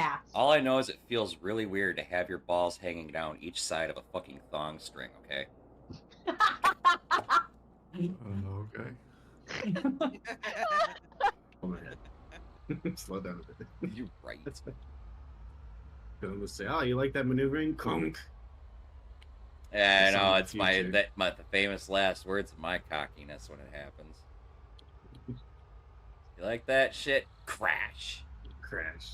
fast. All I know is it feels really weird to have your balls hanging down each side of a fucking thong string, okay? Okay. Oh my head. Slow down a bit. You're right. Gonna say, oh, you like that maneuvering? Clunk. Yeah, I That's know, on it's the my future. the famous last words of my cockiness when it happens. You like that shit? Crash. Crash.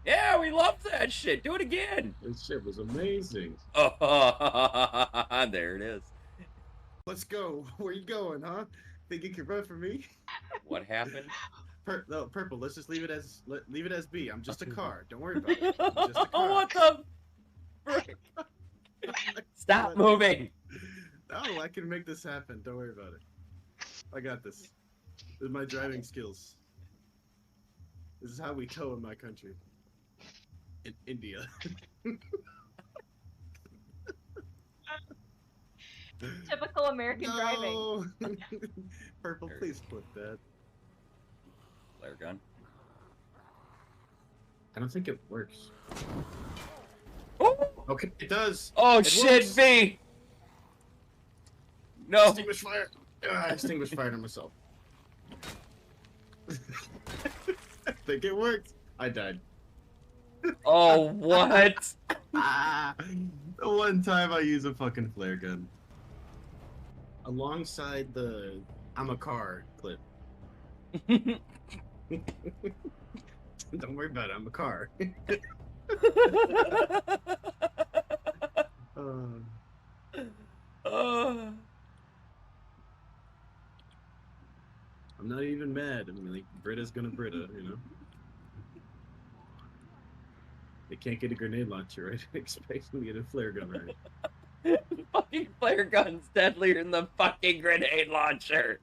Yeah, we love that shit. Do it again. This shit was amazing. Oh, there it is. Let's go. Where you going, huh? Think you can run for me? What happened? No, purple. Let's just leave it as B. I'm just a car. Don't worry about it. I'm just a car. What the frick? Stop moving. No, I can make this happen. Don't worry about it. I got this. This is my driving skills. This is how we tow in my country. In India. Typical American driving. Purple, please flip that. Flare gun. I don't think it works. Oh, Okay, it does. oh It shit, works. V. No. Extinguish fire. I extinguished fire to myself. I think it worked. I died. Oh, what? The one time I use a fucking flare gun. Alongside the I'm a car clip. Don't worry about it, I'm a car. I'm not even mad. I mean, like, Brita's gonna Brita, you know? They can't get a grenade launcher, right? Expect them to get a flare gun, right? Fucking flare gun's deadlier than the fucking grenade launcher.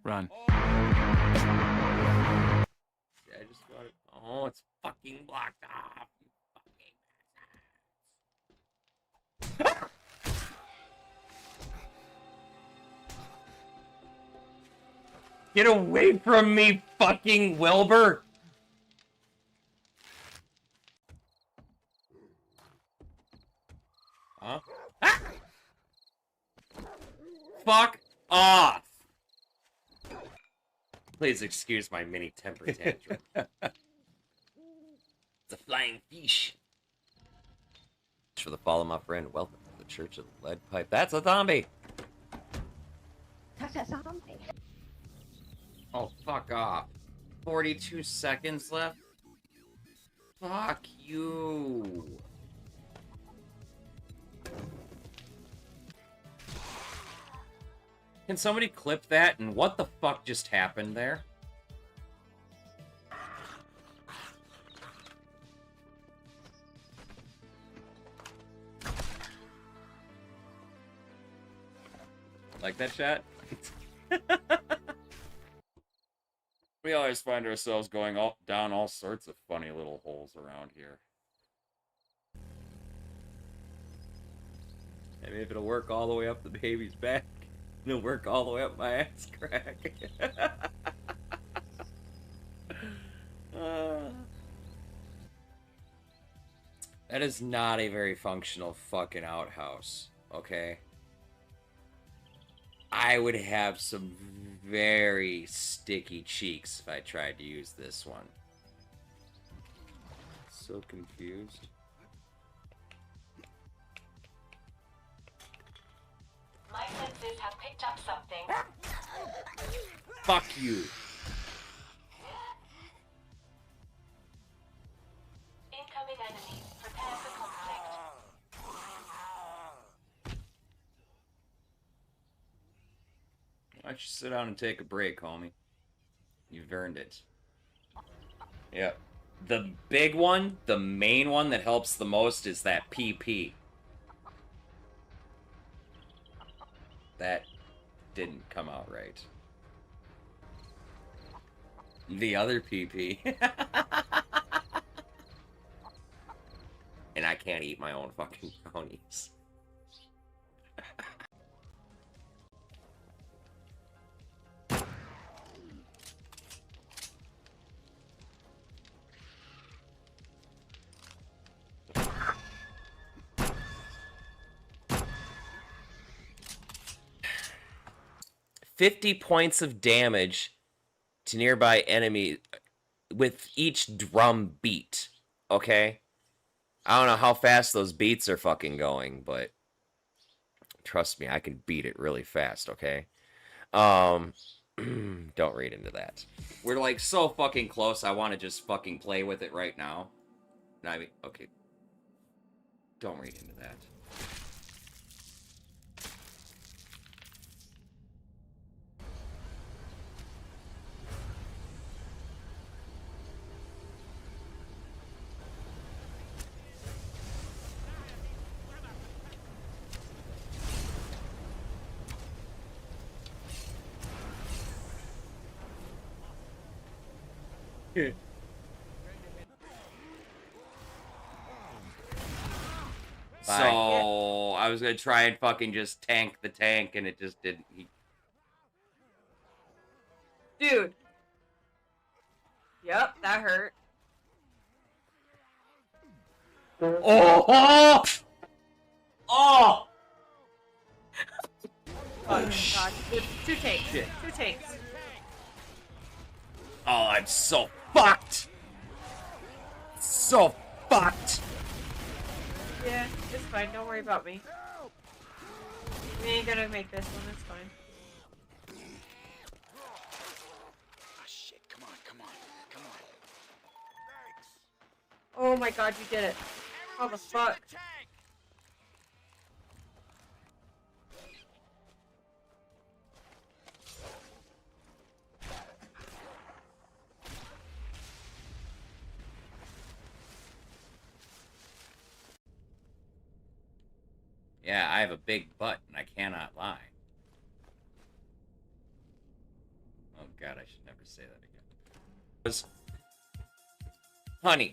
Run. Yeah, I just got it. Oh, it's fucking blocked off. You fucking Get away from me, fucking Wilbur! Huh? Ah! Fuck off! Please excuse my mini temper tantrum. It's a flying fish. Thanks for the follow, my friend. Welcome to the Church of the Lead Pipe. That's a zombie! That's a zombie. Oh, fuck off. 42 seconds left? Fuck you. Can somebody clip that? And what the fuck just happened there? Like that shot? We always find ourselves going down all sorts of funny little holes around here. Maybe if it'll work all the way up the baby's back, it'll work all the way up my ass crack. That is not a very functional fucking outhouse, okay? I would have some very sticky cheeks if I tried to use this one. So confused. My senses have picked up something. Fuck you. Incoming enemies. Prepare for conflict. Why don't you sit down and take a break, homie? You've earned it. Yep. The big one, the main one that helps the most is that PP. That didn't come out right. The other PP. And I can't eat my own fucking brownies. 50 points of damage to nearby enemy with each drum beat. Okay? I don't know how fast those beats are fucking going, but trust me, I can beat it really fast, okay? Don't read into that. We're like so fucking close, I want to just fucking play with it right now. I mean, okay. Don't read into that. So, I was gonna try and fucking just tank the tank, and it just didn't. Dude. Yep, that hurt. Oh! Oh! Oh, God. Two takes. Shit. 2 takes. Oh, I'm so fucked! So fucked! Yeah, it's fine. Don't worry about me. We ain't gonna make this one. It's fine. Oh shit, come on. Oh my God, you did it. How the fuck? Yeah, I have a big butt, and I cannot lie. Oh God, I should never say that again. Honey,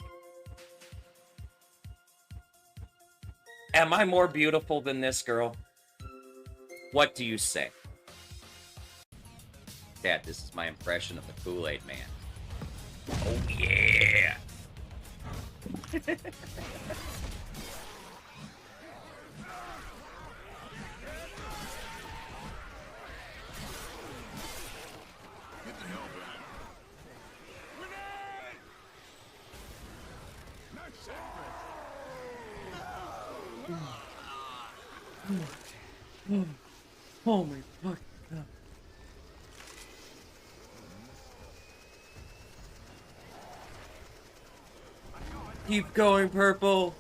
am I more beautiful than this girl? What do you say? Dad, this is my impression of the Kool-Aid Man. Oh yeah! Oh my fuck. Keep going, purple.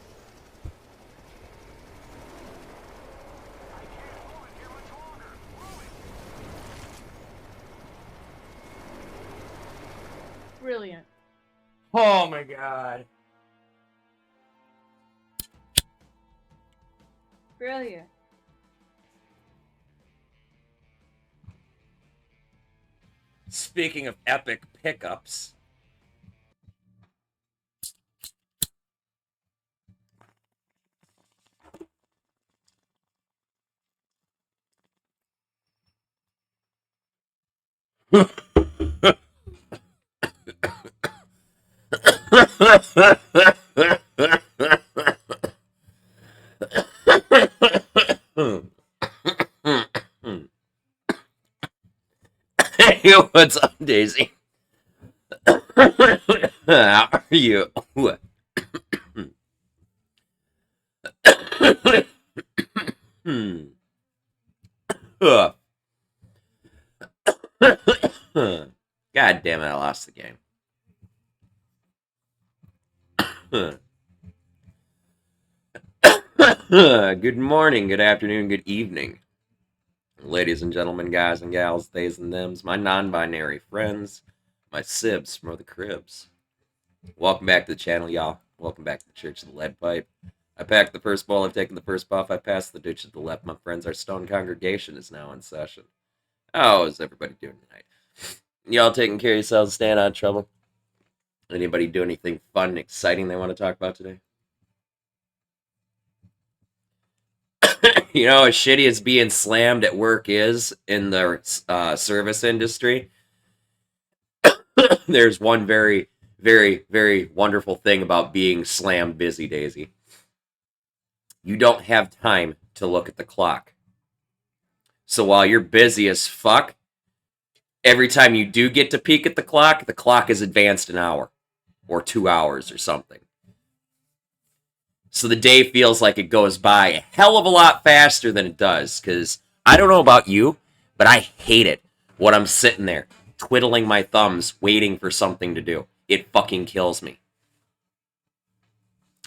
Brilliant. Oh my God. Brilliant. Speaking of epic pickups. Hey, what's up, Daisy? How are you? God damn it, I lost the game. Good morning, good afternoon, good evening. Ladies and gentlemen, guys and gals, theys and thems, my non-binary friends, my sibs from the cribs. Welcome back to the channel, y'all. Welcome back to the Church of the Lead Pipe. I packed the first bowl, I've taken the first puff, I passed the ditch to the left, my friends. Our stone congregation is now in session. How is everybody doing tonight? Y'all taking care of yourselves, staying out of trouble? Anybody do anything fun and exciting they want to talk about today? You know, as shitty as being slammed at work is in the service industry, there's one very, very, very wonderful thing about being slammed busy, Daisy. You don't have time to look at the clock. So while you're busy as fuck, every time you do get to peek at the clock is advanced an hour or 2 hours or something. So the day feels like it goes by a hell of a lot faster than it does, because I don't know about you, but I hate it when I'm sitting there twiddling my thumbs waiting for something to do. It fucking kills me.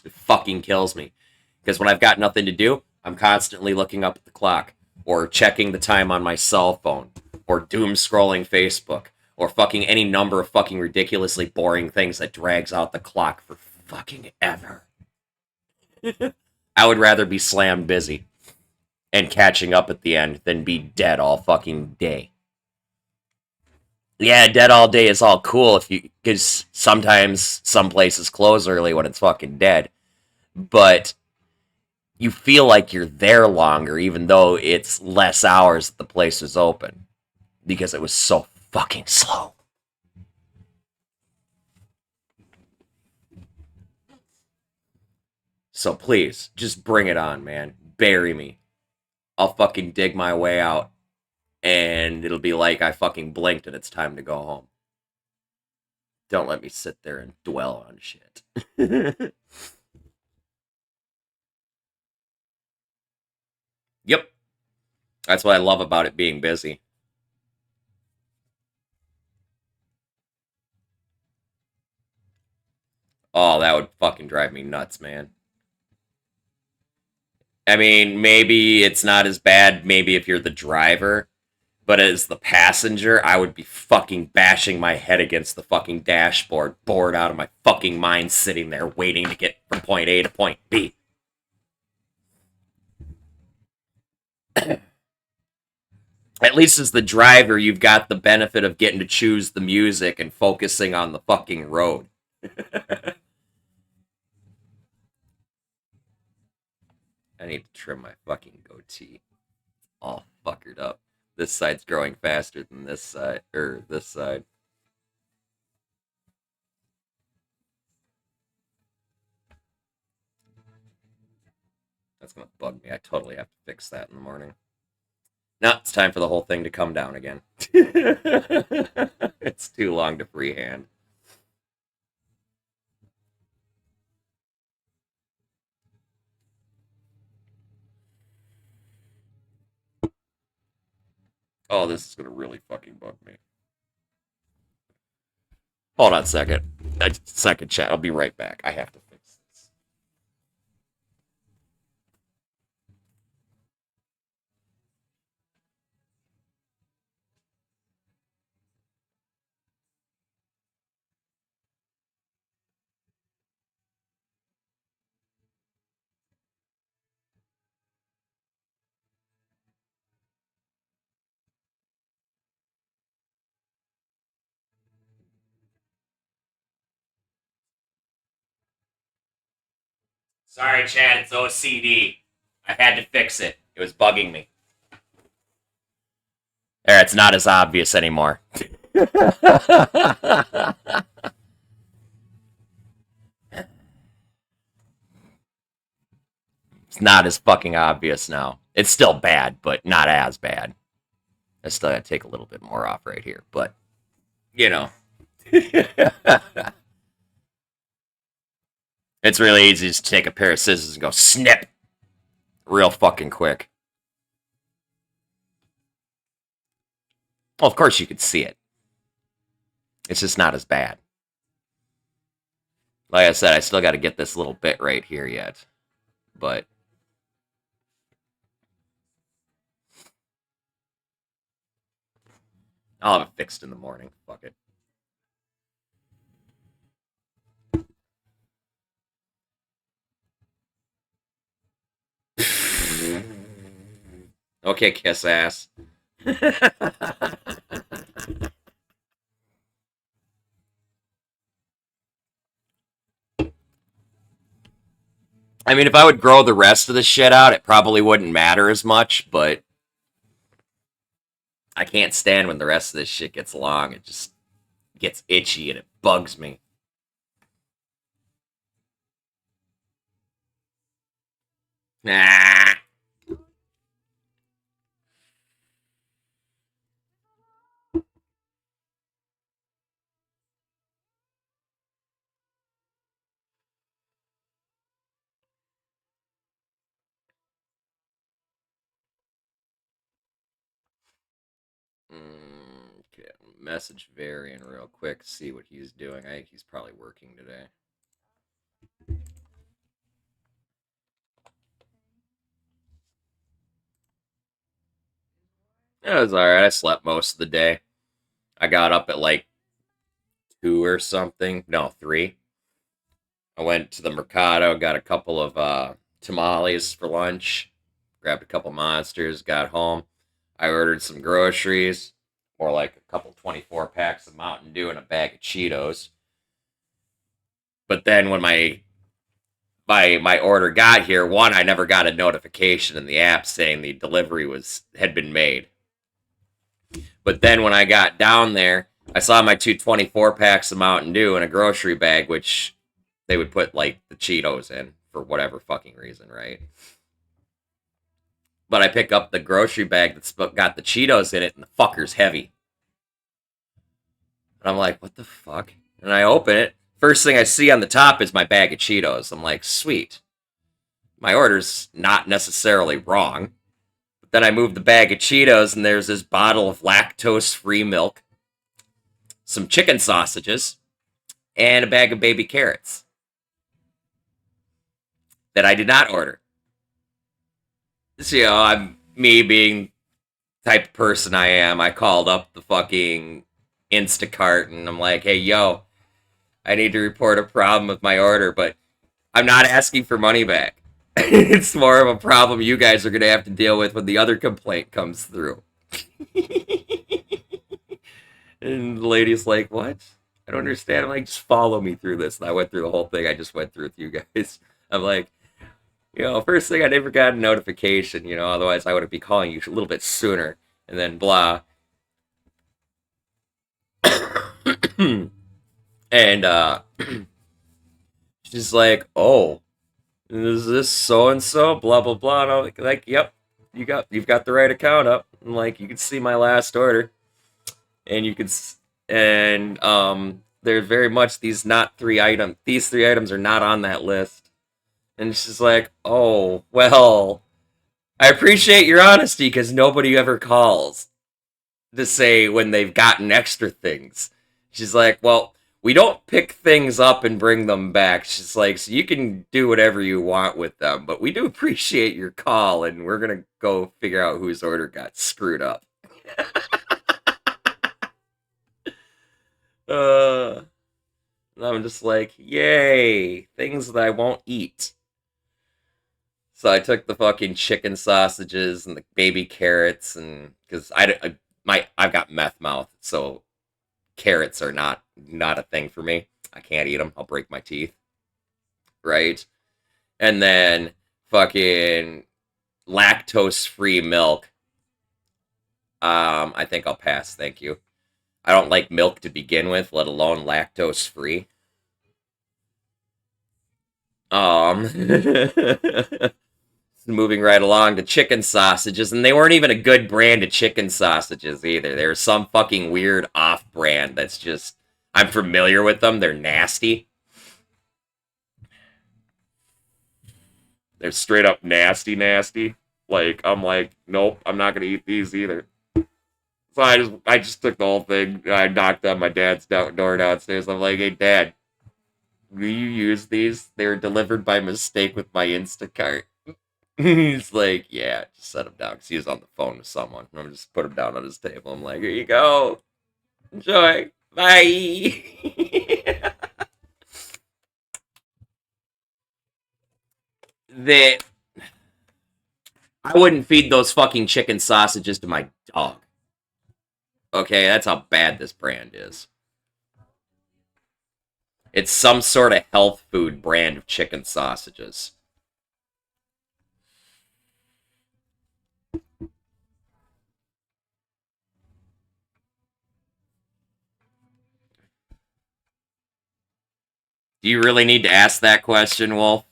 It fucking kills me. Because when I've got nothing to do, I'm constantly looking up at the clock, or checking the time on my cell phone, or doom scrolling Facebook, or fucking any number of fucking ridiculously boring things that drags out the clock for fucking ever. I would rather be slammed busy and catching up at the end than be dead all fucking day. Yeah, dead all day is all cool if you, because sometimes some places close early when it's fucking dead, but you feel like you're there longer even though it's less hours that the place was open because it was so fucking slow. So please, just bring it on, man. Bury me. I'll fucking dig my way out, and it'll be like I fucking blinked and it's time to go home. Don't let me sit there and dwell on shit. Yep. That's what I love about it being busy. Oh, that would fucking drive me nuts, man. I mean, maybe it's not as bad, maybe if you're the driver, but as the passenger, I would be fucking bashing my head against the fucking dashboard, bored out of my fucking mind, sitting there waiting to get from point A to point B. At least as the driver, you've got the benefit of getting to choose the music and focusing on the fucking road. I need to trim my fucking goatee. All fuckered up. This side's growing faster than this side, or this side. That's gonna bug me. I totally have to fix that in the morning. Now it's time for the whole thing to come down again. It's too long to freehand. Oh, this is gonna really fucking bug me. Hold on a second. Second chat. I'll be right back. I have to fix this. Sorry, Chad. It's OCD. I had to fix it. It was bugging me. There, it's not as obvious anymore. It's not as fucking obvious now. It's still bad, but not as bad. I still gotta take a little bit more off right here, but you know. It's really easy to take a pair of scissors and go snip real fucking quick. Well, of course you could see it. It's just not as bad. Like I said, I still got to get this little bit right here yet. But I'll have it fixed in the morning. Fuck it. Okay, kiss ass. I mean, if I would grow the rest of the shit out, it probably wouldn't matter as much, but I can't stand when the rest of this shit gets long. It just gets itchy and it bugs me. Nah. Okay, message Varian real quick, see what he's doing. I think he's probably working today. It was alright. I slept most of the day. I got up at like 2 or something. No, 3. I went to the Mercado, got a couple of tamales for lunch, grabbed a couple monsters, got home. I ordered some groceries, more like a couple 24 packs of Mountain Dew and a bag of Cheetos. But then when my order got here, one, I never got a notification in the app saying the delivery had been made. But then when I got down there, I saw my 2 24 packs of Mountain Dew in a grocery bag, which they would put like the Cheetos in for whatever fucking reason, right? But I pick up the grocery bag that's got the Cheetos in it, and the fucker's heavy. And I'm like, what the fuck? And I open it. First thing I see on the top is my bag of Cheetos. I'm like, sweet. My order's not necessarily wrong. But then I move the bag of Cheetos, and there's this bottle of lactose-free milk, some chicken sausages, and a bag of baby carrots that I did not order. So, I'm me being the type of person I am. I called up the fucking Instacart, and I'm like, hey, yo, I need to report a problem with my order, but I'm not asking for money back. It's more of a problem you guys are going to have to deal with when the other complaint comes through. And the lady's like, what? I don't understand. I'm like, just follow me through this. And I went through the whole thing I just went through with you guys. I'm like, first thing, I never got a notification, otherwise I would be calling you a little bit sooner. And then blah. And she's like, oh, is this so and so? Blah blah blah. And I'm like, yep, you've got the right account up. And like, you can see my last order, and they're very much these 3 items are not on that list. And she's like, oh well, I appreciate your honesty because nobody ever calls to say when they've gotten extra things. She's like, well, we don't pick things up and bring them back. She's like, so you can do whatever you want with them, but we do appreciate your call, and we're going to go figure out whose order got screwed up. I'm just like, yay, things that I won't eat. So I took the fucking chicken sausages and the baby carrots, and because I've got meth mouth, so carrots are not a thing for me. I can't eat them. I'll break my teeth. Right? And then fucking lactose-free milk. I think I'll pass. Thank you. I don't like milk to begin with, let alone lactose-free. Moving right along to chicken sausages, and they weren't even a good brand of chicken sausages either. They were some fucking weird off-brand that's just, I'm familiar with them. They're nasty. They're straight up nasty. Like, I'm like, nope, I'm not gonna eat these either. So I just took the whole thing. I knocked on my dad's door downstairs. I'm like, hey, Dad, will you use these? They were delivered by mistake with my Instacart. He's like, yeah, just set him down because he was on the phone with someone. I'm just put him down on his table. I'm like, here you go. Enjoy. Bye. I wouldn't feed those fucking chicken sausages to my dog. Okay, that's how bad this brand is. It's some sort of health food brand of chicken sausages. Do you really need to ask that question, Wolf?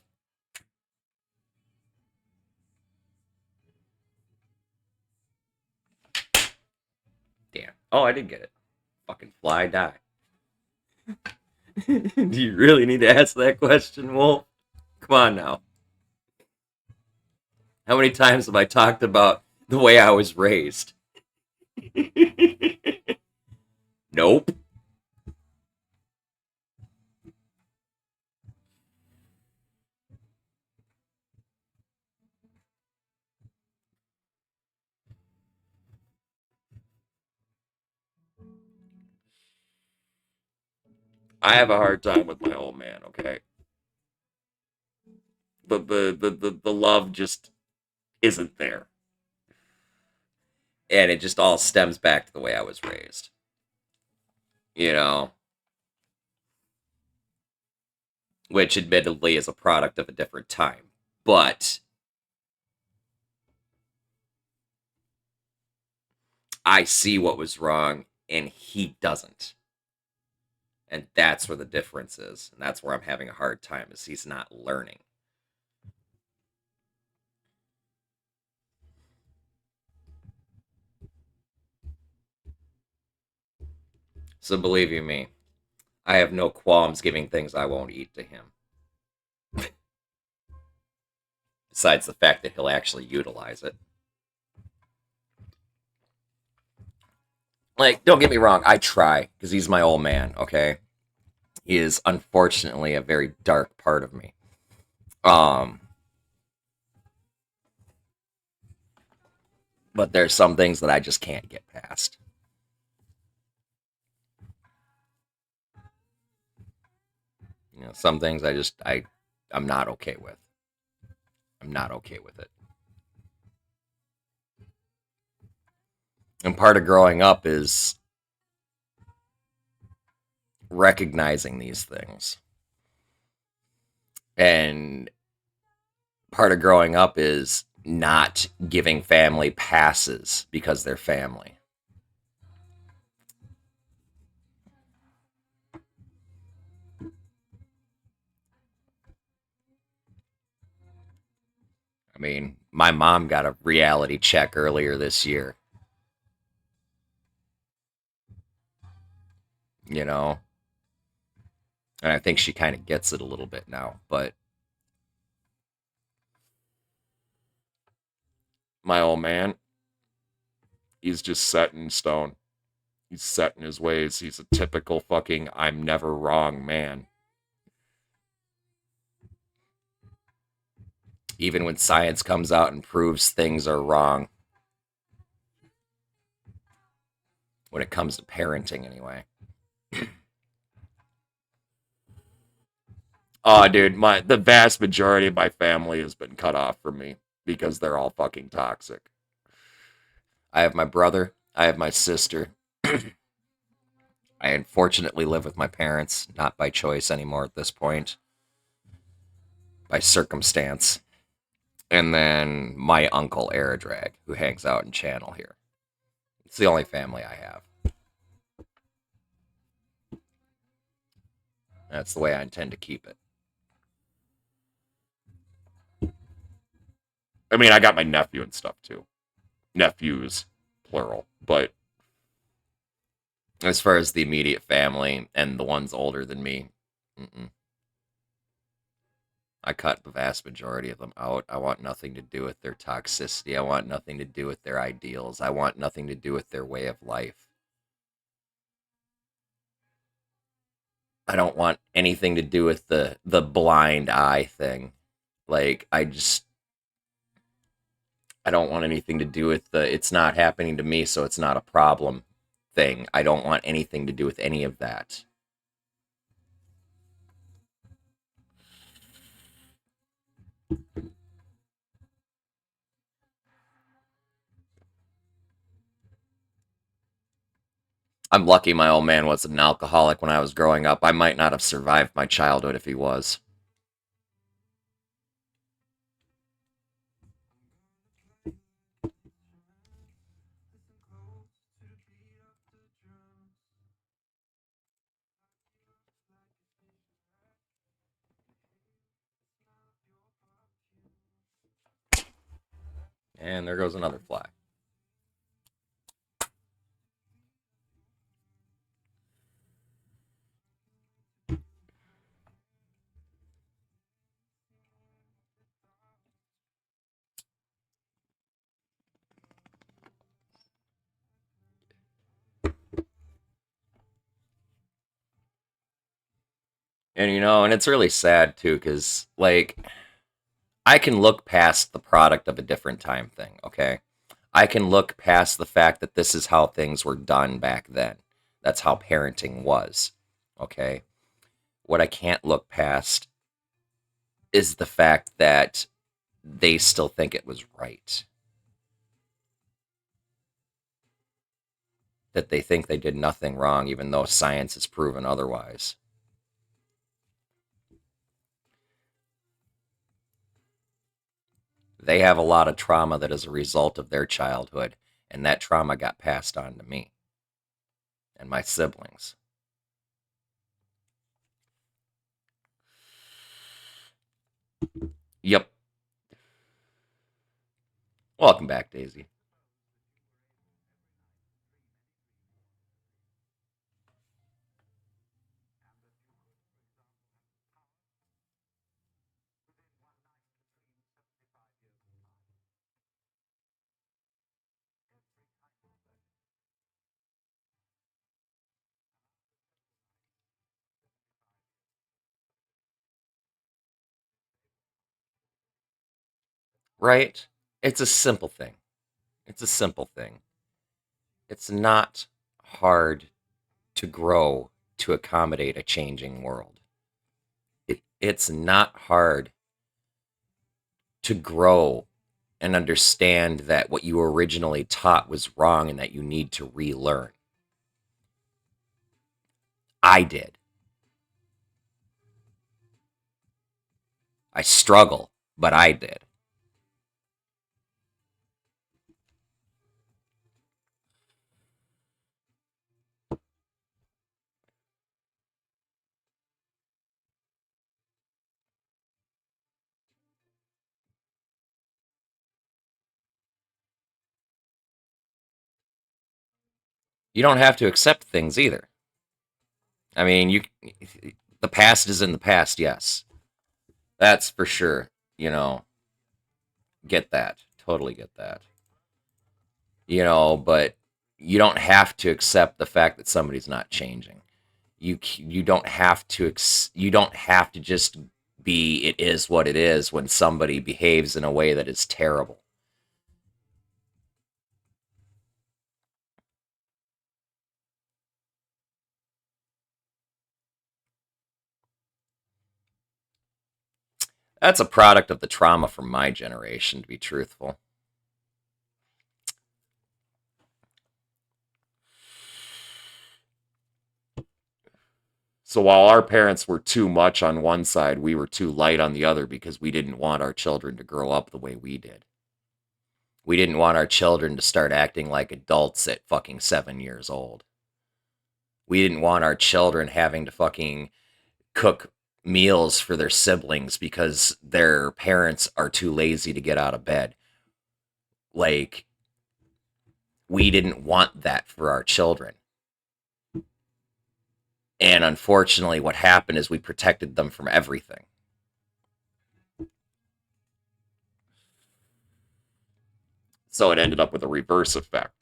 Damn. Oh, I did get it. Fucking fly die. Do you really need to ask that question, Wolf? Come on now. How many times have I talked about the way I was raised? Nope. I have a hard time with my old man, okay? The love just isn't there. And it just all stems back to the way I was raised. You know, which admittedly is a product of a different time. But I see what was wrong and he doesn't. And that's where the difference is. And that's where I'm having a hard time is he's not learning. So believe you me, I have no qualms giving things I won't eat to him. Besides the fact that he'll actually utilize it. Like, don't get me wrong, I try, because he's my old man, okay? He is unfortunately a very dark part of me. But there's some things that I just can't get past. You know, some things I'm not okay with. I'm not okay with it. And part of growing up is recognizing these things. And part of growing up is not giving family passes because they're family. I mean, my mom got a reality check earlier this year. You know, and I think she kind of gets it a little bit now, but my old man, he's just set in stone. He's set in his ways. He's a typical fucking I'm never wrong man. Even when science comes out and proves things are wrong. When it comes to parenting, anyway. Oh, dude, the vast majority of my family has been cut off from me because they're all fucking toxic. I have my brother. I have my sister. I unfortunately live with my parents, not by choice anymore at this point, by circumstance. And then my uncle, Aradrag, who hangs out in Channel here. It's the only family I have. That's the way I intend to keep it. I mean, I got my nephew and stuff too. Nephews, plural. But as far as the immediate family and the ones older than me, I cut the vast majority of them out. I want nothing to do with their toxicity. I want nothing to do with their ideals. I want nothing to do with their way of life. I don't want anything to do with the blind eye thing. Like, I don't want anything to do with the it's not happening to me, so it's not a problem thing. I don't want anything to do with any of that. I'm lucky my old man wasn't an alcoholic when I was growing up. I might not have survived my childhood if he was. And there goes another fly. And and it's really sad too, because like I can look past the product of a different time thing, okay? I can look past the fact that this is how things were done back then. That's how parenting was, okay? What I can't look past is the fact that they still think it was right. That they think they did nothing wrong, even though science has proven otherwise. They have a lot of trauma that is a result of their childhood, and that trauma got passed on to me and my siblings. Yep. Welcome back, Daisy. Right? It's a simple thing. It's a simple thing. It's not hard to grow to accommodate a changing world. It's not hard to grow and understand that what you originally taught was wrong and that you need to relearn. I did. I struggle, but I did. You don't have to accept things either. I mean, the past is in the past, yes. That's for sure. Get that. Totally get that. But you don't have to accept the fact that somebody's not changing. You don't have to you don't have to just be it is what it is when somebody behaves in a way that is terrible. That's a product of the trauma from my generation, to be truthful. So while our parents were too much on one side, we were too light on the other because we didn't want our children to grow up the way we did. We didn't want our children to start acting like adults at fucking 7 years old. We didn't want our children having to fucking cook meals for their siblings because their parents are too lazy to get out of bed. Like, we didn't want that for our children. And unfortunately, what happened is we protected them from everything. So it ended up with a reverse effect.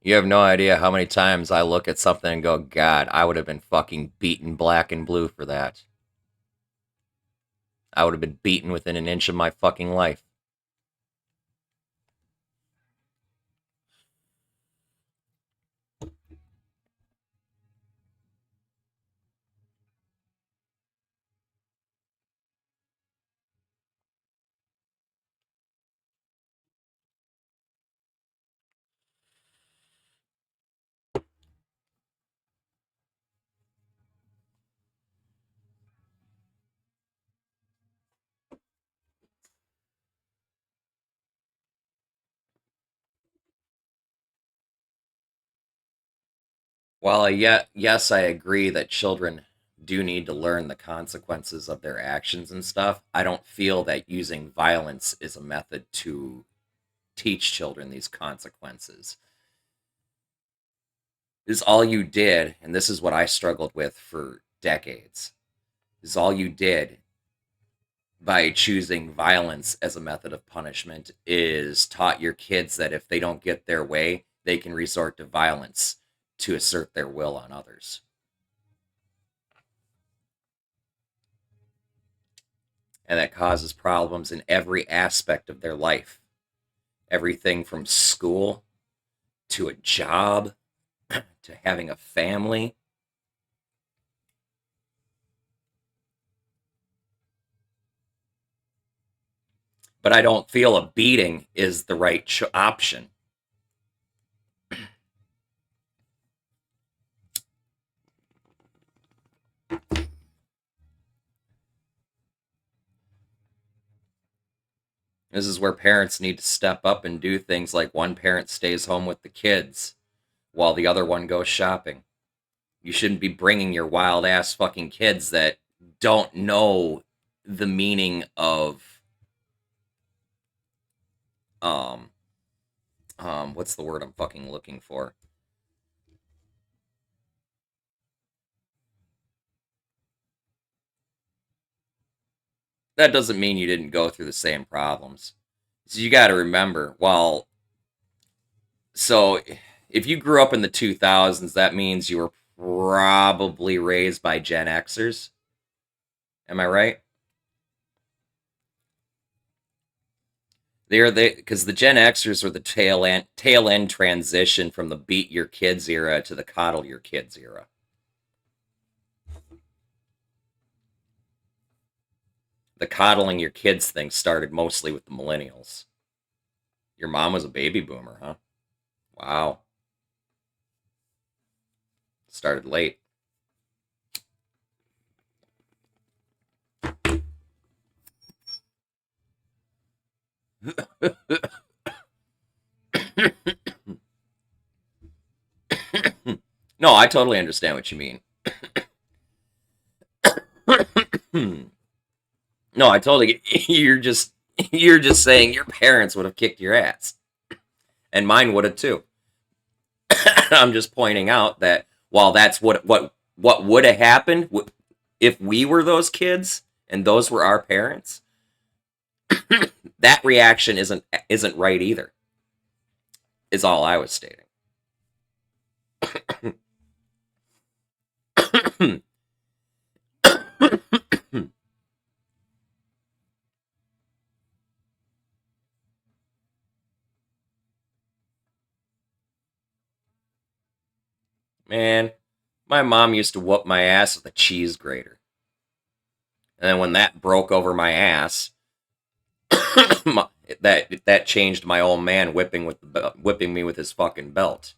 You have no idea how many times I look at something and go, God, I would have been fucking beaten black and blue for that. I would have been beaten within an inch of my fucking life. While yes, I agree that children do need to learn the consequences of their actions and stuff, I don't feel that using violence is a method to teach children these consequences. Is all you did, and this is what I struggled with for decades, is all you did by choosing violence as a method of punishment is taught your kids that if they don't get their way, they can resort to violence to assert their will on others. And that causes problems in every aspect of their life. Everything from school to a job to having a family. But I don't feel a beating is the right option. This is where parents need to step up and do things like one parent stays home with the kids while the other one goes shopping. You shouldn't be bringing your wild ass fucking kids that don't know the meaning of what's the word I'm fucking looking for? That doesn't mean you didn't go through the same problems. So you got to remember, so if you grew up in the 2000s, that means you were probably raised by Gen Xers. Am I right? Because the Gen Xers are the tail end transition from the beat your kids era to the coddle your kids era. The coddling your kids thing started mostly with the millennials. Your mom was a baby boomer, huh? Wow. Started late. No, I totally understand what you mean. No, I totally get, you're just saying your parents would have kicked your ass. And mine would have too. I'm just pointing out that while that's what would have happened if we were those kids and those were our parents, that reaction isn't right either. Is all I was stating. Man, my mom used to whoop my ass with a cheese grater. And then when that broke over my ass, that changed my old man whipping me with his fucking belt.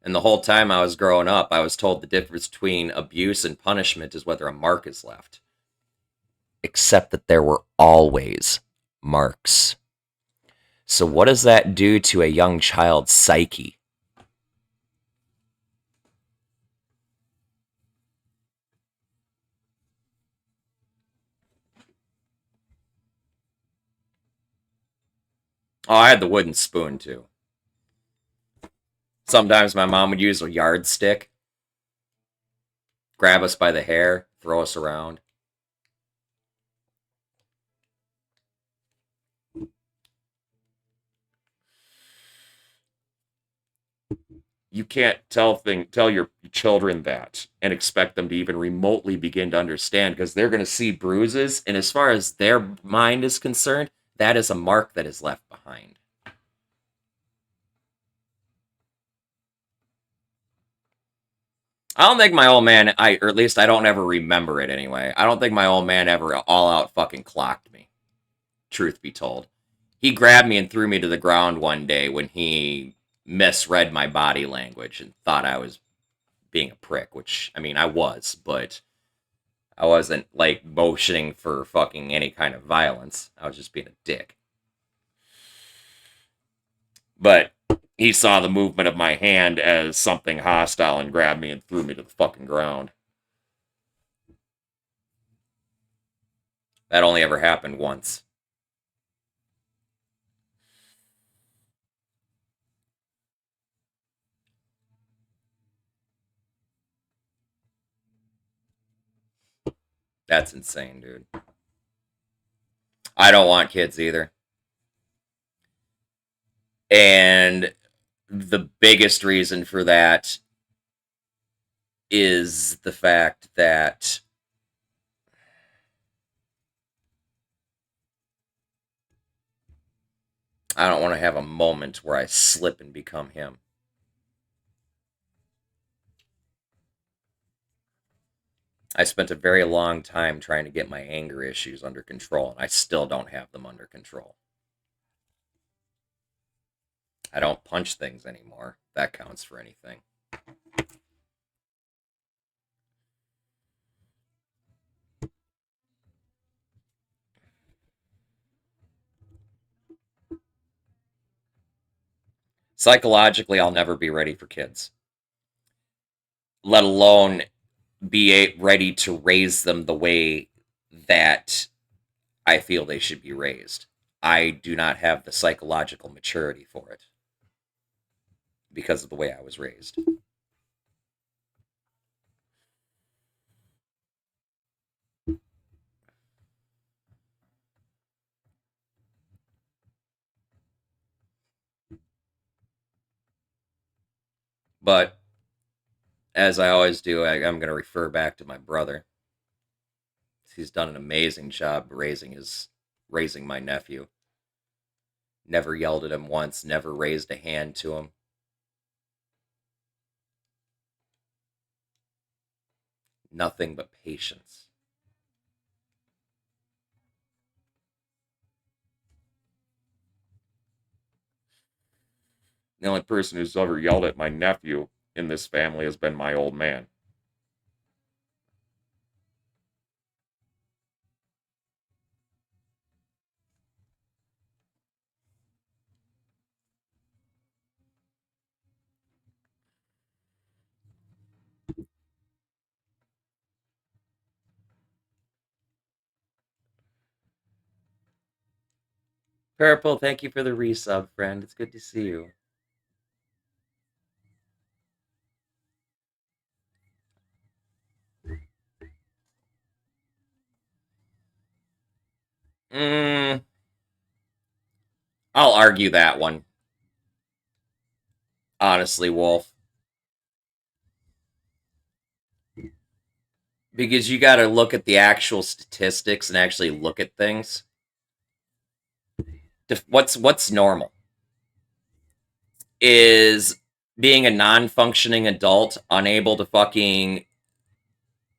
And the whole time I was growing up, I was told the difference between abuse and punishment is whether a mark is left. Except that there were always marks. So what does that do to a young child's psyche? Oh, I had the wooden spoon too. Sometimes my mom would use a yardstick, grab us by the hair, throw us around. You can't tell your children that and expect them to even remotely begin to understand, because they're going to see bruises, and as far as their mind is concerned, that is a mark that is left behind. I don't think my old man, or at least I don't ever remember it anyway. I don't think my old man ever all out fucking clocked me. Truth be told. He grabbed me and threw me to the ground one day when he misread my body language and thought I was being a prick, which, I mean, I was, but I wasn't, like, motioning for fucking any kind of violence. I was just being a dick. But he saw the movement of my hand as something hostile and grabbed me and threw me to the fucking ground. That only ever happened once. That's insane, dude. I don't want kids either. And the biggest reason for that is the fact that I don't want to have a moment where I slip and become him. I spent a very long time trying to get my anger issues under control, and I still don't have them under control. I don't punch things anymore. That counts for anything. Psychologically, I'll never be ready for kids, let alone be ready to raise them the way that I feel they should be raised. I do not have the psychological maturity for it because of the way I was raised. But as I always do, I'm going to refer back to my brother. He's done an amazing job raising my nephew. Never yelled at him once, never raised a hand to him. Nothing but patience. The only person who's ever yelled at my nephew in this family has been my old man. Purple, thank you for the resub, friend. It's good to see you. I'll argue that one. Honestly, Wolf. Because you got to look at the actual statistics and actually look at things. What's normal? Is being a non-functioning adult unable to fucking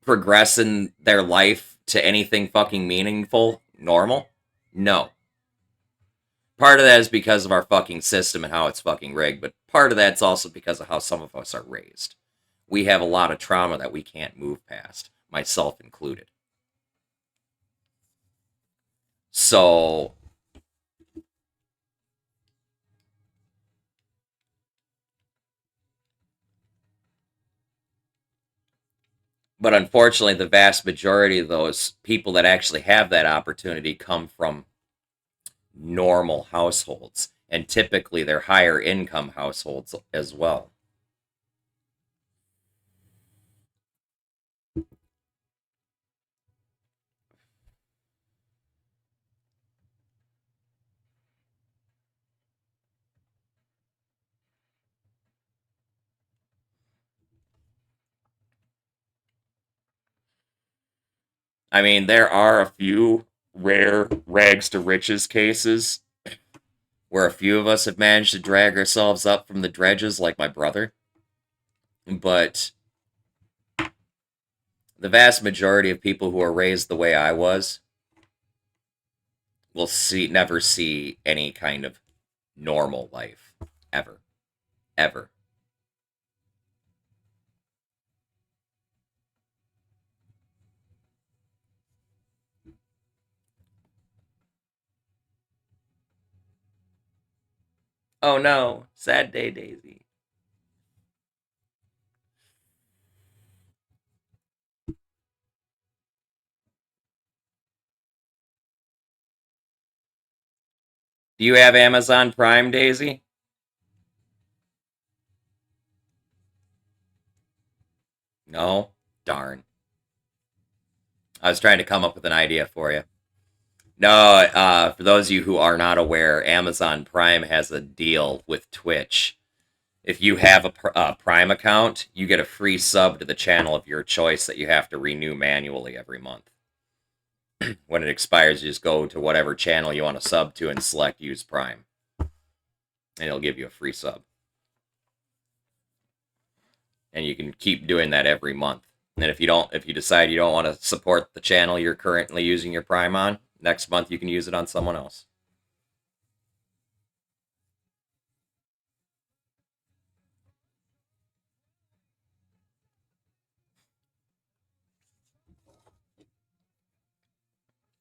progress in their life to anything fucking meaningful normal? No. Part of that is because of our fucking system and how it's fucking rigged, but part of that's also because of how some of us are raised. We have a lot of trauma that we can't move past, myself included. So but unfortunately, the vast majority of those people that actually have that opportunity come from normal households, and typically they're higher income households as well. I mean, there are a few rare rags to riches cases where a few of us have managed to drag ourselves up from the dredges, like my brother. But the vast majority of people who are raised the way I was will never see any kind of normal life. Ever. Ever. Oh no, sad day, Daisy. Do you have Amazon Prime, Daisy? No? Darn. I was trying to come up with an idea for you. No, for those of you who are not aware, Amazon Prime has a deal with Twitch If you have a Prime account, you get a free sub to the channel of your choice that you have to renew manually every month. When it expires, you just go to whatever channel you want to sub to and select Use Prime. And it'll give you a free sub. And you can keep doing that every month. And if you decide you don't want to support the channel you're currently using your Prime on, next month you can use it on someone else.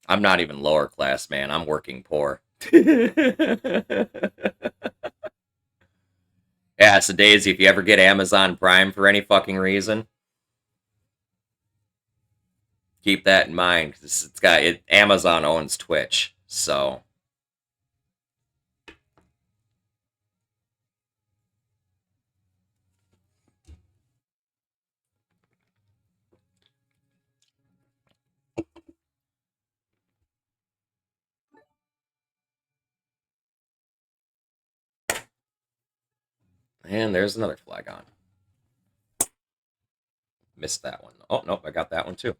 I'm not even lower class, man. I'm working poor. Yeah, so Daisy, if you ever get Amazon Prime for any fucking reason, keep that in mind, because Amazon owns Twitch, so. And there's another flag on. Missed that one. Oh, nope, I got that one too.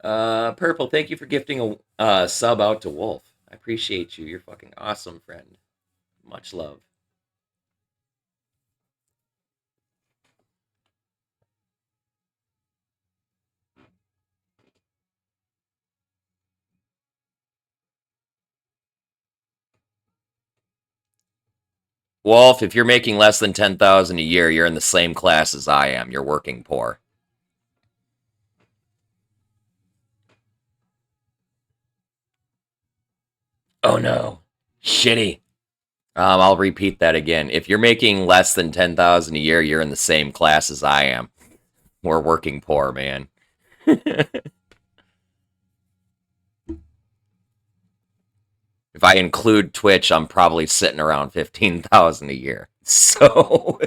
Purple, thank you for gifting a sub out to Wolf. I appreciate you. You're fucking awesome, friend. Much love. Wolf, if you're making less than 10,000 a year, you're in the same class as I am. You're working poor. Oh no. Shitty. I'll repeat that again. If you're making less than 10,000 a year, you're in the same class as I am. We're working poor, man. If I include Twitch, I'm probably sitting around 15,000 a year. So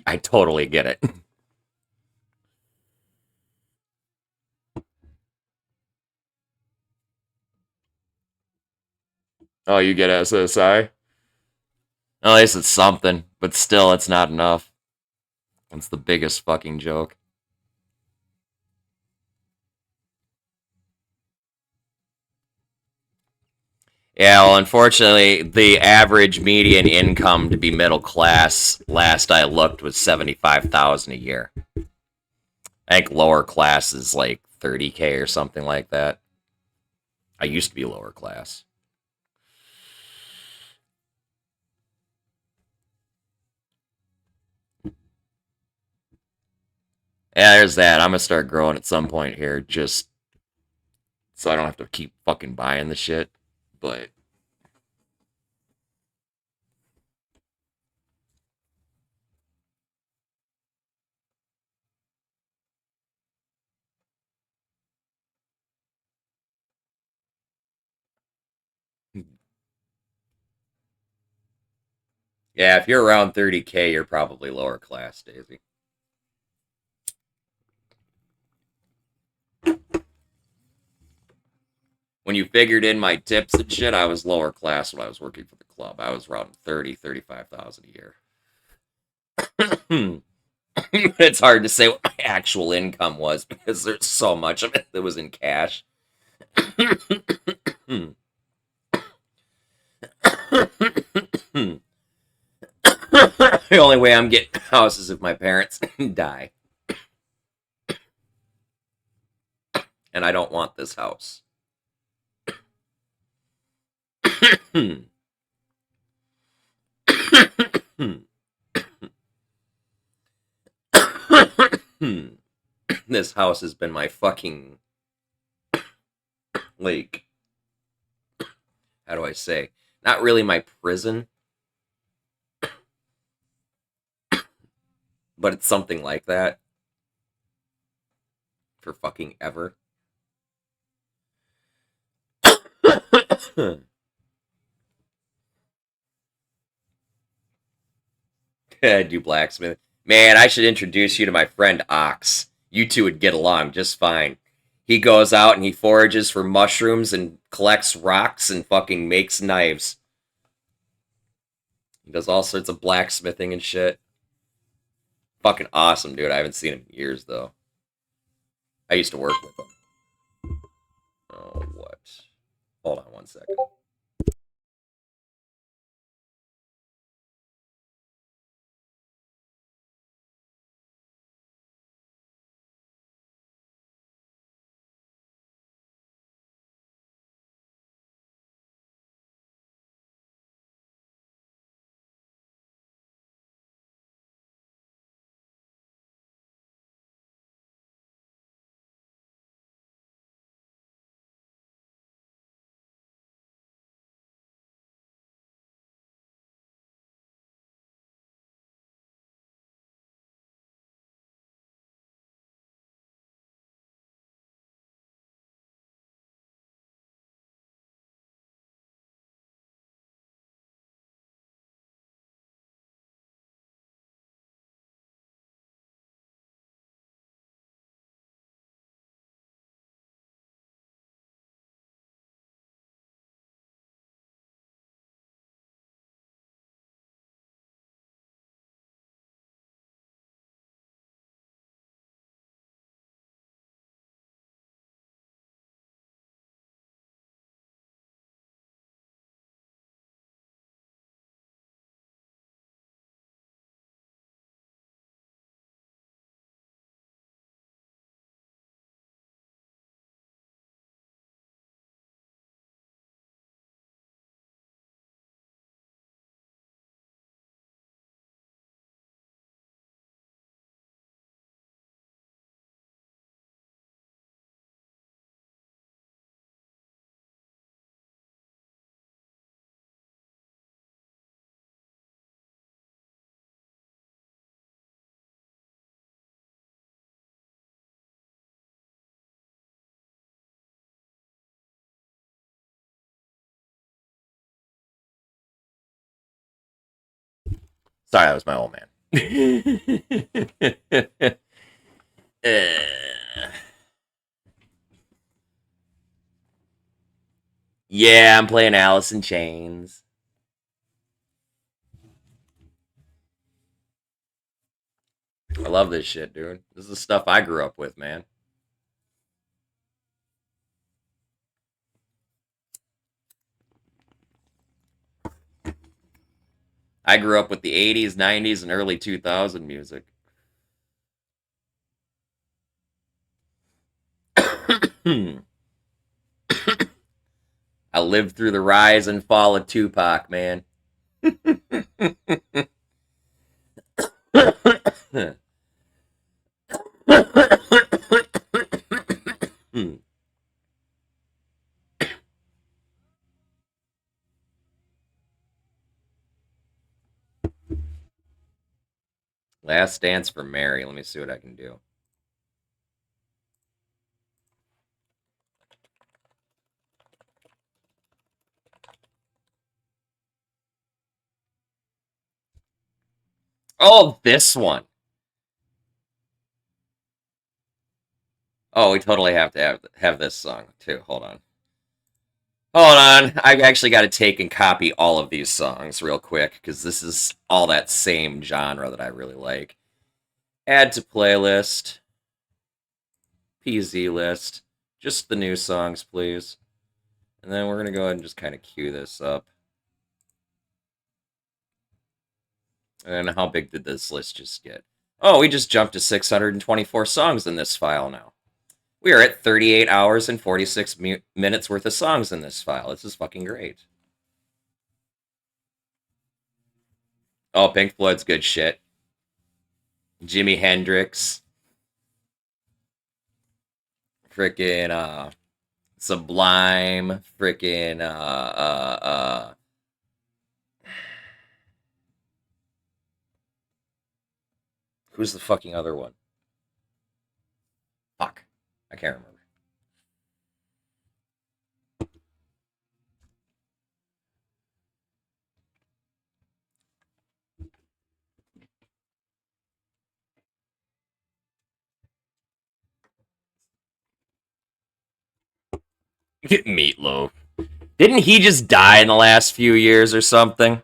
I totally get it. Oh, you get SSI? At least it's something, but still, it's not enough. It's the biggest fucking joke. Yeah, well, unfortunately, the average median income to be middle class, last I looked, was 75,000 a year. I think lower class is like 30K or something like that. I used to be lower class. Yeah, there's that. I'm gonna start growing at some point here, just so I don't have to keep fucking buying the shit. But yeah, if you're around 30K, you're probably lower class, Daisy. When you figured in my tips and shit, I was lower class when I was working for the club. I was around 35,000 a year. It's hard to say what my actual income was because there's so much of it that was in cash. The only way I'm getting a house is if my parents die. And I don't want this house. This house has been my fucking, like, how do I say? Not really my prison, but it's something like that. For fucking ever. Do blacksmith. Man, I should introduce you to my friend Ox. You two would get along just fine. He goes out and he forages for mushrooms and collects rocks and fucking makes knives. He does all sorts of blacksmithing and shit. Fucking awesome, dude. I haven't seen him in years, though. I used to work with him. Oh, what? Hold on one second. Sorry, that was my old man. Yeah, I'm playing Alice in Chains. I love this shit, dude. This is the stuff I grew up with, man. I grew up with the 80s, 90s, and early 2000 music. I lived through the rise and fall of Tupac, man. Last Dance for Mary. Let me see what I can do. Oh, this one. Oh, we totally have to have this song, too. Hold on. Hold on. I actually got to take and copy all of these songs real quick, because this is all that same genre that I really like. Add to playlist. PZ list. Just the new songs, please. And then we're going to go ahead and just kind of queue this up. And how big did this list just get? Oh, we just jumped to 624 songs in this file now. We are at 38 hours and 46 minutes worth of songs in this file. This is fucking great. Oh, Pink Floyd's good shit. Jimi Hendrix. Frickin' Sublime. Frickin' who's the fucking other one? Fuck. I can't remember. Meatloaf. Didn't he just die in the last few years or something?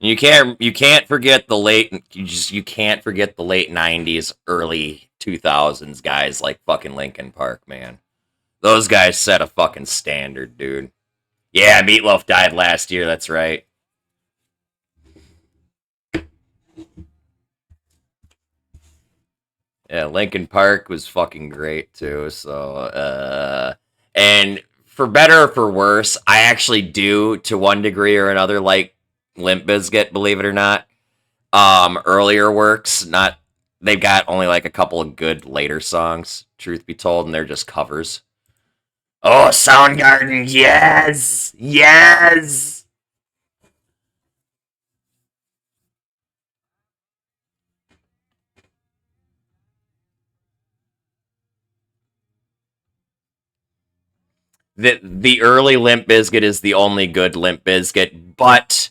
You can't forget the late you can't forget the late 90s, early 2000s guys like fucking Linkin Park, man. Those guys set a fucking standard, dude. Yeah, Meatloaf died last year, that's right. Yeah, Linkin Park was fucking great too. So, and for better or for worse, I actually do to one degree or another like Limp Bizkit, believe it or not. Earlier works, not they've got only like a couple of good later songs, truth be told, and they're just covers. Oh, Soundgarden, yes, yes. The early Limp Bizkit is the only good Limp Bizkit, but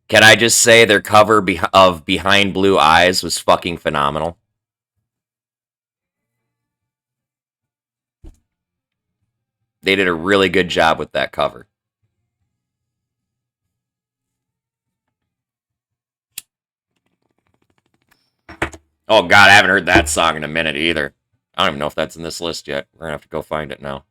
can I just say their cover of Behind Blue Eyes was fucking phenomenal. They did a really good job with that cover. Oh god, I haven't heard that song in a minute either. I don't even know if that's in this list yet. We're gonna have to go find it now.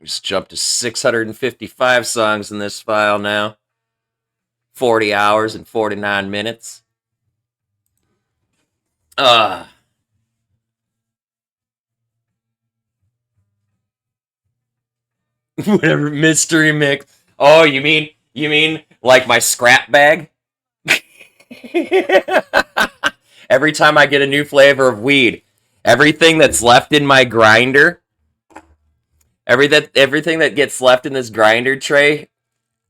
Just jumped to 655 songs in this file now. 40 hours and 49 minutes. Whatever, mystery mix. Oh, you mean like my scrap bag? Every time I get a new flavor of weed, everything that's left in my grinder, everything that gets left in this grinder tray,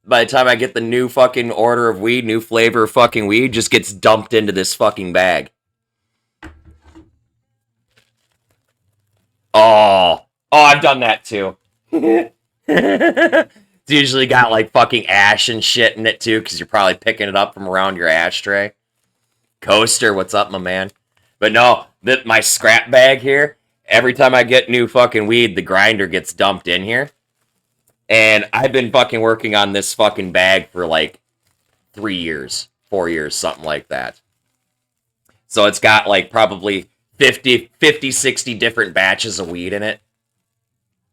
by the time I get the new fucking order of weed, new flavor of fucking weed, just gets dumped into this fucking bag. Oh, I've done that too. It's usually got like fucking ash and shit in it too, because you're probably picking it up from around your ashtray. Coaster, what's up, my man? But no, my scrap bag here, every time I get new fucking weed, the grinder gets dumped in here. And I've been fucking working on this fucking bag for like 3 years, 4 years, something like that. So it's got like probably 50, 60 different batches of weed in it.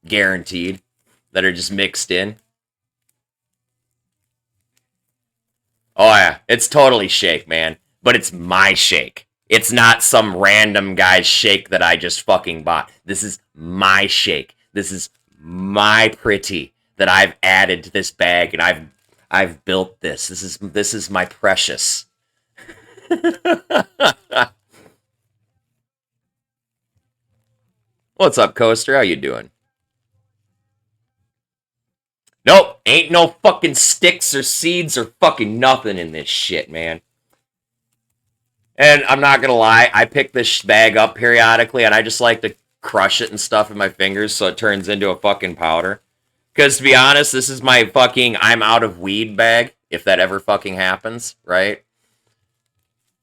Guaranteed. That are just mixed in. Oh yeah, it's totally shake, man. But it's my shake. It's not some random guy's shake that I just fucking bought. This is my shake. This is my pretty that I've added to this bag, and I've built this. This is my precious. What's up, Coaster? How you doing? Nope, ain't no fucking sticks or seeds or fucking nothing in this shit, man. And I'm not gonna lie, I pick this bag up periodically, and I just like to crush it and stuff in my fingers so it turns into a fucking powder. Because to be honest, this is my fucking I'm out of weed bag, if that ever fucking happens, right?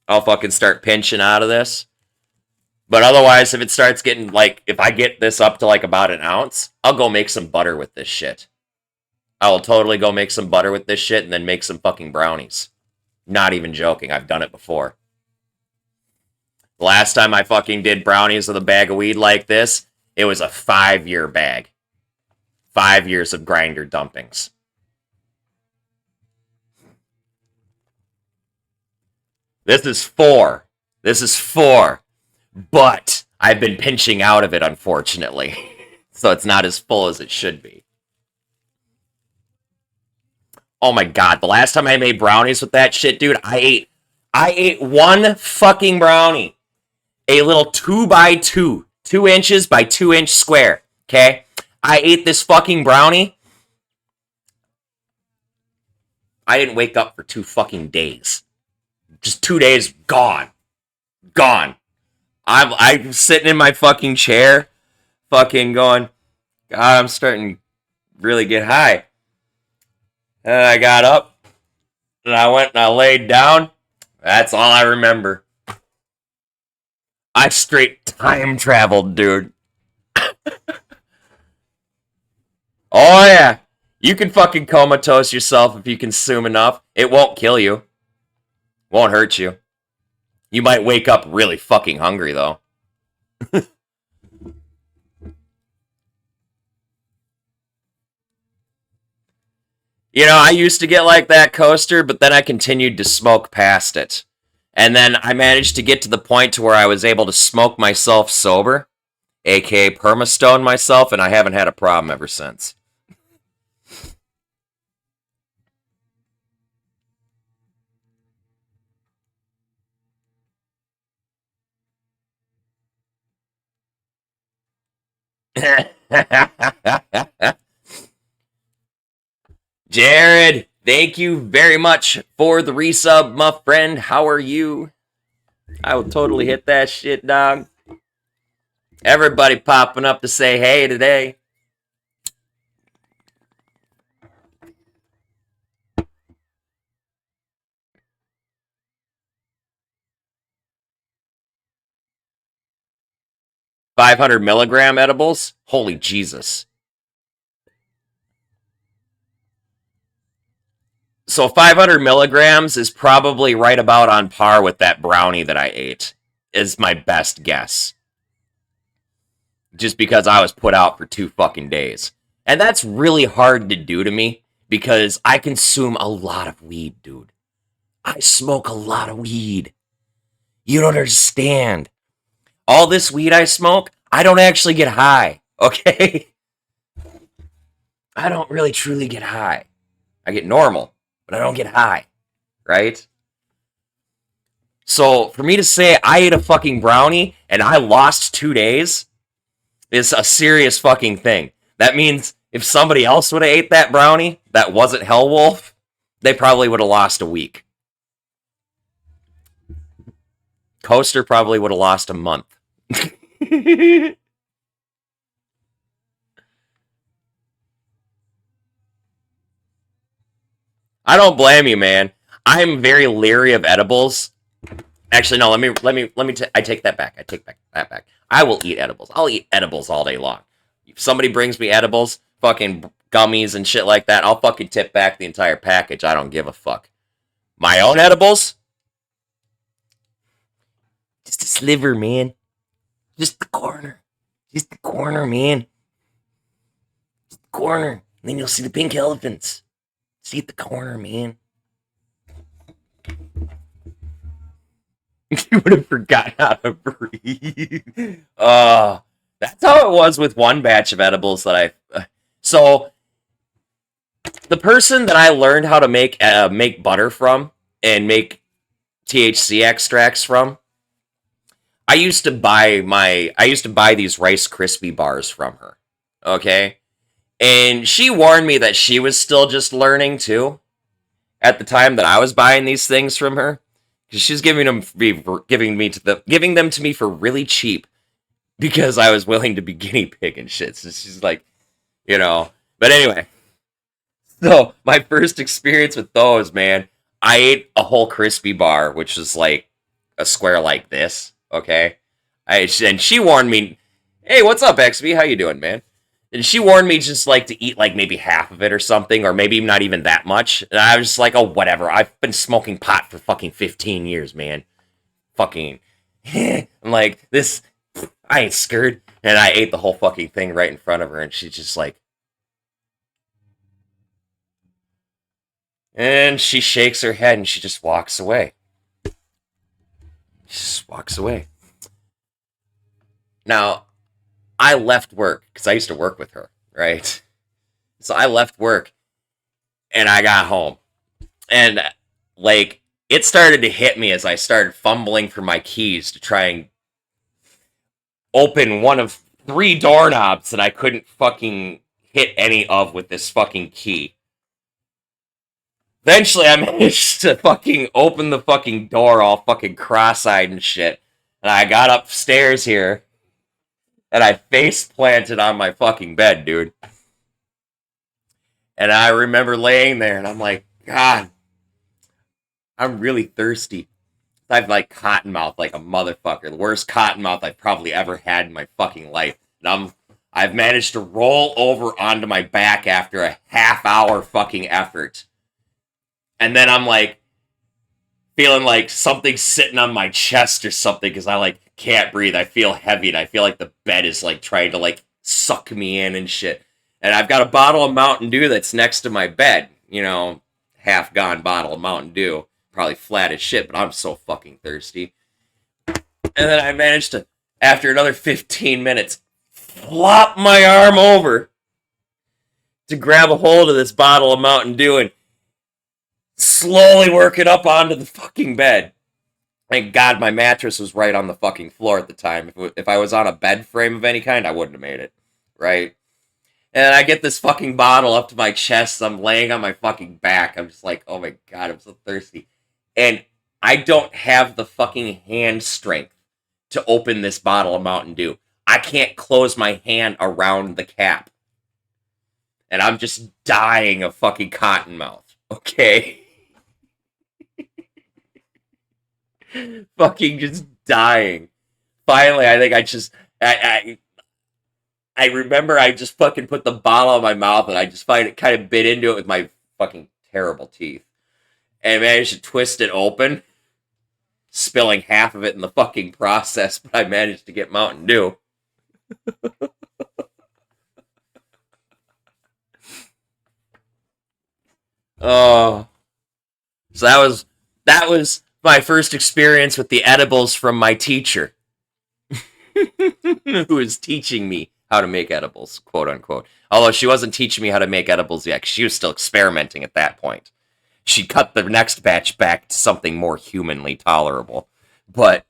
I'll fucking start pinching out of this. But otherwise, if it starts getting, like, if I get this up to, like, about an ounce, I'll go make some butter with this shit. I will totally go make some butter with this shit and then make some fucking brownies. Not even joking, I've done it before. The last time I fucking did brownies with a bag of weed like this, it was a 5-year bag. 5 years of grinder dumpings. This is 4. This is 4. But I've been pinching out of it, unfortunately. So it's not as full as it should be. Oh my god, the last time I made brownies with that shit, dude, I ate one fucking brownie. A little 2x2. 2 inches by 2 inch square. Okay? I ate this fucking brownie. I didn't wake up for 2 fucking days. Just 2 days gone. Gone. I'm sitting in my fucking chair, fucking going, God, I'm starting to really get high. And I got up, and I went and I laid down. That's all I remember. I straight time traveled, dude. Oh, yeah. You can fucking comatose yourself if you consume enough. It won't kill you. Won't hurt you. You might wake up really fucking hungry, though. You know, I used to get like that, Coaster, but then I continued to smoke past it. And then I managed to get to the point to where I was able to smoke myself sober, aka permastone myself, and I haven't had a problem ever since. Jared, thank you very much for the resub, my friend. How are you? I will totally hit that shit, dog. Everybody popping up to say hey today. $500 milligram edibles? Holy Jesus. So 500 milligrams is probably right about on par with that brownie that I ate, is my best guess. Just because I was put out for 2 fucking days. And that's really hard to do to me because I consume a lot of weed, dude. I smoke a lot of weed. You don't understand. All this weed I smoke, I don't actually get high, okay? I don't really truly get high. I get normal, but I don't get high, right? So for me to say I ate a fucking brownie and I lost 2 days is a serious fucking thing. That means if somebody else would have ate that brownie that wasn't Hellwolf, they probably would have lost a week. Coaster probably would have lost a month. I don't blame you, man. I'm very leery of edibles. Actually, no. I take that back. I take that back. I will eat edibles. I'll eat edibles all day long. If somebody brings me edibles, fucking gummies and shit like that, I'll fucking tip back the entire package. I don't give a fuck. My own edibles? Just a sliver, man. Just the corner. Just the corner, man. Just the corner. And then you'll see the pink elephants. See at the corner, man. You would have forgotten how to breathe. That's how it was with one batch of edibles that so, the person that I learned how to make butter from and make THC extracts from, I used to buy these Rice Krispie bars from her. Okay? And she warned me that she was still just learning too at the time that I was buying these things from her. Because she's giving them to me for really cheap because I was willing to be guinea pig and shit. So she's like, you know. But anyway, so my first experience with those, man, I ate a whole crispy bar, which is like a square like this. Okay, and she warned me, "Hey, what's up, XB? How you doing, man?" And she warned me just like to eat like maybe half of it or something, or maybe not even that much. And I was just like, oh, whatever. I've been smoking pot for fucking 15 years, man. Fucking. I'm like, this, I ain't scared. And I ate the whole fucking thing right in front of her, and she's just like. And she shakes her head and she just walks away. She just walks away. Now, I left work, because I used to work with her, right? So I left work, and I got home. And, like, it started to hit me as I started fumbling for my keys to try and open one of 3 doorknobs that I couldn't fucking hit any of with this fucking key. Eventually, I managed to fucking open the fucking door all fucking cross-eyed and shit. And I got upstairs here, and I face planted on my fucking bed, dude. And I remember laying there, and I'm like, God, I'm really thirsty. I've like cottonmouth like a motherfucker. The worst cottonmouth I've probably ever had in my fucking life. And I've managed to roll over onto my back after a half-hour fucking effort. And then I'm like feeling like something's sitting on my chest or something because I like can't breathe. I feel heavy and I feel like the bed is like trying to like suck me in and shit. And I've got a bottle of Mountain Dew that's next to my bed. You know, half gone bottle of Mountain Dew. Probably flat as shit, but I'm so fucking thirsty. And then I managed to, after another 15 minutes, flop my arm over to grab a hold of this bottle of Mountain Dew and slowly work it up onto the fucking bed. Thank God my mattress was right on the fucking floor at the time. If I was on a bed frame of any kind, I wouldn't have made it. Right? And I get this fucking bottle up to my chest. I'm laying on my fucking back. I'm just like, oh my God, I'm so thirsty. And I don't have the fucking hand strength to open this bottle of Mountain Dew. I can't close my hand around the cap. And I'm just dying of fucking cottonmouth. Okay? Fucking just dying. Finally, I think I remember I just fucking put the bottle in my mouth and I just kind of bit into it with my fucking terrible teeth. And managed to twist it open, spilling half of it in the fucking process, but I managed to get Mountain Dew. Oh. So that was my first experience with the edibles from my teacher. Who was teaching me how to make edibles, quote unquote. Although she wasn't teaching me how to make edibles yet, 'cause she was still experimenting at that point. She cut the next batch back to something more humanly tolerable. But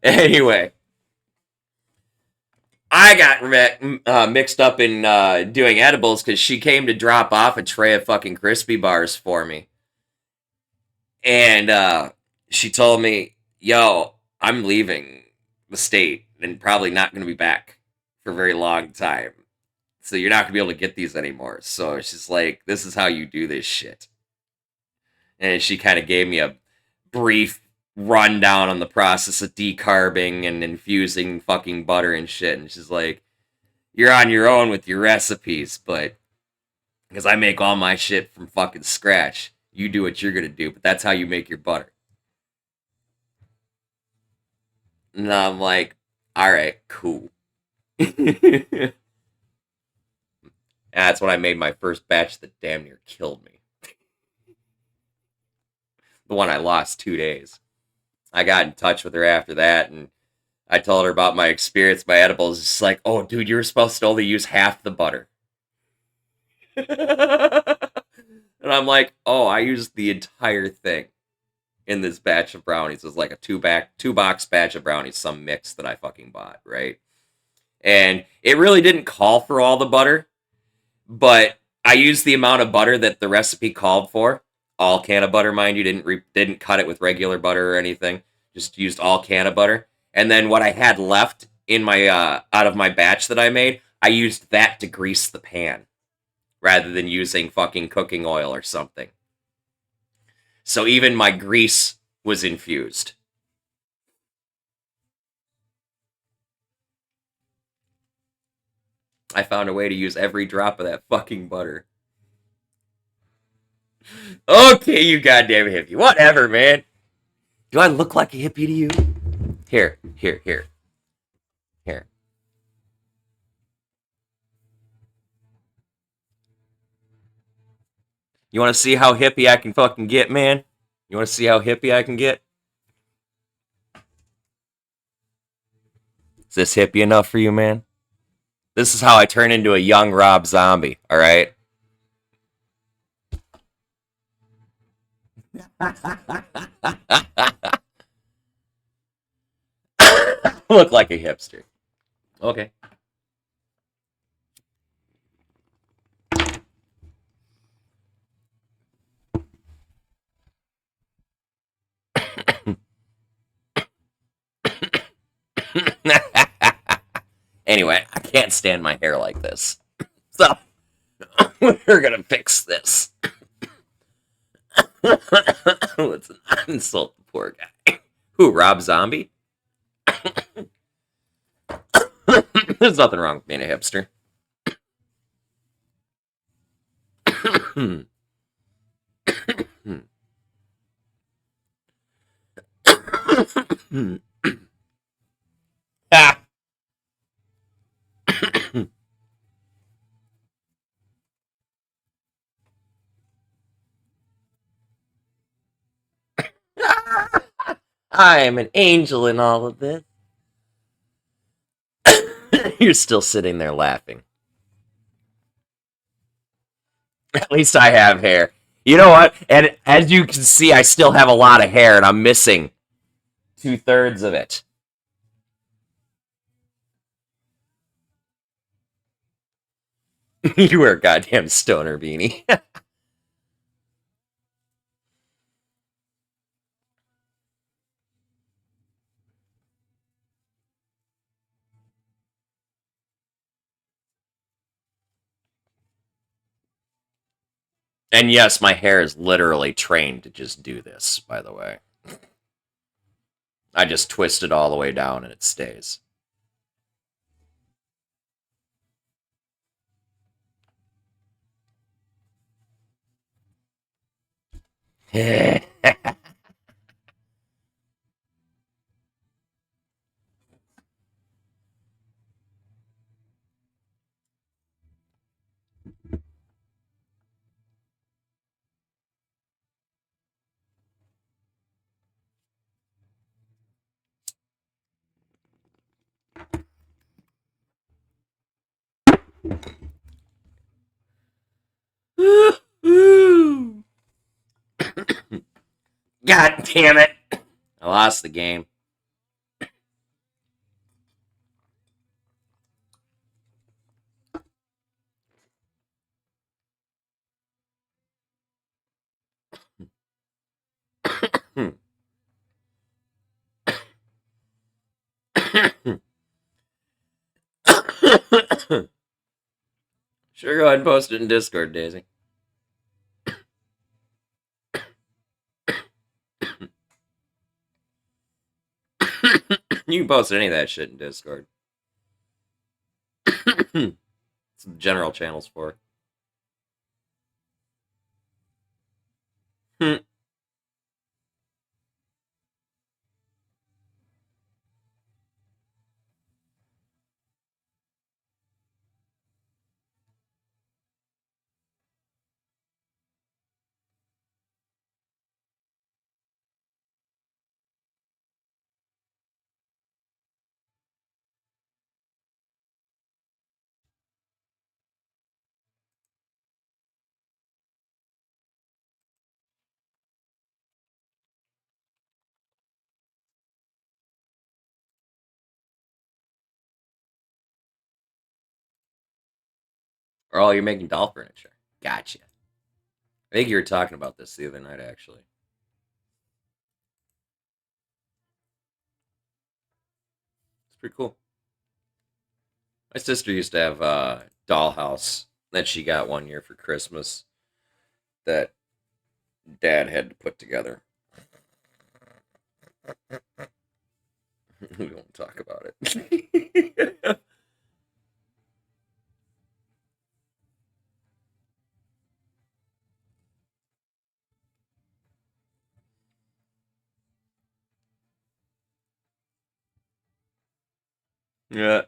anyway, I got mixed up in doing edibles because she came to drop off a tray of fucking crispy bars for me. And she told me, yo, I'm leaving the state and probably not going to be back for a very long time. So you're not going to be able to get these anymore. So she's like, this is how you do this shit. And she kind of gave me a brief rundown on the process of decarbing and infusing fucking butter and shit. And she's like, you're on your own with your recipes, but because I make all my shit from fucking scratch. You do what you're going to do, but that's how you make your butter. And I'm like, all right, cool. That's when I made my first batch that damn near killed me. The one I lost 2 days. I got in touch with her after that, and I told her about my experience, my edibles. It's like, oh, dude, you were supposed to only use half the butter. And I'm like, oh, I used the entire thing in this batch of brownies. It was like a two-box batch of brownies, some mix that I fucking bought, right? And it really didn't call for all the butter, but I used the amount of butter that the recipe called for. All can of butter, mind you. Didn't cut it with regular butter or anything. Just used all can of butter. And then what I had left in my out of my batch that I made, I used that to grease the pan rather than using fucking cooking oil or something. So even my grease was infused. I found a way to use every drop of that fucking butter. Okay, you goddamn hippie. Whatever, man. Do I look like a hippie to you? Here. Here. You want to see how hippie I can fucking get, man? You want to see how hippie I can get? Is this hippie enough for you, man? This is how I turn into a young Rob Zombie, alright? Look like a hipster. Okay. Anyway, I can't stand my hair like this. So, we're gonna fix this. Let's not insult the poor guy. Who, Rob Zombie? There's nothing wrong with being a hipster. Ah. I am an angel in all of this. You're still sitting there laughing. At least I have hair. You know what? And as you can see, I still have a lot of hair, and I'm missing 2/3 of it. You wear a goddamn stoner beanie. And yes, my hair is literally trained to just do this, by the way. I just twist it all the way down and it stays. God damn it. I lost the game. Sure, go ahead and post it in Discord, Daisy. You can post any of that shit in Discord. It's the general channels for. Or oh, you're making doll furniture. Gotcha. I think you were talking about this the other night, actually. It's pretty cool. My sister used to have a dollhouse that she got one year for Christmas that Dad had to put together. We won't talk about it. Yeah.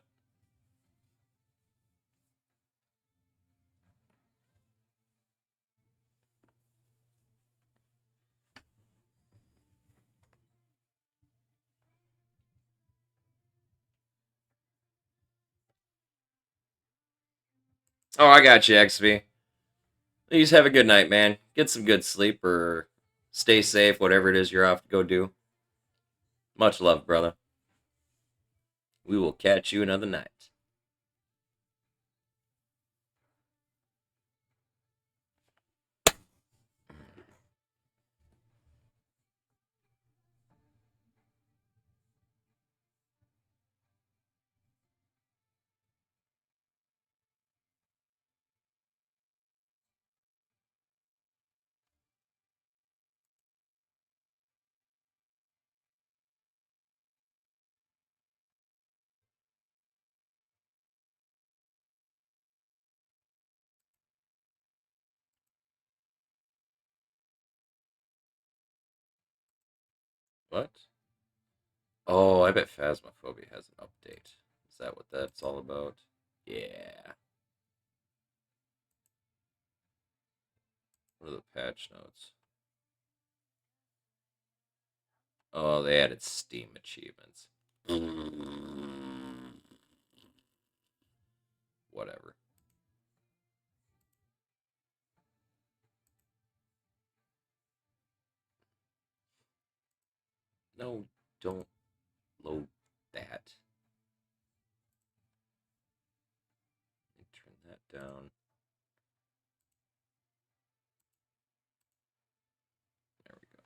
Oh, I got you, XV. Please have a good night, man. Get some good sleep or stay safe, whatever it is you're off to go do. Much love, brother. We will catch you another night. What? Oh, I bet Phasmophobia has an update. Is that what that's all about? Yeah. What are the patch notes? Oh, they added Steam achievements. Whatever. No, don't load that. Let me turn that down. There we go.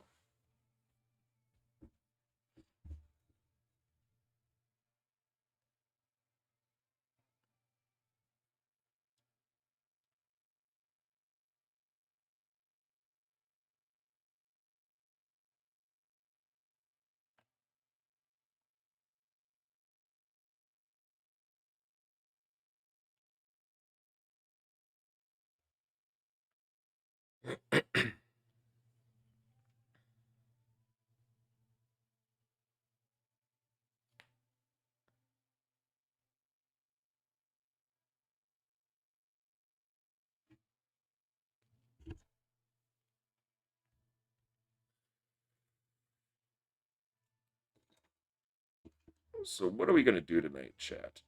So what are we gonna do tonight, chat?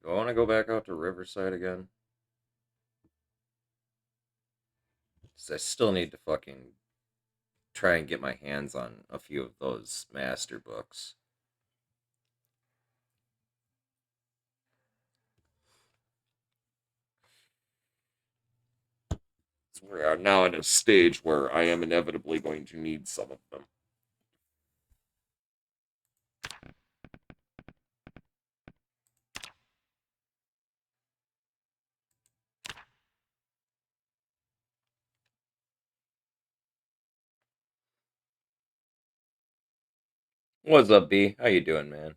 Do I want to go back out to Riverside again? 'Cause I still need to fucking try and get my hands on a few of those master books. We're now at a stage where I am inevitably going to need some of them. What's up, B? How you doing, man?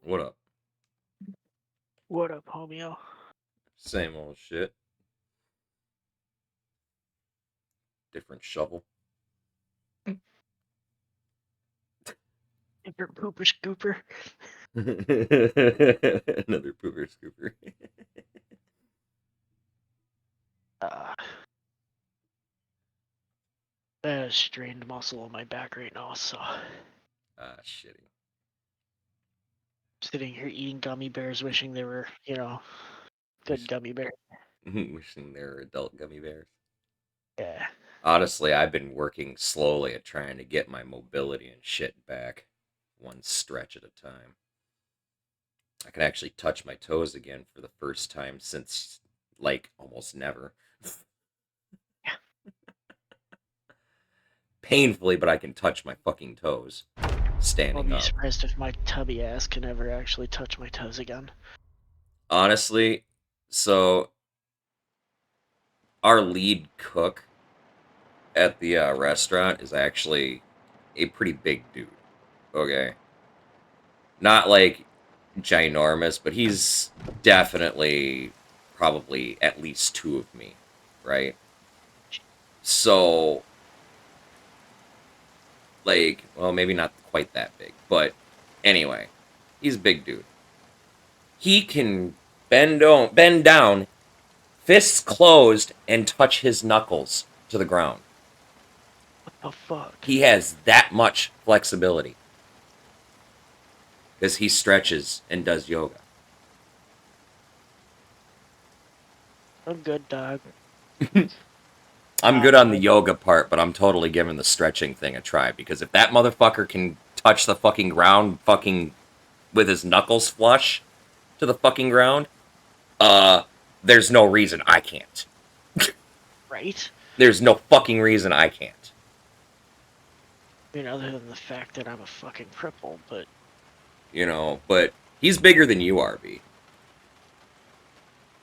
What up? What up, homie? Same old shit. Different shovel. Different pooper scooper. Another pooper scooper. I have a strained muscle in my back right now, so Shitty. sitting here eating gummy bears, wishing they were, good gummy bears. Wishing they were adult gummy bears. Yeah. Honestly, I've been working slowly at trying to get my mobility and shit back, one stretch at a time. I can actually touch my toes again for the first time since, like, almost never. Yeah. Painfully, but I can touch my fucking toes. I'll Standing be up. surprised if my tubby ass can ever actually touch my toes again. Honestly, so our lead cook at the restaurant is actually a pretty big dude. Okay. Not like ginormous, but he's definitely probably at least two of me, right? So, like, well, maybe not quite that big, but anyway, he's a big dude. He can bend down, fists closed, and touch his knuckles to the ground. What the fuck? He has that much flexibility because he stretches and does yoga. I'm good, dog. I'm good on the yoga part, but I'm totally giving the stretching thing a try because if that motherfucker can touch the fucking ground fucking with his knuckles flush to the fucking ground, there's no reason I can't. Right? There's no fucking reason I can't. I mean, other than the fact that I'm a fucking cripple, but... You know, but he's bigger than you are, B.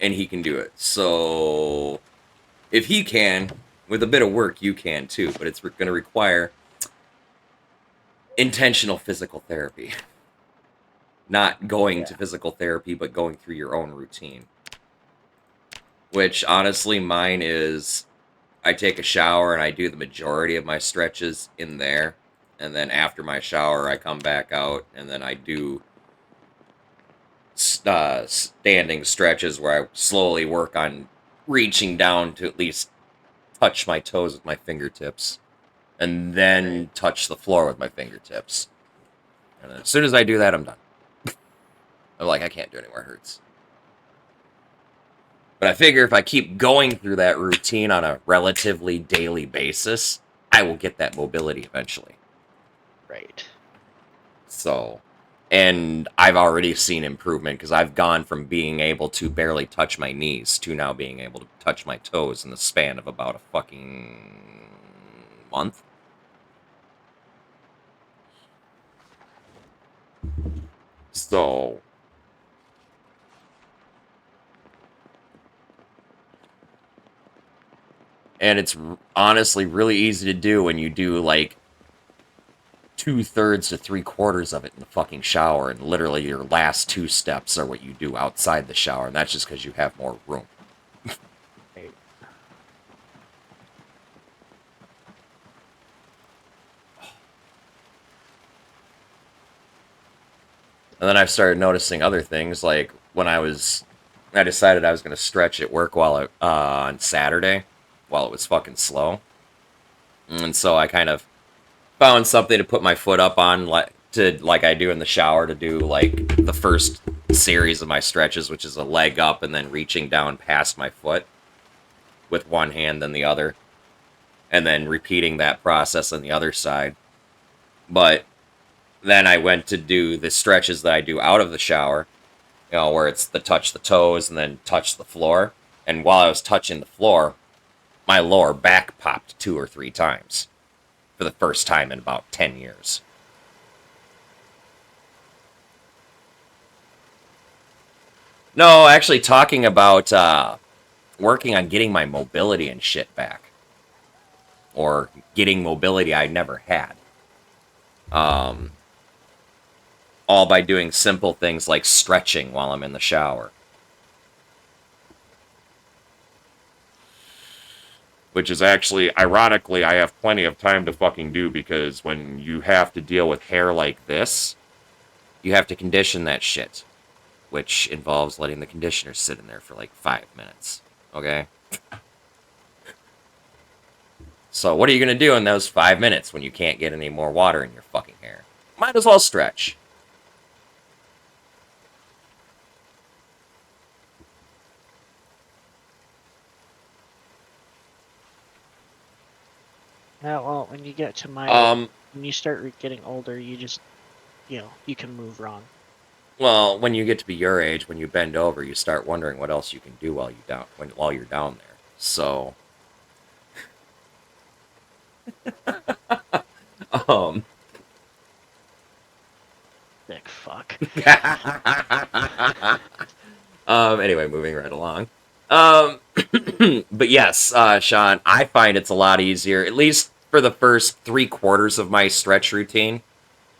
And he can do it. So, if he can, With a bit of work, you can too, but it's going to require intentional physical therapy. Not going to physical therapy, but going through your own routine. Which, honestly, mine is... I take a shower and I do the majority of my stretches in there. And then after my shower, I come back out and then I do standing stretches where I slowly work on reaching down to at least touch my toes with my fingertips. And then touch the floor with my fingertips. And as soon as I do that, I'm done. I'm like, I can't do it anymore, it hurts. But I figure if I keep going through that routine on a relatively daily basis, I will get that mobility eventually. Right. So, and I've already seen improvement because I've gone from being able to barely touch my knees to now being able to touch my toes in the span of about a fucking month. So, and it's honestly really easy to do when you do like 2/3 to 3/4 of it in the fucking shower, and literally your last 2 steps are what you do outside the shower, and that's just because you have more room. Right. And then I've started noticing other things, like when I decided I was going to stretch at work while on Saturday, while it was fucking slow. And so I kind of found something to put my foot up on, like I do in the shower, to do like the first series of my stretches, which is a leg up and then reaching down past my foot with one hand then the other, and then repeating that process on the other side. But then I went to do the stretches that I do out of the shower, you know, where it's the touch the toes and then touch the floor. And while I was touching the floor, my lower back popped 2 or 3 times for the first time in about 10 years. No, actually talking about working on getting my mobility and shit back. Or getting mobility I never had. All by doing simple things like stretching while I'm in the shower. Which is actually, ironically, I have plenty of time to fucking do, because when you have to deal with hair like this, you have to condition that shit. Which involves letting the conditioner sit in there for like 5 minutes. Okay? So what are you going to do in those 5 minutes when you can't get any more water in your fucking hair? Might as well stretch. Yeah, well, when you get to my when you start getting older, you just, you know, you can move wrong. Well, when you get to be your age, when you bend over, you start wondering what else you can do while you're down there. So, Sick fuck. Anyway, moving right along. But yes, Sean, I find it's a lot easier, at least for the first 3/4 of my stretch routine.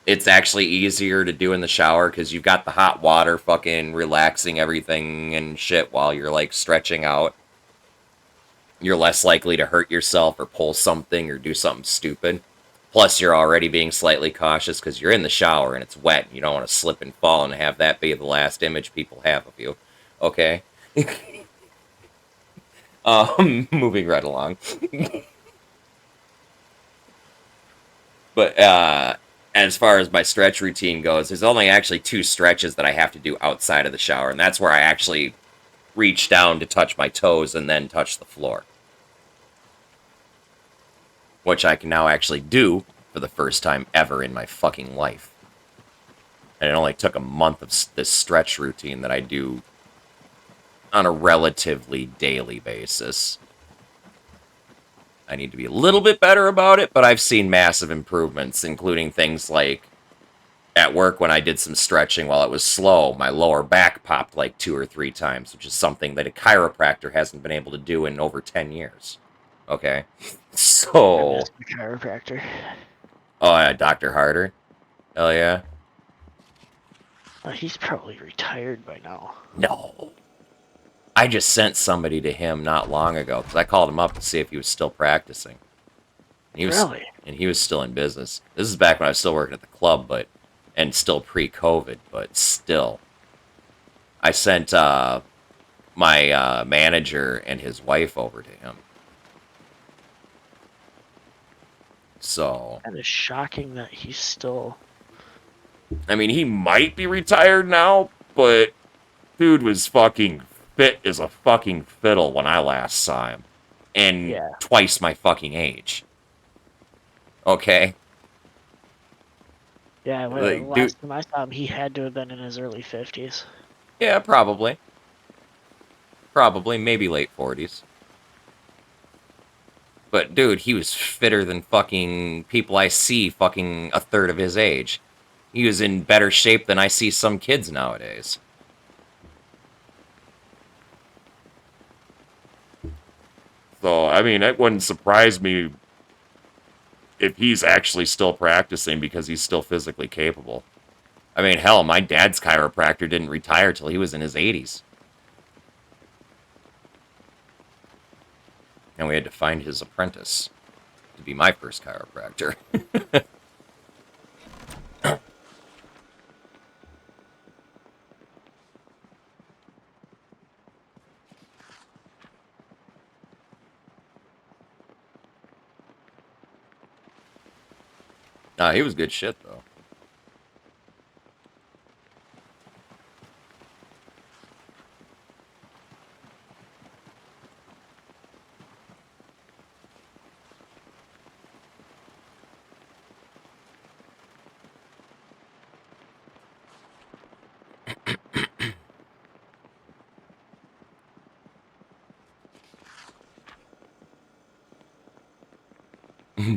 It's actually easier to do in the shower because you've got the hot water fucking relaxing everything and shit while you're like stretching out. You're less likely to hurt yourself or pull something or do something stupid. Plus, you're already being slightly cautious because you're in the shower and it's wet and you don't want to slip and fall and have that be the last image people have of you. Okay? Moving right along. But, as far as my stretch routine goes, there's only actually 2 stretches that I have to do outside of the shower, and that's where I actually reach down to touch my toes and then touch the floor. Which I can now actually do for the first time ever in my fucking life. And it only took a month of this stretch routine that I do on a relatively daily basis. I need to be a little bit better about it, but I've seen massive improvements, including things like at work when I did some stretching while it was slow, my lower back popped like 2 or 3 times, which is something that a chiropractor hasn't been able to do in over 10 years. Okay. I So, miss the chiropractor. oh yeah, Dr. Harder. Hell yeah. He's probably retired by now. No. I just sent somebody to him not long ago because I called him up to see if he was still practicing. Really? And he was still in business. This is back when I was still working at the club, and still pre-COVID, but still. I sent my manager and his wife over to him. So, Kind of shocking that he's still. I mean, he might be retired now, but dude was fucking fit as a fucking fiddle when I last saw him. And Yeah. twice my fucking age. Okay? Yeah, well, Like, dude, last time I saw him, he had to have been in his early 50s. yeah, probably. Probably, maybe late 40s. But dude, he was fitter than fucking people I see fucking a third of his age. He was in better shape than I see some kids nowadays. So, I mean, it wouldn't surprise me if he's actually still practicing because he's still physically capable. I mean, hell, my dad's chiropractor didn't retire till he was in his 80s. And we had to find his apprentice to be my first chiropractor. Nah, he was good shit, though.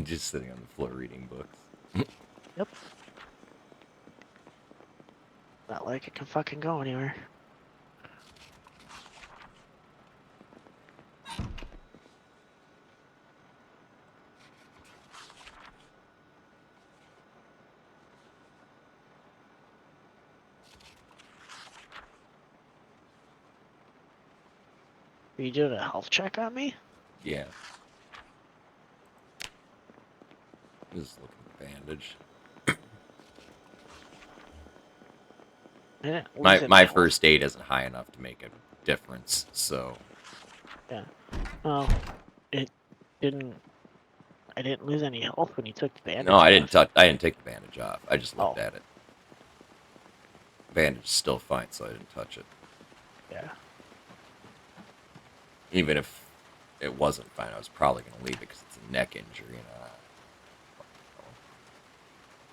Just sitting on the floor reading books. Yep. Not like it can fucking go anywhere. Are you doing a health check on me? Yeah. Just looking at the bandage. I didn't lose any My health. first aid isn't high enough to make a difference, so... Yeah. Well, it didn't. I didn't lose any health when you took the bandage No, I didn't off. I didn't take the bandage off. I just looked Oh. at it. Bandage is still fine, so I didn't touch it. Yeah. Even if it wasn't fine, I was probably going to leave it because it's a neck injury. And,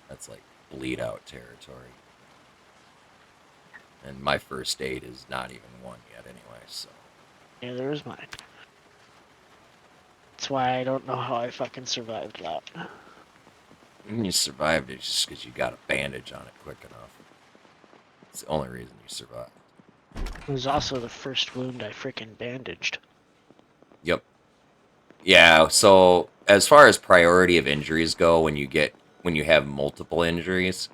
that's like bleed out territory. And my first aid is not even one yet anyway, so... Neither is mine. That's why I don't know how I fucking survived that. And you survived it just because you got a bandage on it quick enough. It's the only reason you survived. It was also the first wound I freaking bandaged. Yep. Yeah, so as far as priority of injuries go, when you have multiple injuries,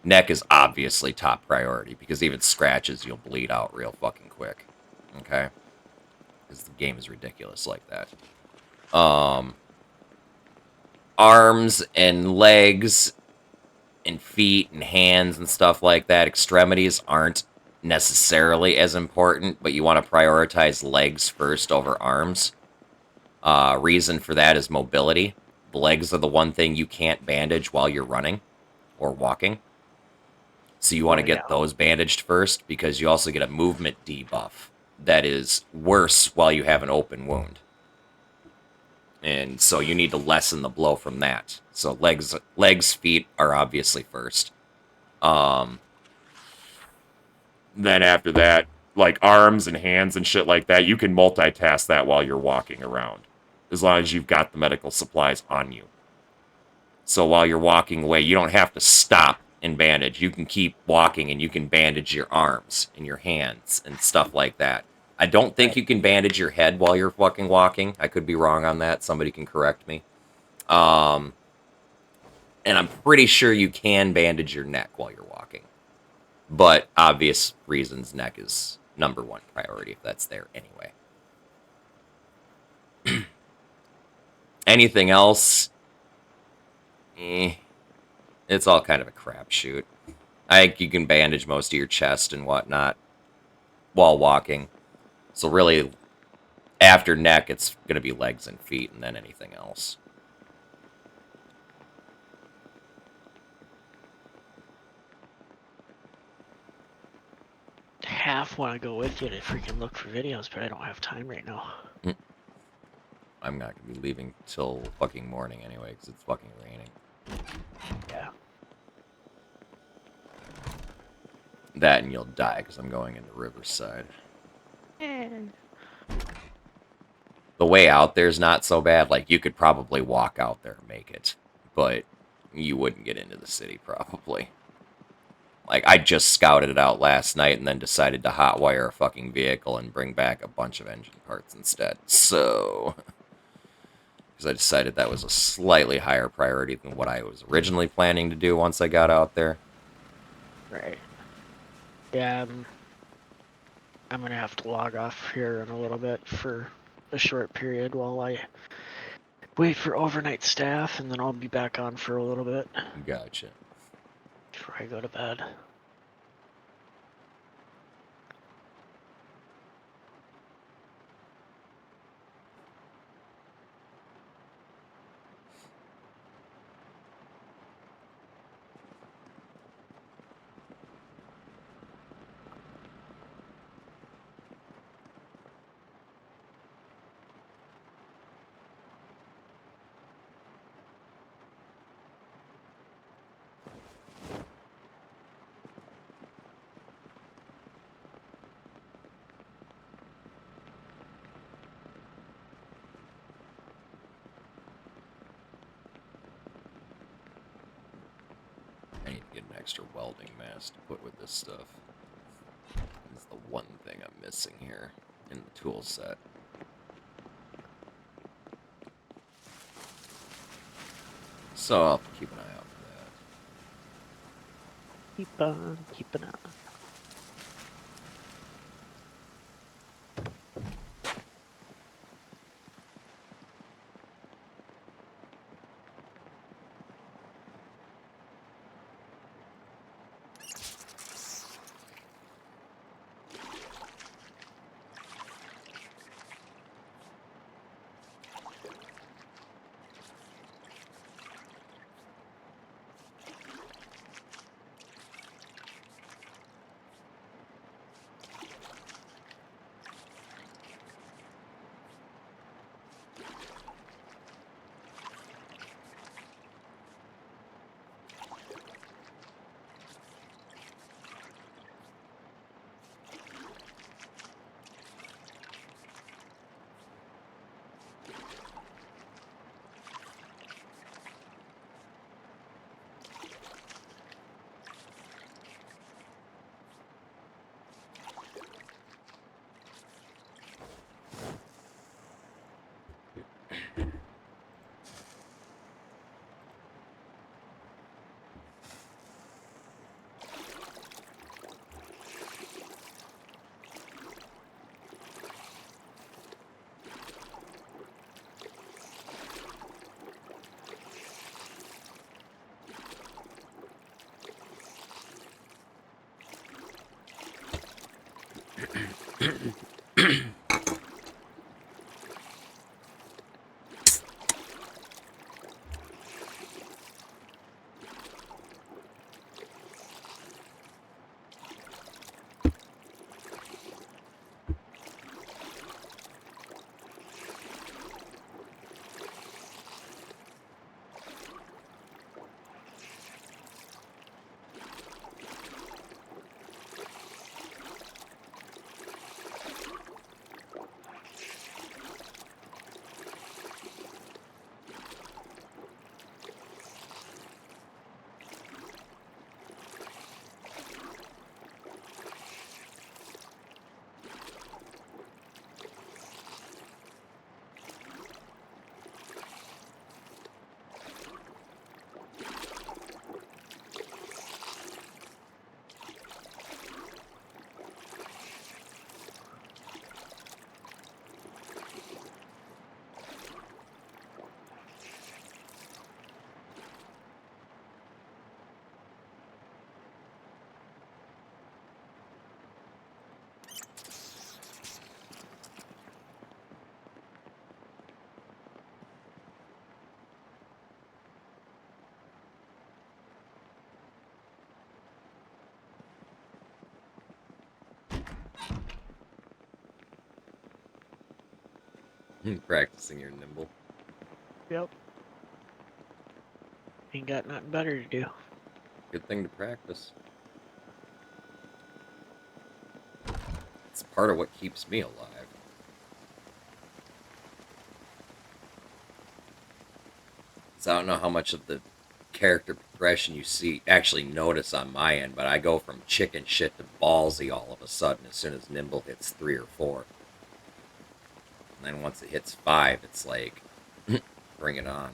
neck is obviously top priority because even scratches you'll bleed out real fucking quick. Okay? Because the game is ridiculous like that. Arms and legs and feet and hands and stuff like that, extremities aren't necessarily as important, but you want to prioritize legs first over arms. Reason for that is mobility. The legs are the one thing you can't bandage while you're running or walking. So you want to get those bandaged first because you also get a movement debuff that is worse while you have an open wound. And so you need to lessen the blow from that. So legs, feet are obviously first. Then after that, like arms and hands and shit like that, you can multitask that while you're walking around. As long as you've got the medical supplies on you. So while you're walking away, you don't have to stop and bandage. You can keep walking and you can bandage your arms and your hands and stuff like that. I don't think you can bandage your head while you're fucking walking. I could be wrong on that. Somebody can correct me. And I'm pretty sure you can bandage your neck while you're walking. But obvious reasons, neck is number one priority if that's there anyway. Anything else? It's all kind of a crapshoot. I think you can bandage most of your chest and whatnot while walking. So really, after neck, it's going to be legs and feet, and then anything else. Half want to go with you to freaking look for videos, but I don't have time right now. I'm not going to be leaving till fucking morning anyway, because it's fucking raining. Yeah. That and you'll die, because I'm going into Riverside. The way out there's not so bad. Like, you could probably walk out there and make it. But you wouldn't get into the city, probably. Like, I just scouted it out last night and then decided to hotwire a fucking vehicle and bring back a bunch of engine parts instead. So... because I decided that was a slightly higher priority than what I was originally planning to do once I got out there. Right. Yeah, I'm going to have to log off here in a little bit for a short period while I wait for overnight staff, and then I'll be back on for a little bit Gotcha. before I go to bed. I need to get an extra welding mask to put with this stuff. It's the one thing I'm missing here in the tool set. So I'll have to keep an eye out for that. Keep on keeping on. Practicing your nimble. Yep. Ain't got nothing better to do. Good thing to practice. It's part of what keeps me alive. So I don't know how much of the character progression you actually notice on my end, but I go from chicken shit to ballsy all of a sudden as soon as nimble hits 3 or 4. And then once it hits 5, it's like, bring it on.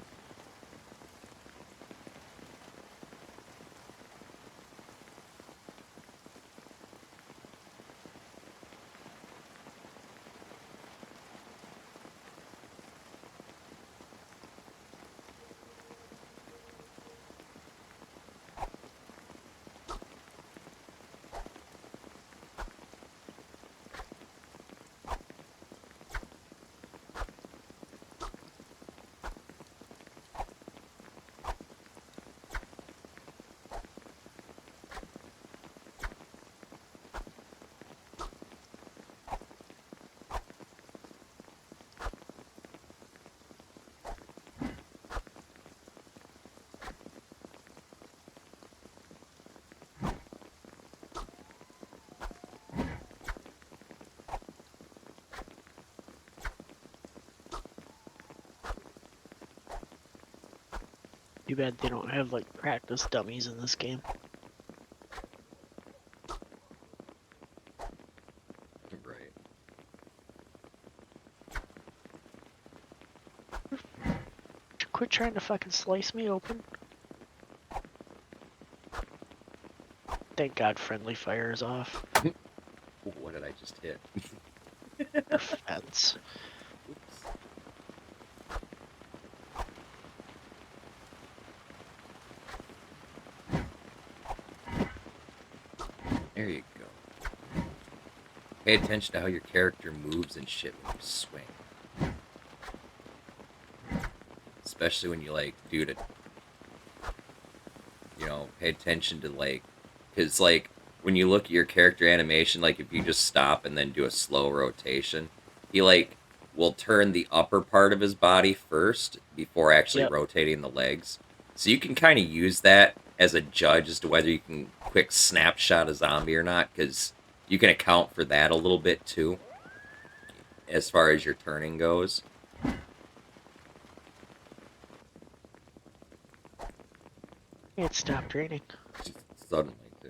Too bad they don't have like practice dummies in this game. Right. Quit trying to fucking slice me open. Thank God friendly fire is off. Ooh, what did I just hit? Or fence. Oops. There you go. Pay attention to how your character moves and shit when you swing. Especially when you, like, do it. You know, pay attention to, like... Because, like, when you look at your character animation, like, if you just stop and then do a slow rotation, he, like, will turn the upper part of his body first before actually Yep. rotating the legs. So you can kind of use that as a judge as to whether you can quick snapshot a zombie or not, because you can account for that a little bit, too, as far as your turning goes. It stopped raining. Suddenly, too.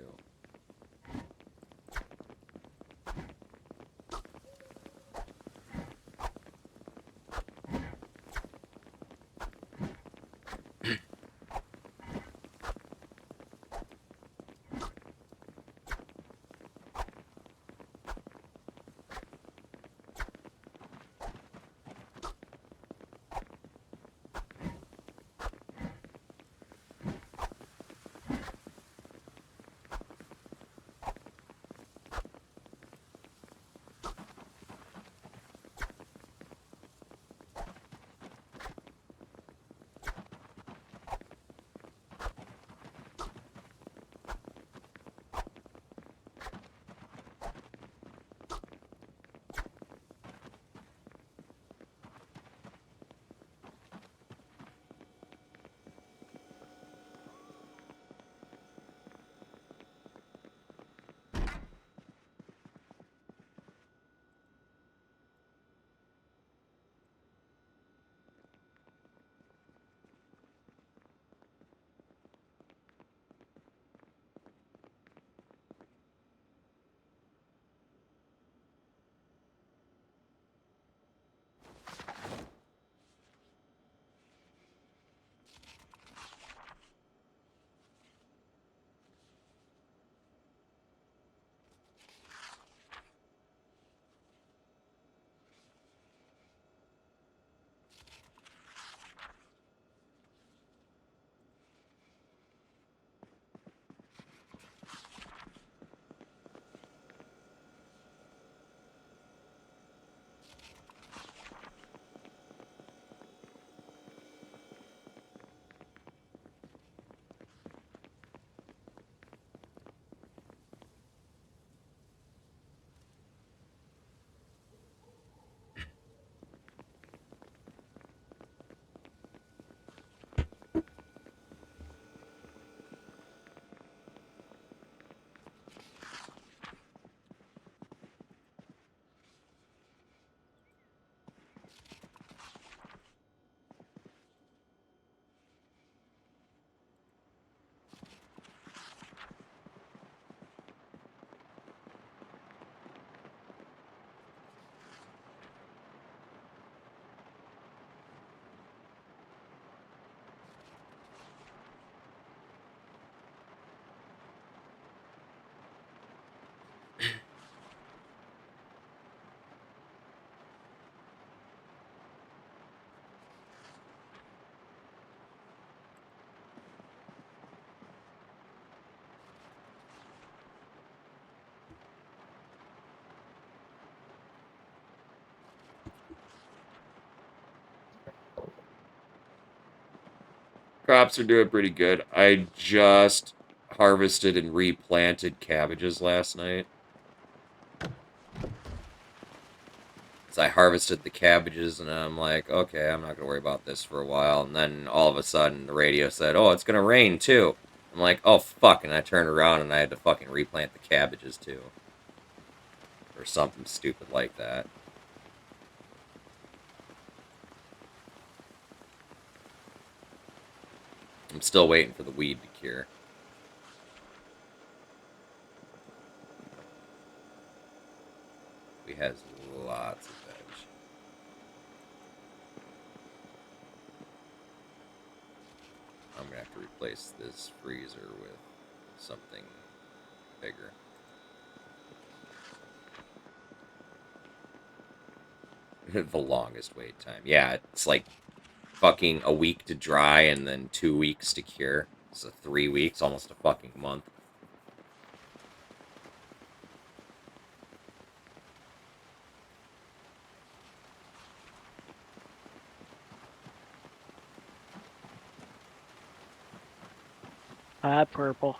Crops are doing pretty good. I just harvested and replanted cabbages last night. So I harvested the cabbages, and I'm like, okay, I'm not going to worry about this for a while. And then all of a sudden, the radio said, oh, it's going to rain, too. I'm like, oh, fuck. And I turned around, and I had to fucking replant the cabbages, too. Or something stupid like that. I'm still waiting for the weed to cure. We has lots of veg. I'm gonna have to replace this freezer with something bigger. The longest wait time. Yeah, it's like fucking a week to dry and then 2 weeks to cure. So 3 weeks, almost a fucking month. Purple.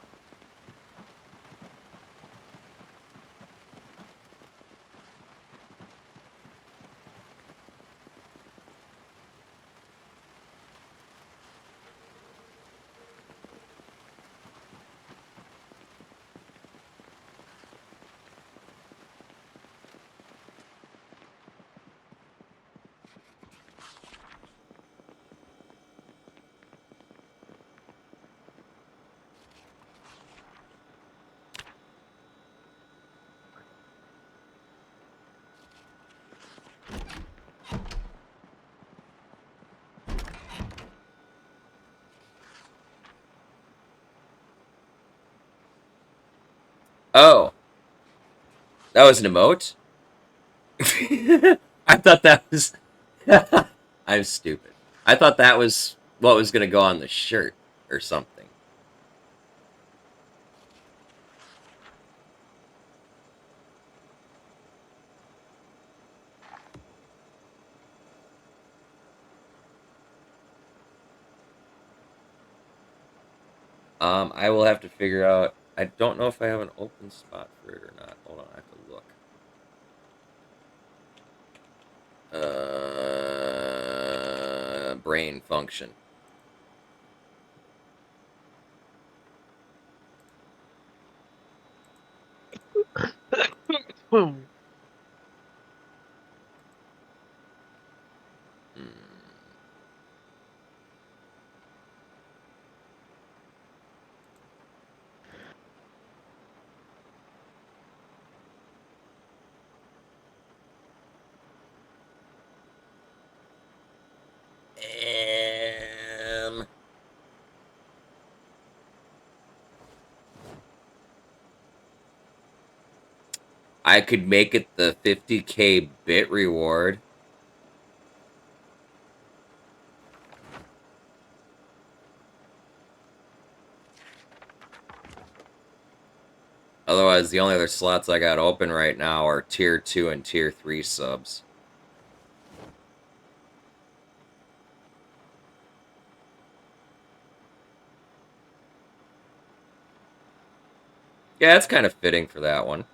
Oh, that was an emote? I thought that was... I'm stupid. I thought that was what was gonna go on the shirt or something. I will have to figure out... I don't know if I have an open spot for it or not. Hold on, I have to look. Brain function. Hmm. Hmm. I could make it the 50k bit reward. Otherwise, the only other slots I got open right now are tier 2 and tier 3 subs. Yeah, it's kind of fitting for that one.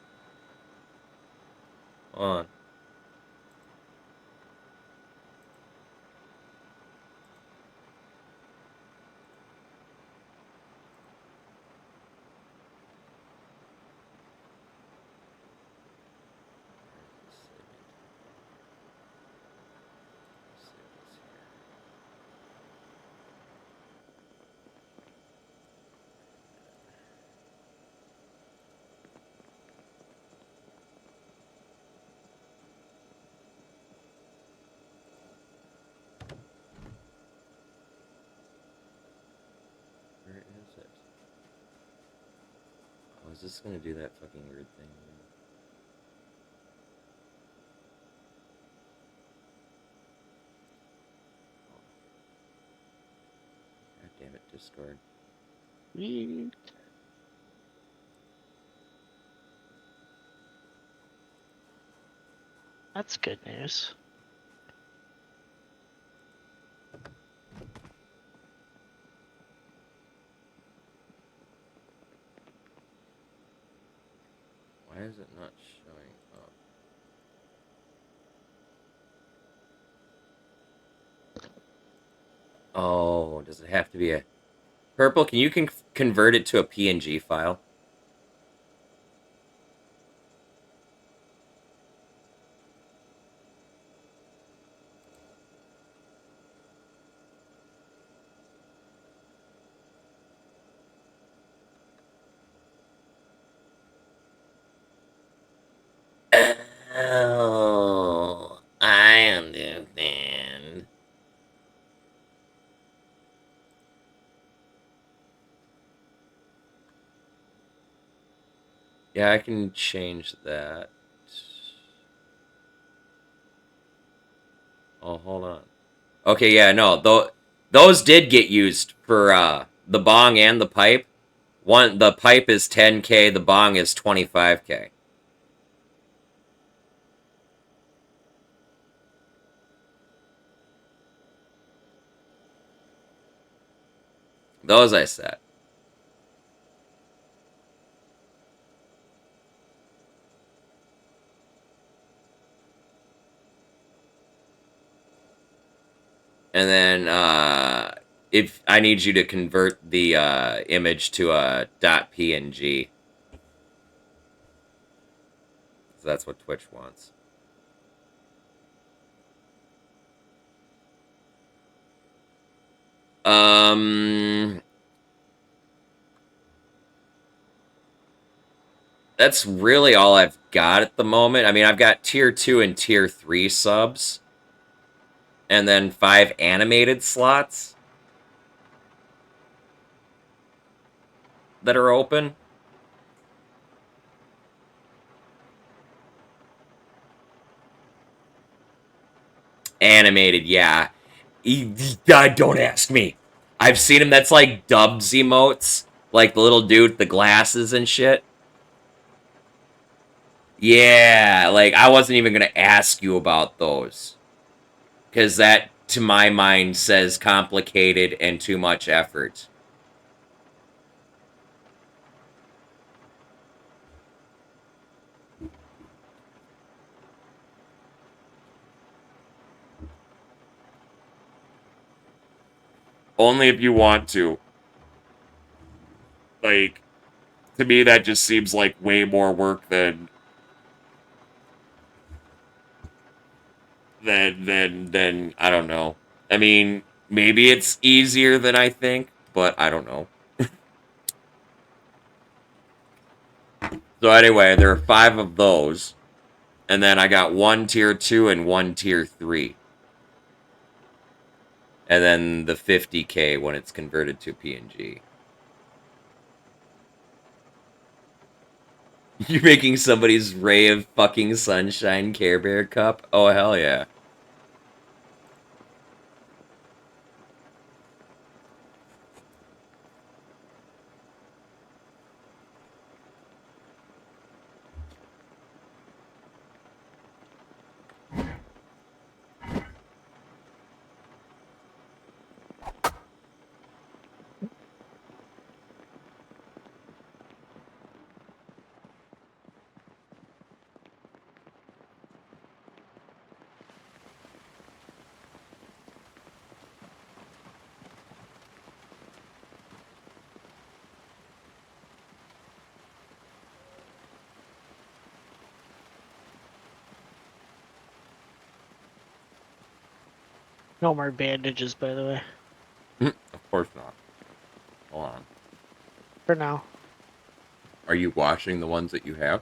Hold on. Where is it? Oh, is this gonna do that fucking weird thing? God damn it, Discord. Yeet. That's good news. is it not showing up? Oh, does it have to be a... Purple, can you convert it to a PNG file? Oh, I understand. Yeah, I can change that. Oh, hold on. Okay, yeah, no, those did get used for the bong and the pipe. The pipe is 10K, the bong is 25K. Those I set. And then if I need you to convert the image to a .png. So that's what Twitch wants. That's really all I've got at the moment. I mean, I've got tier 2 and tier 3 subs. And then 5 animated slots that are open. Animated, yeah. Don't ask me. I've seen him. That's like Dubs emotes. Like the little dude with the glasses and shit. Yeah, like I wasn't even going to ask you about those. Because that, to my mind, says complicated and too much effort. Only if you want to. Like, to me, that just seems like way more work than I don't know. I mean, maybe it's easier than I think, but I don't know. So anyway, there are 5 of those, and then I got 1 tier 2 and 1 tier 3. And then the 50K when it's converted to PNG. You're making somebody's Ray of fucking Sunshine Care Bear cup? Oh, hell yeah. No more bandages, by the way. Of course not. Hold on. For now. Are you washing the ones that you have?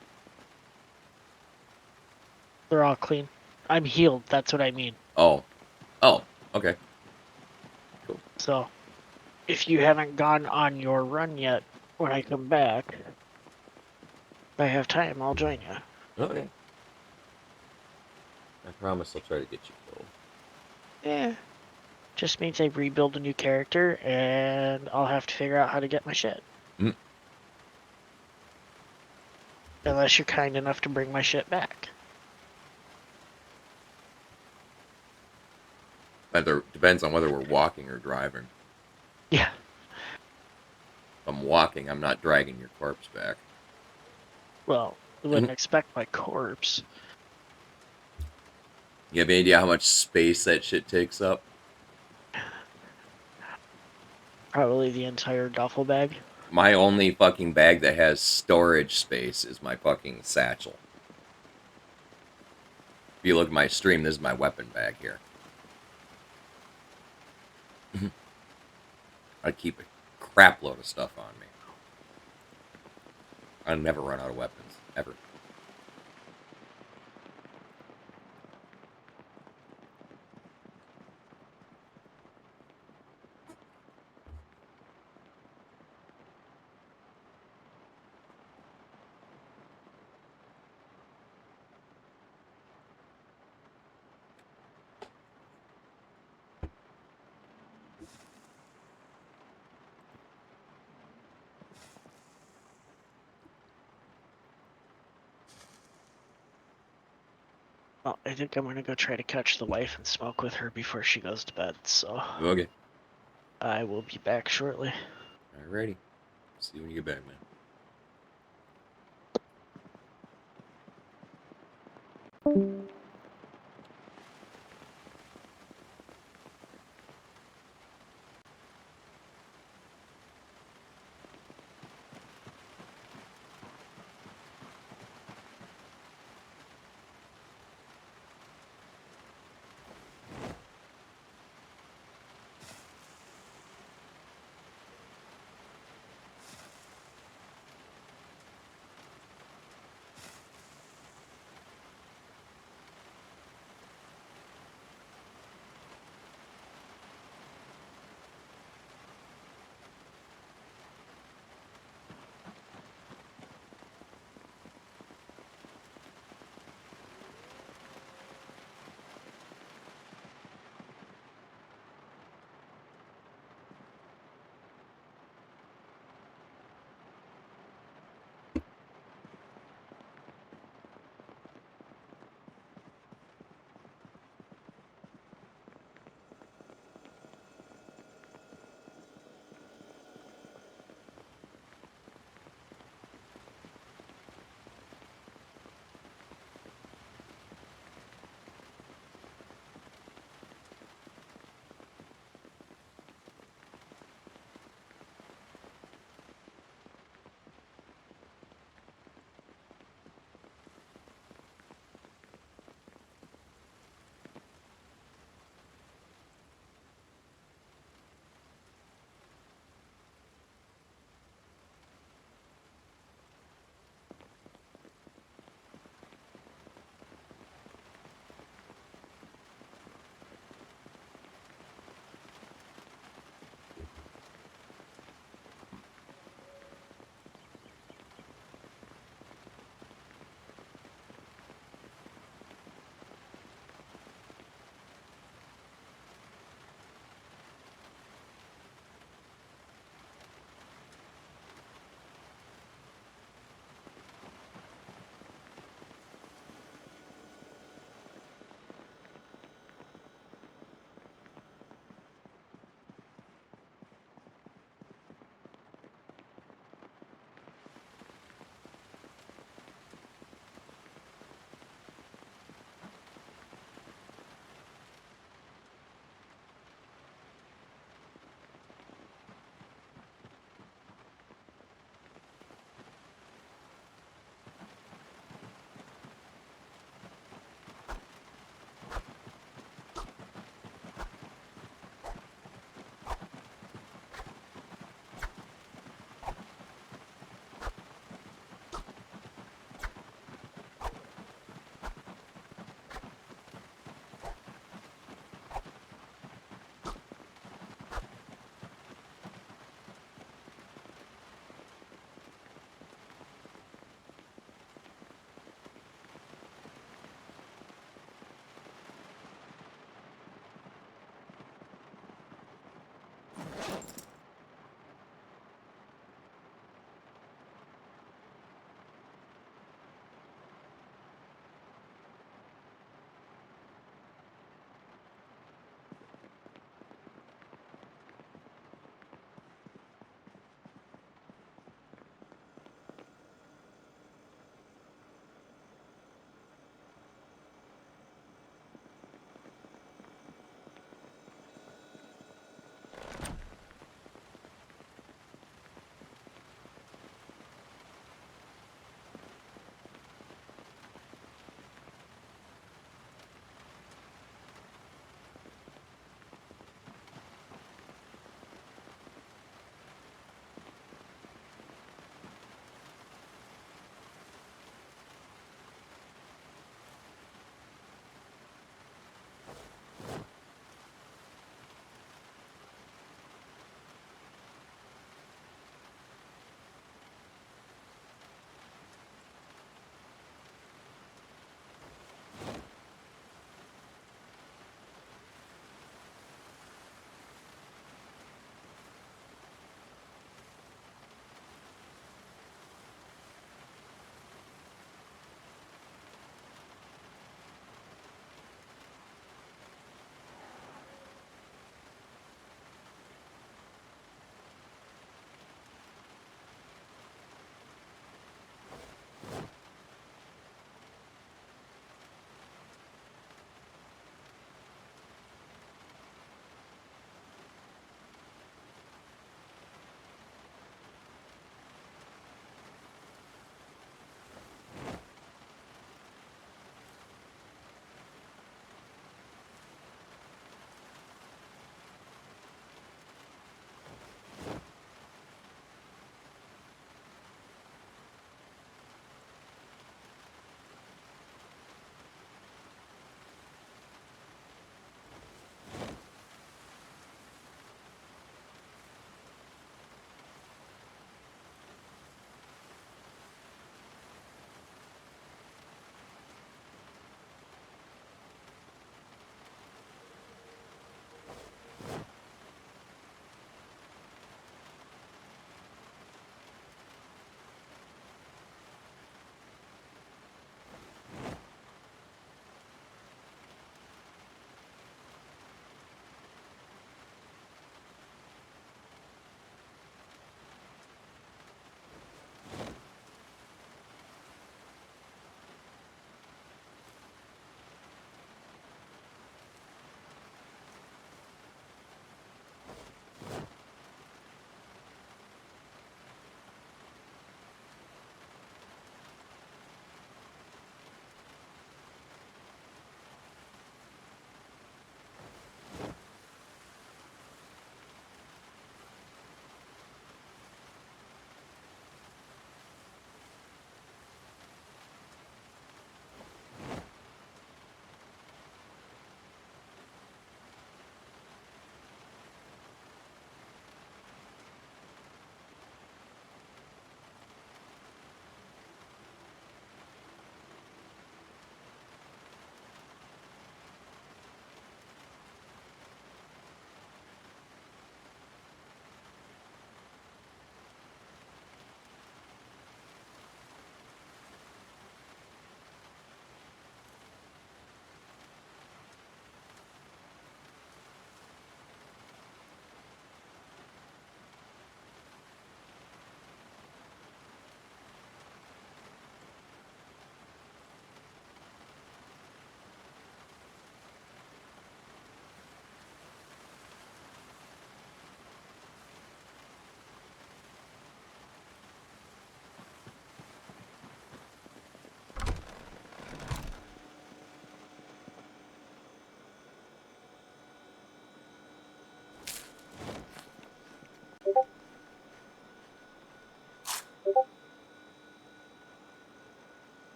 They're all clean. I'm healed, that's what I mean. Oh. Oh, okay. Cool. So, if you haven't gone on your run yet, when I come back, if I have time, I'll join you. Okay. I promise I'll try to get you killed. Yeah. Just means I rebuild a new character, and I'll have to figure out how to get my shit. Unless you're kind enough to bring my shit back. Either depends on whether we're walking or driving. Yeah. If I'm walking, I'm not dragging your corpse back. Well, Wouldn't expect my corpse. You have any idea how much space that shit takes up? Probably the entire duffel bag. My only fucking bag that has storage space is my fucking satchel. If you look at my stream, this is my weapon bag here. I keep a crap load of stuff on me. I never run out of weapons, ever. Well, I think I'm gonna go try to catch the wife and smoke with her before she goes to bed, so Okay. I will be back shortly. Alrighty. See you when you get back, man.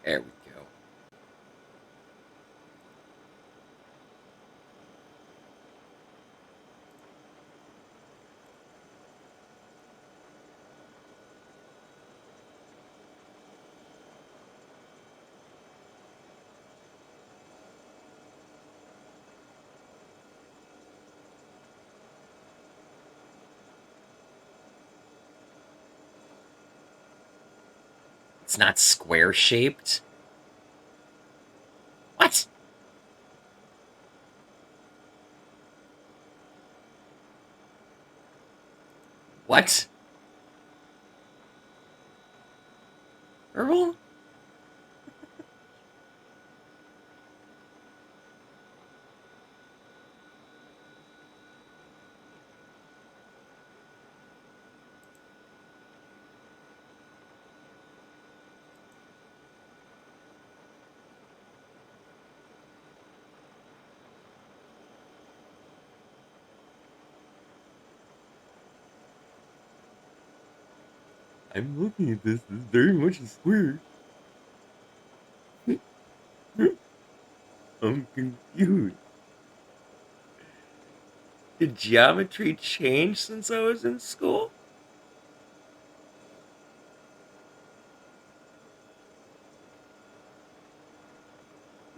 There we go. It's not square shaped. What? What? Herbal? I'm looking at this. This is very much a square. I'm confused. Did geometry change since I was in school?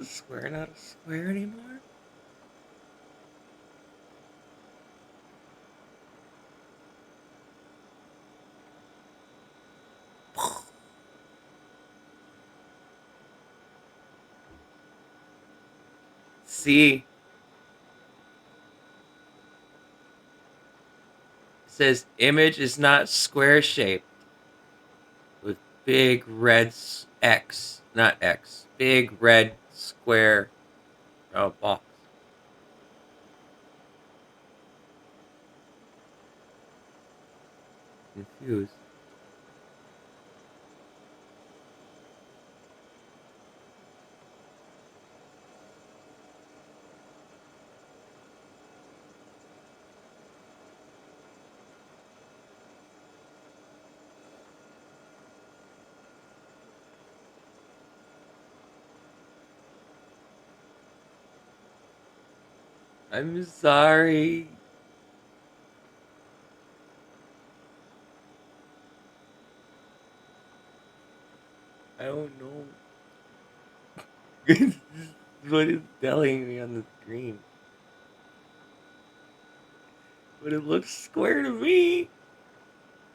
Is a square not a square anymore? See, it says image is not square shaped with big red X, not X, big red square box. Confused. I'm sorry. I don't know. This is what it's telling me on the screen. But it looks square to me.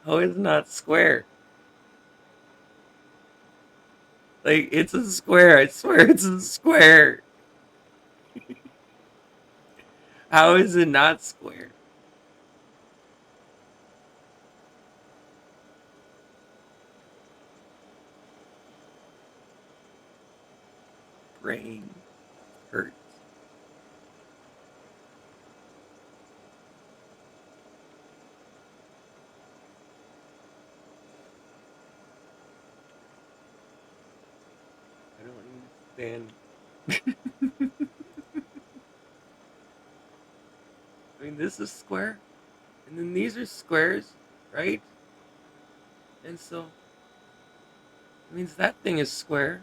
How is it not square? Like, it's a square. I swear it's a square. How is it not square? Brain hurts. I don't understand. I mean, this is square. And then these are squares, right? And so, it means that thing is square.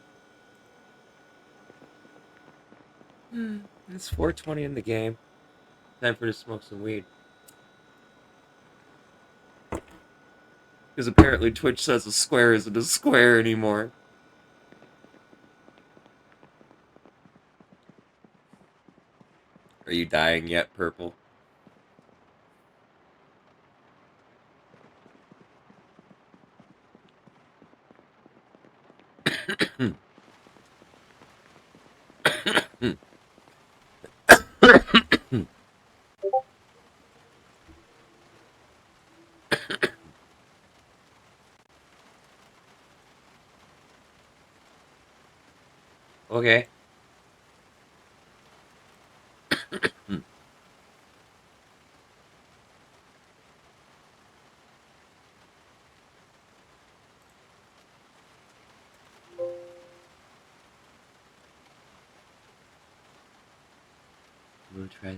It's 4:20 in the game. Time for to smoke some weed. Because apparently Twitch says a square isn't a square anymore. Are you dying yet, Purple? Okay. I'm gonna try this.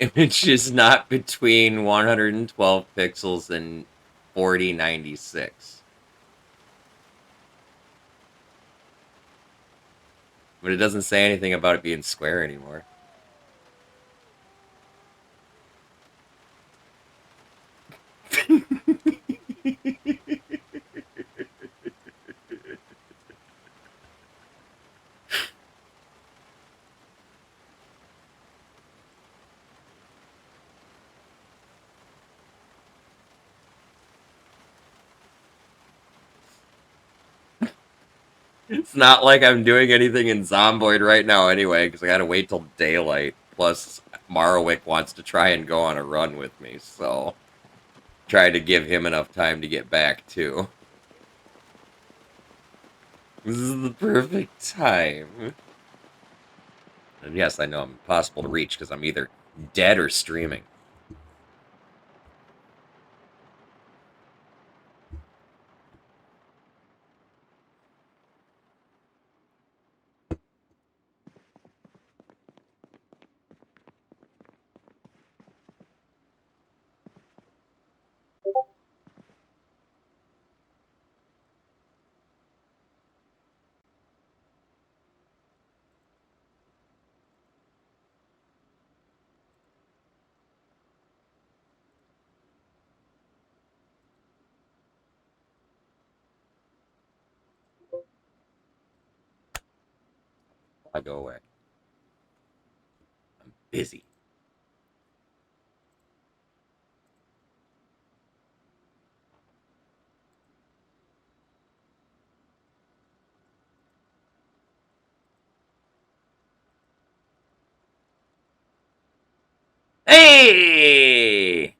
image is not between 112 pixels and 4096. But it doesn't say anything about it being square anymore. It's not like I'm doing anything in Zomboid right now anyway, because I gotta wait till daylight. Plus, Marwick wants to try and go on a run with me, so try to give him enough time to get back, too. This is the perfect time. And yes, I know I'm impossible to reach, because I'm either dead or streaming. I go away. I'm busy. Hey!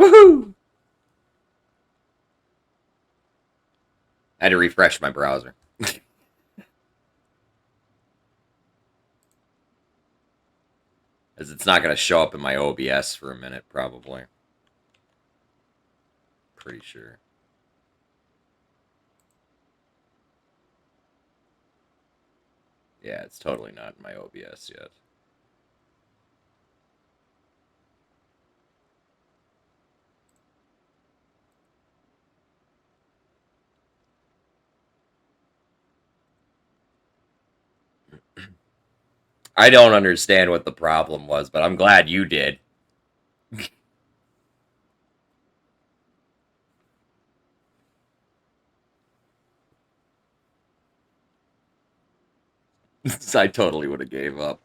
Woohoo! I had to refresh my browser. As it's not going to show up in my OBS for a minute, probably. Pretty sure. Yeah, it's totally not in my OBS yet. I don't understand what the problem was, but I'm glad you did. I totally would have gave up.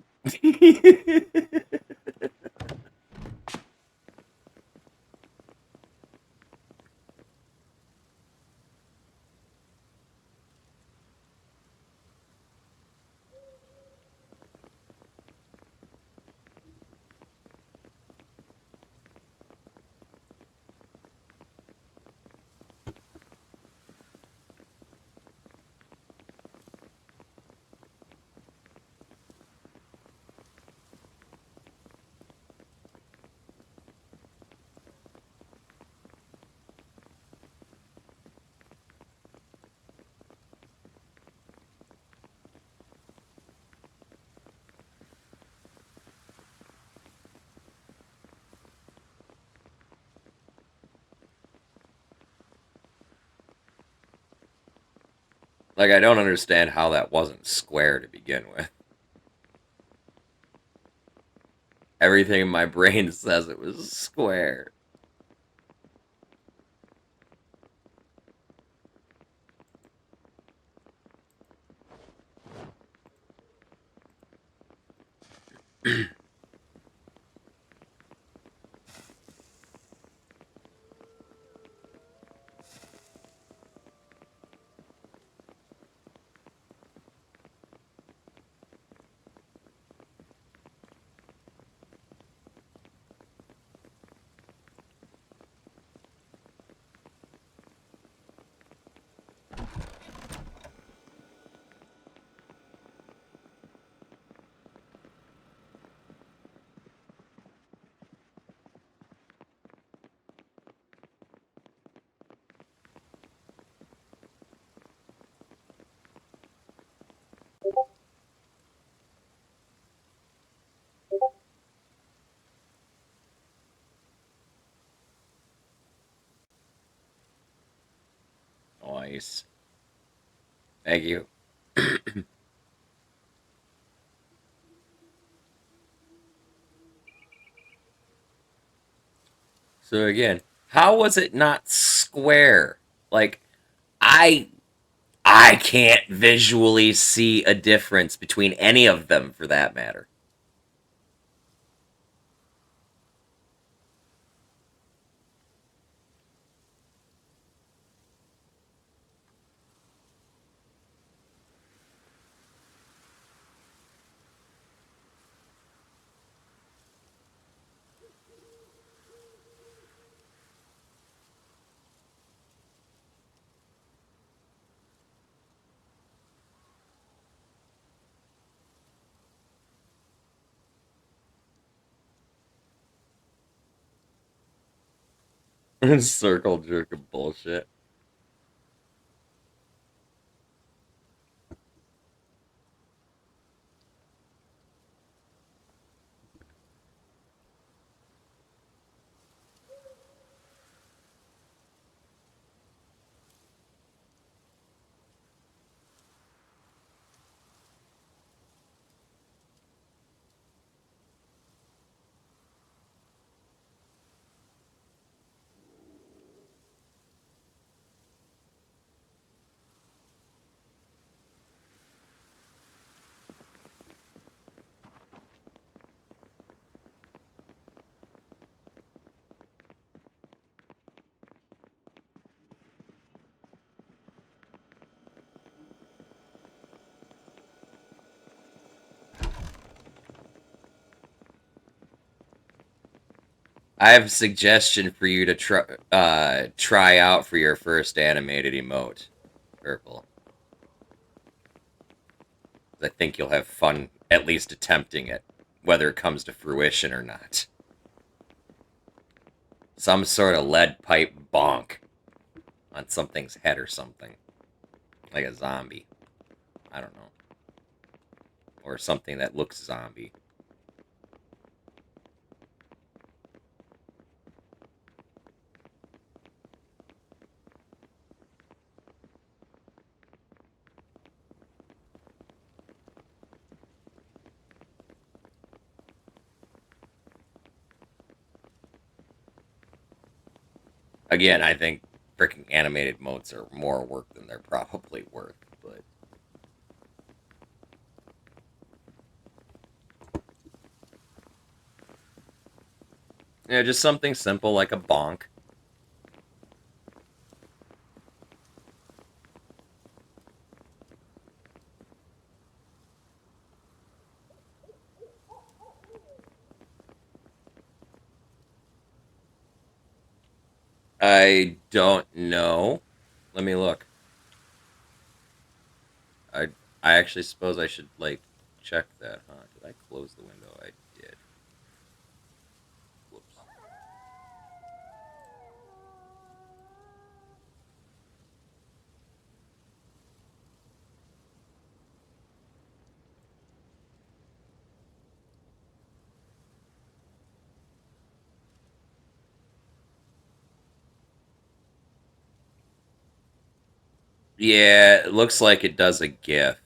Like, I don't understand how that wasn't square to begin with. Everything in my brain says it was square. Nice. Thank you. So again, how was it not square? Like I I can't visually see a difference between any of them for that matter. Circle jerk of bullshit. I have a suggestion for you to try out for your first animated emote, Purple. I think you'll have fun at least attempting it, whether it comes to fruition or not. Some sort of lead pipe bonk on something's head or something. Like a zombie. I don't know. Or something that looks zombie. Again, I think freaking animated modes are more work than they're probably worth, but yeah, just something simple like a bonk. I don't know. Let me look. I I actually suppose I should like check that, huh? Did I close the window? I did. Whoops. Yeah, it looks like it does a GIF.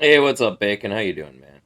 Hey, what's up, Bacon? How you doing, man?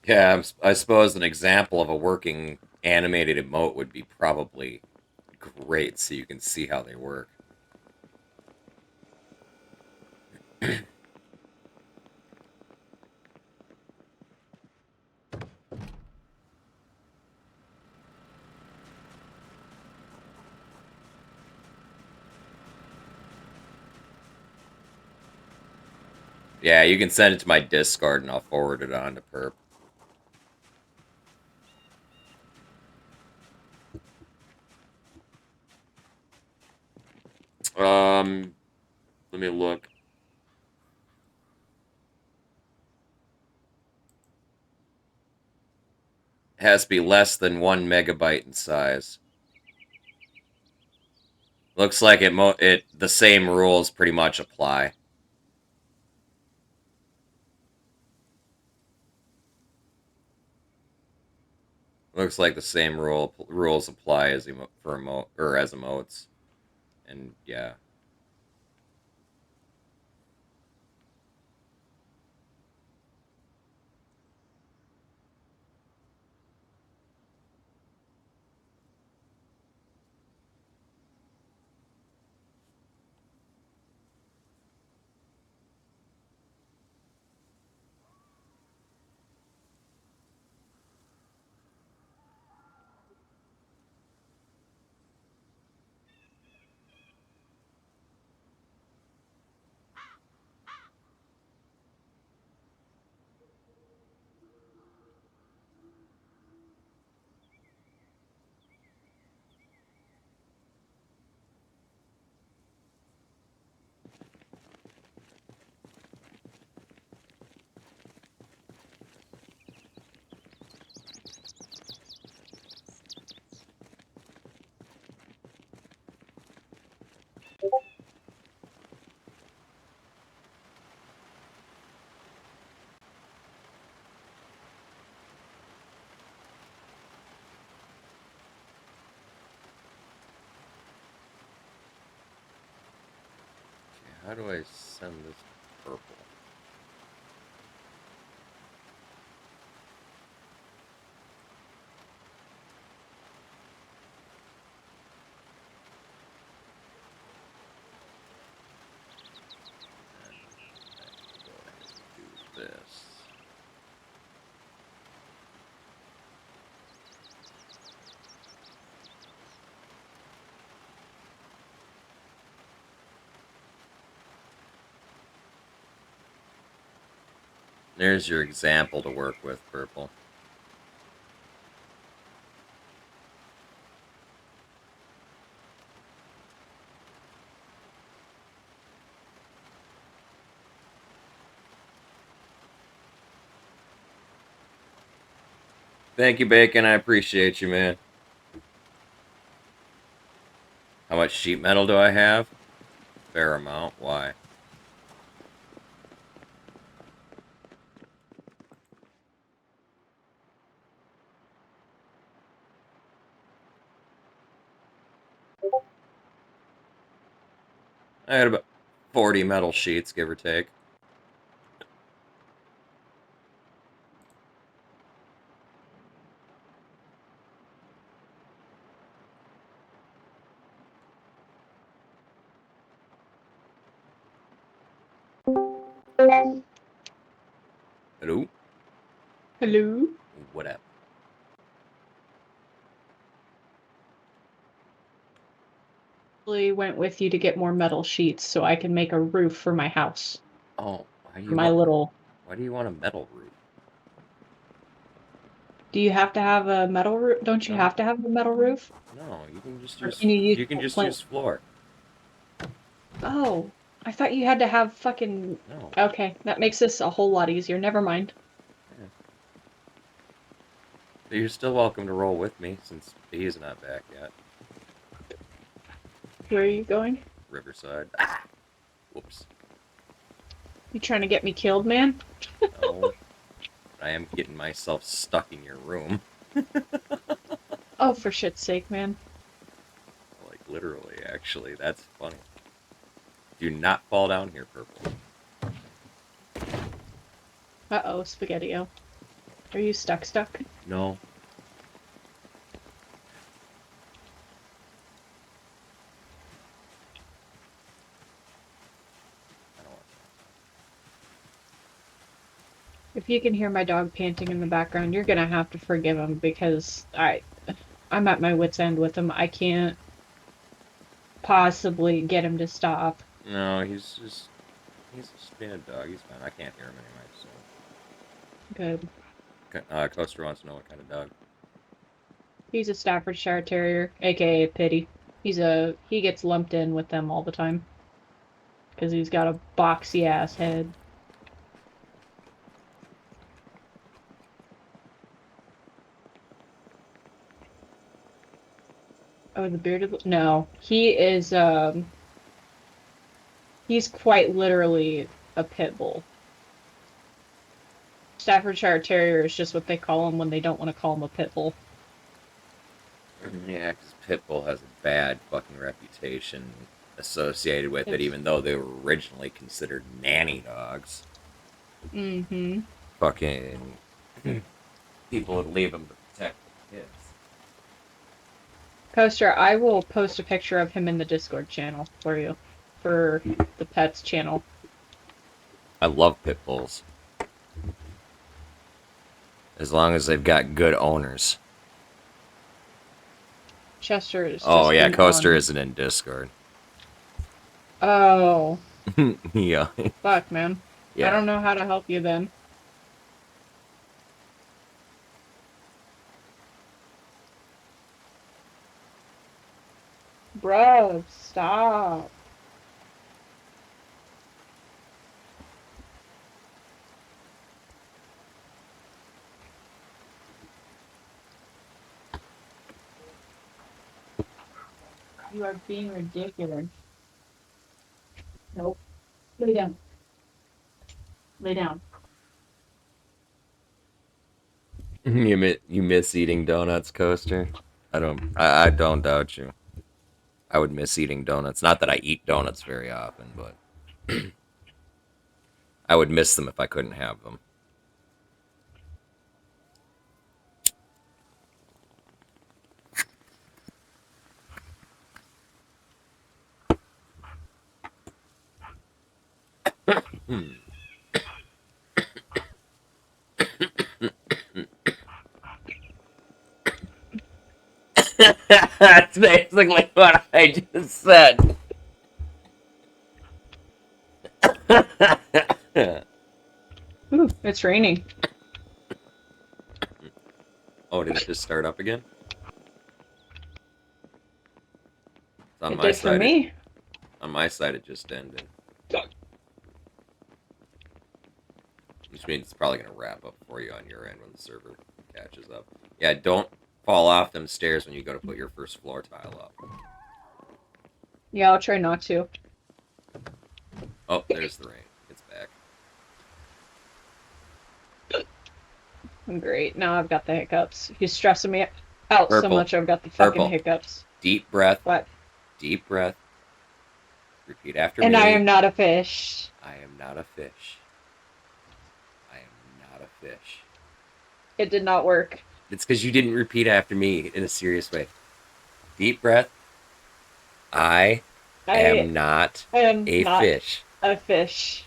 Yeah, I suppose an example of a working animated emote would be probably great, so you can see how they work. Yeah, you can send it to my Discord and I'll forward it on to Perp. Let me look. It has to be less than 1 MB in size. Looks like it the same rules pretty much apply. Looks like the same rules apply as for emote or as emotes, and yeah. How do I send this to Purple? Go ahead and do this. There's your example to work with, Purple. Thank you, Bacon. I appreciate you, man. How much sheet metal do I have? Fair amount. Why? I had about 40 metal sheets, give or take. Hello? Hello? What up? Went with you to get more metal sheets so I can make a roof for my house. Oh, why do For you my want little. why do you want a metal roof? Do you have to have a metal roof? Don't you No. have to have a metal roof? No, you can just Or use. can you use You can just plank? use floor. Oh, I thought you had to have fucking. No. Okay, that makes this a whole lot easier. Never mind. Yeah. But you're still welcome to roll with me since he's not back yet. Where are you going? Riverside. Ah! Whoops. You trying to get me killed, man? No. I am getting myself stuck in your room. Oh, for shit's sake, man. Like, literally, actually. That's funny. Do not fall down here, Purple. Uh-oh, Spaghetti-O. Are you stuck? No. I don't want If you can hear my dog panting in the background, you're gonna have to forgive him because I'm at my wit's end with him. I can't possibly get him to stop. that. No, he's just being a dog. He's fine. I can't hear him anyway, Good. so. Coaster wants to know what kind of dog. He's a Staffordshire Terrier, aka Pity. He gets lumped in with them all the time. Because he's got a boxy ass head. Oh, the bearded... No. He is, he's quite literally a pit bull. Staffordshire Terrier is just what they call him when they don't want to call him a pit bull. Yeah, because Pitbull has a bad fucking reputation associated with it, even though they were originally considered nanny dogs. Mm-hmm. Fucking people would leave them to protect the kids. Coaster, I will post a picture of him in the Discord channel for you. For the pets channel. I love pit bulls. As long as they've got good owners. Chester is Oh, just yeah, in Coaster on... isn't in Discord. Oh. Yeah. Fuck, man. Yeah. I don't know how to help you then. Bro, stop. You are being ridiculous. Nope. Lay down. Lay down. You miss eating donuts, Coaster? I don't doubt you. I would miss eating donuts. Not that I eat donuts very often, but I would miss them if I couldn't have them. That's basically what I just said. Ooh, it's raining. Oh, did it just start up again? It's on It my did for side. me. On my side, it just ended. Which means it's probably going to wrap up for you on your end when the server catches up. Yeah, don't fall off them stairs when you go to put your first floor tile up. Yeah, I'll try not to. Oh, there's the rain. It's back. Great. Now I've got the hiccups. He's stressing me out so Purple. much I've got the fucking Purple. hiccups. Deep breath. What? Deep breath. Repeat after me. And I am not a fish. I am not a fish. I am not a fish. It did not work. It's because you didn't repeat after me in a serious way. Deep breath. I am not a fish. A fish.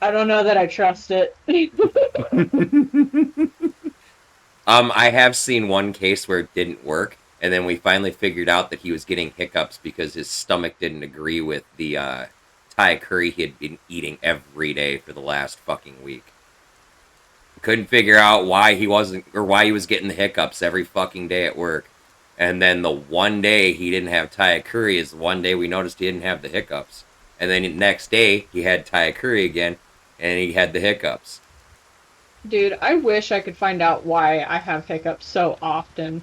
I don't know that I trust it. I have seen one case where it didn't work, And then we finally figured out that he was getting hiccups because his stomach didn't agree with the Thai curry he had been eating every day for the last fucking week. Couldn't figure out why he wasn't, or why he was getting the hiccups every fucking day at work. And then the one day he didn't have Thai curry is the one day we noticed he didn't have the hiccups. And then the next day he had Thai curry again, and he had the hiccups. Dude, I wish I could find out why I have hiccups so often.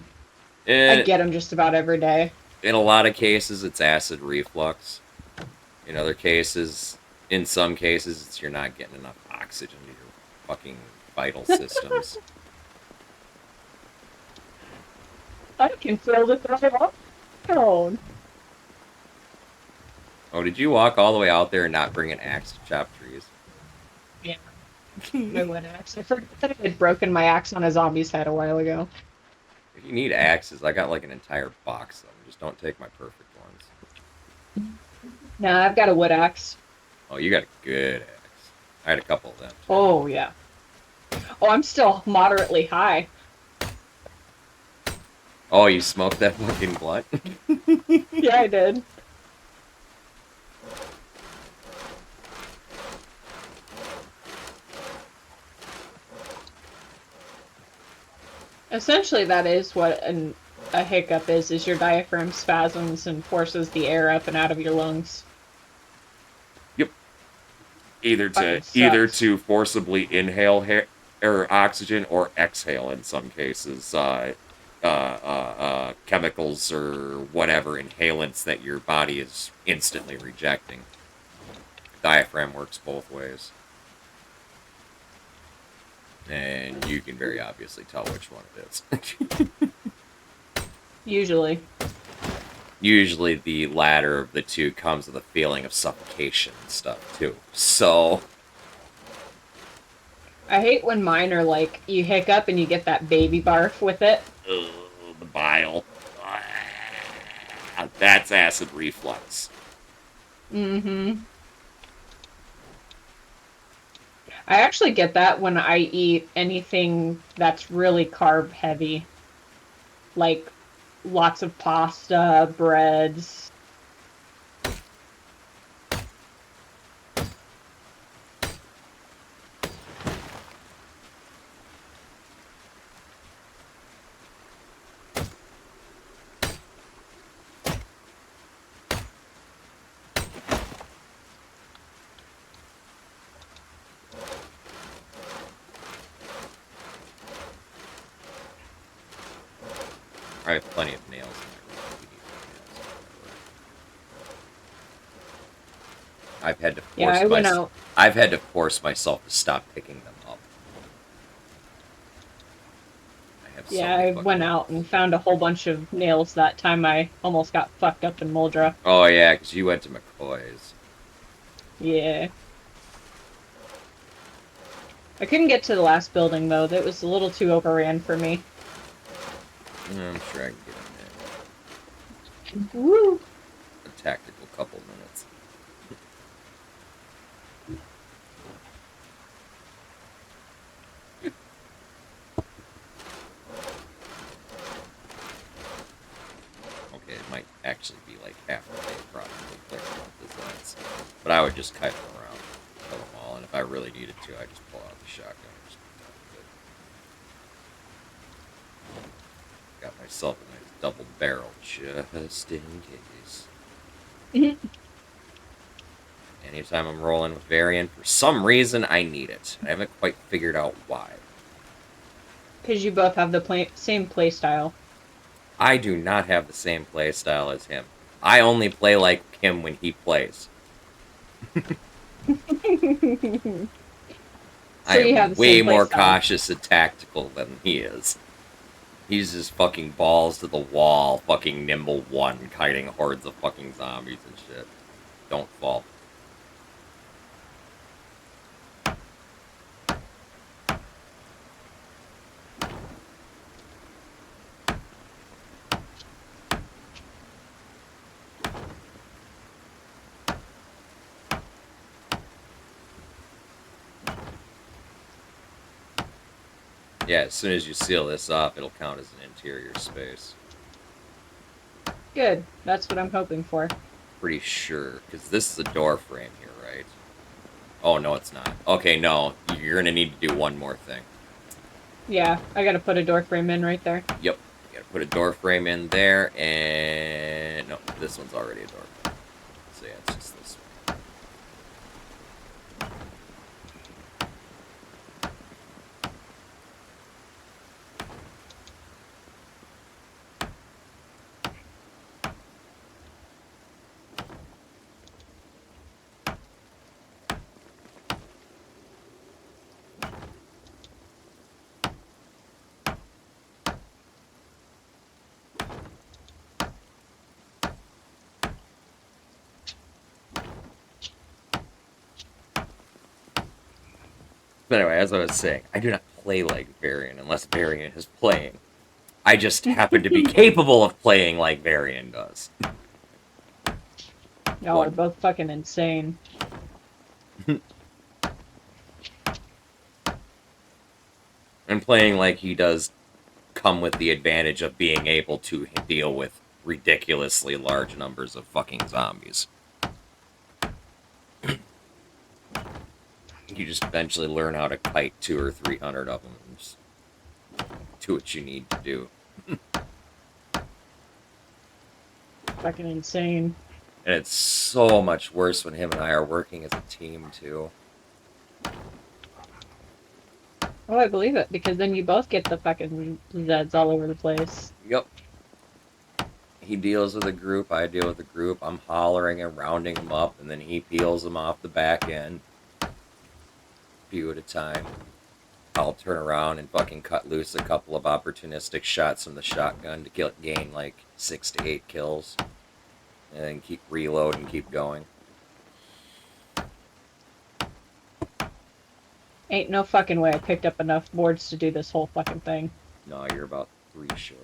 I And get them just about every day. in a lot of cases, it's acid reflux. In other cases, in some cases, it's you're not getting enough oxygen to your fucking vital systems. I can feel the throne. Oh, did you walk all the way out there and not bring an axe to chop trees? Yeah. My wood axe. I forgot that I had broken my axe on a zombie's head a while ago. If you need axes, I got like an entire box of them. Just don't take my perfect ones. Nah, I've got a wood axe. Oh, you got a good axe. I had a couple of them. Too. Oh, yeah. Oh, I'm still moderately high. Oh, you smoked that fucking blunt? Yeah, I did. Essentially, that is what a hiccup is your diaphragm spasms and forces the air up and out of your lungs. Yep. Either Fucking to forcibly inhale or oxygen or exhale in some cases. Chemicals or whatever inhalants that your body is instantly rejecting. Diaphragm works both ways. And you can very obviously tell which one it is. Usually. Usually the latter of the two comes with a feeling of suffocation and stuff, too. So... I hate when mine are like, you hiccup and you get that baby barf with it. The bile. That's acid reflux. Mm-hmm. I actually get that when I eat anything that's really carb heavy. Like lots of pasta, breads. I have plenty of nails in my room. I've had to force Yeah, I went out. I've had to force myself to stop picking them up. Yeah, I went out and found a whole bunch of nails that time. I almost got fucked up in Muldra. Oh yeah, because you went to McCoy's. Yeah. I couldn't get to the last building though. That was a little too overran for me. I'm sure I can get in there. Woo! A tactical couple minutes. Okay, it might actually be like half the day probably clicking on designs. But I would just kite them around, kill them all, and if I really needed to, I just pull out the shotgun and just be done with it. Got myself a nice double barrel just in case. Anytime I'm rolling with Varian, for some reason I need it. I haven't quite figured out why. Because you both have the same play style. I do not have the same play style as him. I only play like him when he plays. I am way more cautious and tactical than he is. He's just fucking balls to the wall, fucking nimble one, kiting hordes of fucking zombies and shit. Don't fall. Yeah, as soon as you seal this off, it'll count as an interior space. Good. That's what I'm hoping for. Pretty sure, because this is a door frame here, right? Oh, no, it's not. Okay, no. You're going to need to do one more thing. Yeah, I gotta put a door frame in right there. Yep. You gotta put a door frame in there, and... No, this one's already a door frame. So yeah, it's just this one. But anyway, as I was saying, I do not play like Varian unless Varian is playing. I just happen to be capable of playing like Varian does. Y'all are both fucking insane. And playing like he does come with the advantage of being able to deal with ridiculously large numbers of fucking zombies. You just eventually learn how to kite 200 or 300 of them and just do what you need to do. Fucking insane. And it's so much worse when him and I are working as a team, too. Oh, I believe it, because then you both get the fucking Zeds all over the place. Yep. He deals with a group, I deal with a group. I'm hollering and rounding them up, and then he peels them off the back end. A few at a time. I'll turn around and fucking cut loose a couple of opportunistic shots from the shotgun to gain like 6 to 8 kills. And then keep reload and keep going. Ain't no fucking way I picked up enough boards to do this whole fucking thing. No, you're about 3 short.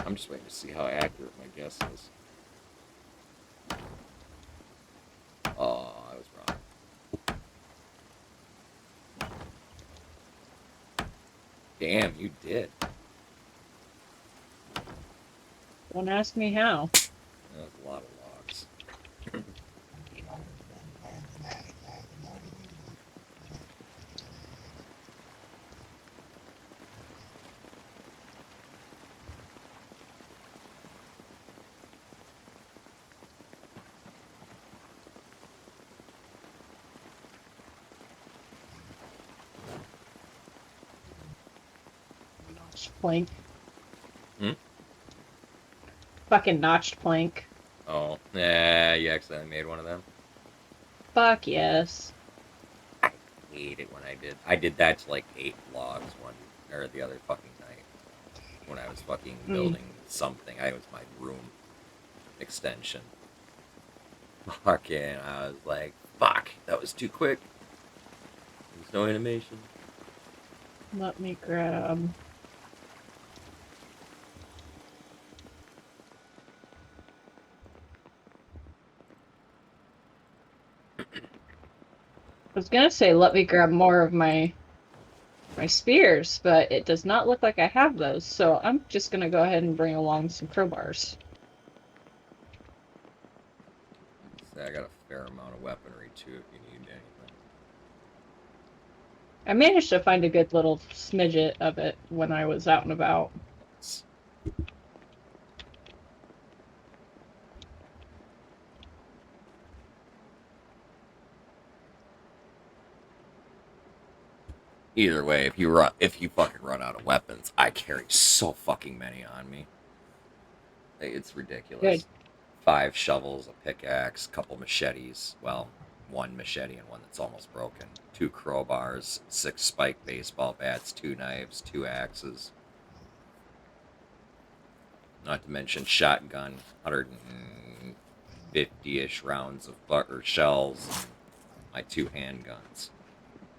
I'm just waiting to see how accurate my guess is. Oh, I was wrong. Damn, you did. Don't ask me how. That was a lot of logs. Plank. Hmm? Fucking notched plank. Oh, yeah, you accidentally made one of them. Fuck yes. I hate it when I did. I did that to like 8 logs one or the other fucking night when I was fucking building something. I was my room extension. Fucking, I was like, fuck, that was too quick. There's no animation. Let me grab. I was gonna say let me grab more of my spears, but it does not look like I have those, so I'm just gonna go ahead and bring along some crowbars. See, I got a fair amount of weaponry too if you need anything. I managed to find a good little smidget of it when I was out and about. Either way, if you fucking run out of weapons, I carry so fucking many on me. It's ridiculous. Good. 5 shovels, a pickaxe, couple machetes. Well, 1 machete and one that's almost broken. 2 crowbars, 6 spiked baseball bats, 2 knives, 2 axes. Not to mention shotgun, 150-ish rounds of shells. My 2 handguns.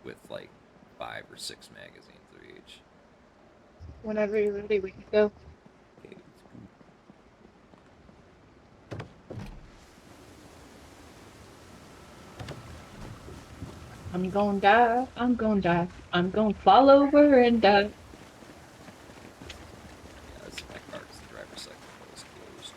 with like 5 or 6 magazines of each. Whenever you're ready, we can go. Okay, let's go. I'm gonna die. I'm gonna die. I'm gonna fall over and die. Yeah, this is my car because the driver's side window is closed.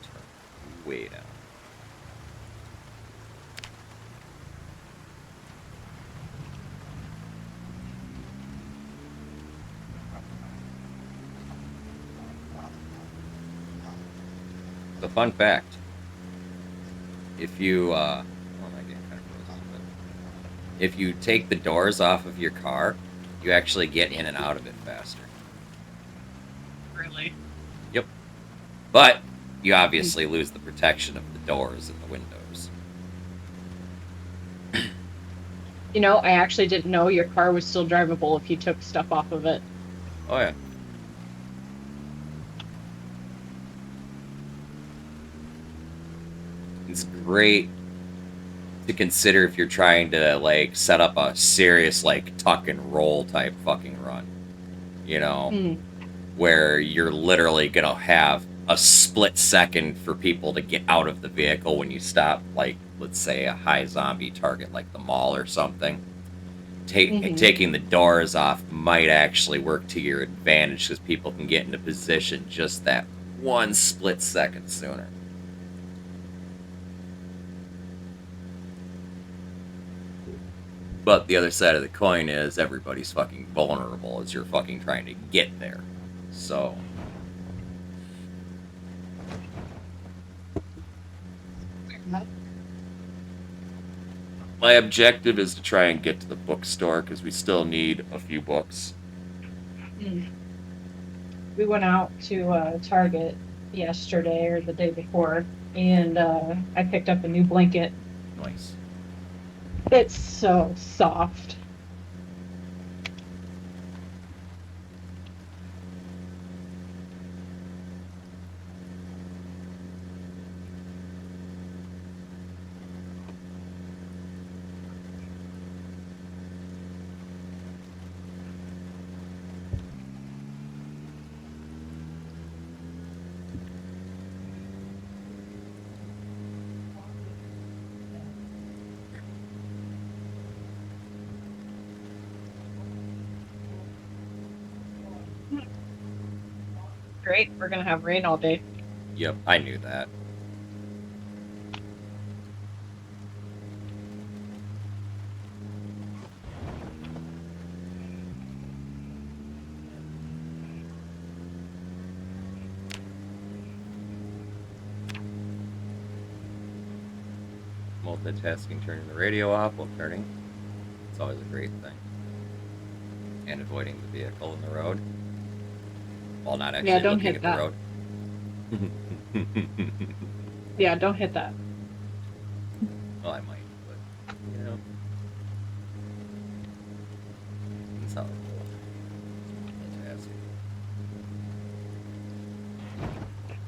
Turn way down. The fun fact: if you, well, I'm getting kind of frozen, but if you take the doors off of your car, you actually get in and out of it faster. Really? Yep. But you obviously lose the protection of the doors and the windows. You know, I actually didn't know your car was still drivable if you took stuff off of it. Oh yeah. It's great to consider if you're trying to like set up a serious like tuck and roll type fucking run. You know, where you're literally gonna have a split second for people to get out of the vehicle when you stop, like let's say a high zombie target like the mall or something. Taking the doors off might actually work to your advantage because people can get into position just that one split second sooner. But the other side of the coin is everybody's fucking vulnerable as you're fucking trying to get there. So. My objective is to try and get to the bookstore because we still need a few books. We went out to Target yesterday or the day before, and I picked up a new blanket. Nice. It's so soft. Great, we're gonna have rain all day. Yep, I knew that. Multitasking, turning the radio off while turning. It's always a great thing. And avoiding the vehicle in the road. While not actually don't looking hit at that. the road. Yeah, don't hit that. Well, I might, but, you know. That's how it rolls. Multitasking.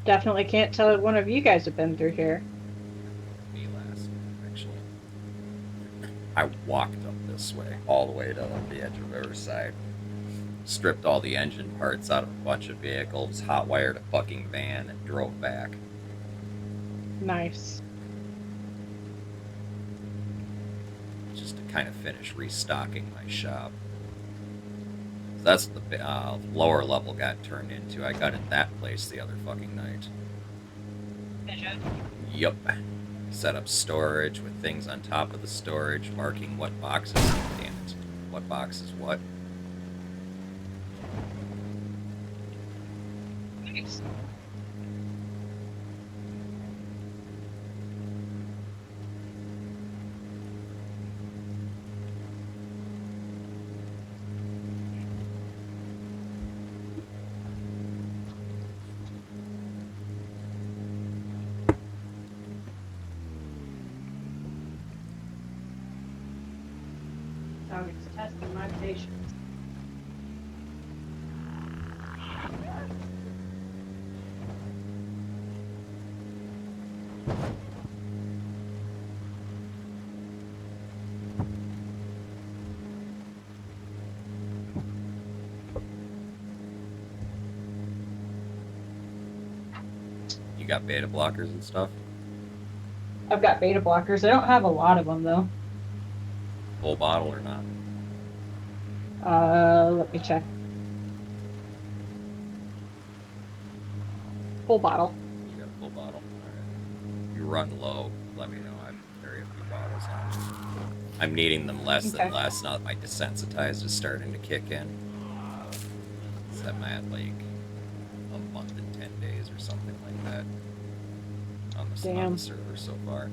Definitely can't tell that one of you guys have been through here. Me last, actually. I walked up this way, all the way to the edge of Riverside. Stripped all the engine parts out of a bunch of vehicles, hot-wired a fucking van, and drove back. Nice. Just to kind of finish restocking my shop. That's what the lower level got turned into. I got in that place the other fucking night. Yup. Set up storage with things on top of the storage, marking what boxes. Damn it. What box is what? Nice. dog. It's testing my patience. You got beta blockers and stuff? I've got beta blockers. I don't have a lot of them though. Full bottle or not? Let me check. Full bottle. You got a full bottle? Alright. You run low, let me know. I carry a few bottles on. I'm needing them less than less now that my desensitized is starting to kick in. So I'm at like a month and 10 days or something like that on the server so far.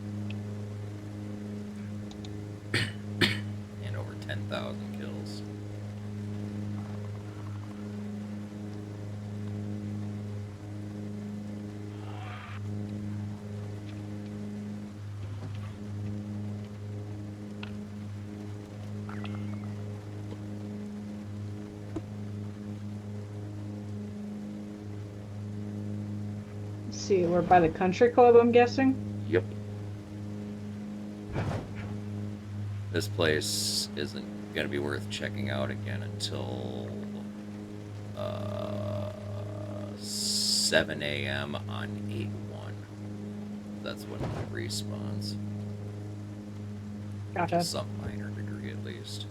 And over 10,000 kills. Let's see, we're by the country club, I'm guessing? Yep. This place isn't going to be worth checking out again until 7 a.m. on 8/1. That's when it respawns. Gotcha. To some minor degree, at least.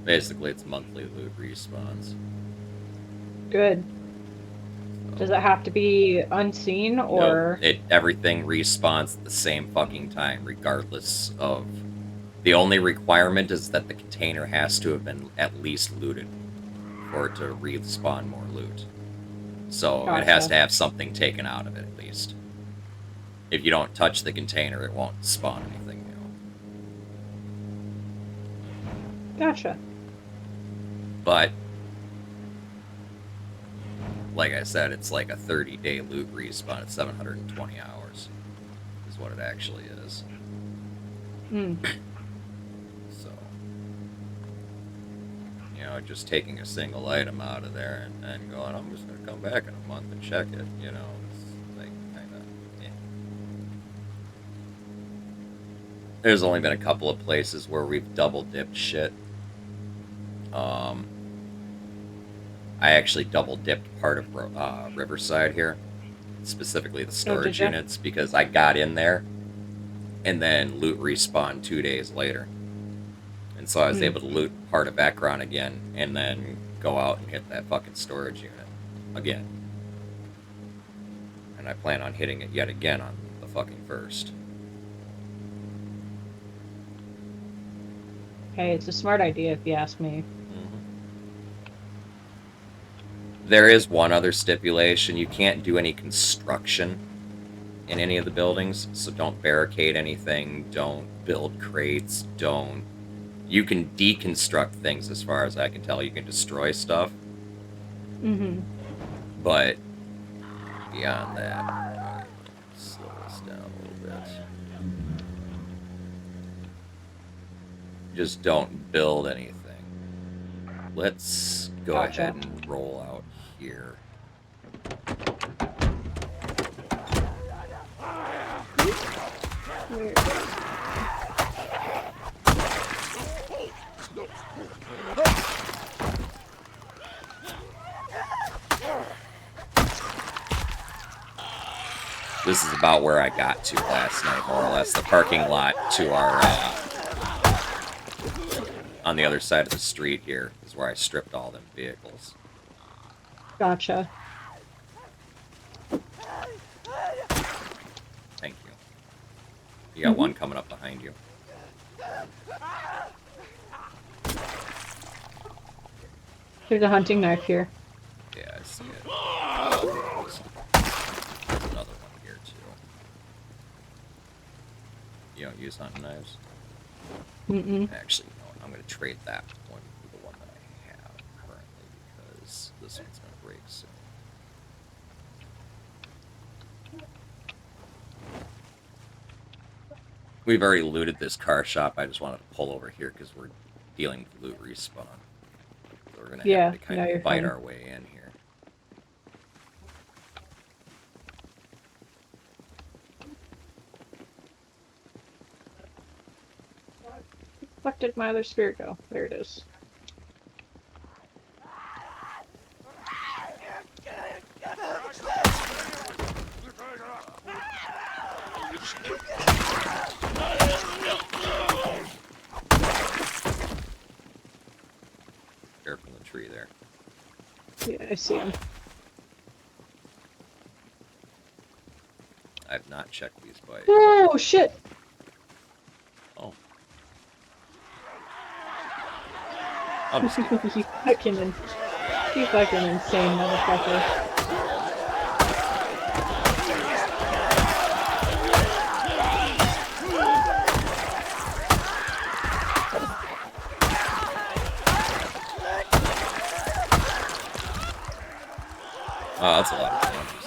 Basically, it's monthly loot respawns. Good. Does it have to be unseen or? No, everything respawns at the same fucking time, regardless of. The only requirement is that the container has to have been at least looted for it to respawn more loot. So it has to have something taken out of it at least. If you don't touch the container, it won't spawn anything new. Gotcha. But like I said, it's like a 30-day loot respawn at 720 hours is what it actually is. Hmm. So, you know, just taking a single item out of there and going, I'm just going to come back in a month and check it, you know, it's like kind of, There's only been a couple of places where we've double dipped shit. I actually double dipped part of Riverside here, specifically the storage units, because I got in there and then loot respawned 2 days later. And so I was able to loot part of Ekron again and then go out and hit that fucking storage unit again. And I plan on hitting it yet again on the fucking 1st. Hey, it's a smart idea if you ask me. There is one other stipulation. You can't do any construction in any of the buildings, so don't barricade anything, don't build crates, don't... You can deconstruct things as far as I can tell. You can destroy stuff. Mm-hmm. But beyond that, slow this down a little bit. Just don't build anything. Let's go ahead and roll out here. This is about where I got to last night, more or less. The parking lot to our, on the other side of the street here is where I stripped all them vehicles. Gotcha. Thank you. You got one coming up behind you. There's a hunting knife here. Yeah, I see it. There's another one here, too. You don't use hunting knives? Mm-mm. Actually, no, I'm going to trade that one for the one that I have currently. this one's gonna break soon. We've already looted this car shop. I just wanted to pull over here because we're dealing with loot respawn. So we're gonna Yeah, have to kind no, of you're fight fine. our way in here. Fuck did my other spirit go? There it is. Careful in the tree there. Yeah, I see him. I've not checked these bikes. Oh shit! Oh. I'll just do that. You fucking insane motherfucker. Oh, that's a lot of zombies.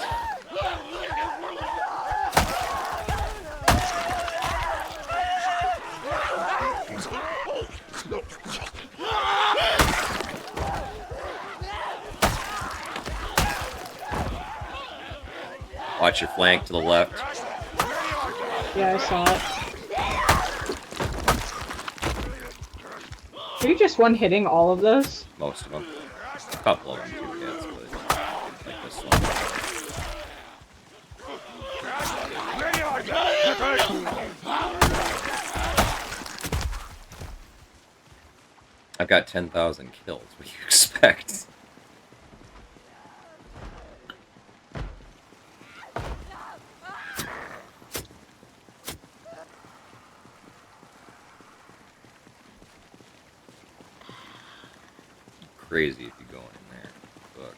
Watch your flank to the left. Yeah, I saw it. Are you just one hitting all of those? Most of them. A couple of them, 2 hits, but like this one. I've got 10,000 kills. What do you expect? Crazy if you go in there. Fuck.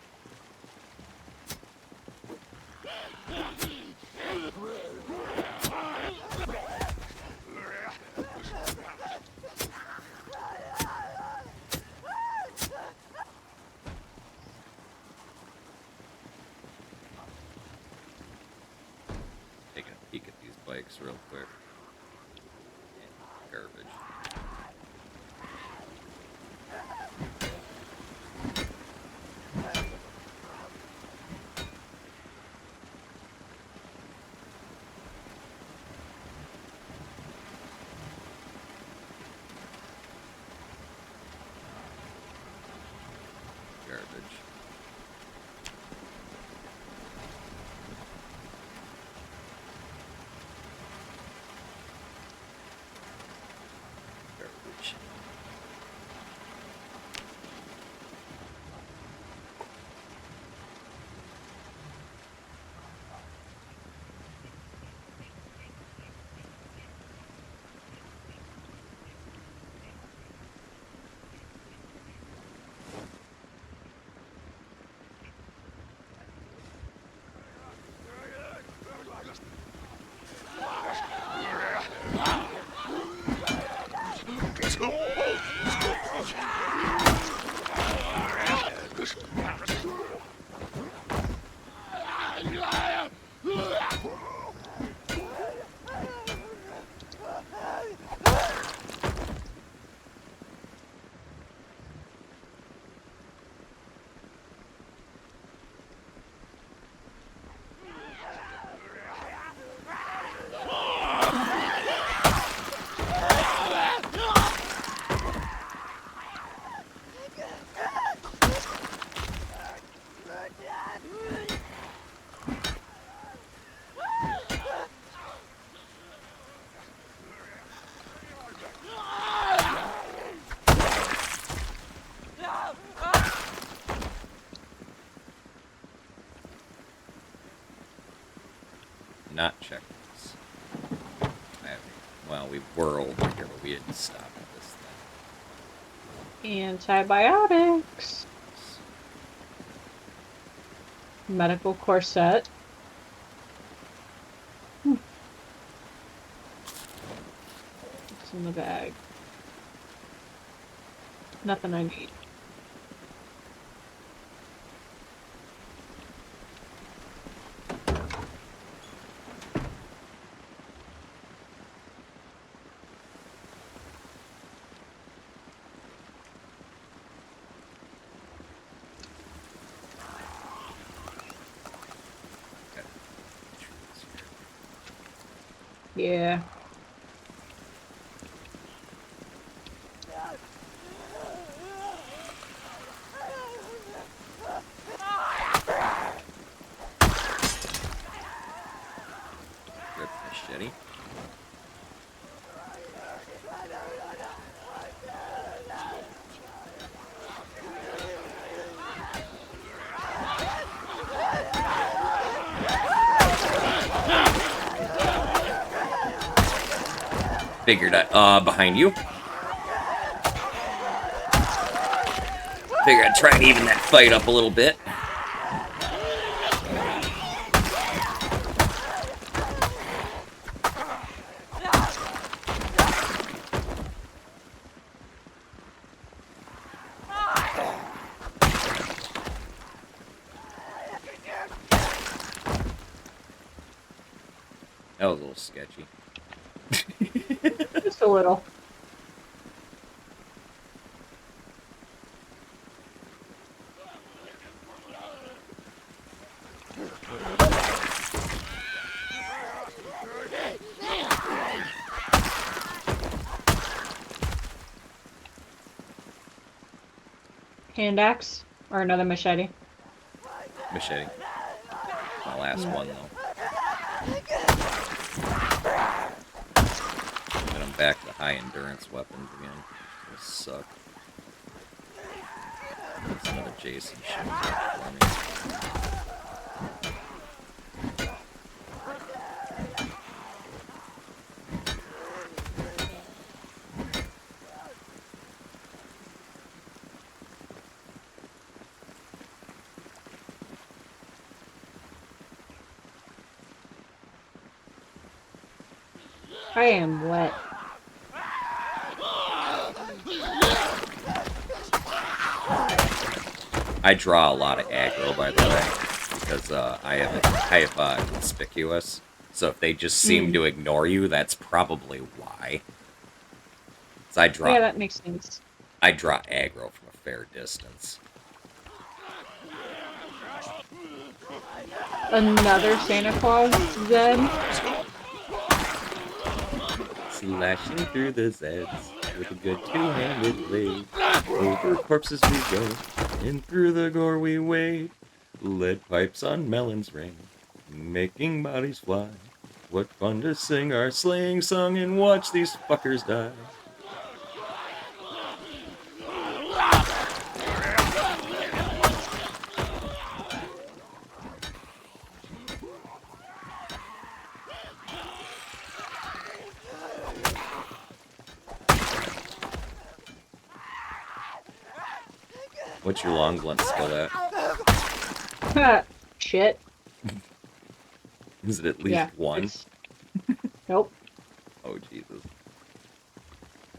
Taking a peek at these bikes real quick. Garbage. Garbage. Garbage. Not check this. Well, we were over here, but we didn't stop at this thing. Antibiotics. Medical corset. What's in the bag? Nothing I need. Yeah. Grab the machete. Figured behind you. Figured I'd try and even that fight up a little bit. That was a little sketchy. Just a little. Hand axe or another machete? Machete. My last one, though. And I'm back to high endurance weapons again. This suck. That's another Jason shit for me. I am wet. I draw a lot of aggro, by the way, because I have conspicuous. So if they just seem to ignore you, that's probably why. So Yeah, that makes sense. I draw aggro from a fair distance. Another Santa Claus, Zed. Slashing through the Zeds with a good two-handed blade. Over corpses we go, and through the gore we wade. Lead pipes on melons ring, making bodies fly. What fun to sing our slaying song and watch these fuckers die. What's your long blunt skill at? Shit. Is it at least one? Nope. Oh, Jesus.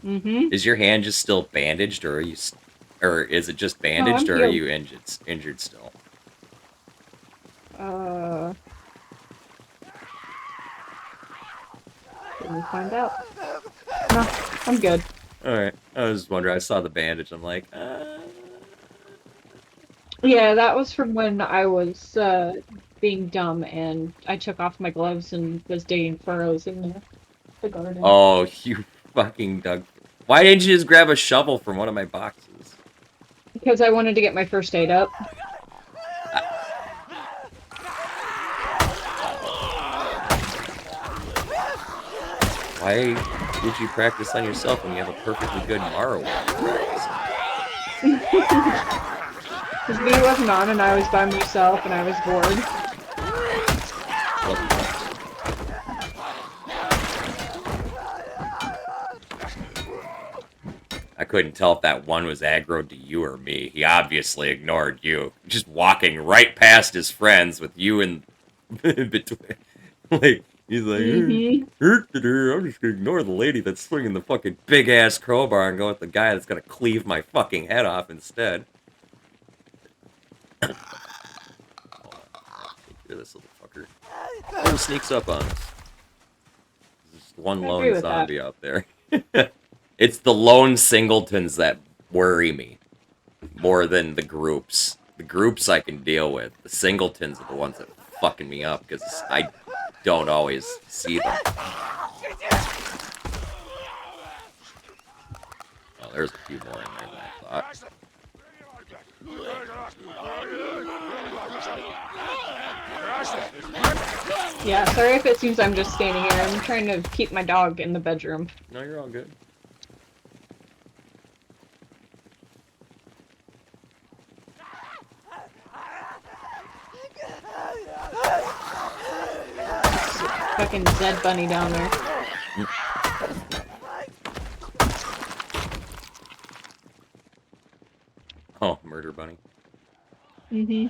Mm-hmm. Is your hand just still bandaged, or are you, or is it just bandaged, or are you injured still? Can we find out? No, I'm good. All right. I was just wondering. I saw the bandage. I'm like, Yeah, that was from when I was being dumb and I took off my gloves and was digging furrows in the garden. Oh, you fucking dug. Why didn't you just grab a shovel from one of my boxes? Because I wanted to get my first aid up. Why did you practice on yourself when you have a perfectly good Mara one to practice on? Because V wasn't on and I was by myself and I was bored. I couldn't tell if that one was aggroed to you or me. He obviously ignored you. Just walking right past his friends with you in between. Like, he's like, I'm just gonna ignore the lady that's swinging the fucking big-ass crowbar and go with the guy that's gonna cleave my fucking head off instead. Hold on. Take care of this little fucker. Who sneaks up on us? There's just one lone zombie out there. It's the lone singletons that worry me more than the groups. The groups I can deal with. The singletons are the ones that are fucking me up because I don't always see them. Well, there's a few more in there than I thought. Yeah, sorry if it seems I'm just standing here. I'm trying to keep my dog in the bedroom. No, you're all good. Fucking Zed Bunny down there. Oh, murder bunny. Mm-hmm.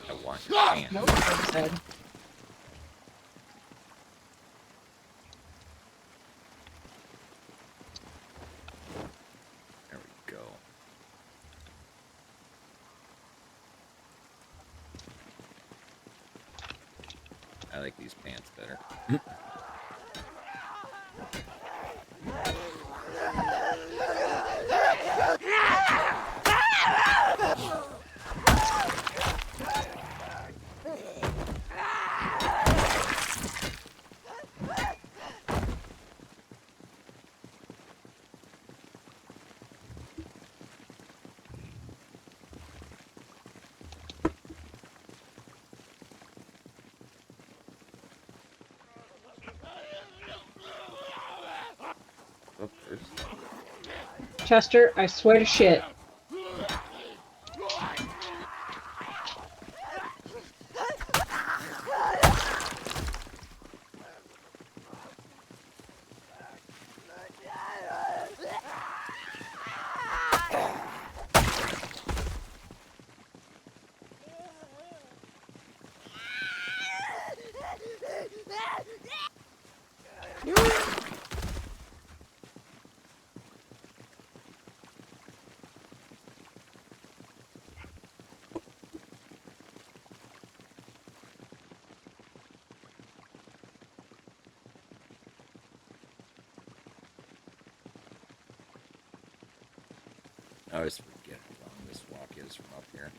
I want your hand. Nope, I'm Zed. There we go. I like these pants better. Oh, there's... Chester, I swear to shit. I always forget how long this walk is from up here.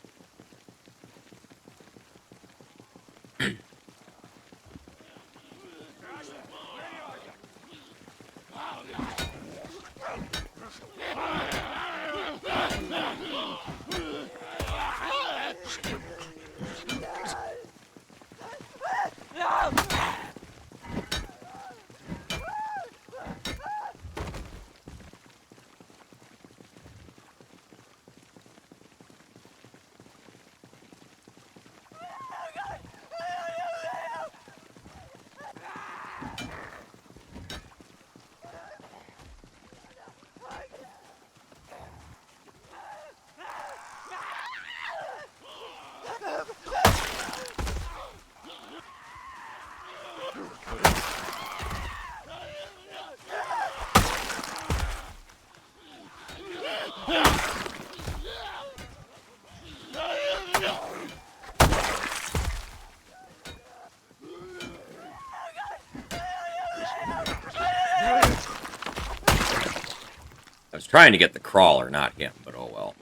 I was trying to get the crawler, not him, but oh well.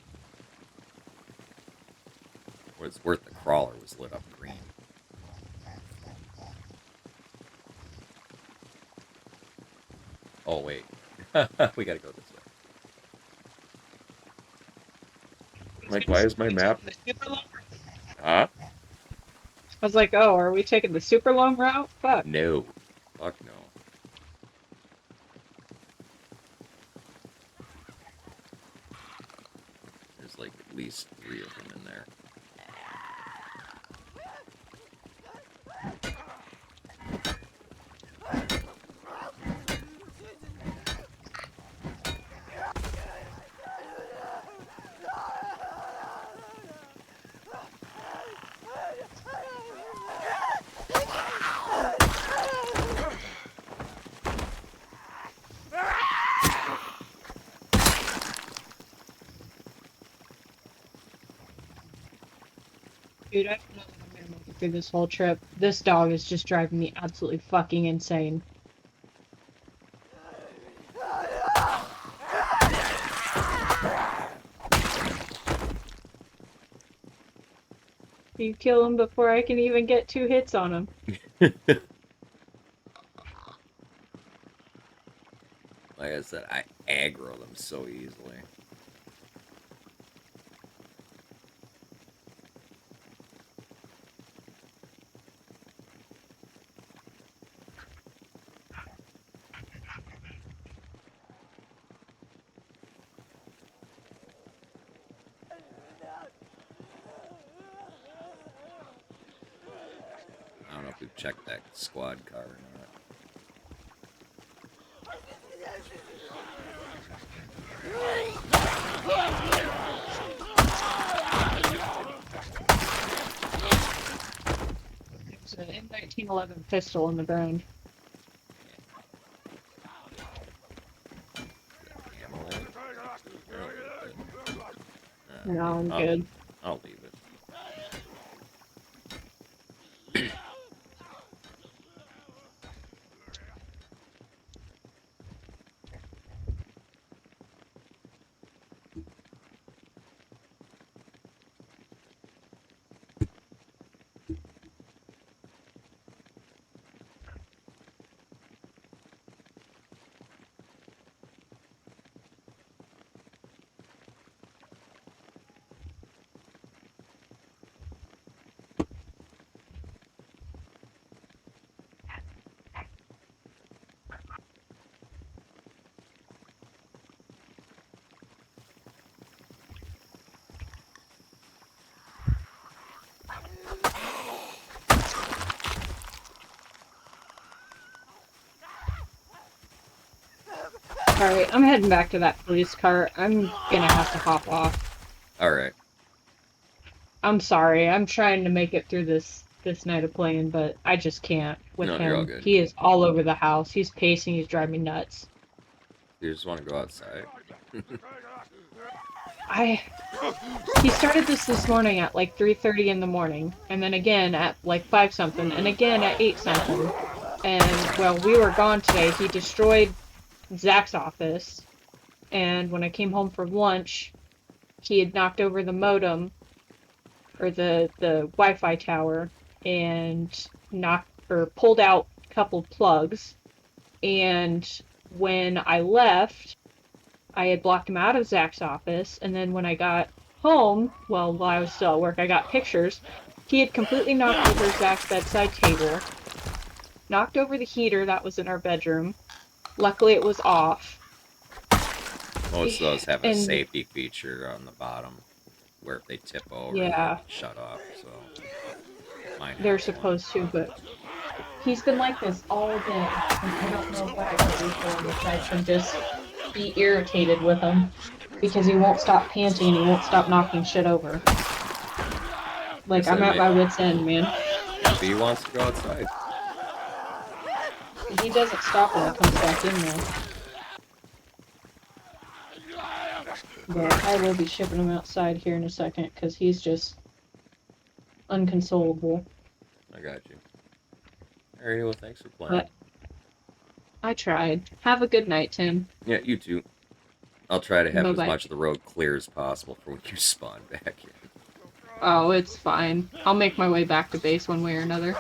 What it's worth, the crawler was lit up green. Oh, wait. We gotta go this way. Like, why is my map... Huh? I was like, oh, are we taking the super long route? Fuck. No. Fuck no. There's like at least 3 of them in there. Dude, I don't know that I'm gonna make it through this whole trip. This dog is just driving me absolutely fucking insane. You kill him before I can even get 2 hits on him. Like I said, I aggro them so easily. I don't know if we've checked that squad car or not. There's an M1911 pistol in the ground. Ammo in it? No, I'm I'll- good. I'll leave it. Alright, I'm heading back to that police car. I'm gonna have to hop off. Alright. I'm sorry. I'm trying to make it through this night of playing, but I just can't with No, him. you're all good. He is all over the house. He's pacing. He's driving me nuts. You just want to go outside? He started this morning at like 3:30 in the morning, and then again at like 5 something, and again at 8 something. And while we were gone today, he destroyed Zach's office. And when I came home from lunch, he had knocked over the modem or the Wi-Fi tower and pulled out a couple plugs. And when I left, I had blocked him out of Zach's office, and then when I got home, well, while I was still at work, I got pictures. He had completely knocked over Zach's bedside table, knocked over the heater that was in our bedroom. Luckily, it was off. Most of those have a And safety feature on the bottom where if they tip over, yeah, they shut off. So mine they're has one. supposed to, but he's been like this all day, and I don't know what I can do for him aside from just be irritated with him because he won't stop panting and he won't stop knocking shit over. Like, Guess I I'm at may- my wit's end, man. Maybe he wants to go outside. He doesn't stop when he comes back in there. But I will be shipping him outside here in a second because he's just unconsolable. I got you. Alrighty, well, thanks for playing. But I tried. Have a good night, Tim. Yeah, you too. I'll try to have Bye-bye. as much of the road clear as possible for when you spawn back in. Oh, it's fine. I'll make my way back to base one way or another.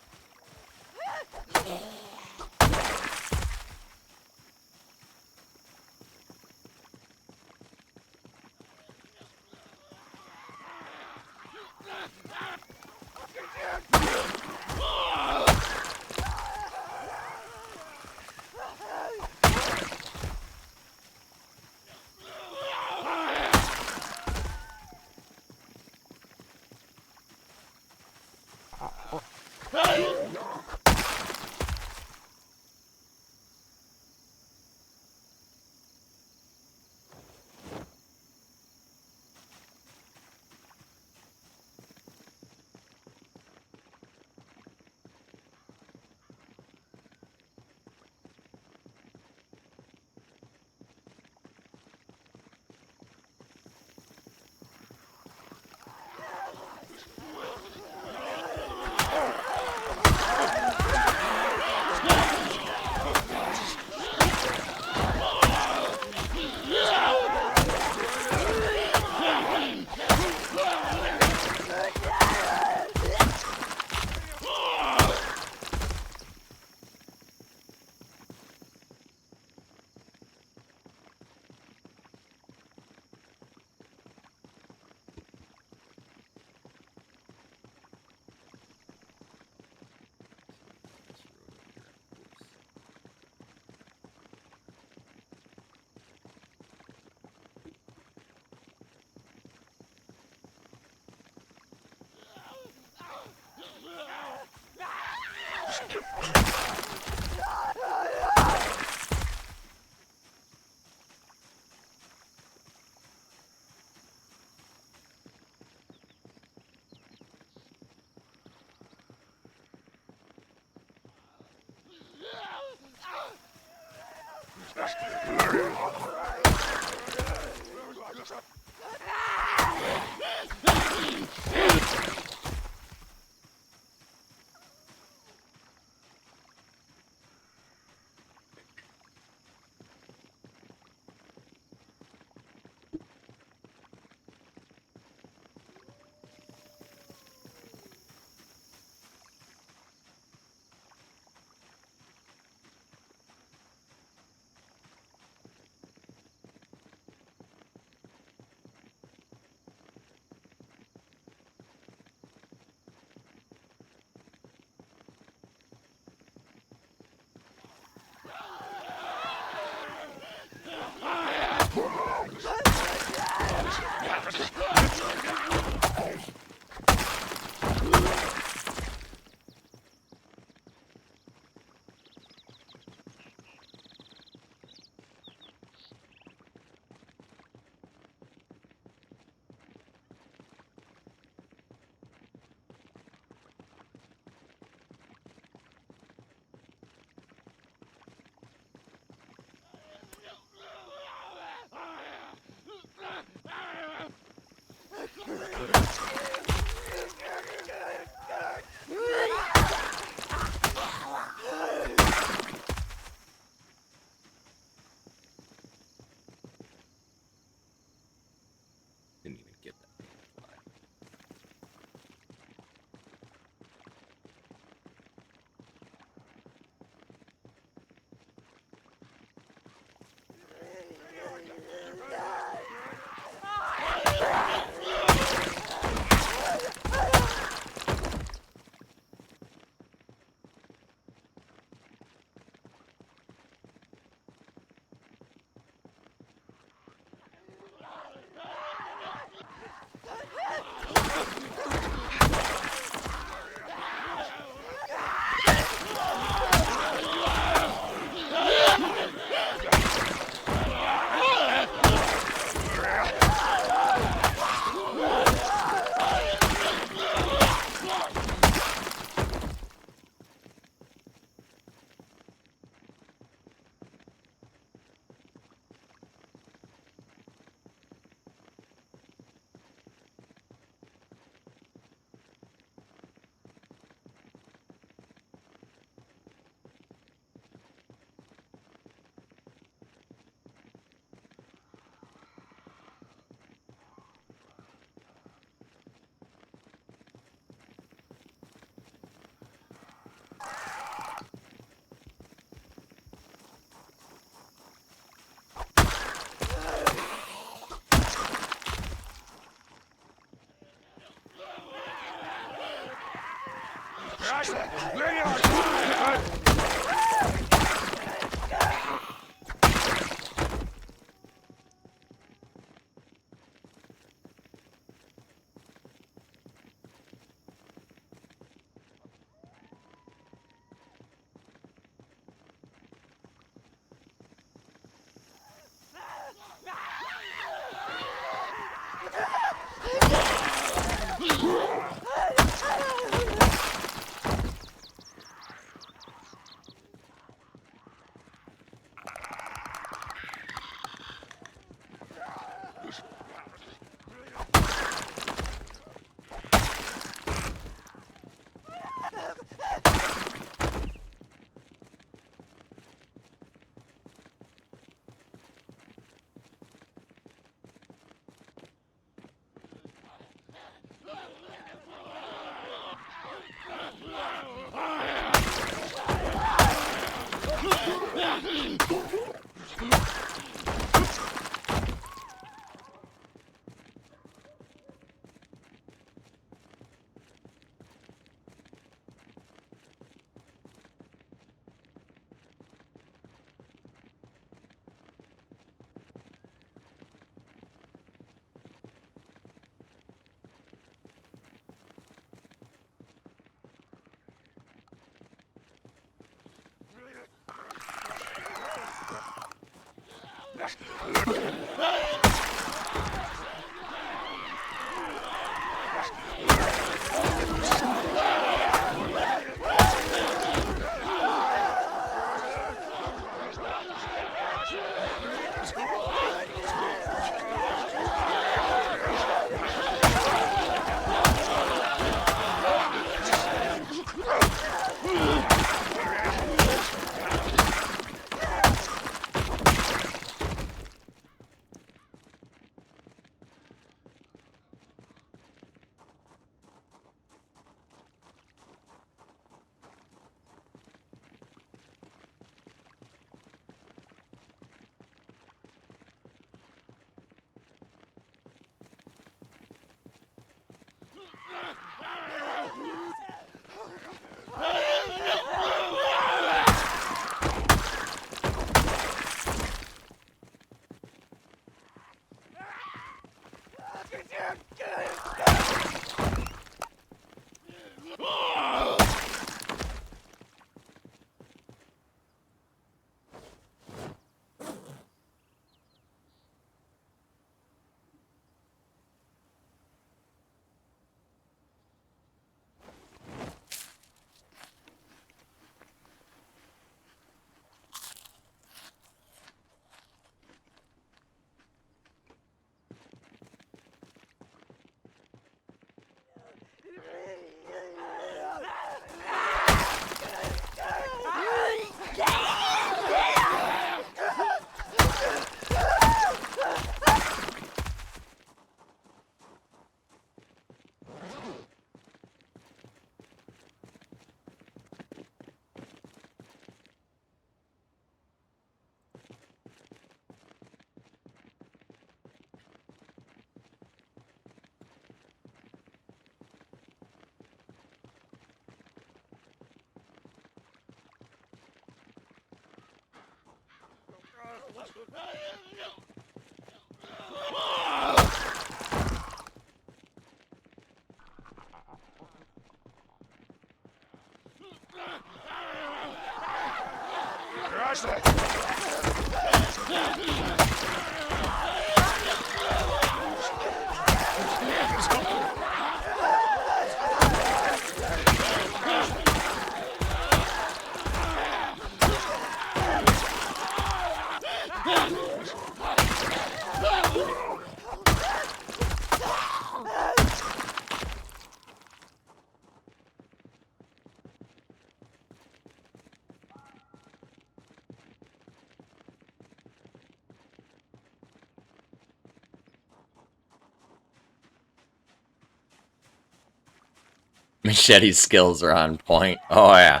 Machete skills are on point. Oh yeah.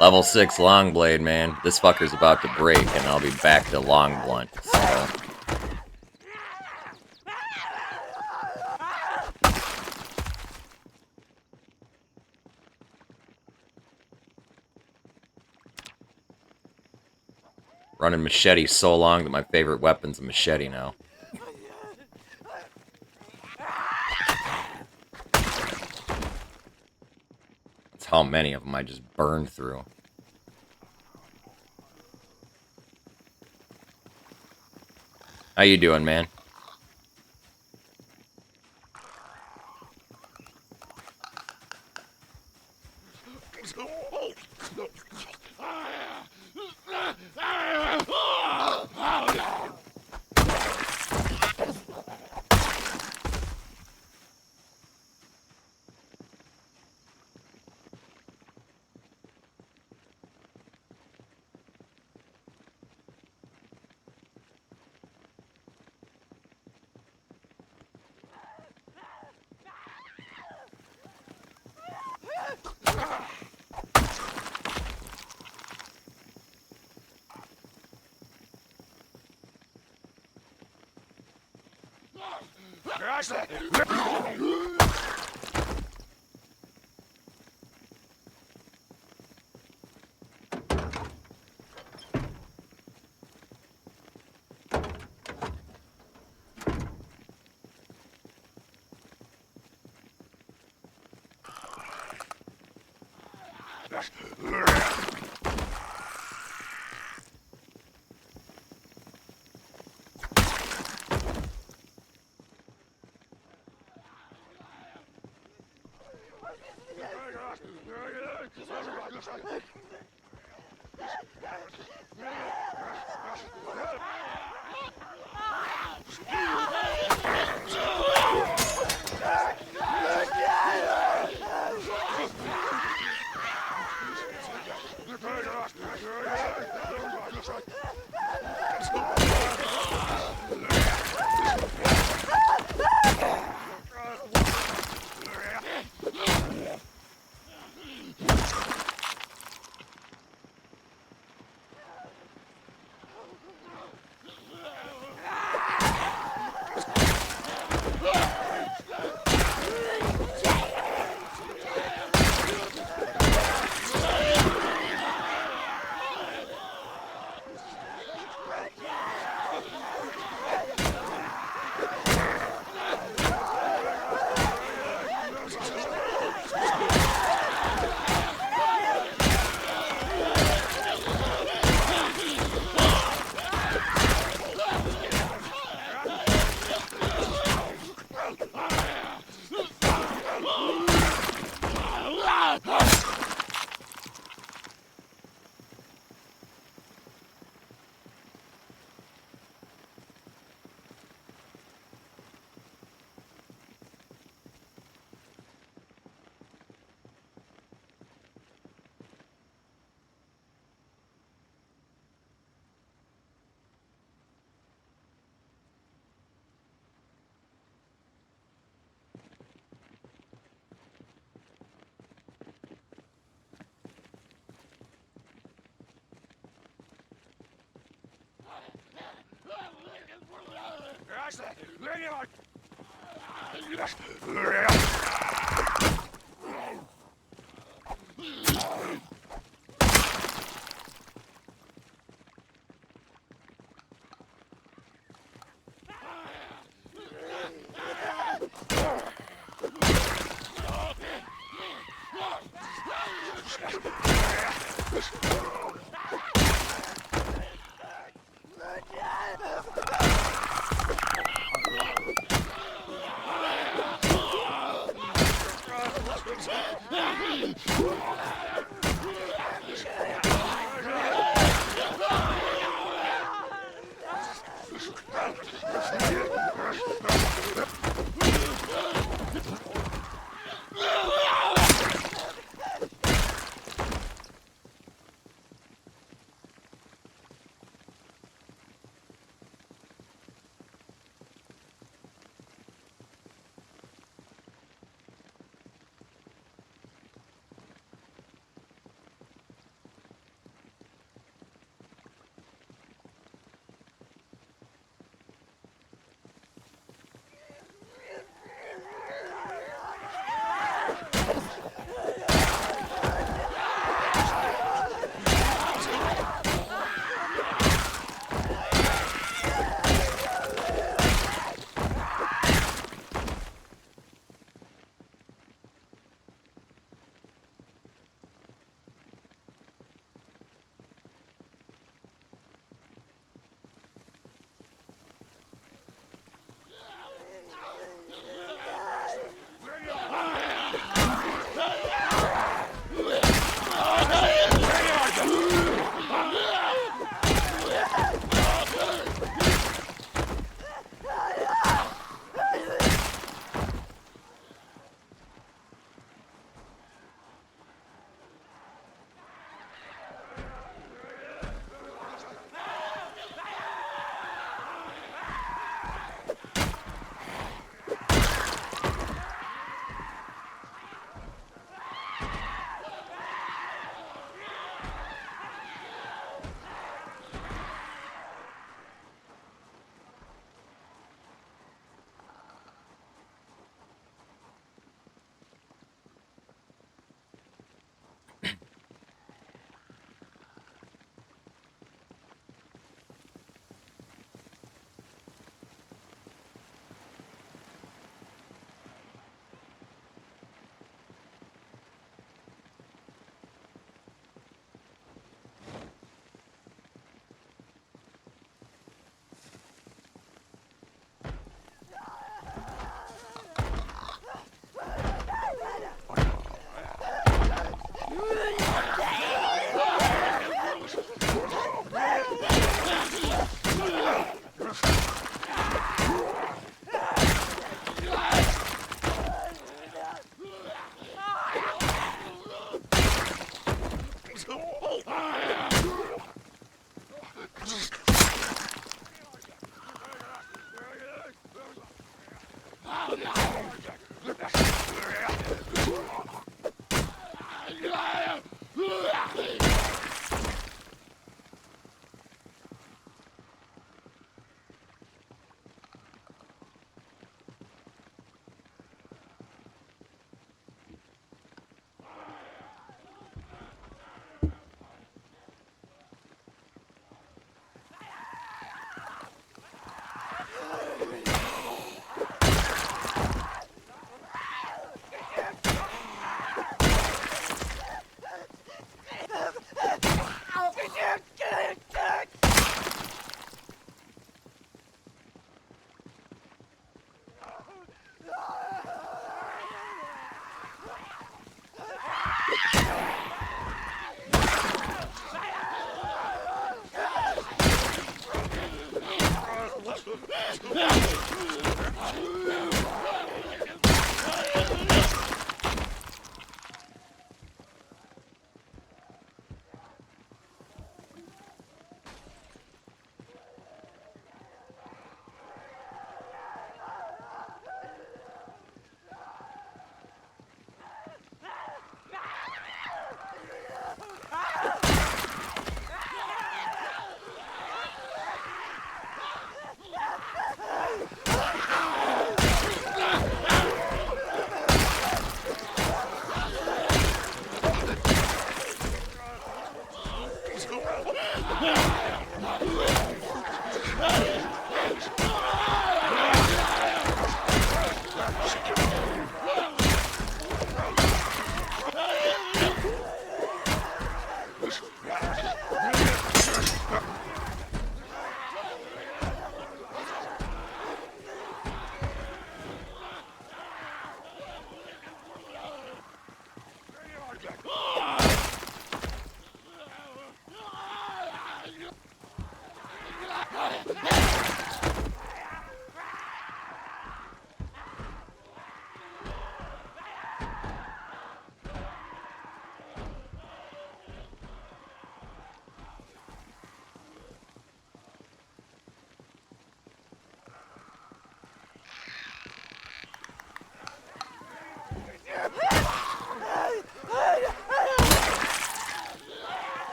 Level 6 long blade, man. This fucker's about to break and I'll be back to long blunt. So Running machete so long that my favorite weapon's a machete now. That's how many of them I just burned through. How you doing, man?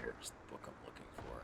Here's the book I'm looking for.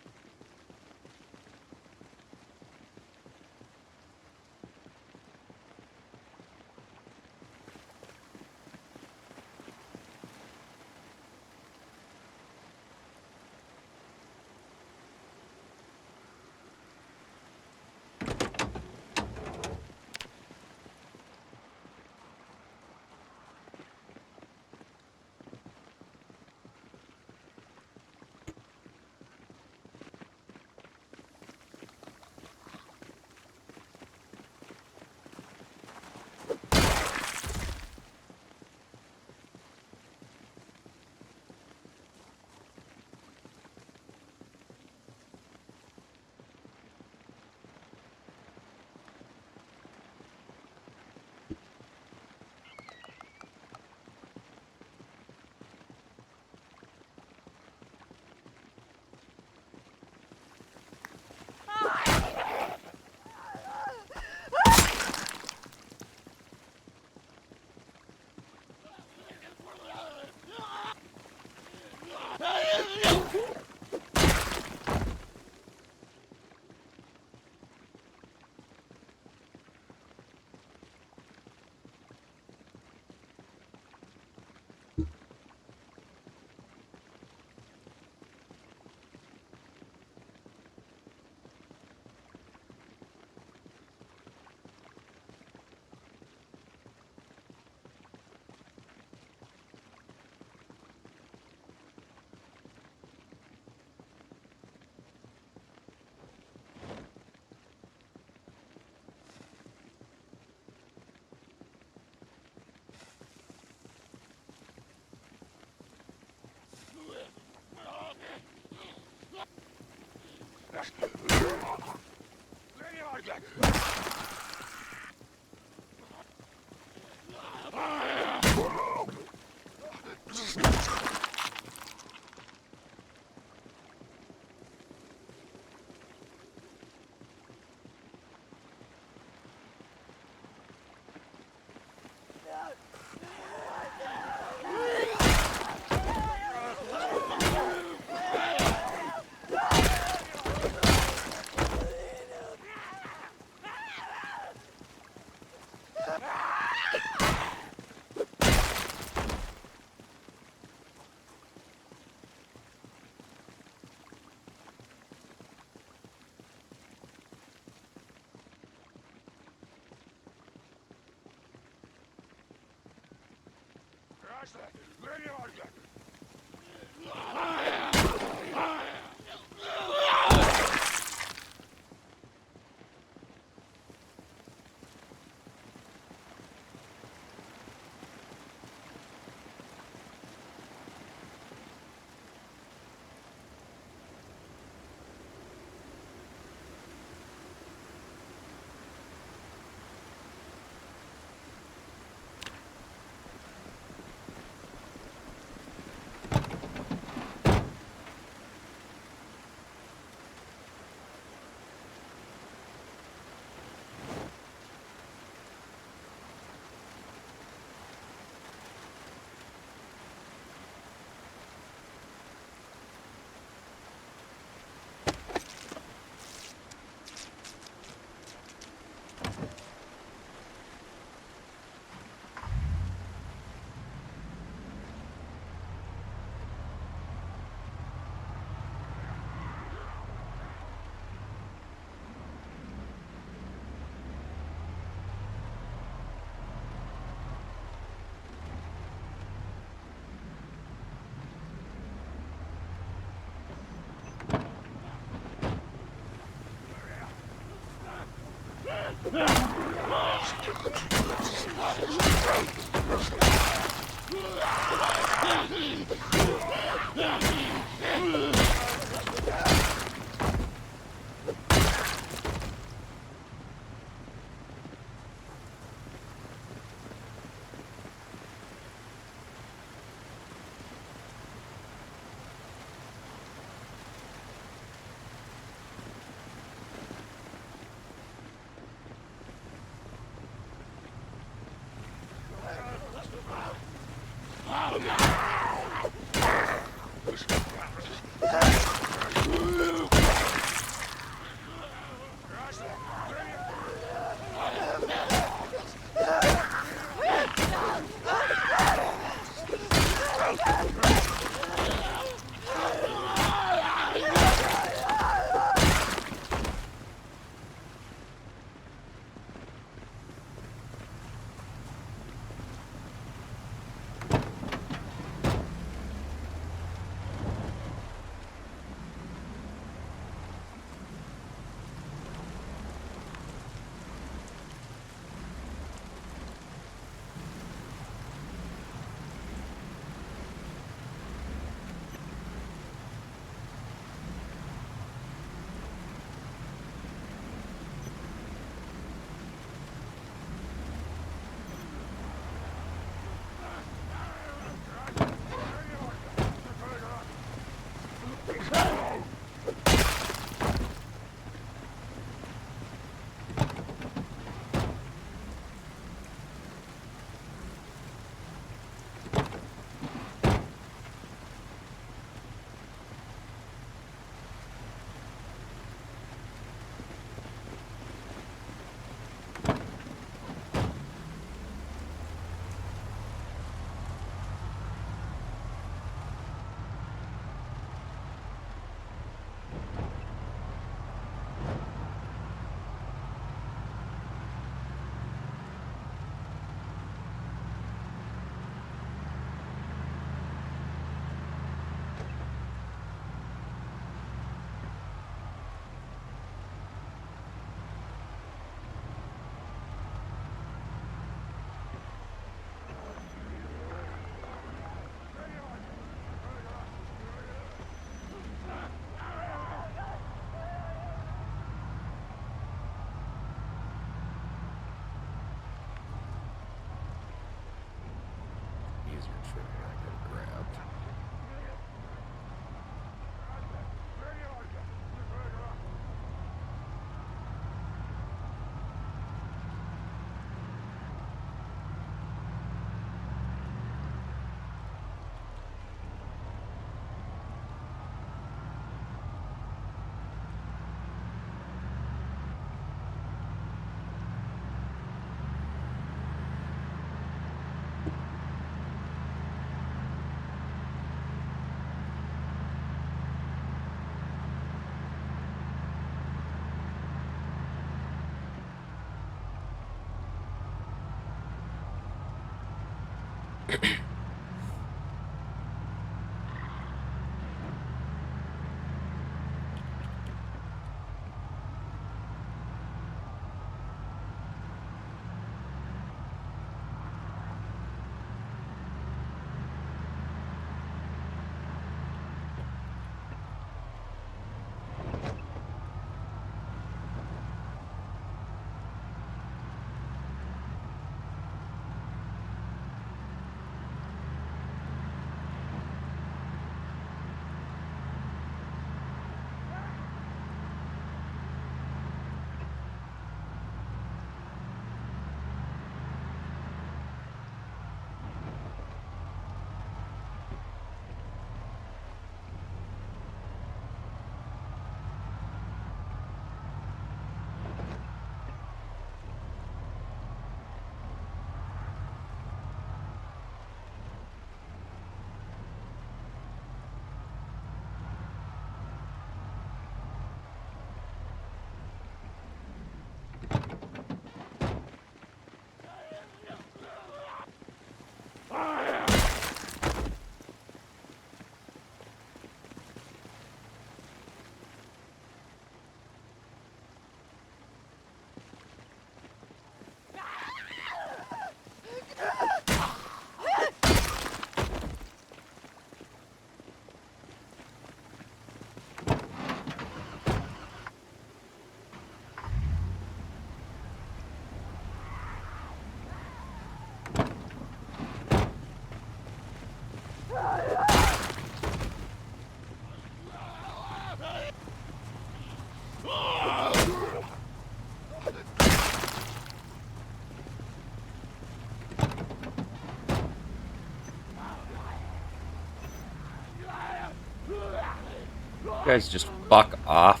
You guys just fuck off.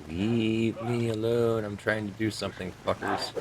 Leave me alone. I'm trying to do something, fuckers.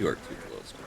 You are too close to me.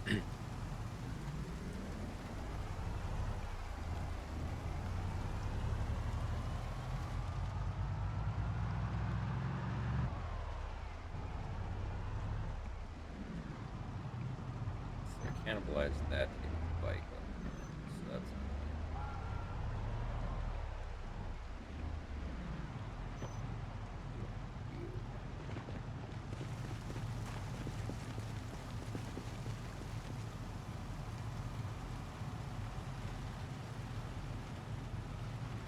So I cannibalized that to get the bike up here, so that's annoying.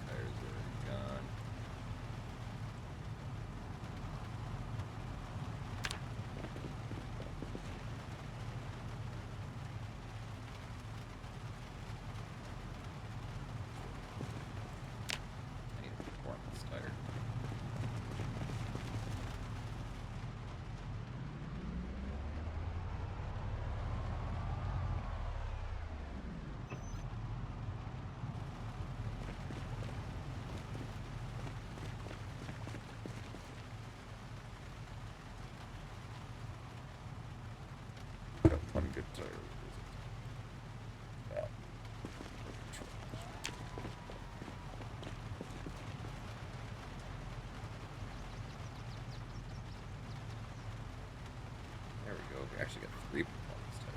Tires are gone. I need a performance tire. Got one good tire. Wow. There we go. We actually got 3 performance tires.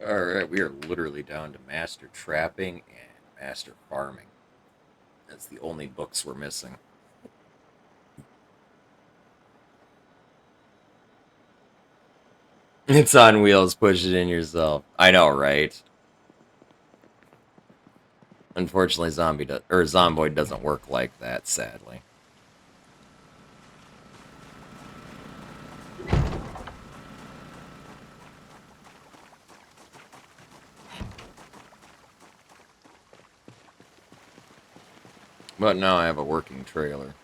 Alright, we are literally down to master trapping and master farming. That's the only books we're missing. It's on wheels, push it in yourself. I know, right? Unfortunately, Zomboid doesn't work like that, sadly. But now I have a working trailer.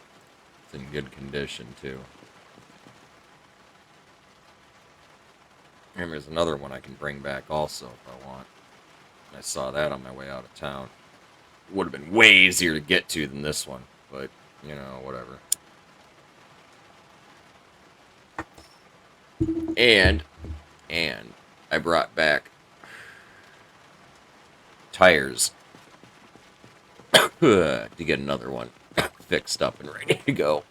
It's in good condition, too. And there's another one I can bring back also if I want. I saw that on my way out of town. It would have been way easier to get to than this one, but, you know, whatever. And I brought back tires to get another one fixed up and ready to go.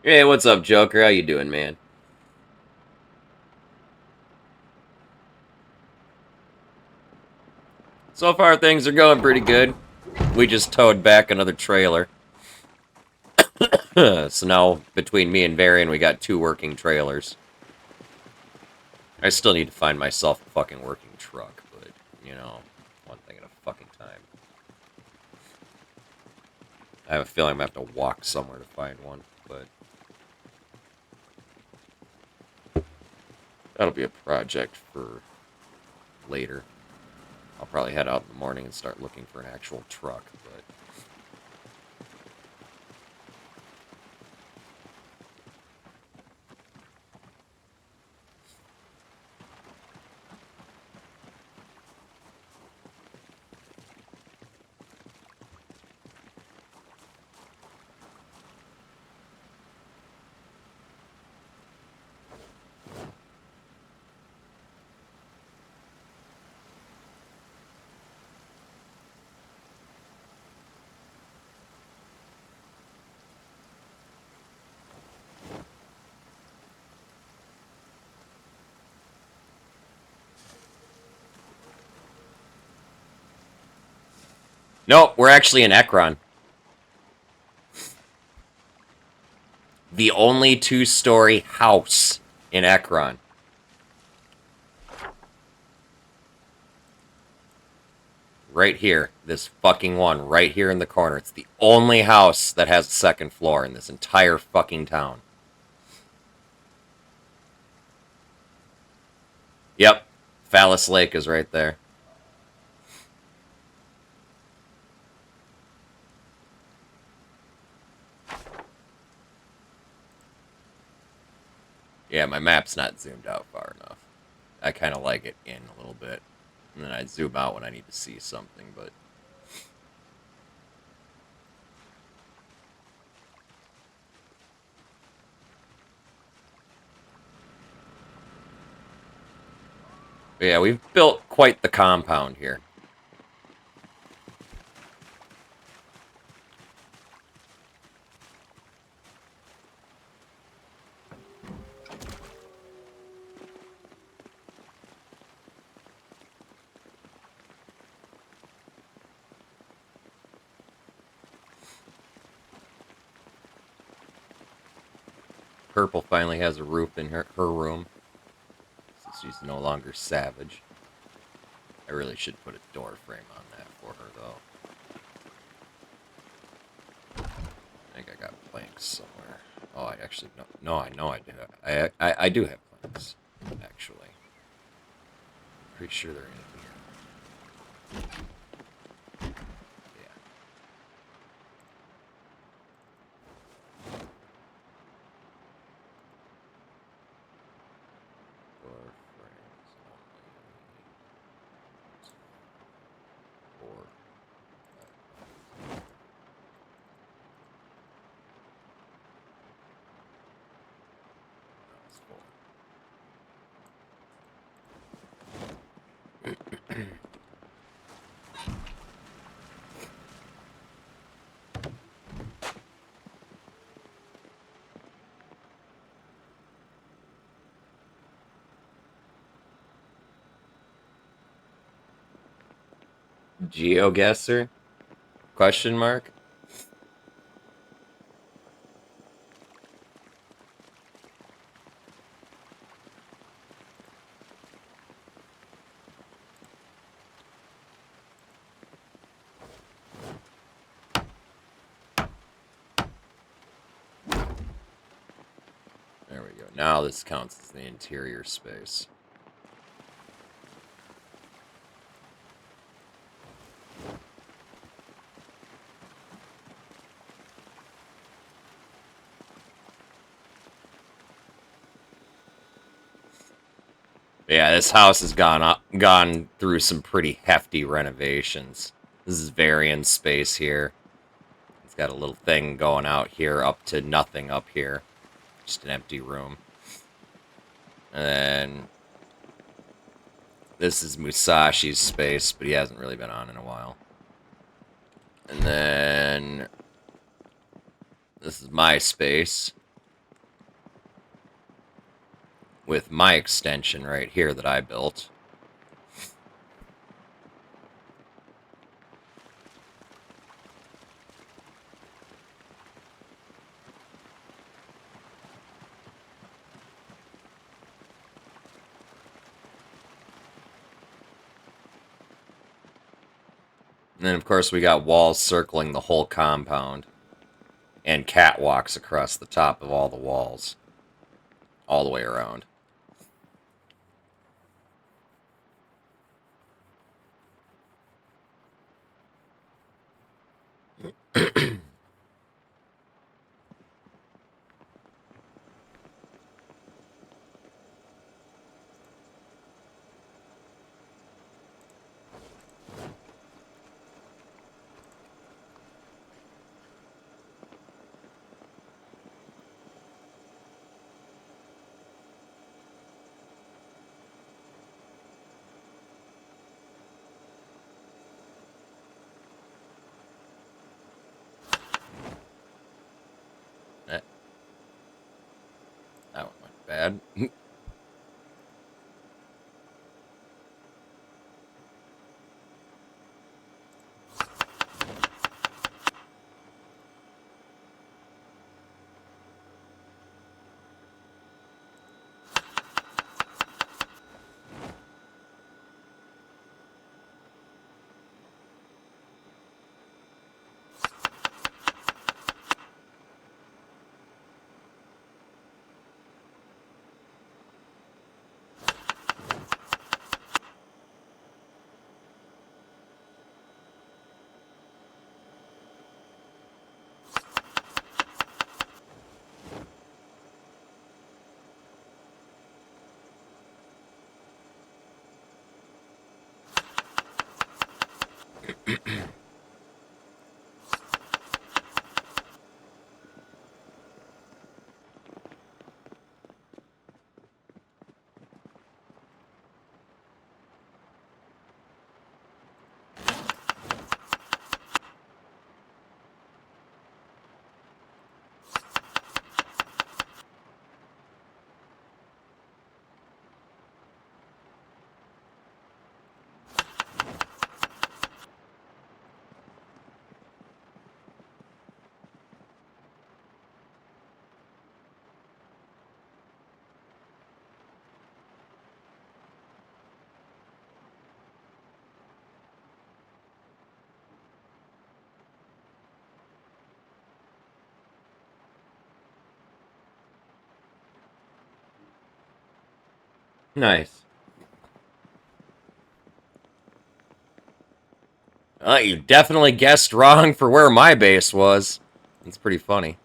Hey, what's up, Joker? How you doing, man? So far, things are going pretty good. We just towed back another trailer. So now, between me and Varian, we got 2 working trailers. I still need to find myself a fucking working truck, but, you know, one thing at a fucking time. I have a feeling I'm going to have to walk somewhere to find one, but... that'll be a project for later. I'll probably head out in the morning and start looking for an actual truck, but... Nope, we're actually in Ekron. The only 2-story house in Ekron. Right here. This fucking one. Right here in the corner. It's the only house that has a 2nd floor in this entire fucking town. Yep. Phallus Lake is right there. Yeah, my map's not zoomed out far enough. I kind of like it in a little bit. And then I zoom out when I need to see something, but... But yeah, we've built quite the compound here. Purple finally has a roof in her room. Since she's no longer savage. I really should put a door frame on that for her, though. I think I got planks somewhere. Oh, I actually no. No, I know I do. I do have plans, actually. Pretty sure they're in here. Yeah. For friends only. Or that's four. GeoGuessr? Question mark? There we go. Now this counts as the interior space. Yeah, this house has gone through some pretty hefty renovations. This is Varian's space here. It's got a little thing going out here up to nothing up here. Just an empty room. And then this is Musashi's space, but he hasn't really been on in a while. And then this is my space with my extension right here that I built. And then, of course, we got walls circling the whole compound. And catwalks across the top of all the walls. All the way around. That one went bad. Nice. You definitely guessed wrong for where my base was. It's pretty funny.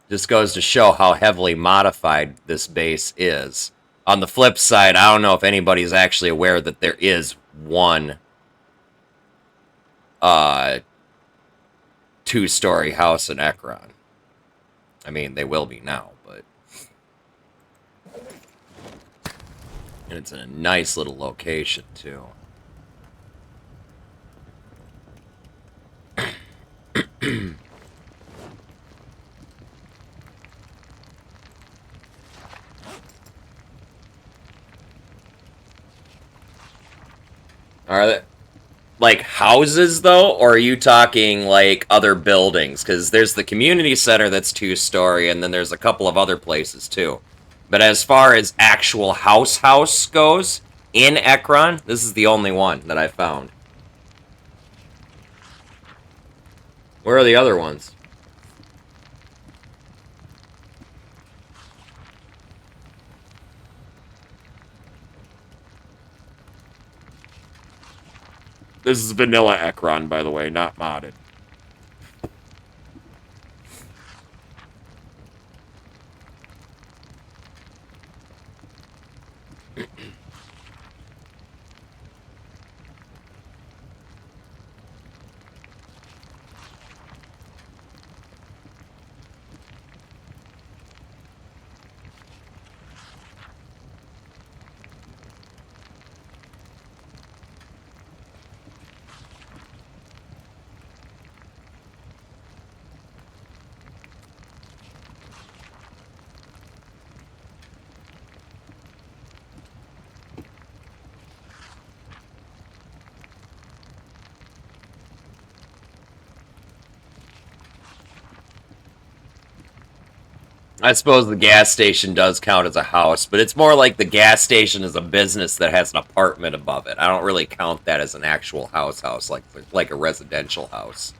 Just goes to show how heavily modified this base is. On the flip side, I don't know if anybody's actually aware that there is one two-story house in Ekron. I mean, they will be now, but... And it's in a nice little location, too. Are they... Like, houses, though? Or are you talking, like, other buildings? Because there's the community center that's two-story, and then there's a couple of other places, too. But as far as actual house goes, in Ekron, this is the only one that I found. Where are the other ones? This is vanilla Ekron, by the way, not modded. I suppose the gas station does count as a house, but it's more like the gas station is a business that has an apartment above it. I don't really count that as an actual house like a residential house.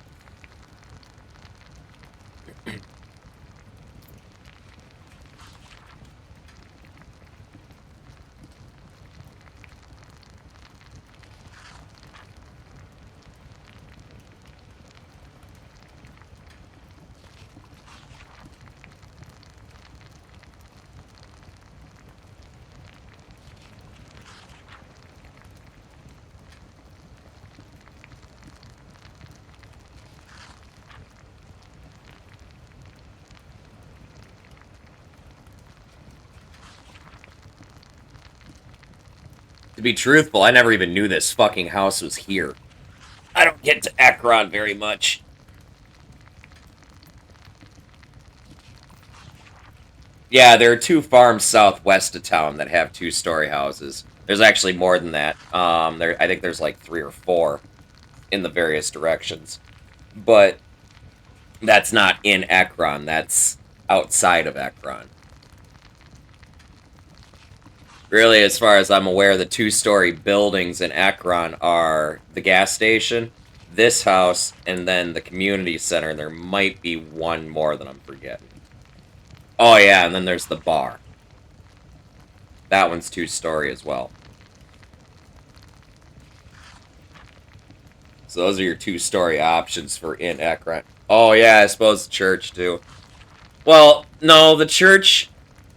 To be truthful, I never even knew this fucking house was here. I don't get to Ekron very much. Yeah, there are 2 farms southwest of town that have 2-story houses. There's actually more than that. I think there's like 3 or 4 in the various directions. But that's not in Ekron. That's outside of Ekron. Really, as far as I'm aware, the 2-story buildings in Ekron are the gas station, this house, and then the community center. There might be one more that I'm forgetting. Oh yeah, and then there's the bar. That one's 2-story as well. So those are your 2-story options for in Ekron. Oh yeah, I suppose the church too. Well, no, the church...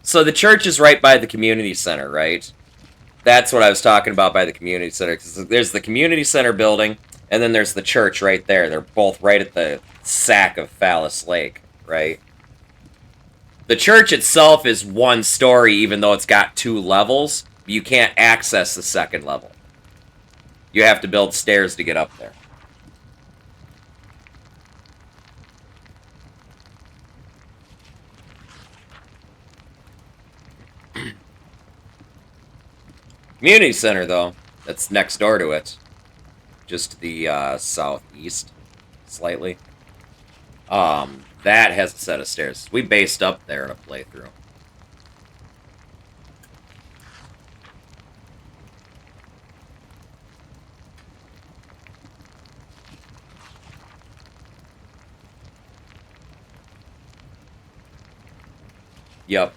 So the church is right by the community center, right? That's what I was talking about by the community center. 'Cause there's the community center building, and then there's the church right there. They're both right at the sack of Phallus Lake, right? The church itself is 1 story, even though it's got 2 levels. You can't access the 2nd level. You have to build stairs to get up there. Community center, though, that's next door to it. Just to the southeast, slightly. That has a set of stairs. We based up there in a playthrough. Yep.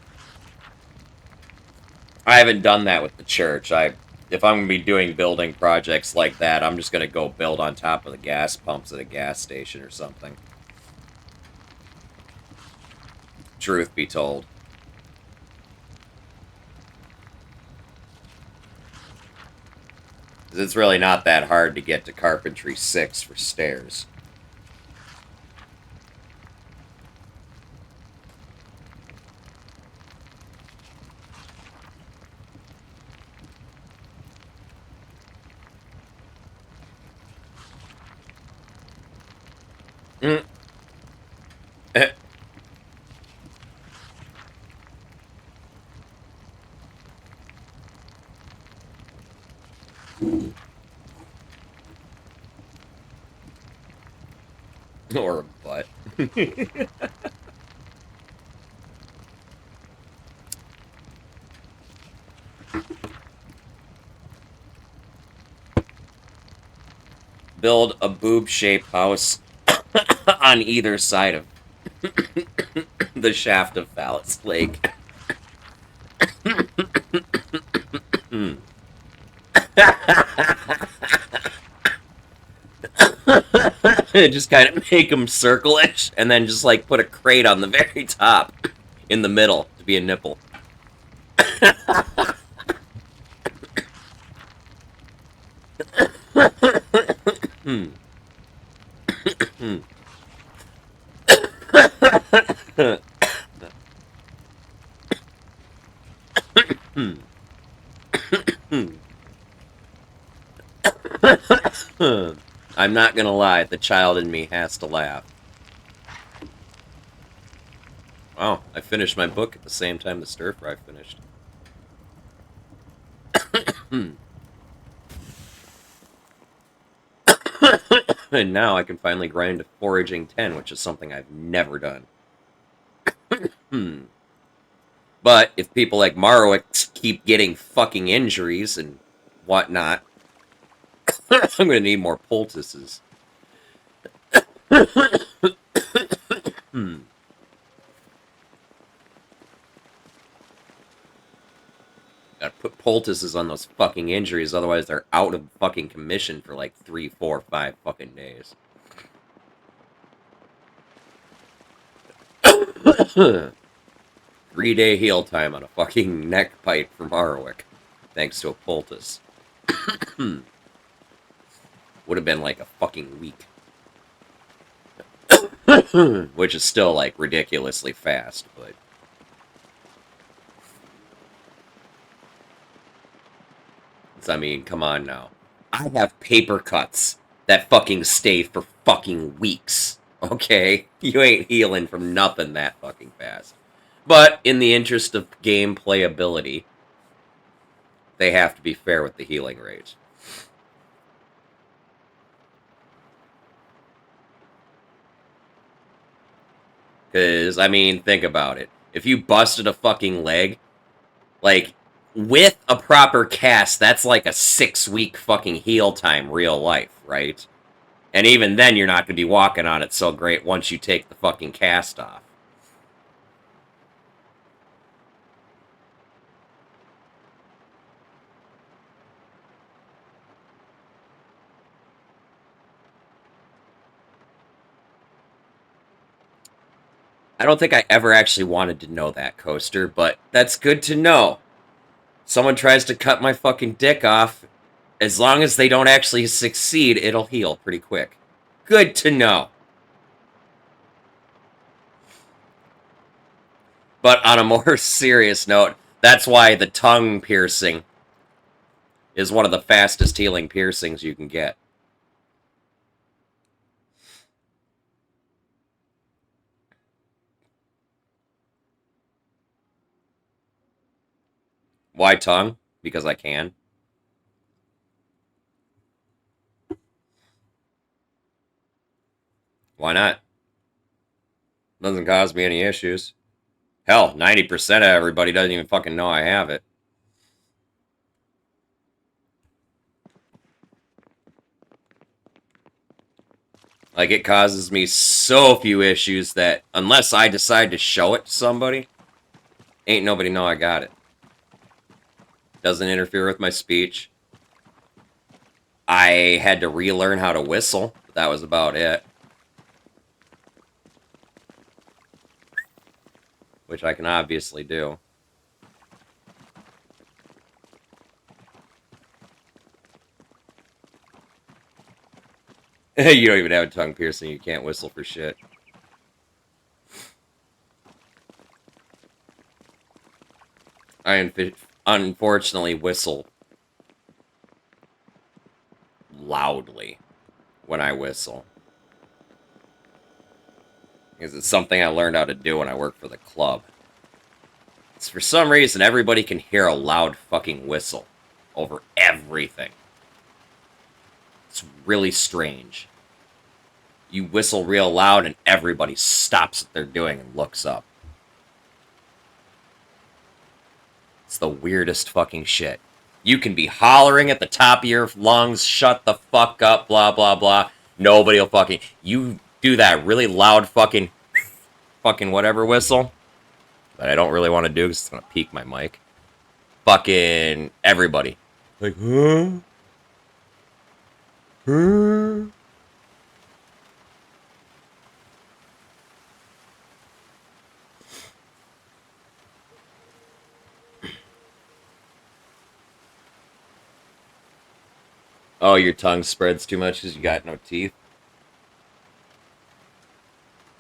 I haven't done that with the church. If I'm gonna be doing building projects like that, I'm just gonna go build on top of the gas pumps at a gas station or something. Truth be told. It's really not that hard to get to Carpentry 6 for stairs. Mm. Or a butt. Build a boob-shaped house on either side of the shaft of Phallus Lake. Just kind of make them circle-ish, and then just like put a crate on the very top, in the middle, to be a nipple. I'm not gonna lie, the child in me has to laugh. Wow, I finished my book at the same time the stir fry finished. And now I can finally grind to foraging 10, which is something I've never done. But if people like Marowitz keep getting fucking injuries and whatnot, I'm gonna need more poultices. Gotta put poultices on those fucking injuries, otherwise they're out of fucking commission for like 3, 4, 5 fucking days. 3-day heal time on a fucking neck pipe from Harwick, thanks to a poultice. Would have been like a fucking week. Which is still like ridiculously fast, but... I mean, come on now. I have paper cuts that fucking stay for fucking weeks, okay? You ain't healing from nothing that fucking fast. But, in the interest of game playability, they have to be fair with the healing rate. Because, I mean, think about it. If you busted a fucking leg, like... with a proper cast, that's like a 6-week fucking heal time, real life, right? And even then, you're not going to be walking on it so great once you take the fucking cast off. I don't think I ever actually wanted to know that, Coaster, but that's good to know. Someone tries to cut my fucking dick off, as long as they don't actually succeed, it'll heal pretty quick. Good to know. But on a more serious note, that's why the tongue piercing is one of the fastest healing piercings you can get. Why tongue? Because I can. Why not? Doesn't cause me any issues. Hell, 90% of everybody doesn't even fucking know I have it. Like, it causes me so few issues that, unless I decide to show it to somebody, ain't nobody know I got it. Doesn't interfere with my speech. I had to relearn how to whistle, but that was about it. Which I can obviously do. You don't even have a tongue piercing, you can't whistle for shit. I unfortunately whistle loudly when I whistle. Because it's something I learned how to do when I worked for the club. It's for some reason, everybody can hear a loud fucking whistle over everything. It's really strange. You whistle real loud and everybody stops what they're doing and looks up. It's the weirdest fucking shit. You can be hollering at the top of your lungs, shut the fuck up, blah, blah, blah. Nobody will fucking... You do that really loud fucking whatever whistle that I don't really want to do because it's going to peak my mic. Fucking everybody. Like, huh? Huh? Oh, your tongue spreads too much because you got no teeth?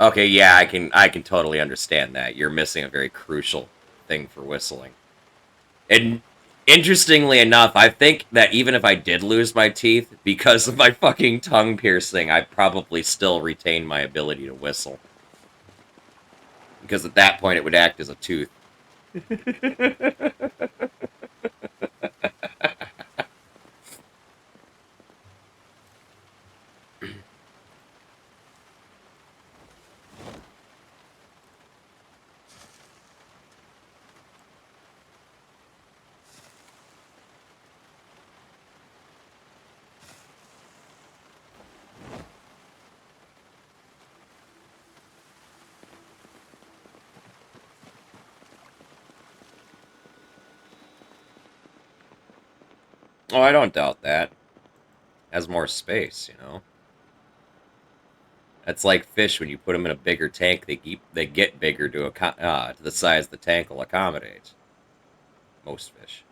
Okay, yeah, I can totally understand that. You're missing a very crucial thing for whistling. And interestingly enough, I think that even if I did lose my teeth, because of my fucking tongue piercing, I probably still retain my ability to whistle. Because at that point, it would act as a tooth. Oh, I don't doubt that. Has more space, you know. That's like fish when you put them in a bigger tank, they get bigger to the size the tank will accommodate. Most fish.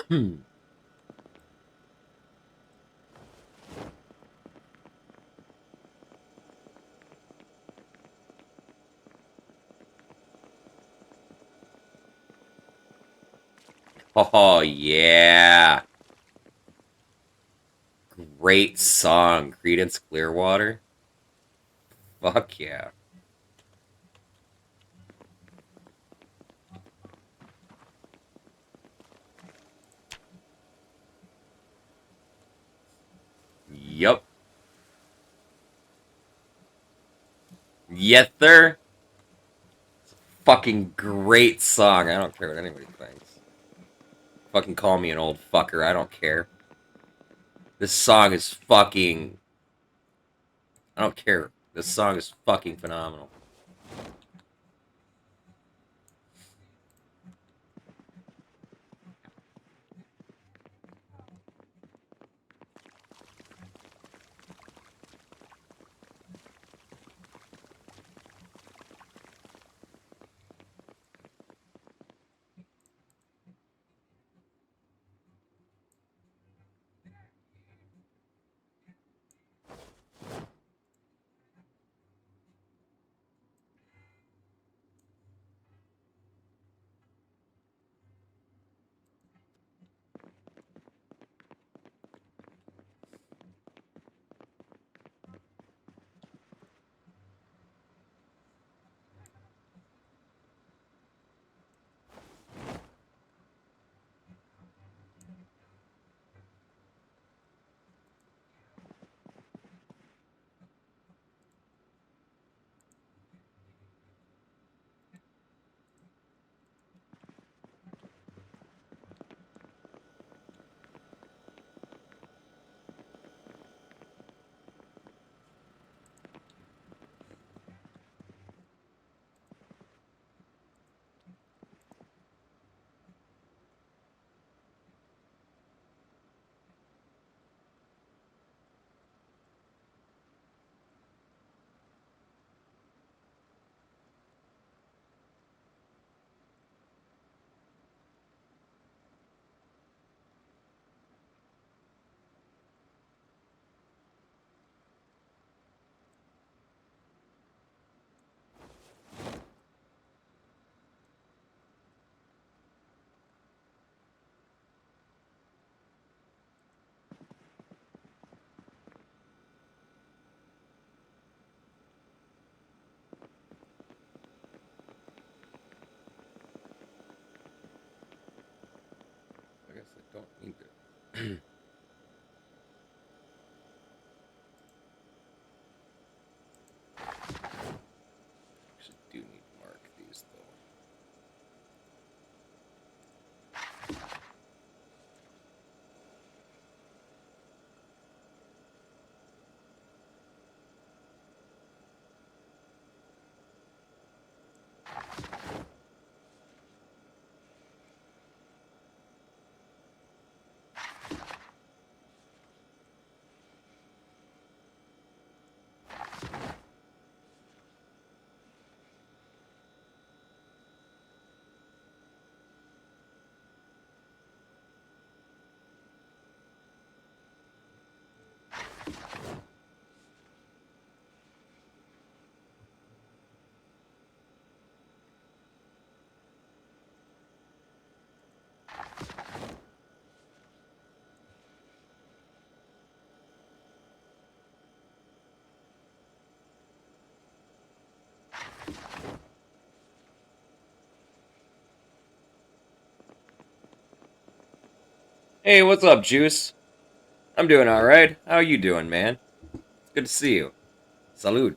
Hmm. Oh, yeah. Great song. Creedence Clearwater. Fuck yeah. Yes, sir. It's a fucking great song. I don't care what anybody thinks. Fucking call me an old fucker. I don't care. This song is fucking... I don't care. This song is fucking phenomenal. I guess I don't need to. Actually, do need to mark these though. Hey, what's up, Juice? I'm doing alright. How are you doing, man? It's good to see you. Salud.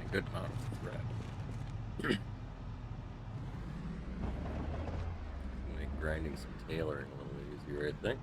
a good amount of thread. Make grinding some tailoring a little easier, I think.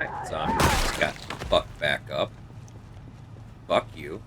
Alright, zombie. Got Buck back up. Fuck you.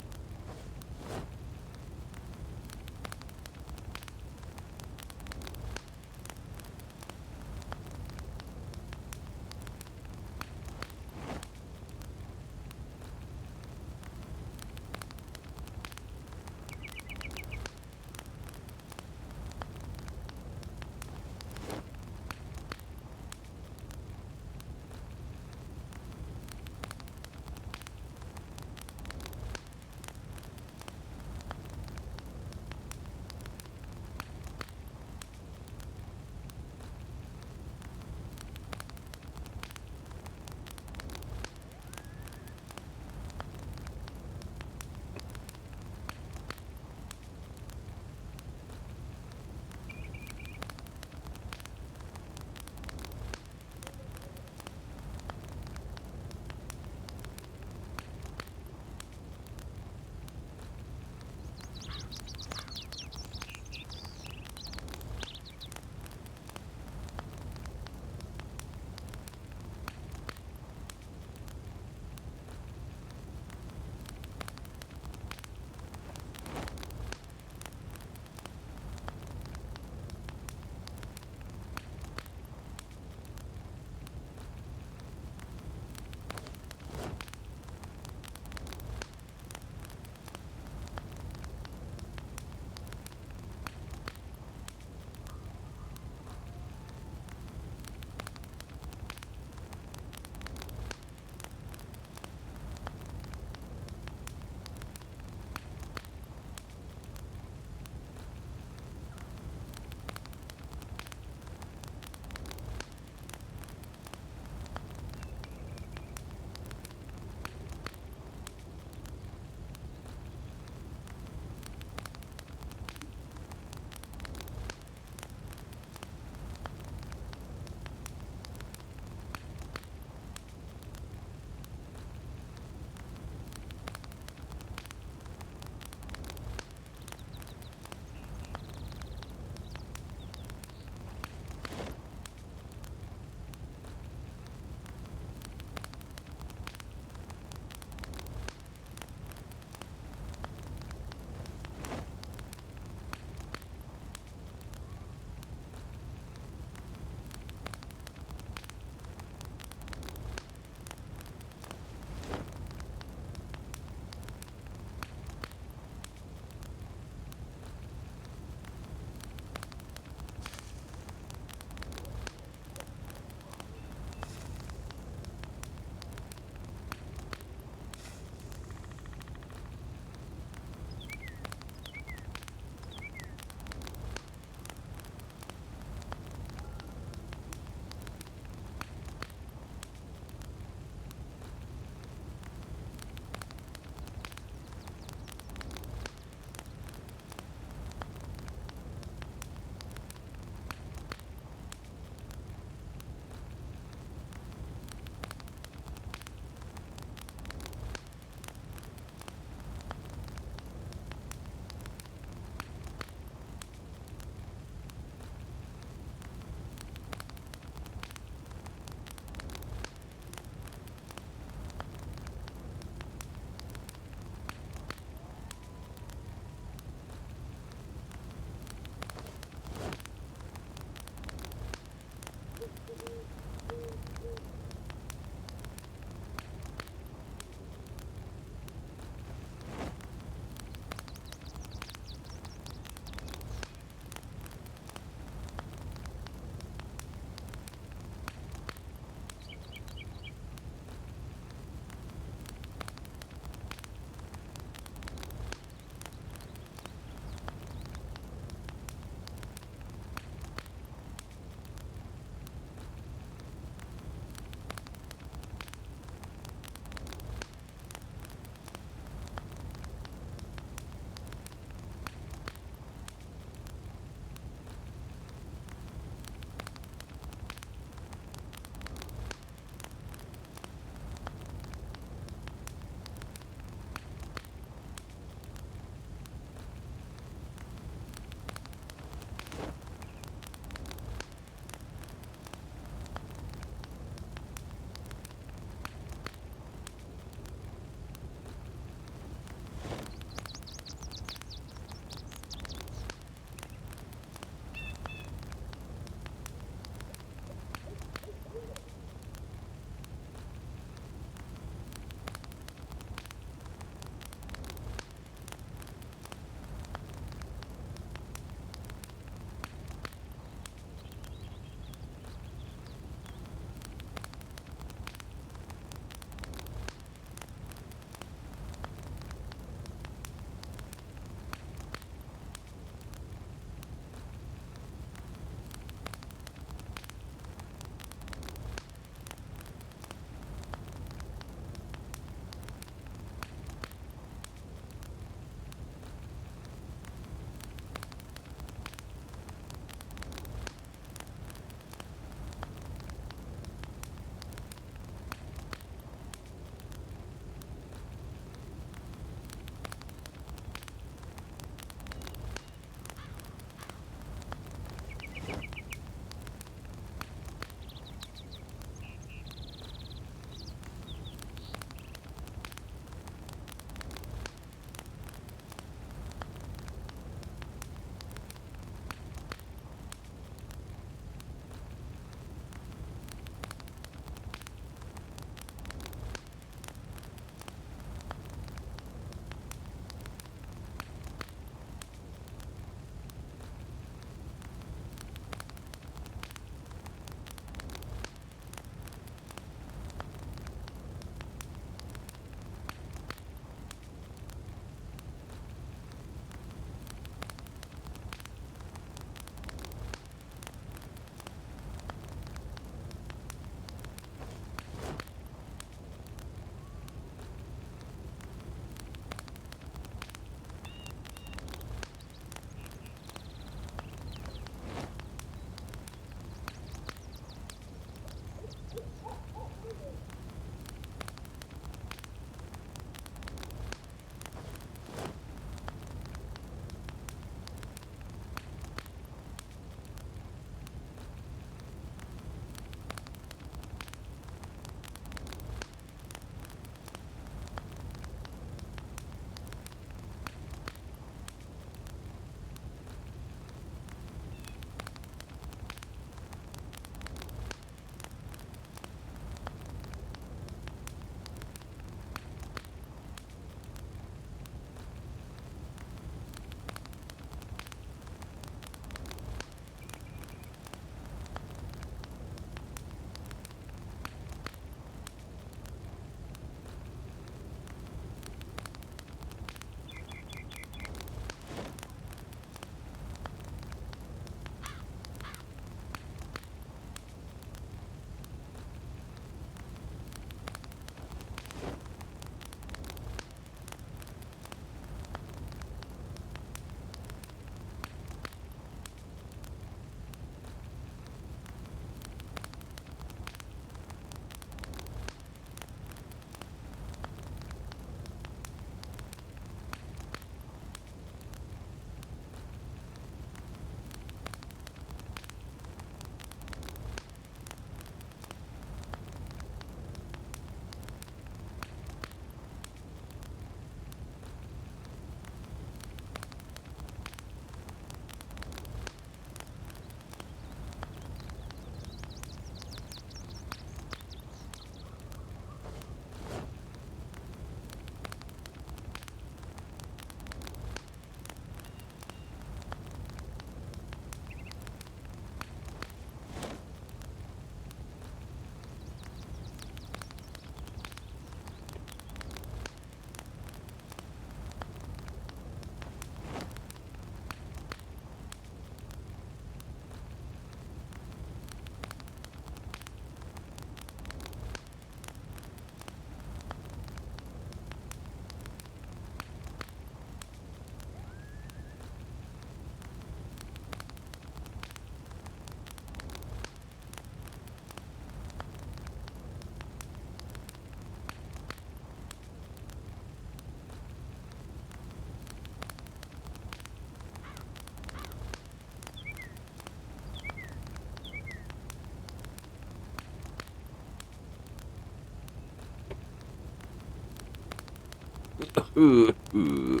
Ooh, ooh.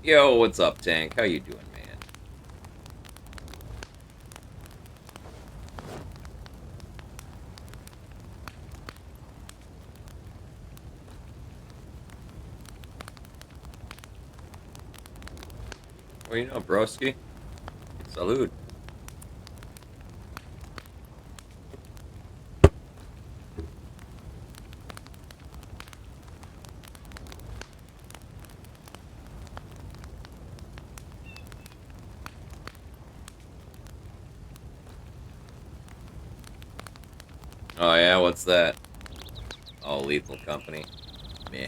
Yo, what's up, Tank? How you doing, man? Well, you know, broski. Salud. Oh yeah, what's that? Oh, Lethal Company. Meh.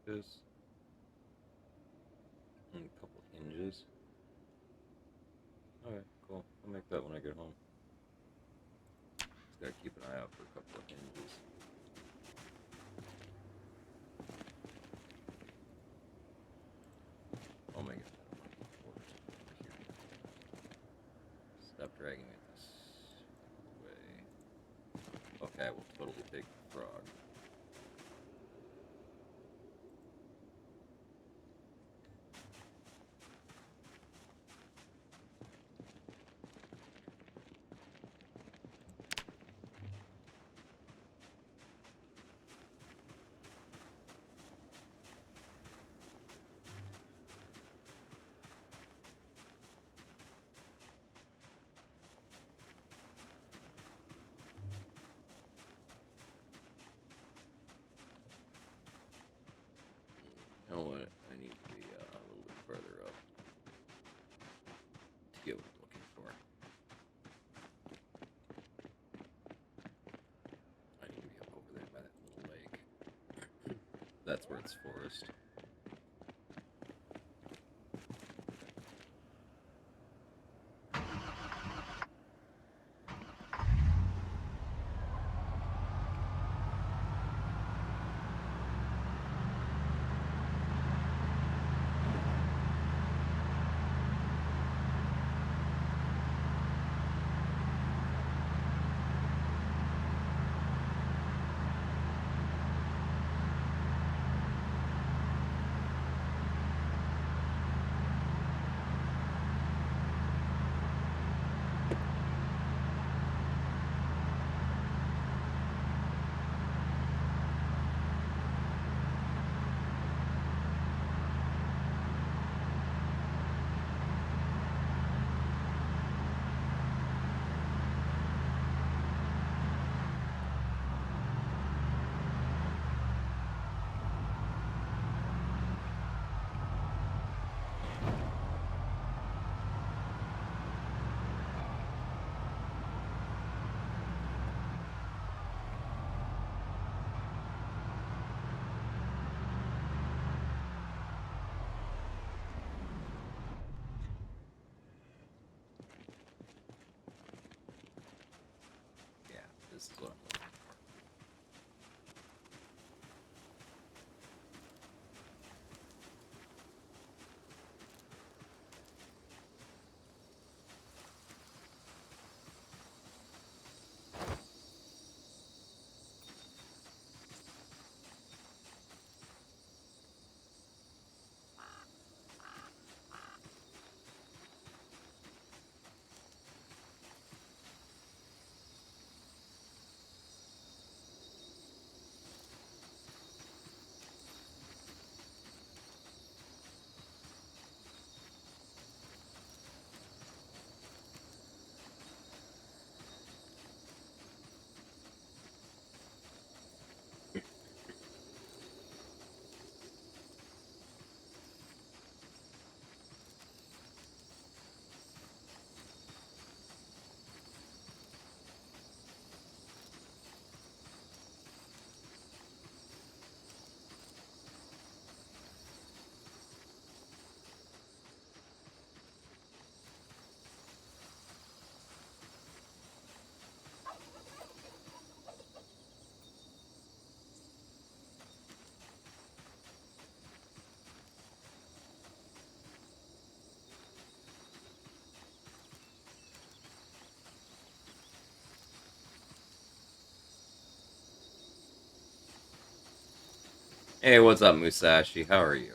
this. And a couple hinges. Alright, cool. I'll make that when I get home. Just gotta keep an eye out for a couple of hinges. Oh my god. Stop dragging it this way. Okay, we'll totally take the frog. You know what? I need to be a little bit further up to get what I'm looking for. I need to be up over there by that little lake. That's where it's forest. Yeah, this is what I'm looking for. Hey, what's up, Musashi? How are you?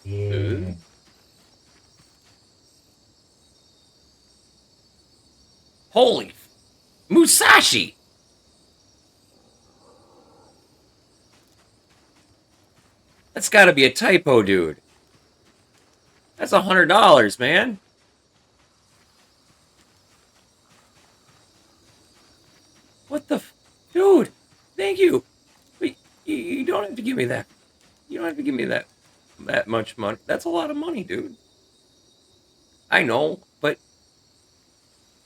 Ooh. Holy Musashi! That's gotta be a typo, dude. That's $100, man. What the dude? Thank you. But you don't have to give me that. You don't have to give me that much money. That's a lot of money, dude. I know, but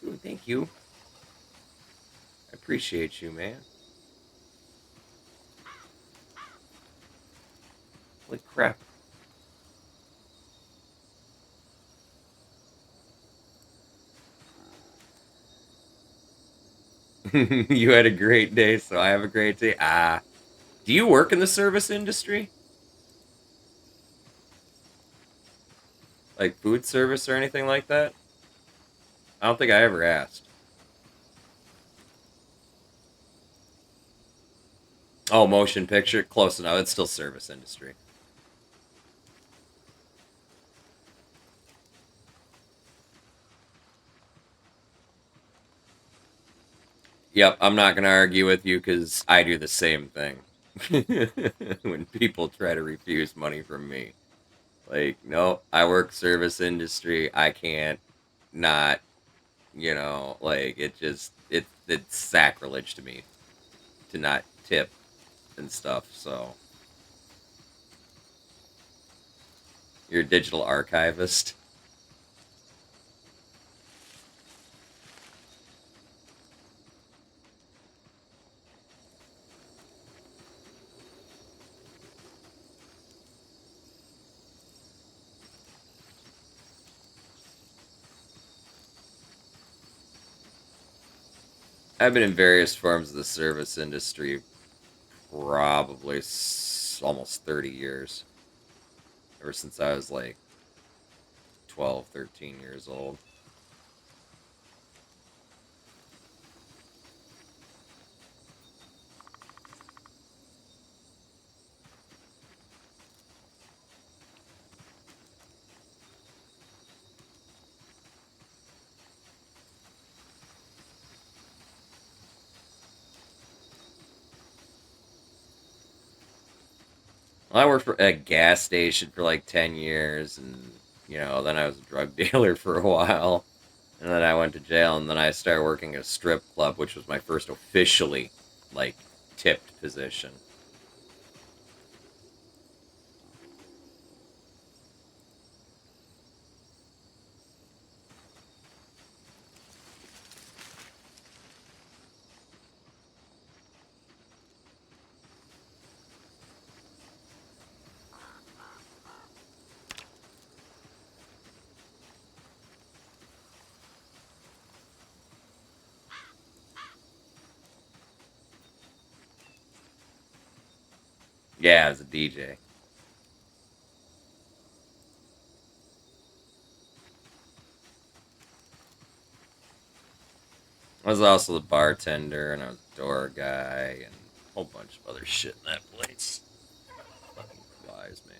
dude, thank you. I appreciate you, man. Holy crap. You had a great day, so I have a great day. Ah. Do you work in the service industry? Like food service or anything like that? I don't think I ever asked. Oh, motion picture? Close enough. It's still service industry. Yep, I'm not going to argue with you because I do the same thing. When people try to refuse money from me. Like, no, I work service industry. I can't not, like it's sacrilege to me to not tip and stuff. So, you're a digital archivist. I've been in various forms of the service industry probably almost 30 years. Ever since I was like 12, 13 years old. Well, I worked for a gas station for like 10 years, and, then I was a drug dealer for a while. And then I went to jail, and then I started working at a strip club, which was my first officially, like, tipped position. Yeah, as a DJ. I was also the bartender, and I was a door guy, and a whole bunch of other shit in that place. Fucking flies, man.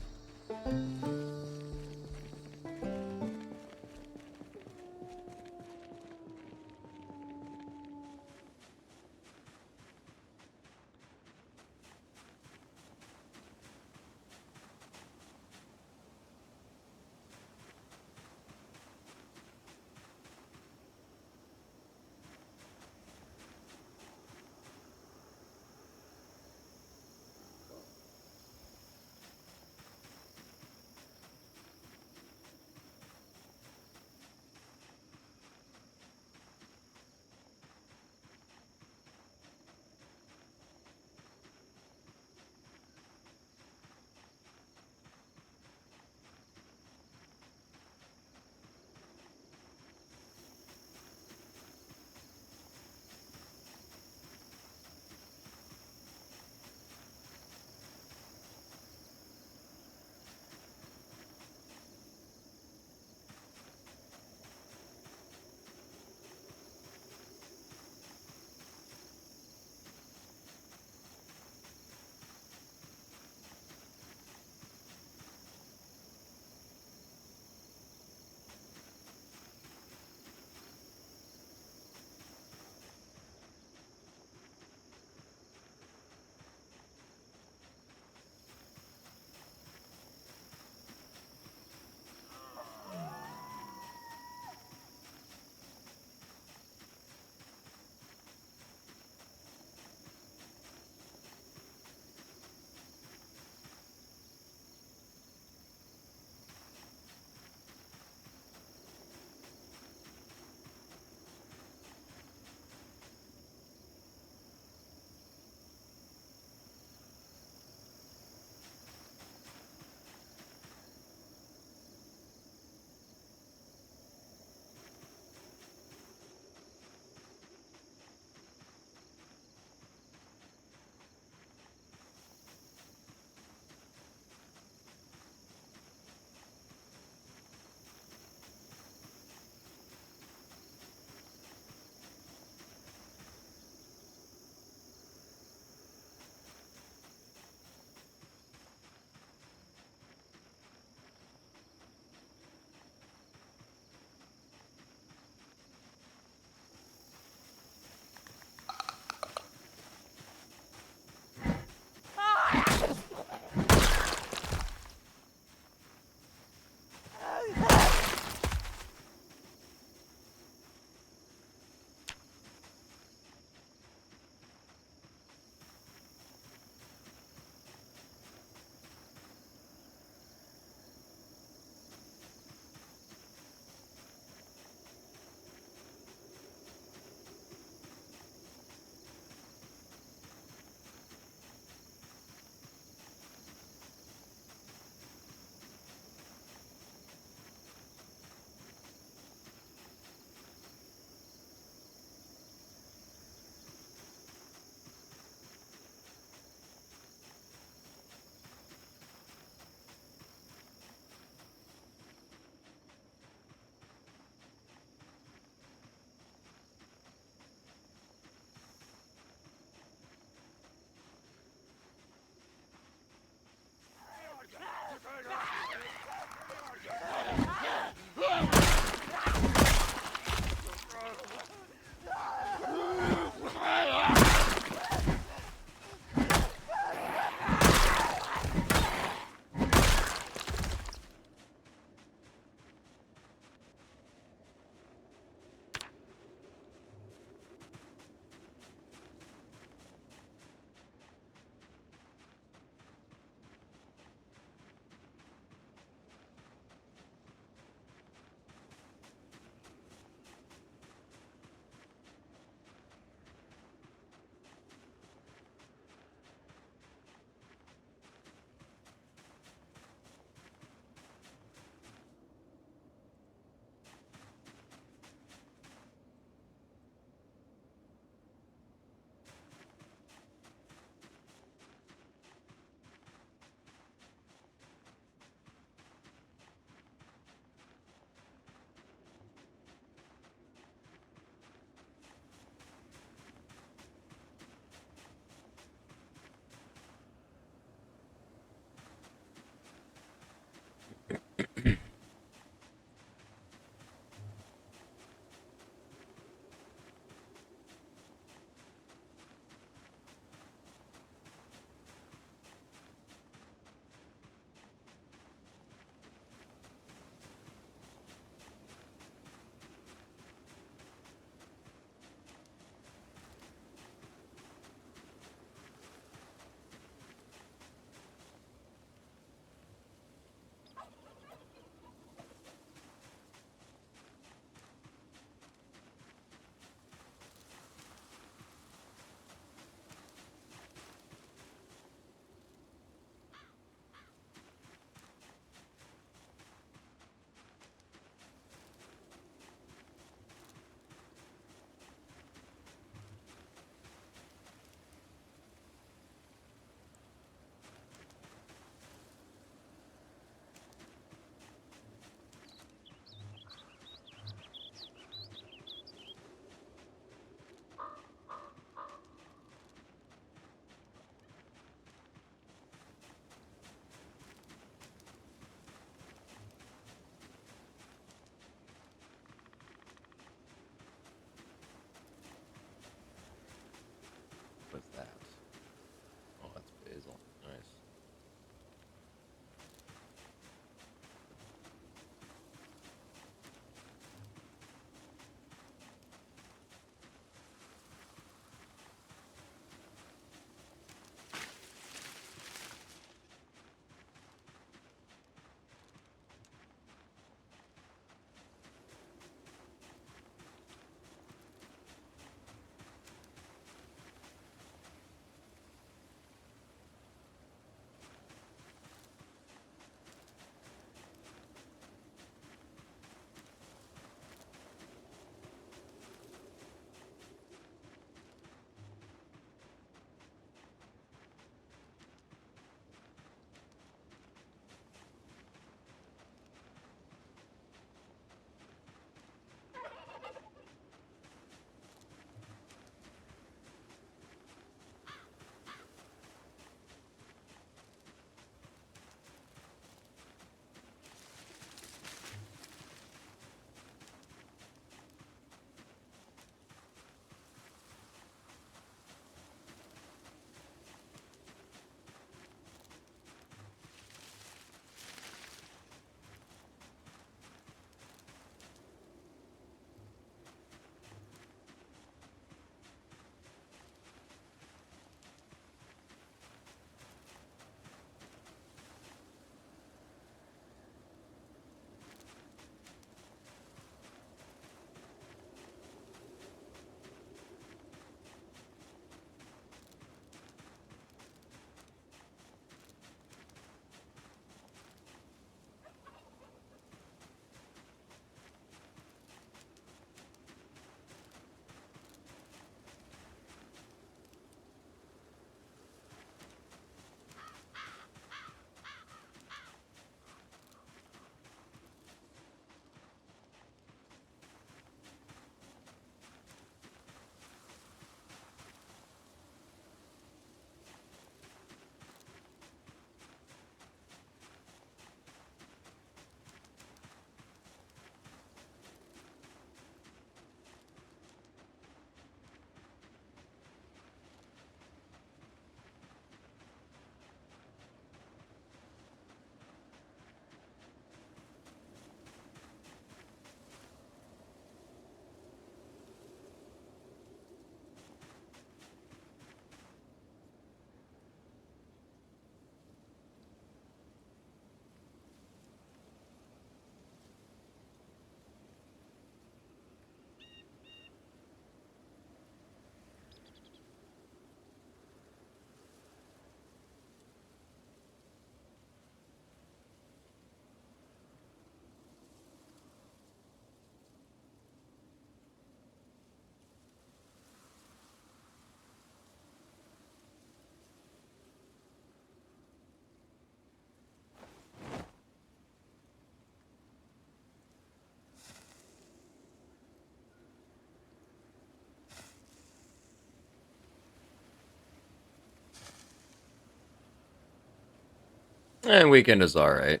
And weekend is alright.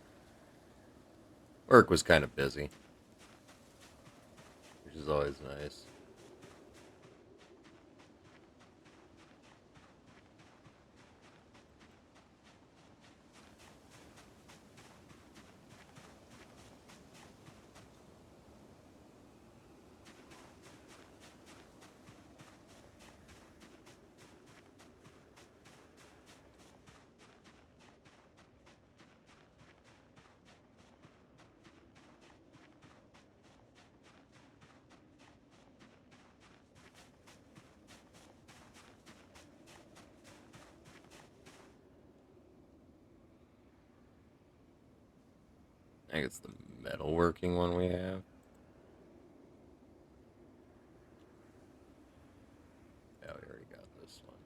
Work was kind of busy, which is always nice. I think it's the metalworking one we have. Yeah, we already got this one.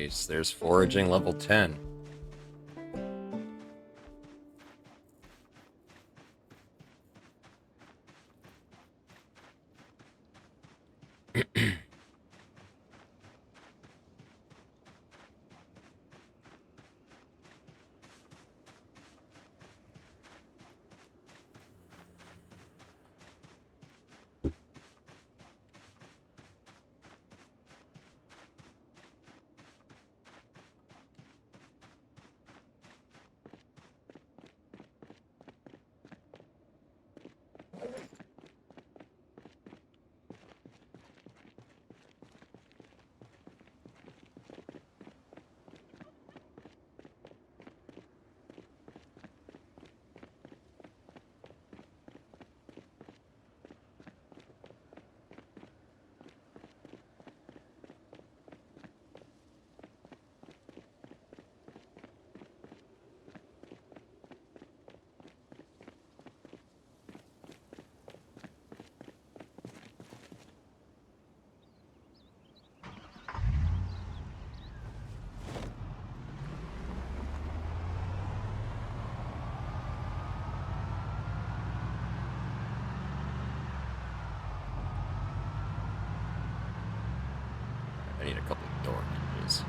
Nice. There's foraging level 10. I need a couple of door hinges.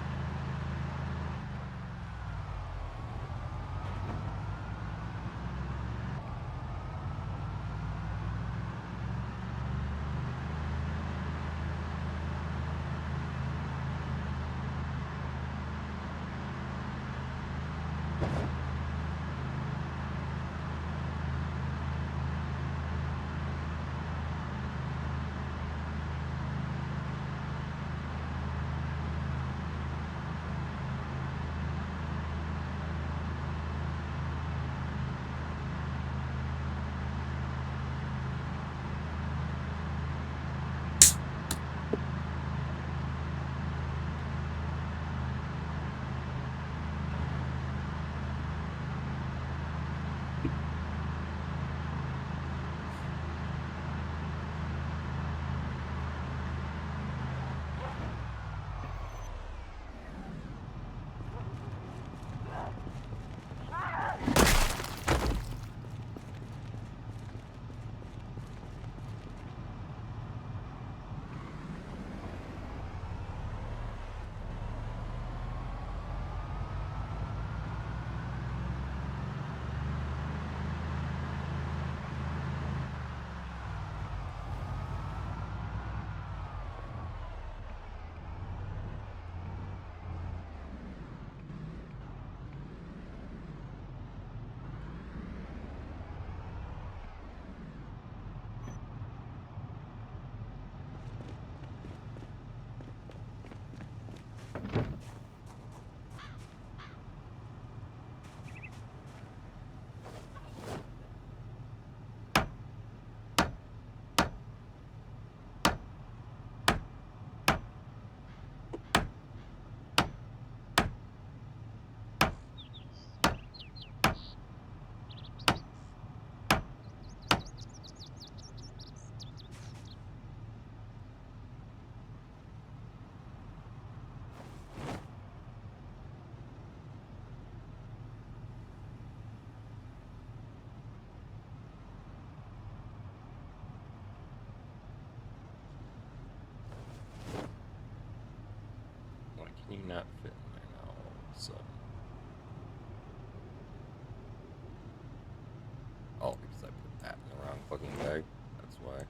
Why can you not fit in there now all of a sudden? Oh, because I put that in the wrong fucking bag. That's why.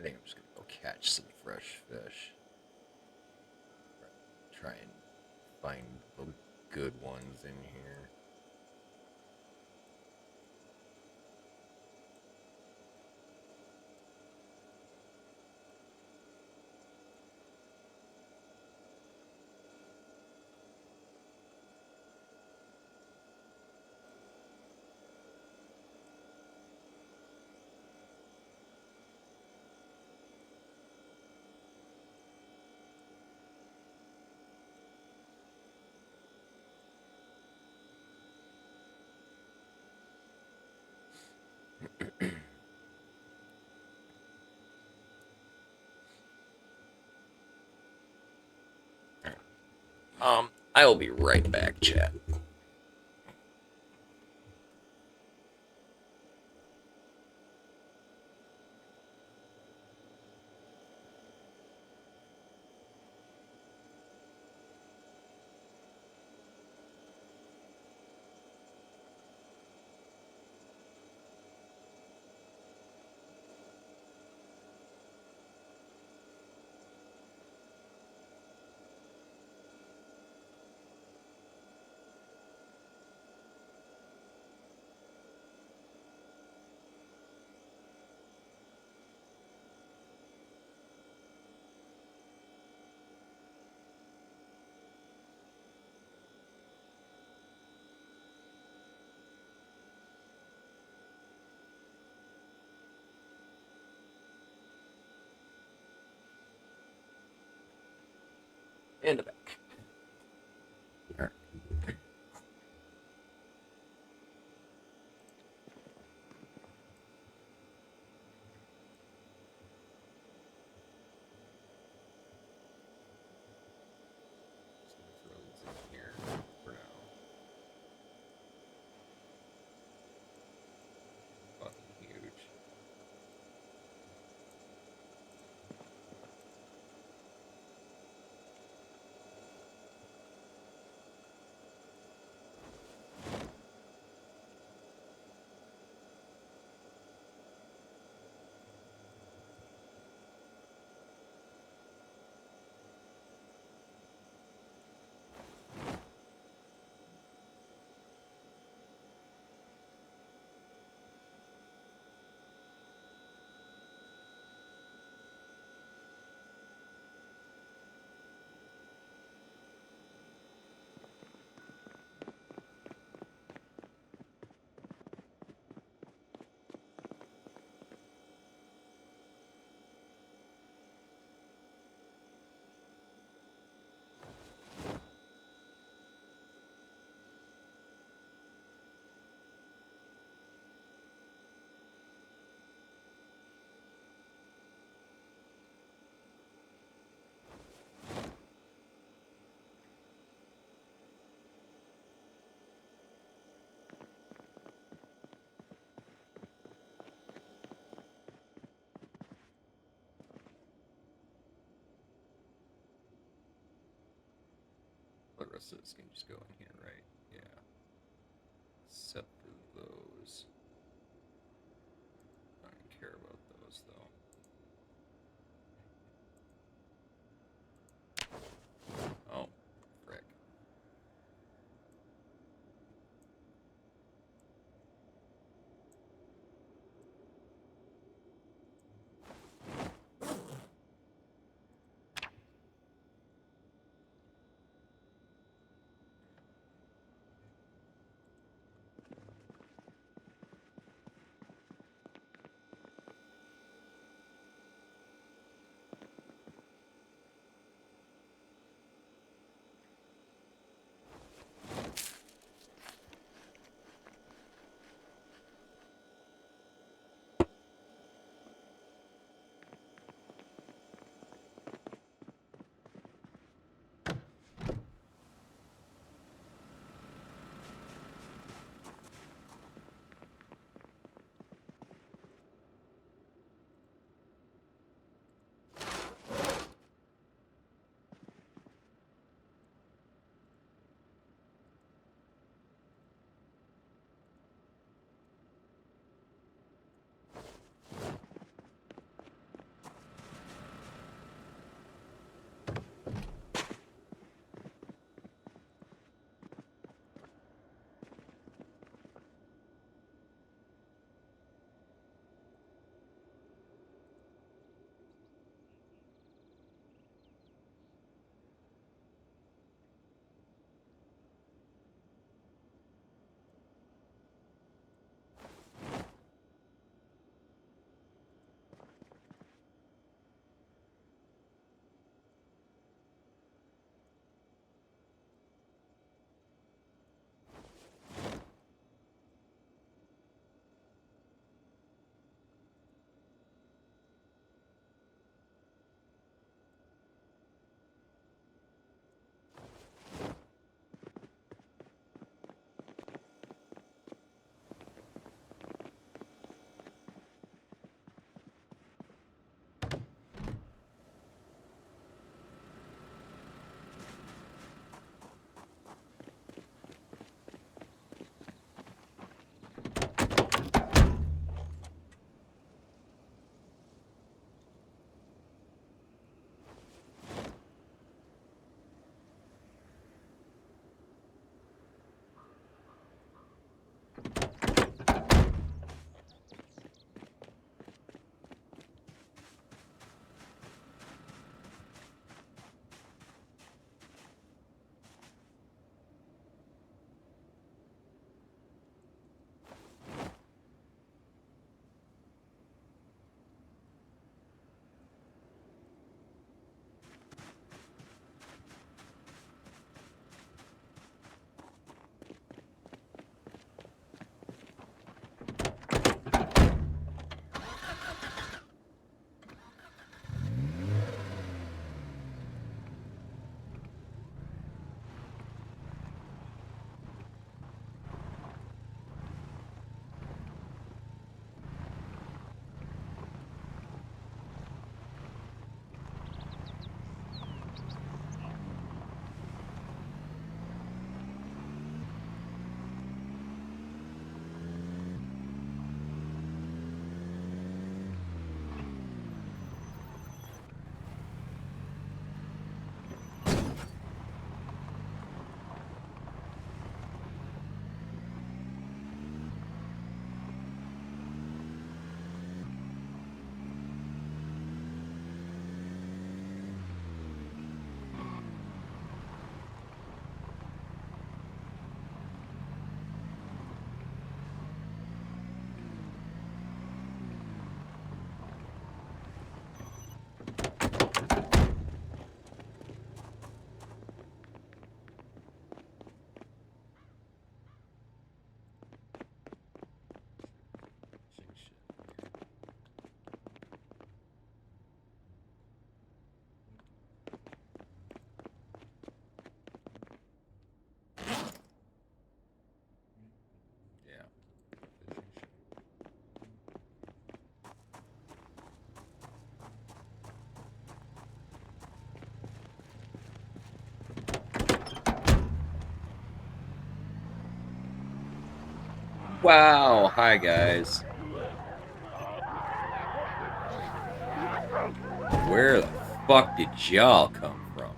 I think I'm just gonna go catch some fresh fish. Try and find the good ones in here. I will be right back, chat. In the back. All right. Just gonna throw these in here for now. Fucking huge. The rest of this can just go in here, right? Yeah. Except for those. I don't care about those, though. Oh, frick. Wow, hi guys. Where the fuck did y'all come from?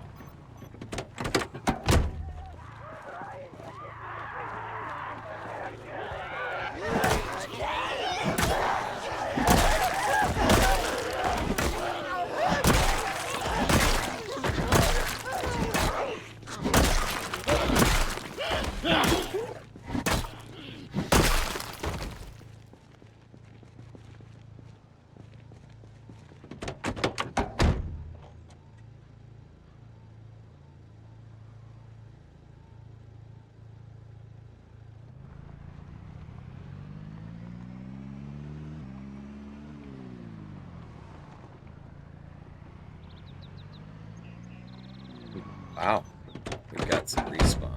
Wow, we got some respawn.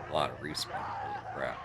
A lot of respawn, holy crap.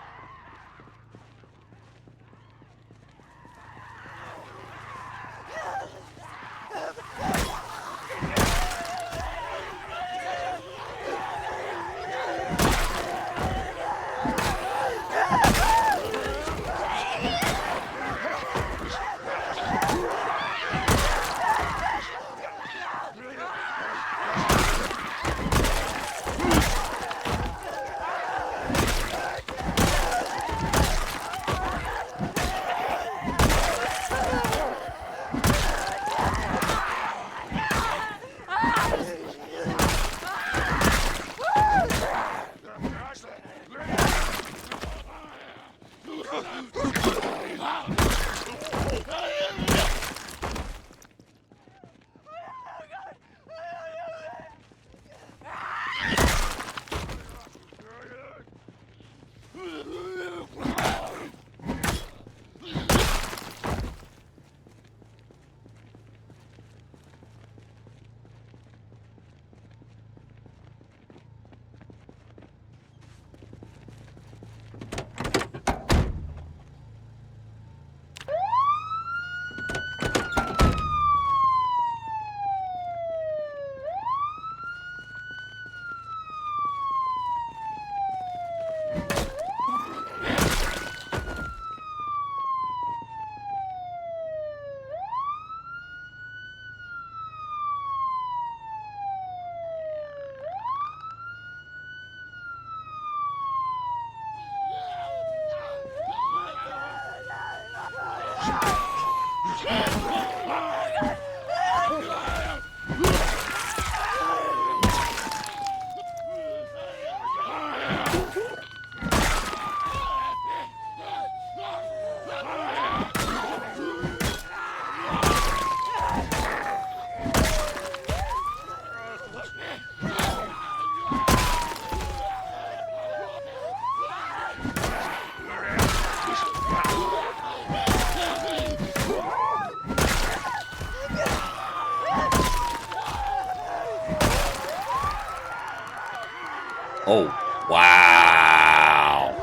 Oh, wow.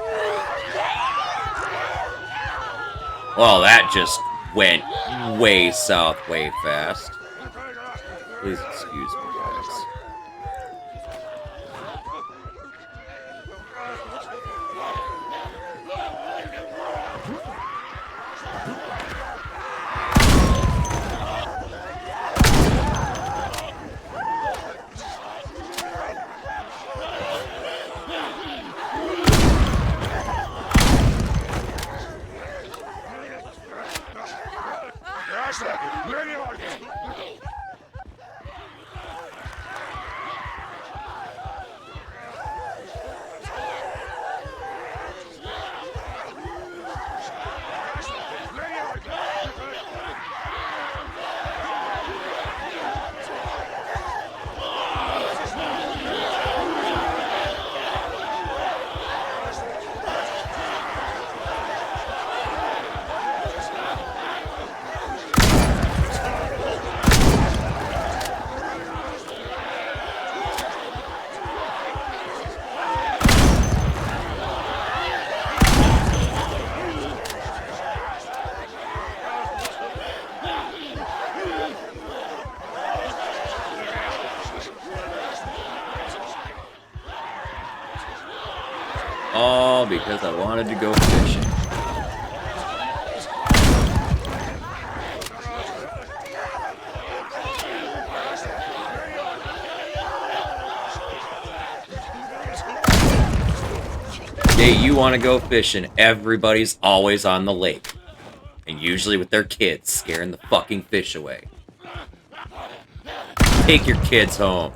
Well, that just went way south, way fast. Please excuse me, guys. All because I wanted to go fishing. Day you want to go fishing, everybody's always on the lake. And usually with their kids, scaring the fucking fish away. Take your kids home.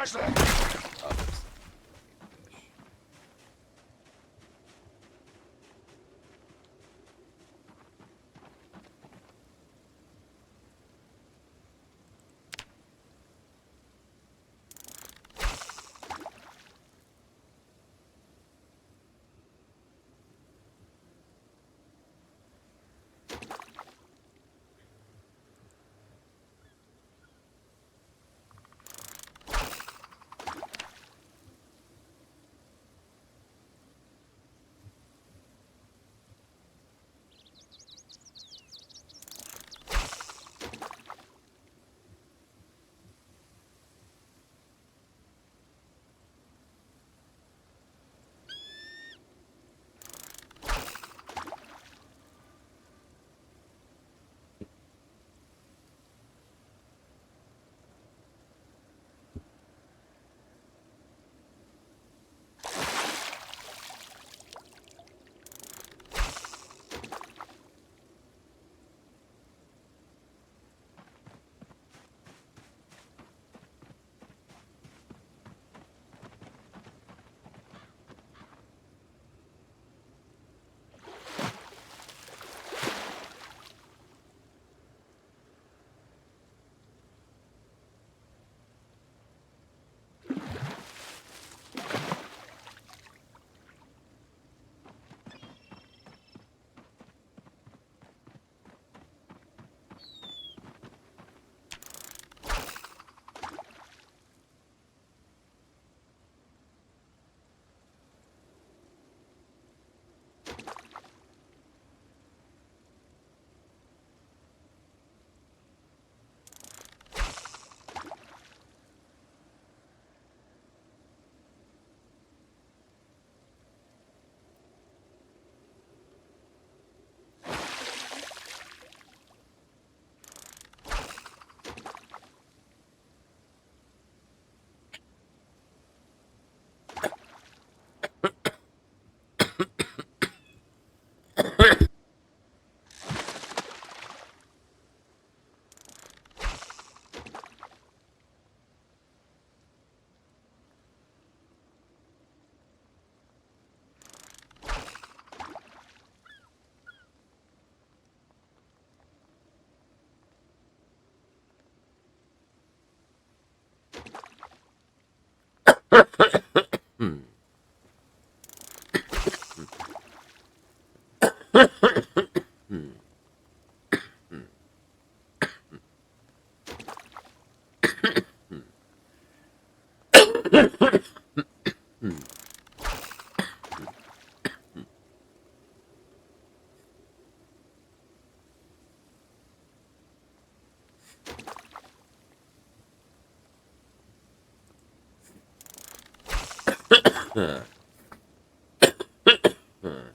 Suppressing! Oh, there's fish. Hmm. Hmm. Hmm. Huh. Huh.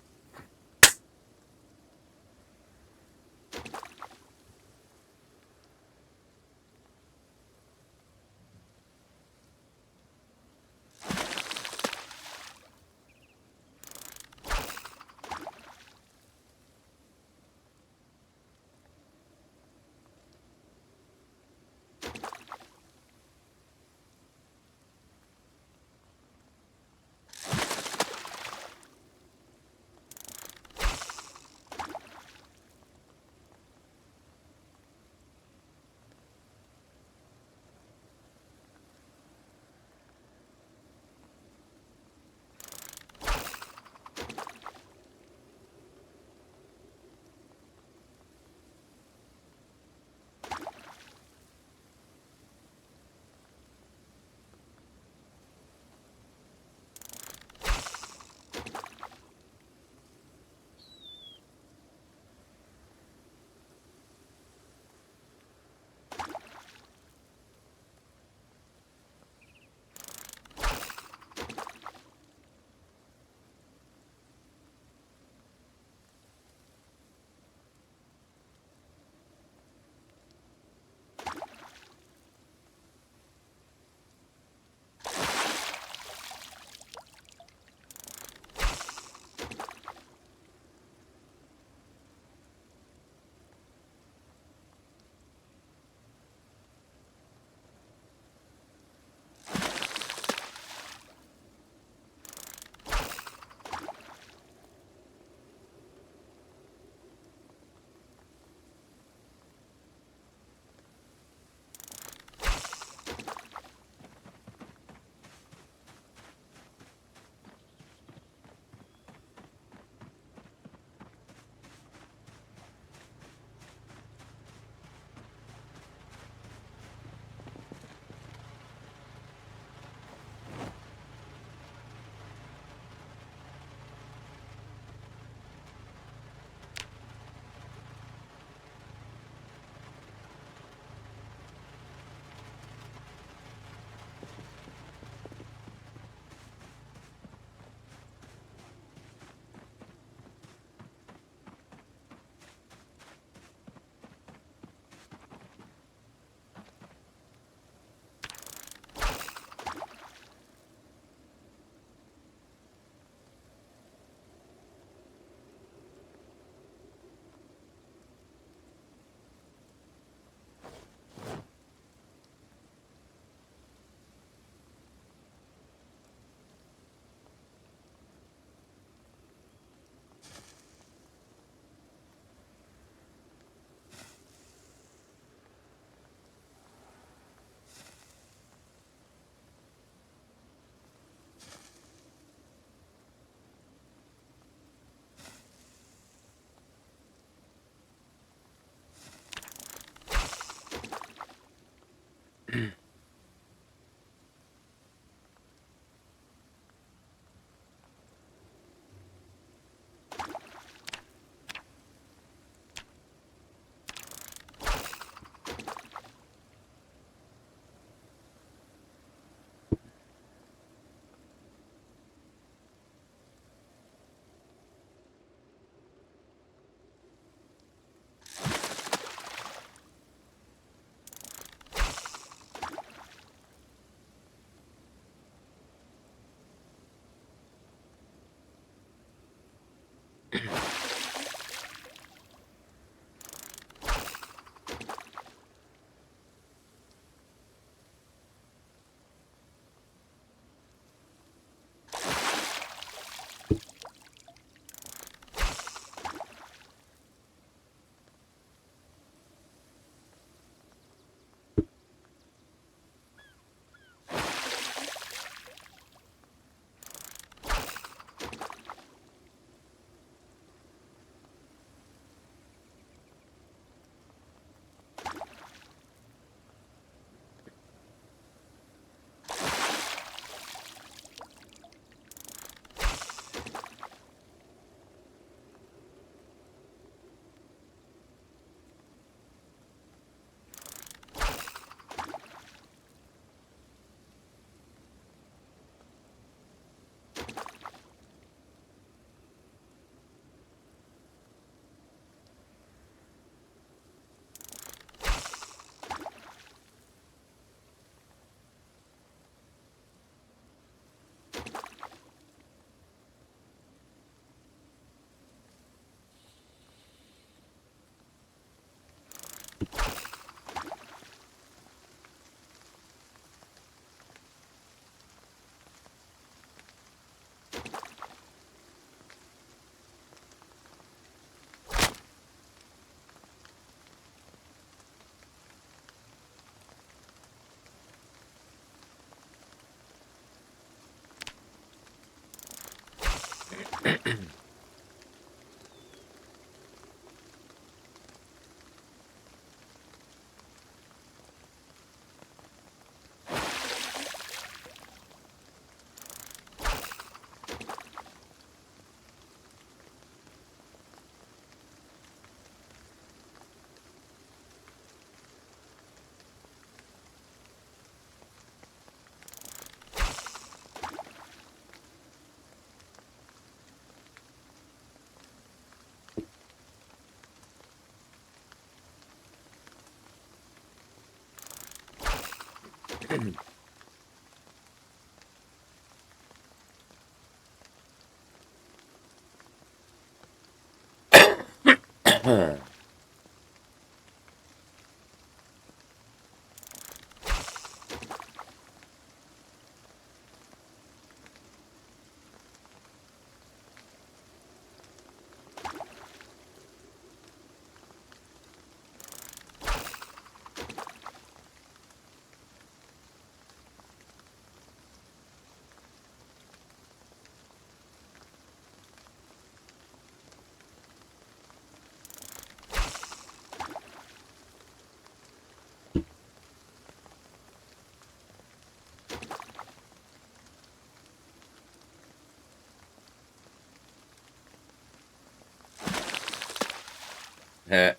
Heh.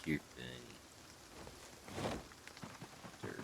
Cute thing. Dirt.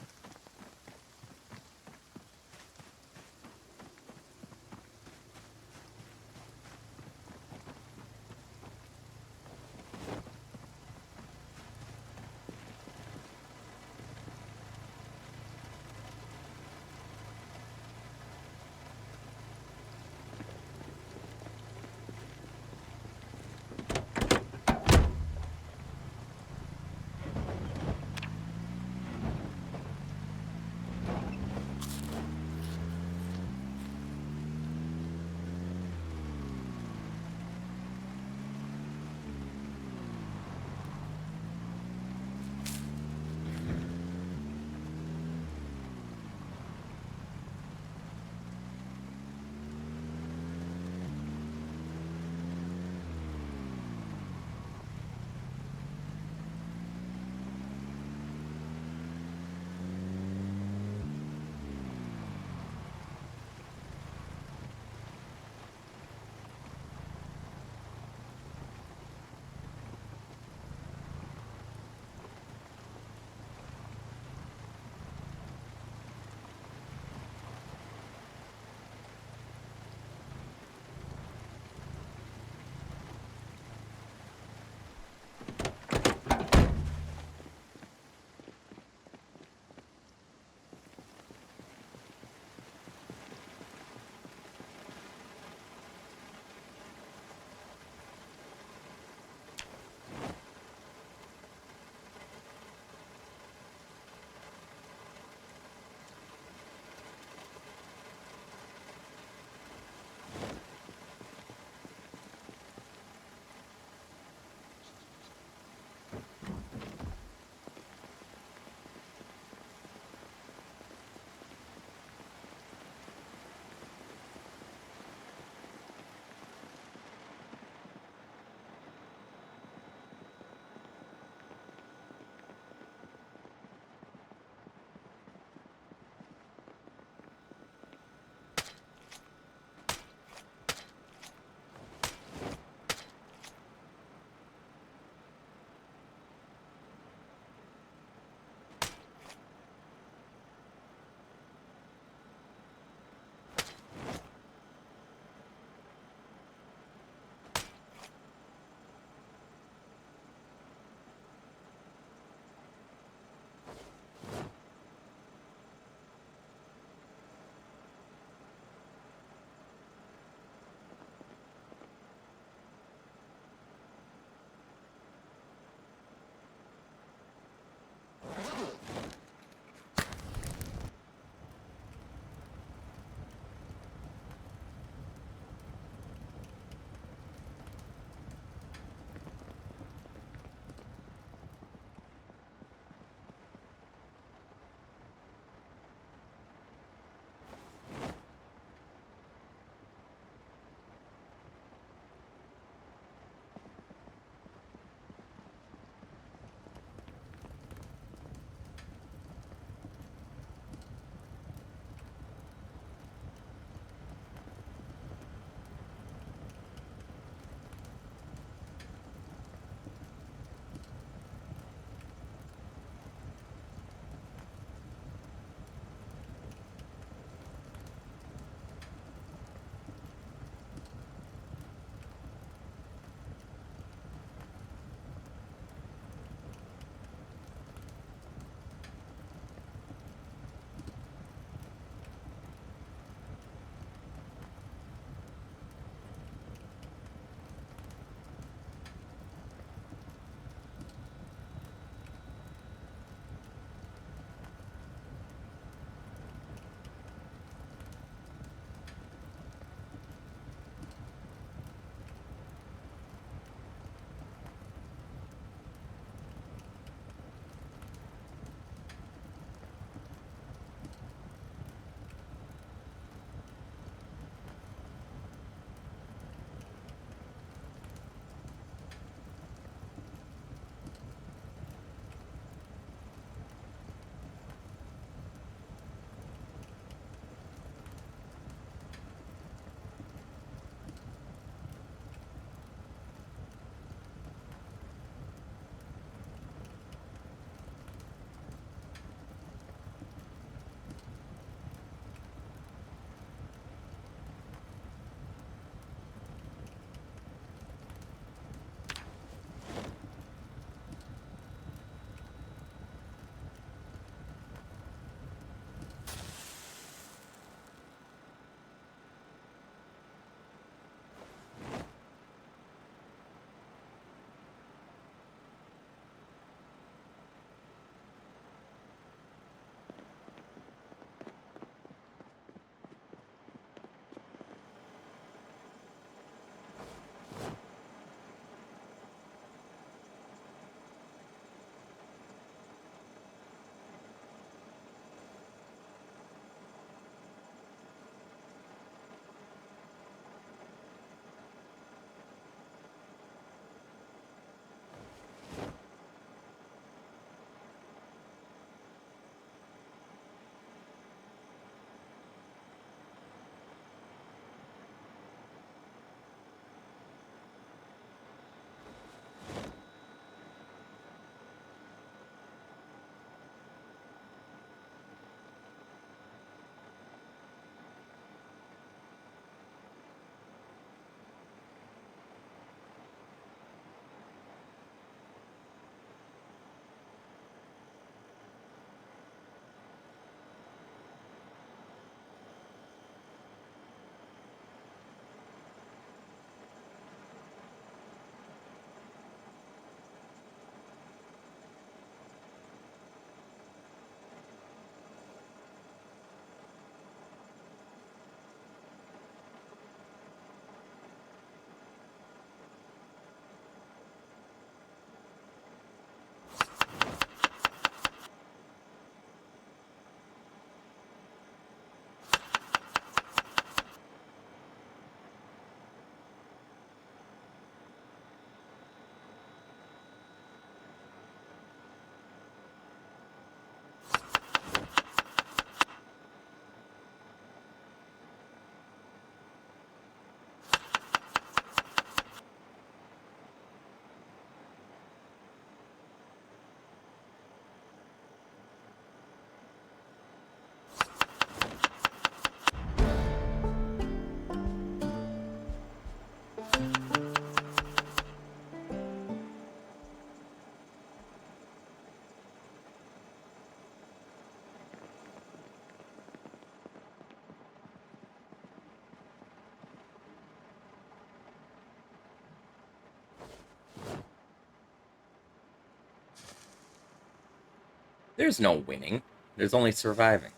There's no winning. There's only surviving.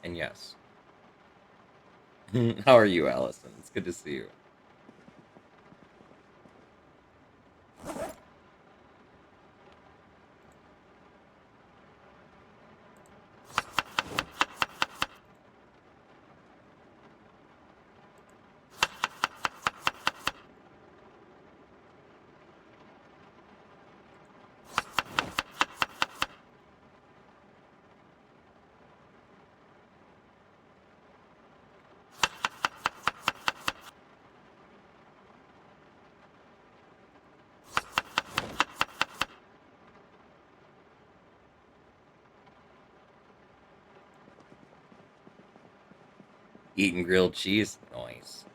And yes. How are you, Allison? It's good to see you. Eating grilled cheese? Nice.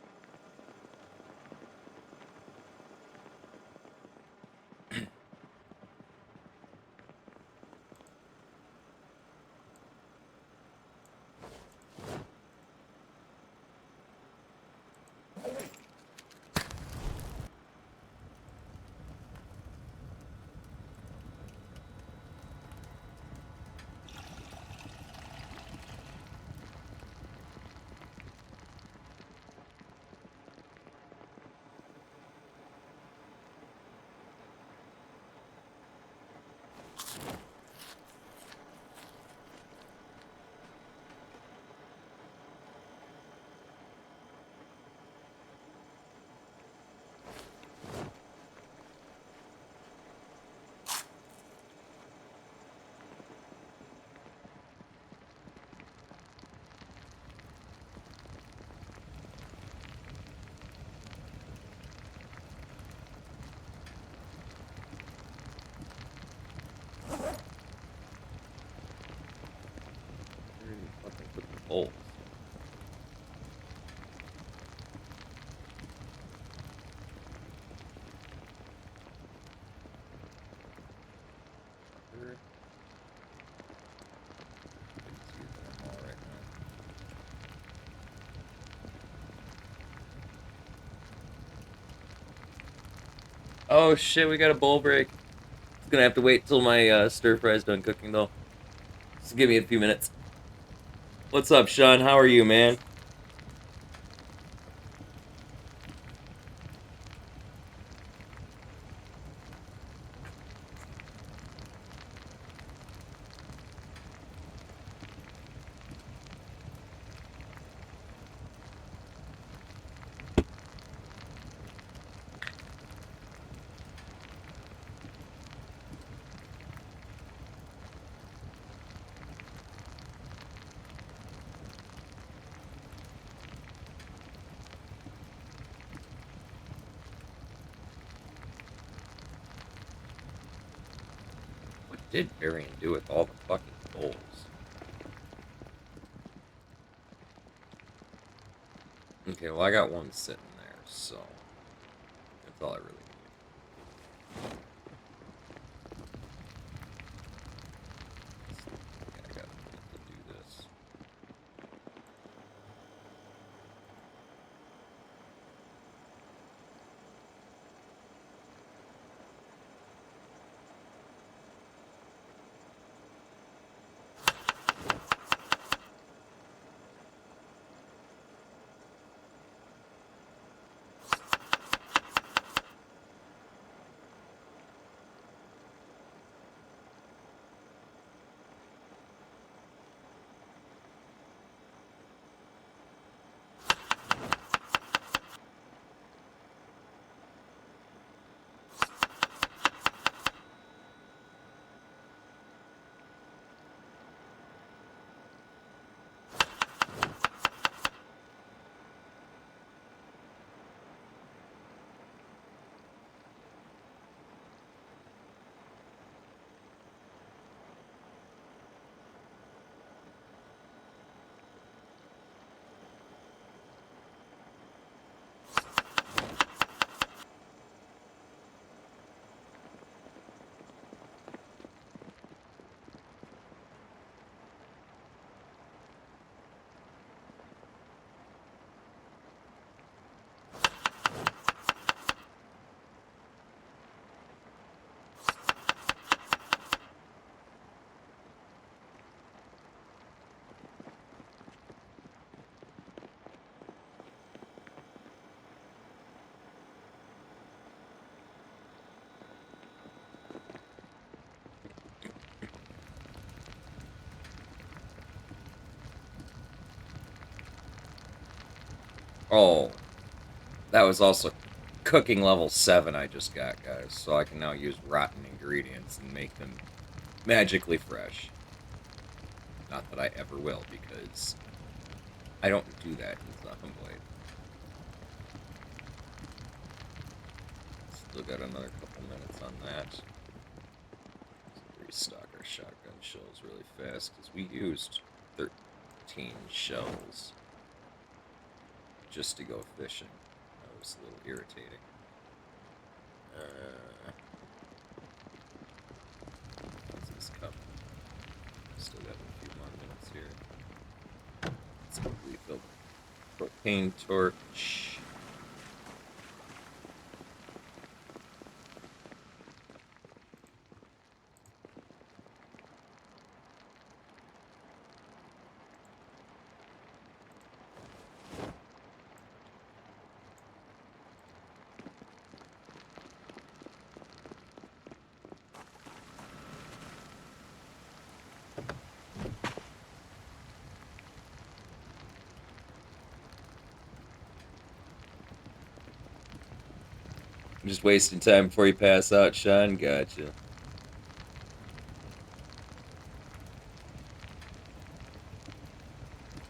Fucking put the holes. Oh shit, we got a bowl break. It's gonna have to wait till my stir fry's done cooking though. Just give me a few minutes. What's up, Sean? How are you, man? What did Varian do with all the fucking bowls? Okay, well I got one sitting there, so that's all I really need. Yeah, I gotta do this. Oh, that was also cooking level 7 I just got, guys. So I can now use rotten ingredients and make them magically fresh. Not that I ever will, because I don't do that in Zomboid. Still got another couple minutes on that. Let's restock our shotgun shells really fast, because we used 13 shells just to go fishing. That was a little irritating. When's this coming? Still got a few more minutes here. Let's go refill the propane torch. I'm just wasting time before you pass out, Sean. Gotcha.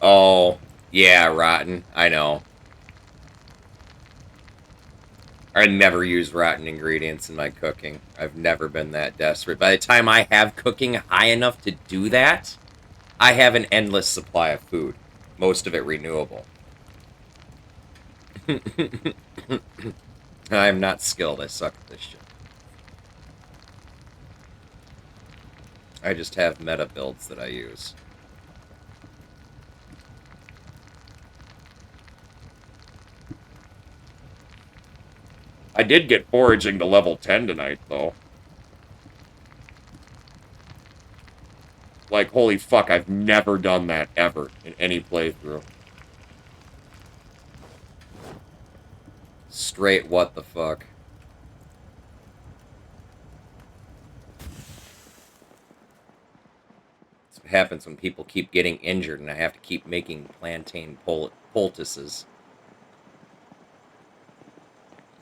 Oh, yeah, rotten. I know. I never use rotten ingredients in my cooking. I've never been that desperate. By the time I have cooking high enough to do that, I have an endless supply of food. Most of it renewable. I'm not skilled. I suck at this shit. I just have meta builds that I use. I did get foraging to level 10 tonight, though. Like, holy fuck, I've never done that ever in any playthrough. Straight what the fuck. That's what happens when people keep getting injured and I have to keep making plantain poultices.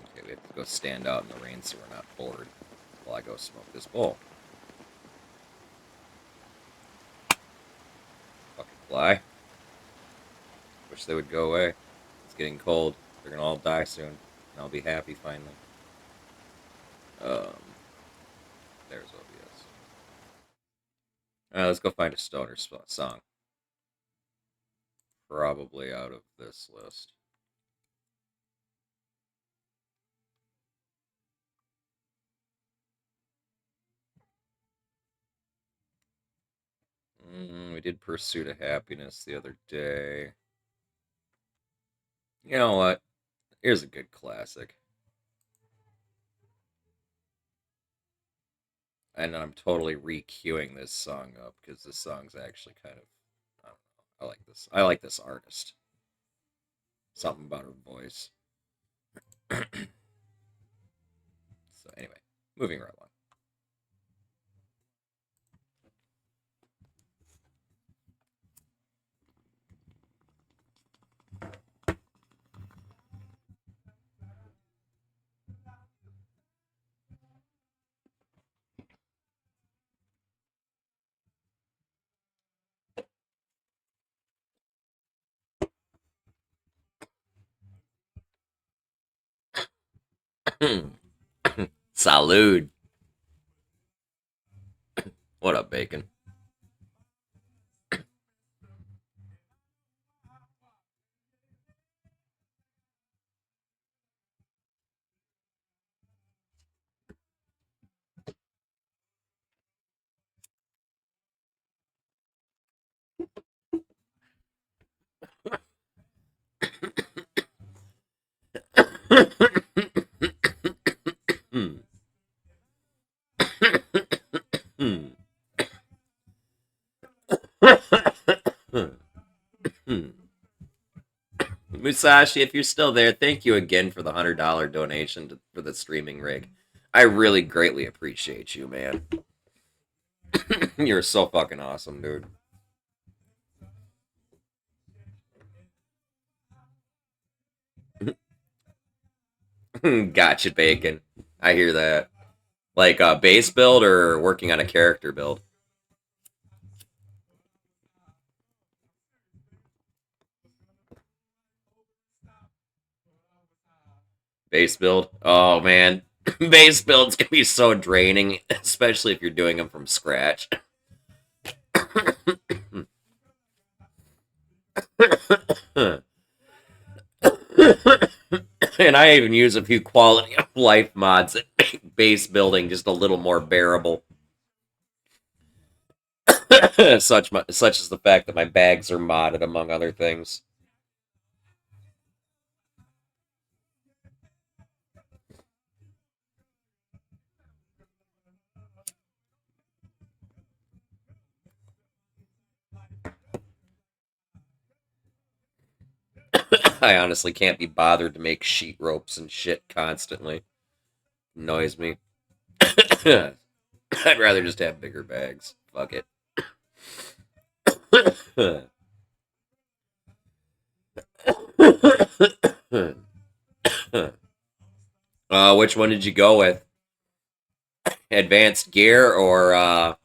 Okay, we have to go stand out in the rain so we're not bored while I go smoke this bowl. Fucking fly. Wish they would go away. It's getting cold. They're gonna all die soon. And I'll be happy finally. There's OBS. Alright, let's go find a stoner song. Probably out of this list. We did Pursuit of Happiness the other day. You know what? Here's a good classic. And I'm totally re-queuing this song up because this song's actually kind of, I don't know. I like this. I like this artist. Something about her voice. So anyway, moving right along. Salud. What up, bacon? Musashi, if you're still there, thank you again for the $100 donation for the streaming rig. I really greatly appreciate you, man. You're so fucking awesome, dude. Gotcha, Bacon. I hear that. Like base build or working on a character build? Base build? Oh, man. Base builds can be so draining, especially if you're doing them from scratch. And I even use a few quality of life mods that make base building just a little more bearable. such as the fact that my bags are modded, among other things. I honestly can't be bothered to make sheet ropes and shit constantly. Annoys me. I'd rather just have bigger bags. Fuck it. Which one did you go with? Advanced gear or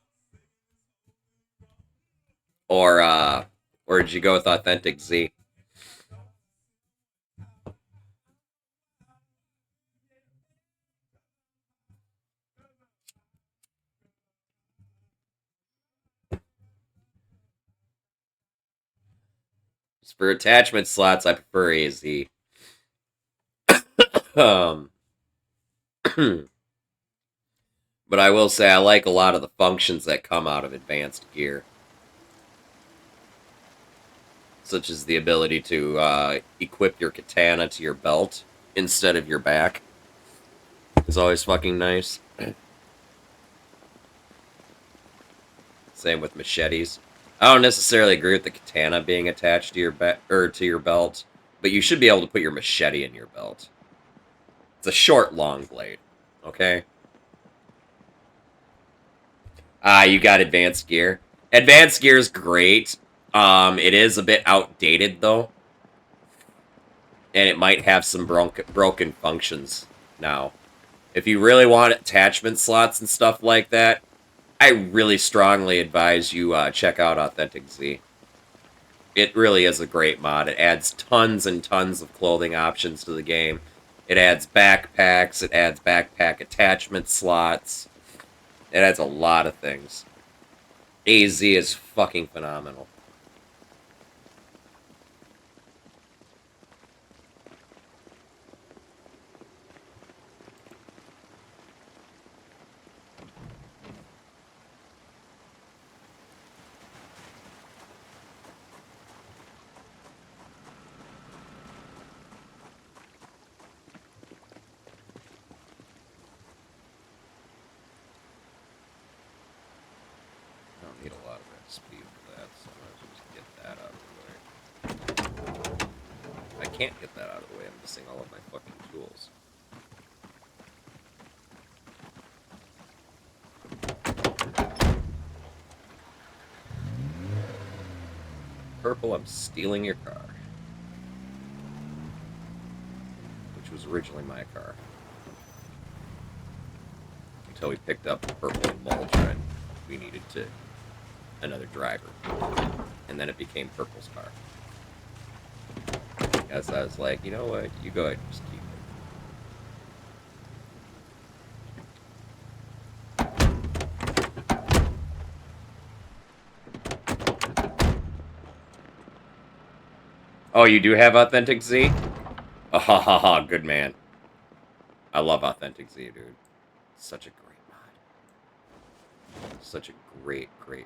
did you go with Authentic Z? For attachment slots, I prefer AZ. But I will say I like a lot of the functions that come out of advanced gear. Such as the ability to equip your katana to your belt instead of your back. It's always fucking nice. Same with machetes. I don't necessarily agree with the katana being attached to your to your belt, but you should be able to put your machete in your belt. It's a short, long blade. Okay? You got advanced gear. Advanced gear is great. It is a bit outdated, though. And it might have some broken functions now. If you really want attachment slots and stuff like that, I really strongly advise you check out Authentic Z. It really is a great mod. It adds tons and tons of clothing options to the game. It adds backpacks, it adds backpack attachment slots. It adds a lot of things. AZ is fucking phenomenal. I don't need a lot of XP for that, so I might as well just get that out of the way. I can't get that out of the way, I'm missing all of my fucking tools. Purple, I'm stealing your car. Which was originally my car. Until we picked up Purple and Mulch, and we needed another driver. And then it became Purple's car. As I was like, you know what, you go ahead and just keep it. Oh, you do have Authentic Z? Oh, ha ha ha, good man. I love Authentic Z, dude. Such a great mod. Such a great mod.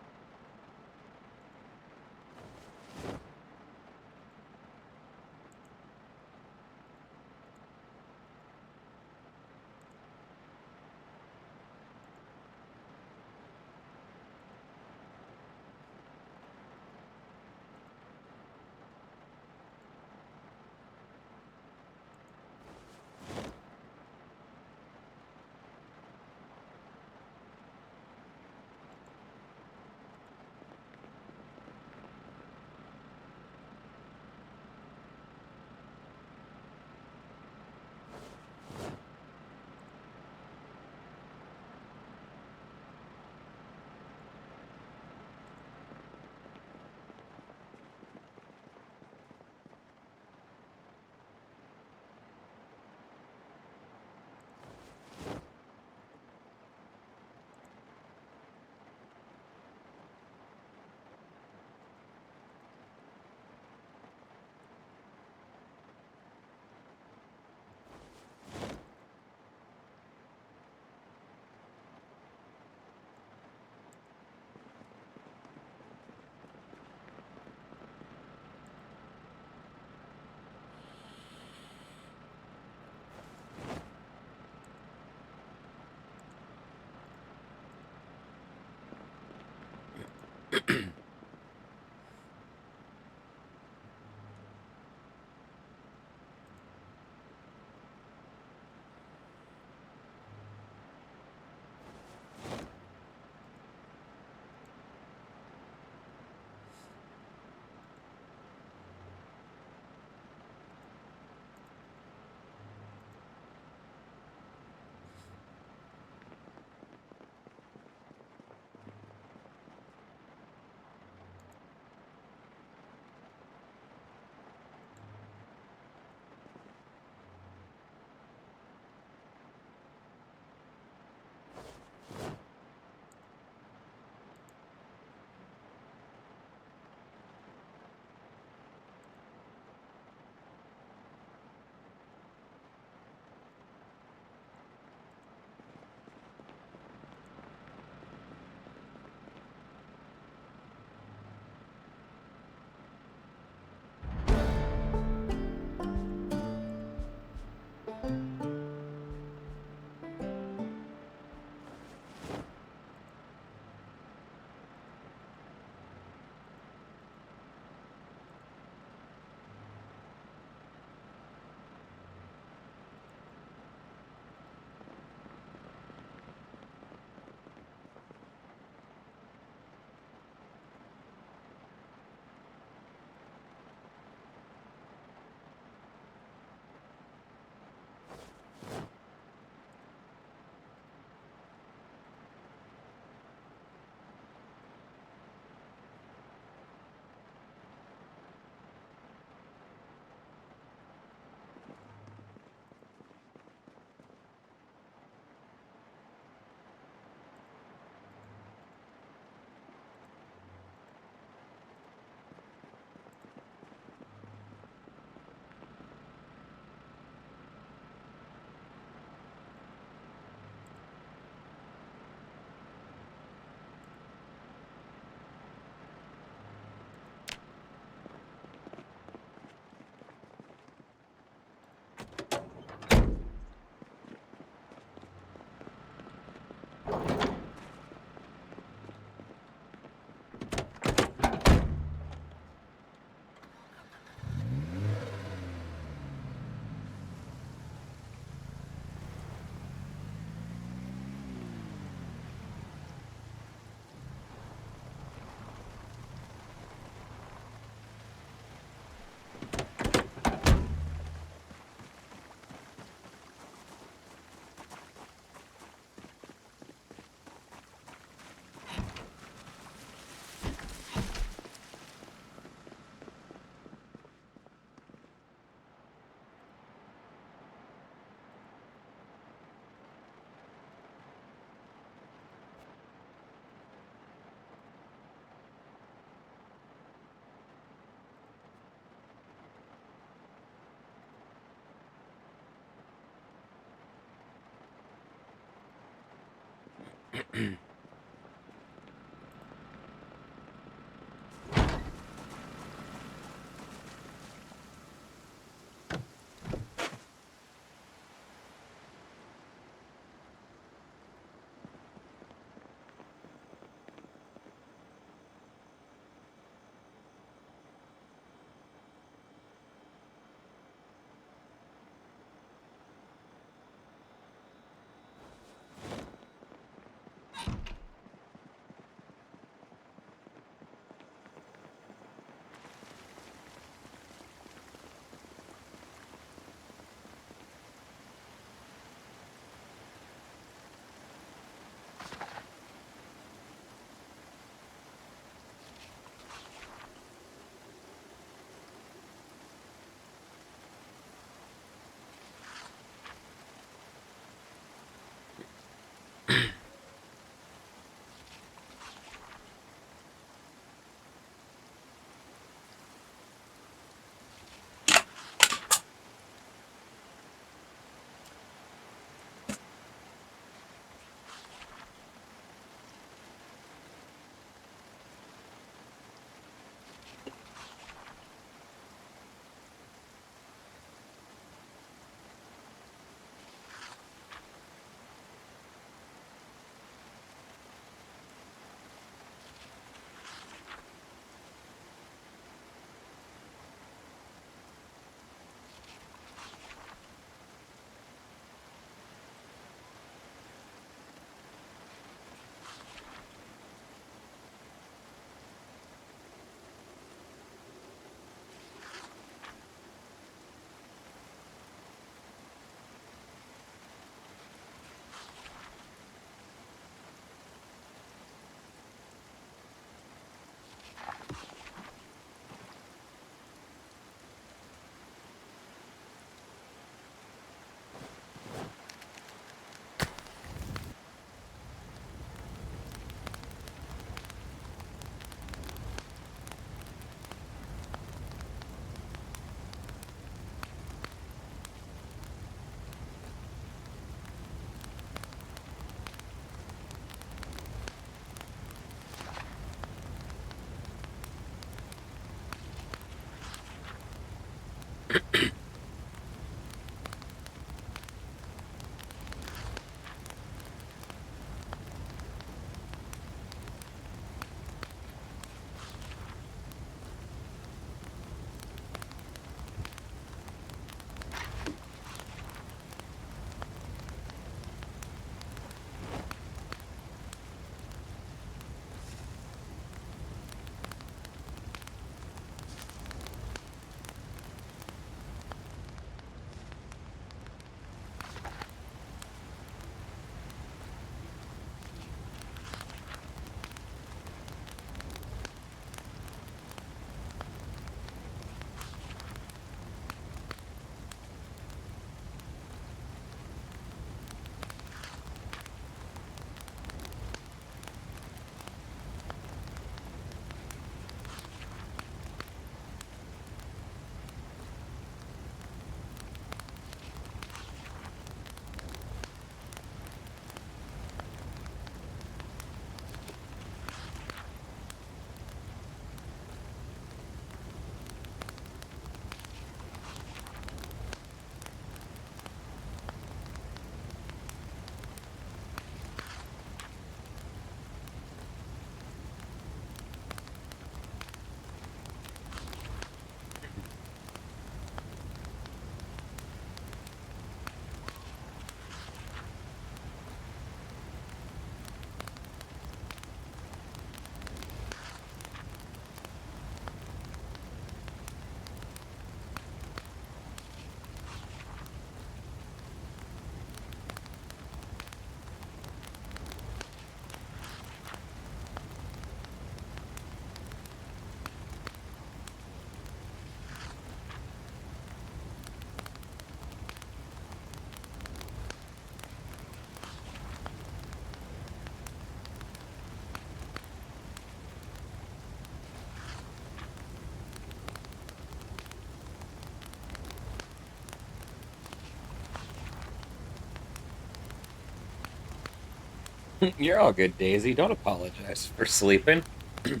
You're all good, Daisy. Don't apologize for sleeping. If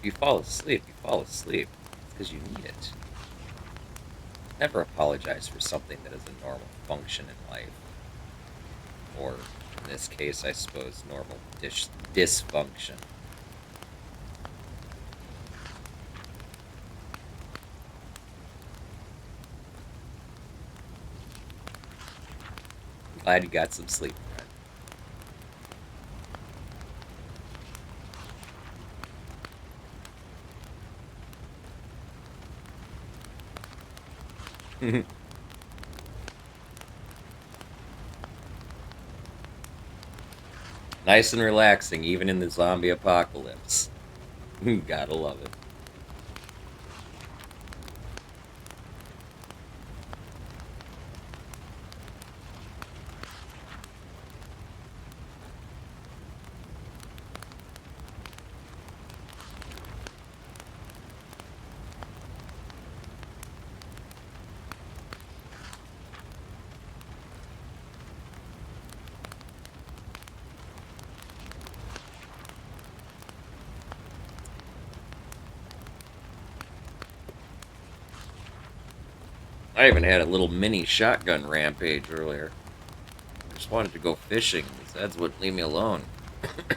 you fall asleep, you fall asleep. It's because you need it. Never apologize for something that is a normal function in life. Or, in this case, I suppose, normal dysfunction. Glad you got some sleep, friend. Nice and relaxing, even in the zombie apocalypse. Gotta love it. I even had a little mini shotgun rampage earlier. I just wanted to go fishing. The Zeds wouldn't leave me alone.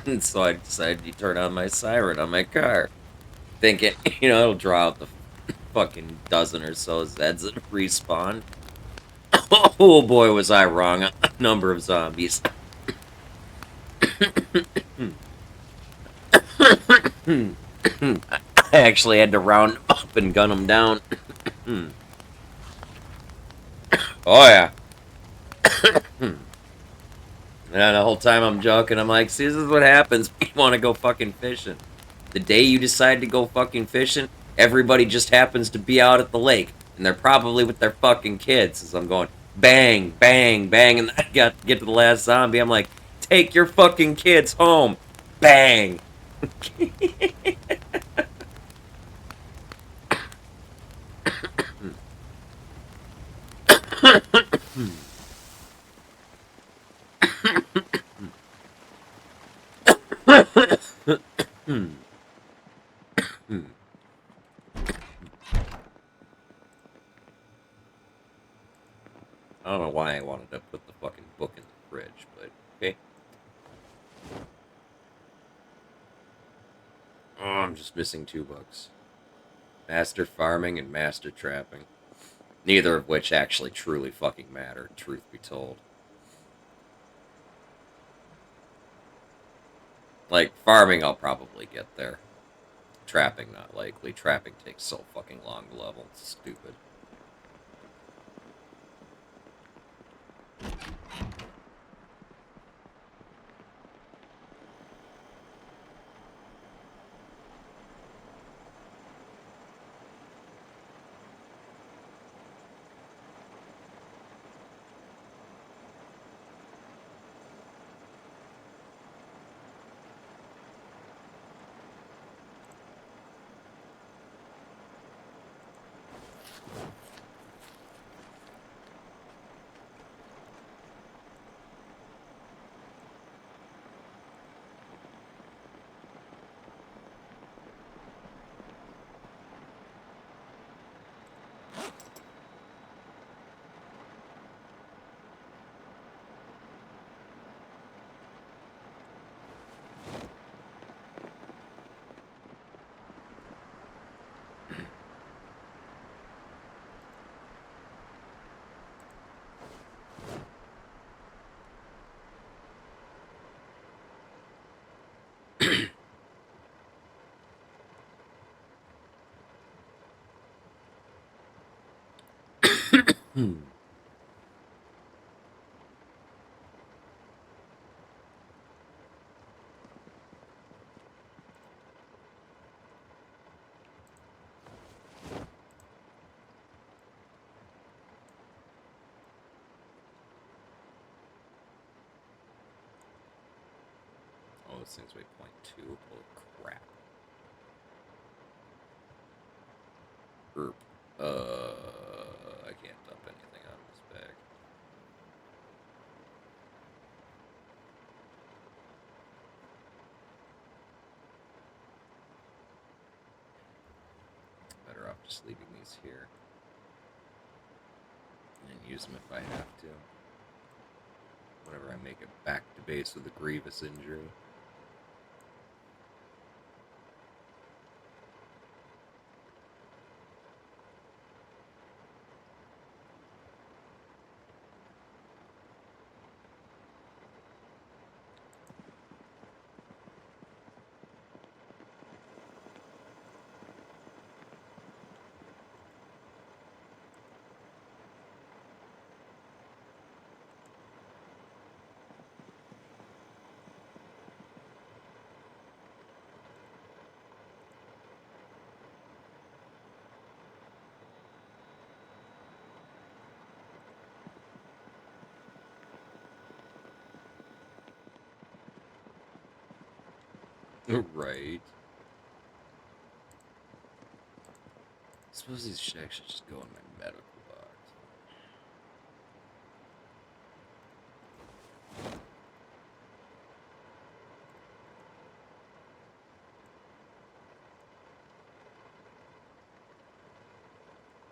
And so I decided to turn on my siren on my car. Thinking, it'll draw out the fucking dozen or so Zeds that respawn. Oh boy, was I wrong. A number of zombies. I actually had to round them up and gun them down. Oh yeah. And the whole time I'm joking, I'm like, see, this is what happens when you want to go fucking fishing. The day you decide to go fucking fishing, everybody just happens to be out at the lake. And they're probably with their fucking kids. As I'm going, bang, bang, bang. And I get to the last zombie. I'm like, take your fucking kids home. Bang. I don't know why I wanted to put the fucking book in the fridge, but okay. Oh, I'm just missing 2 books. Master Farming and Master Trapping. Neither of which actually truly fucking matter, truth be told. Like, farming I'll probably get there. Trapping not likely. Trapping takes so fucking long to level. It's stupid. Oh, this thing's weight 0.2. Holy crap. Herp. I can't dump anything out of this bag. just leaving these here. And use them if I have to. Whenever I make it back to base with a grievous injury. Right. I suppose these should actually just go in my medical box.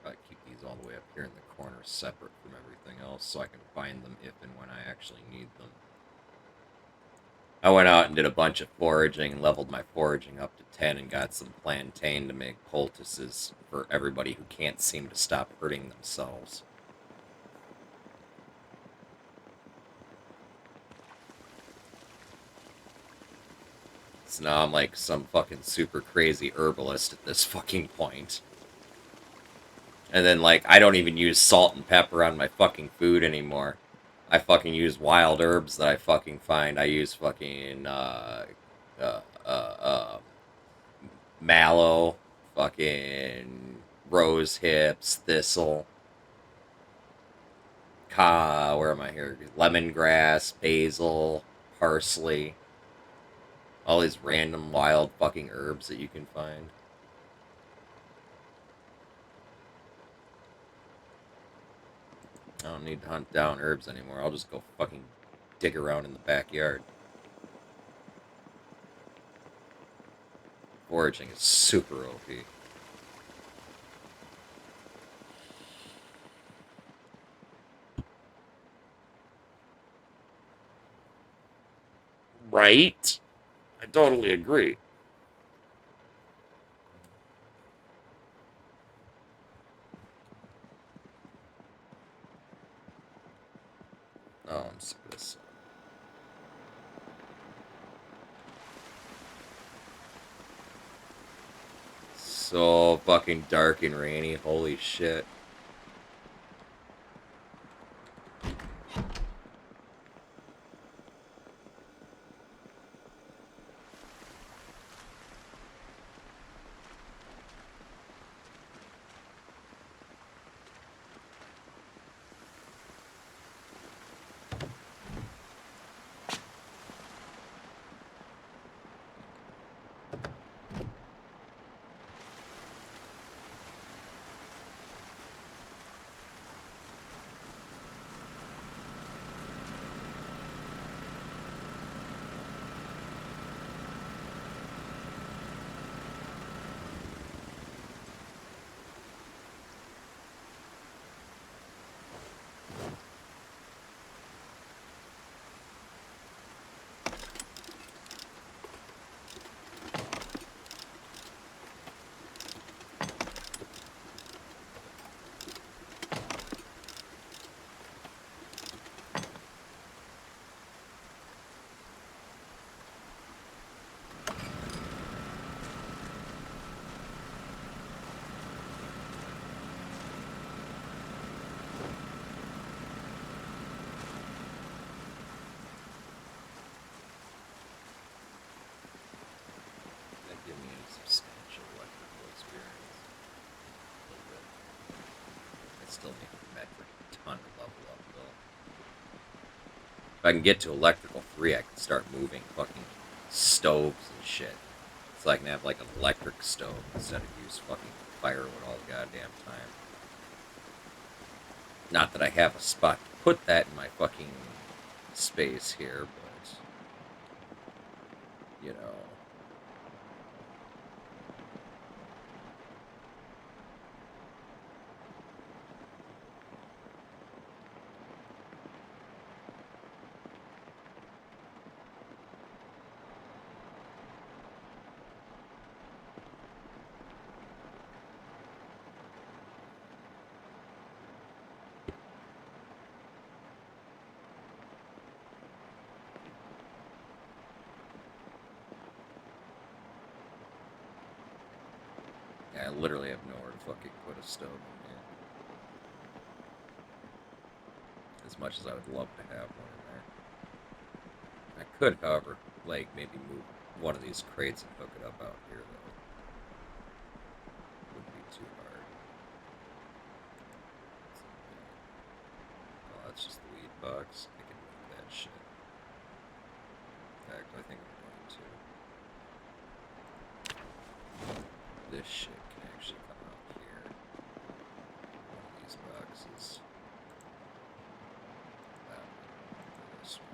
Probably keep these all the way up here in the corner separate from everything else so I can find them if and when I actually need them. I went out and did a bunch of foraging, leveled my foraging up to 10, and got some plantain to make poultices for everybody who can't seem to stop hurting themselves. So now I'm like some fucking super crazy herbalist at this fucking point. And then, like, I don't even use salt and pepper on my fucking food anymore. I fucking use wild herbs that I fucking find. I use fucking, mallow, fucking rose hips, thistle, where am I here? Lemongrass, basil, parsley. All these random wild fucking herbs that you can find. I don't need to hunt down herbs anymore. I'll just go fucking dig around in the backyard. Foraging is super OP. Right? I totally agree. Oh, I'm sick of this. So fucking dark and rainy. Holy shit. That give me a substantial electrical experience. A little bit. I still need a metric ton to level up though. If I can get to electrical 3, I can start moving fucking stoves and shit. So I can have like an electric stove instead of use fucking firewood all the goddamn time. Not that I have a spot to put that in my fucking space here, but you know. I literally have nowhere to fucking put a stove in here. As much as I would love to have one in there. I could, however, like, maybe move one of these crates and hook it up out here, though. Wouldn't be too hard. Oh, that's just the weed box. I can move that shit. In fact, I think I'm going to. This shit can actually come out here. One of these boxes. That one. This one.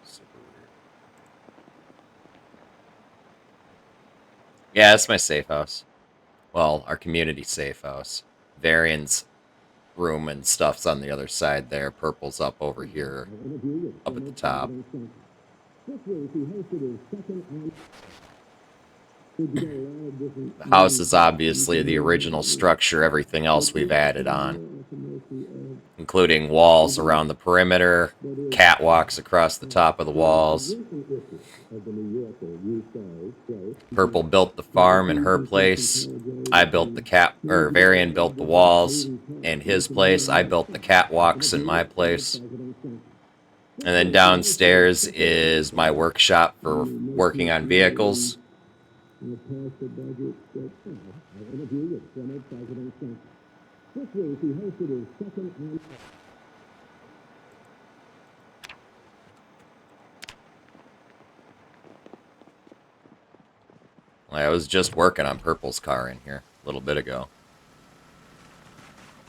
Super weird. Yeah, that's my safe house. Well, our community safe house. Varian's room and stuff's on the other side there. Purple's up over here, up at the top. The house is obviously the original structure, everything else we've added on, including walls around the perimeter, catwalks across the top of the walls. Purple built the farm in her place. I built Varian built the walls in his place. I built the catwalks in my place. And then downstairs is my workshop for working on vehicles. I was just working on Purple's car in here a little bit ago.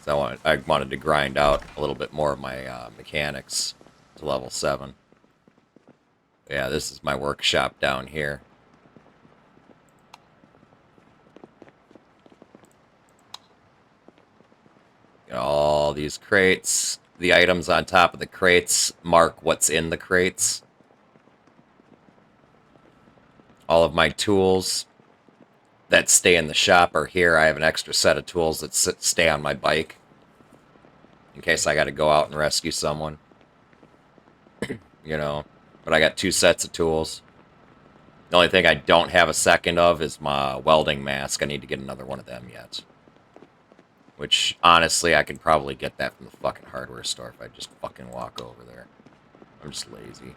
So I wanted to grind out a little bit more of my mechanics to level 7. Yeah, this is my workshop down here. Got all these crates. The items on top of the crates mark what's in the crates. All of my tools that stay in the shop are here. I have an extra set of tools that stay on my bike in case I got to go out and rescue someone. You know, but I got 2 sets of tools. The only thing I don't have a second of is my welding mask. I need to get another one of them yet. Which, honestly, I could probably get that from the fucking hardware store if I just fucking walk over there. I'm just lazy.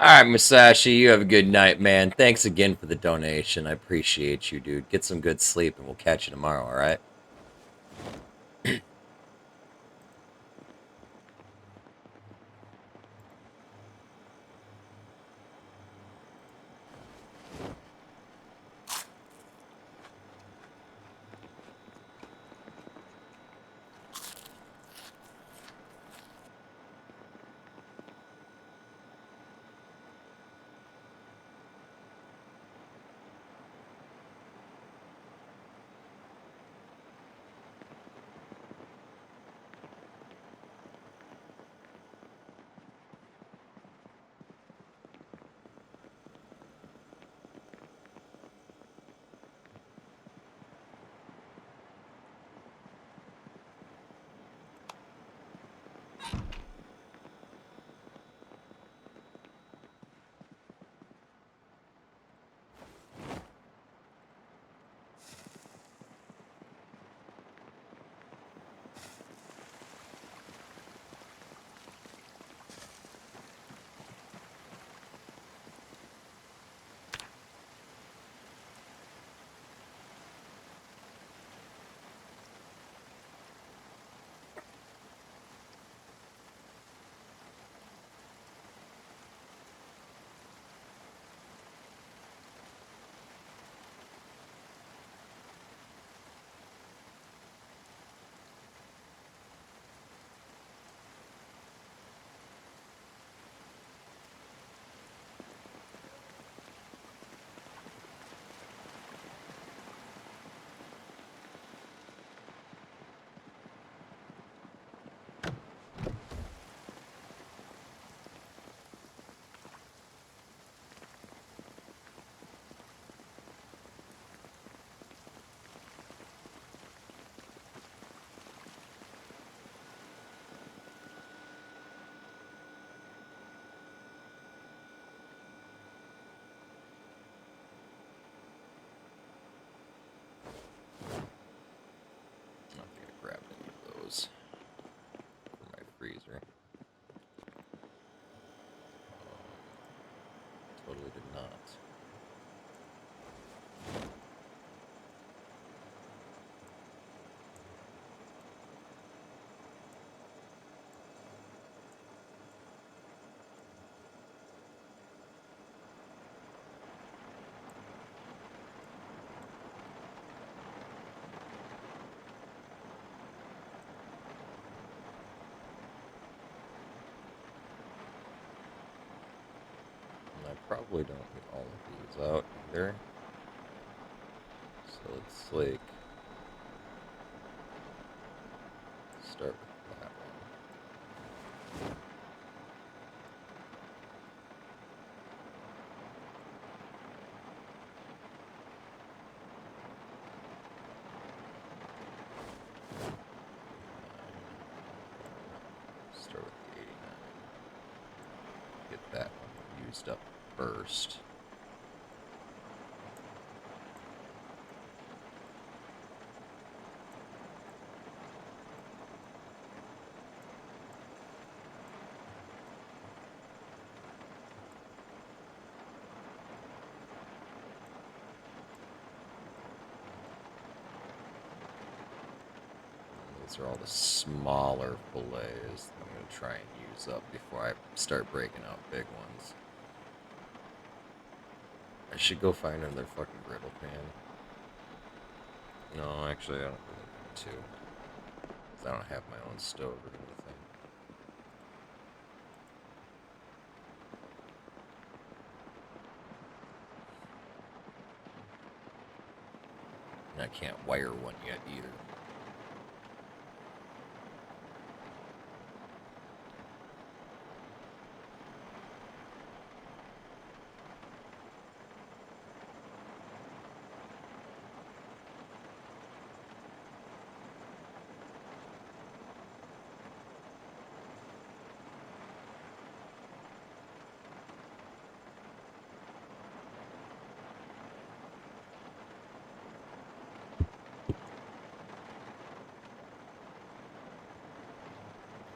Alright, Musashi, you have a good night, man. Thanks again for the donation. I appreciate you, dude. Get some good sleep, and we'll catch you tomorrow, alright? I don't think I grabbed any of those for my freezer. Totally did not. And I probably don't need all of these out either. So let's like start with that one. Start with the 89. Get that one used up first. These are all the smaller fillets that I'm going to try and use up before I start breaking out big ones. I should go find another fucking griddle pan. No, actually, I don't really need to. 'Cause I don't have my own stove or anything. And I can't wire one yet either.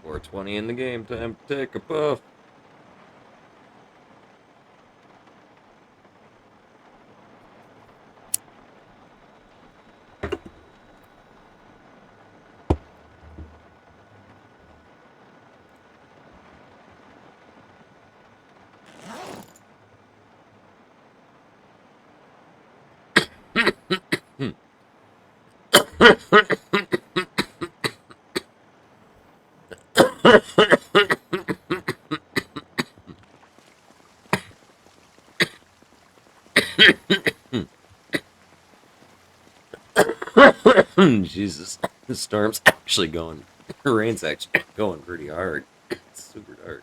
$4.20 in the game, time to take a puff. Jesus, the storm's actually going. The rain's actually going pretty hard. It's super dark.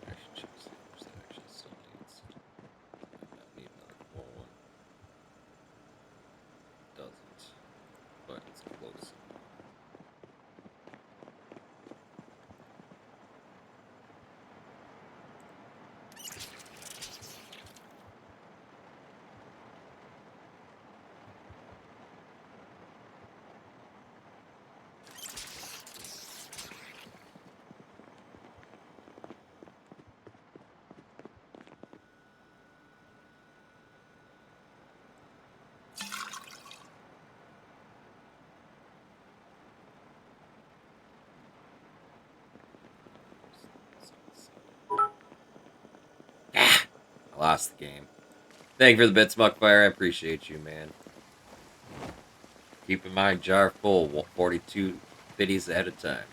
I should check see if there's actually still needs. Might not need another full one. Doesn't, but it's close. Ah, I lost the game. Thank you for the bits, Muckfire. I appreciate you, man. Keeping my jar full 42 biddies at a time.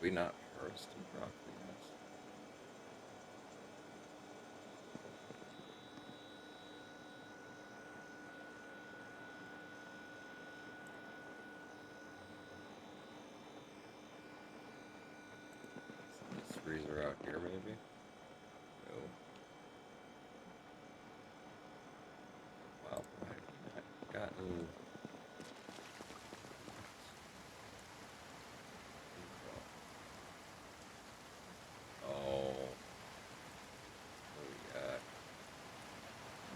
we not harvested broccoli yet? This freezer out here, maybe? No. Wow, why have we not gotten... Oh. What we got?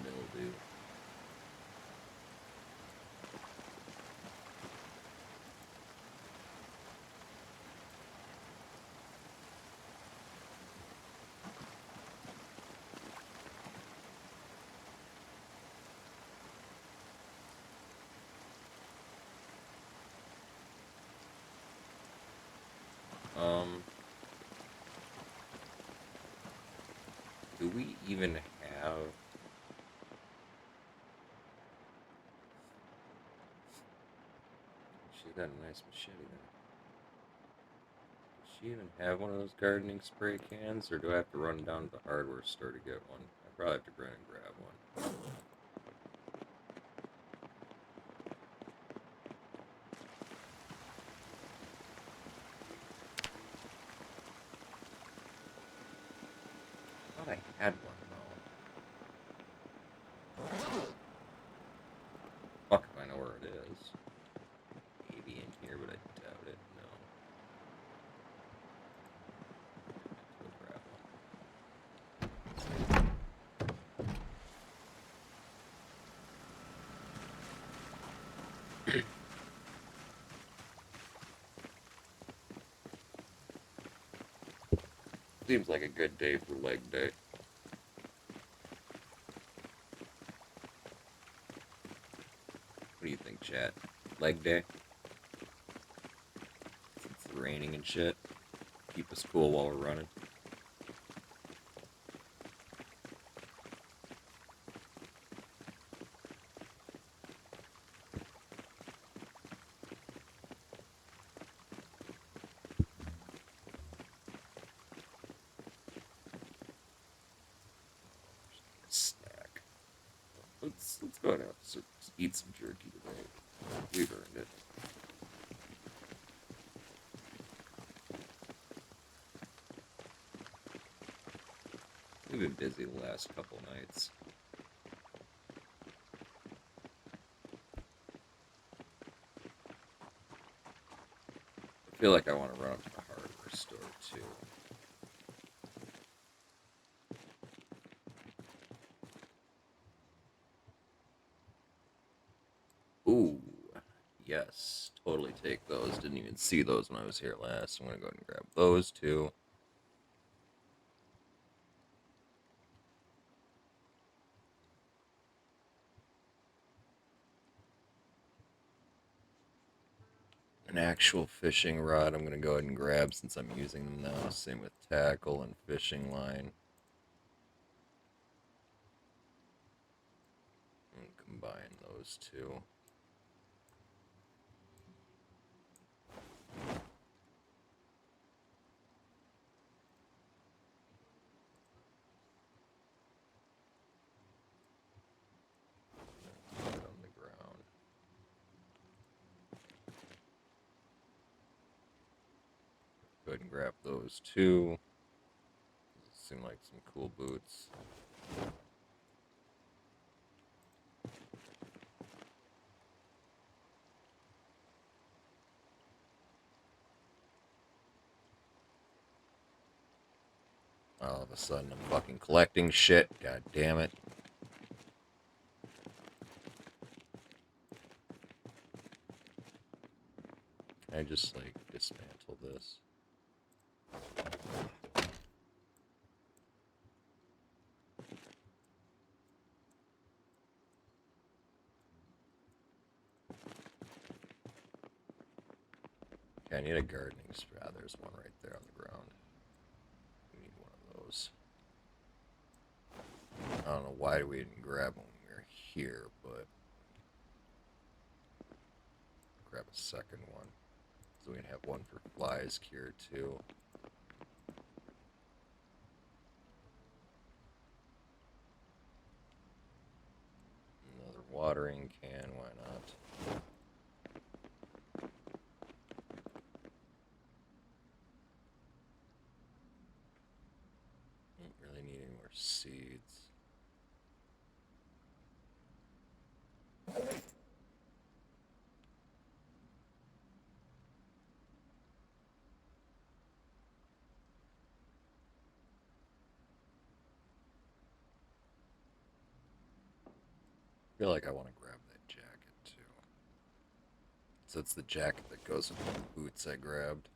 Mildew. Do we even have... She's got a nice machete there. Does she even have one of those gardening spray cans, or do I have to run down to the hardware store to get one? I probably have to run and grab one. I thought I had one, though. Fuck if I know where it is. Maybe in here, but I doubt it. No. Go grab one. Seems like a good day for leg day. What do you think, chat? Leg day? It's raining and shit. Keep us cool while we're running. Snack. Let's go down. Eat some jerky today. We've earned it. We've been busy the last couple nights. I feel like I want to run up to the hardware store too. Ooh, yes, totally take those. Didn't even see those when I was here last. I'm gonna go ahead and grab those two. An actual fishing rod I'm going to go ahead and grab since I'm using them now. Same with tackle and fishing line. And combine those two. Put it on the ground. Go ahead and grab those two. Seem like some cool boots. All of a sudden I'm fucking collecting shit. God damn it. I just like dismantle this. Okay, I need a gardening spray. Ah, there's one right there on the ground. We need one of those. I don't know why we didn't grab one when we were here, but grab a second one. So we can have one for flies cure too. Another watering can, why not? Don't really need any more seeds. I feel like I want to grab that jacket too. So it's the jacket that goes with the boots I grabbed.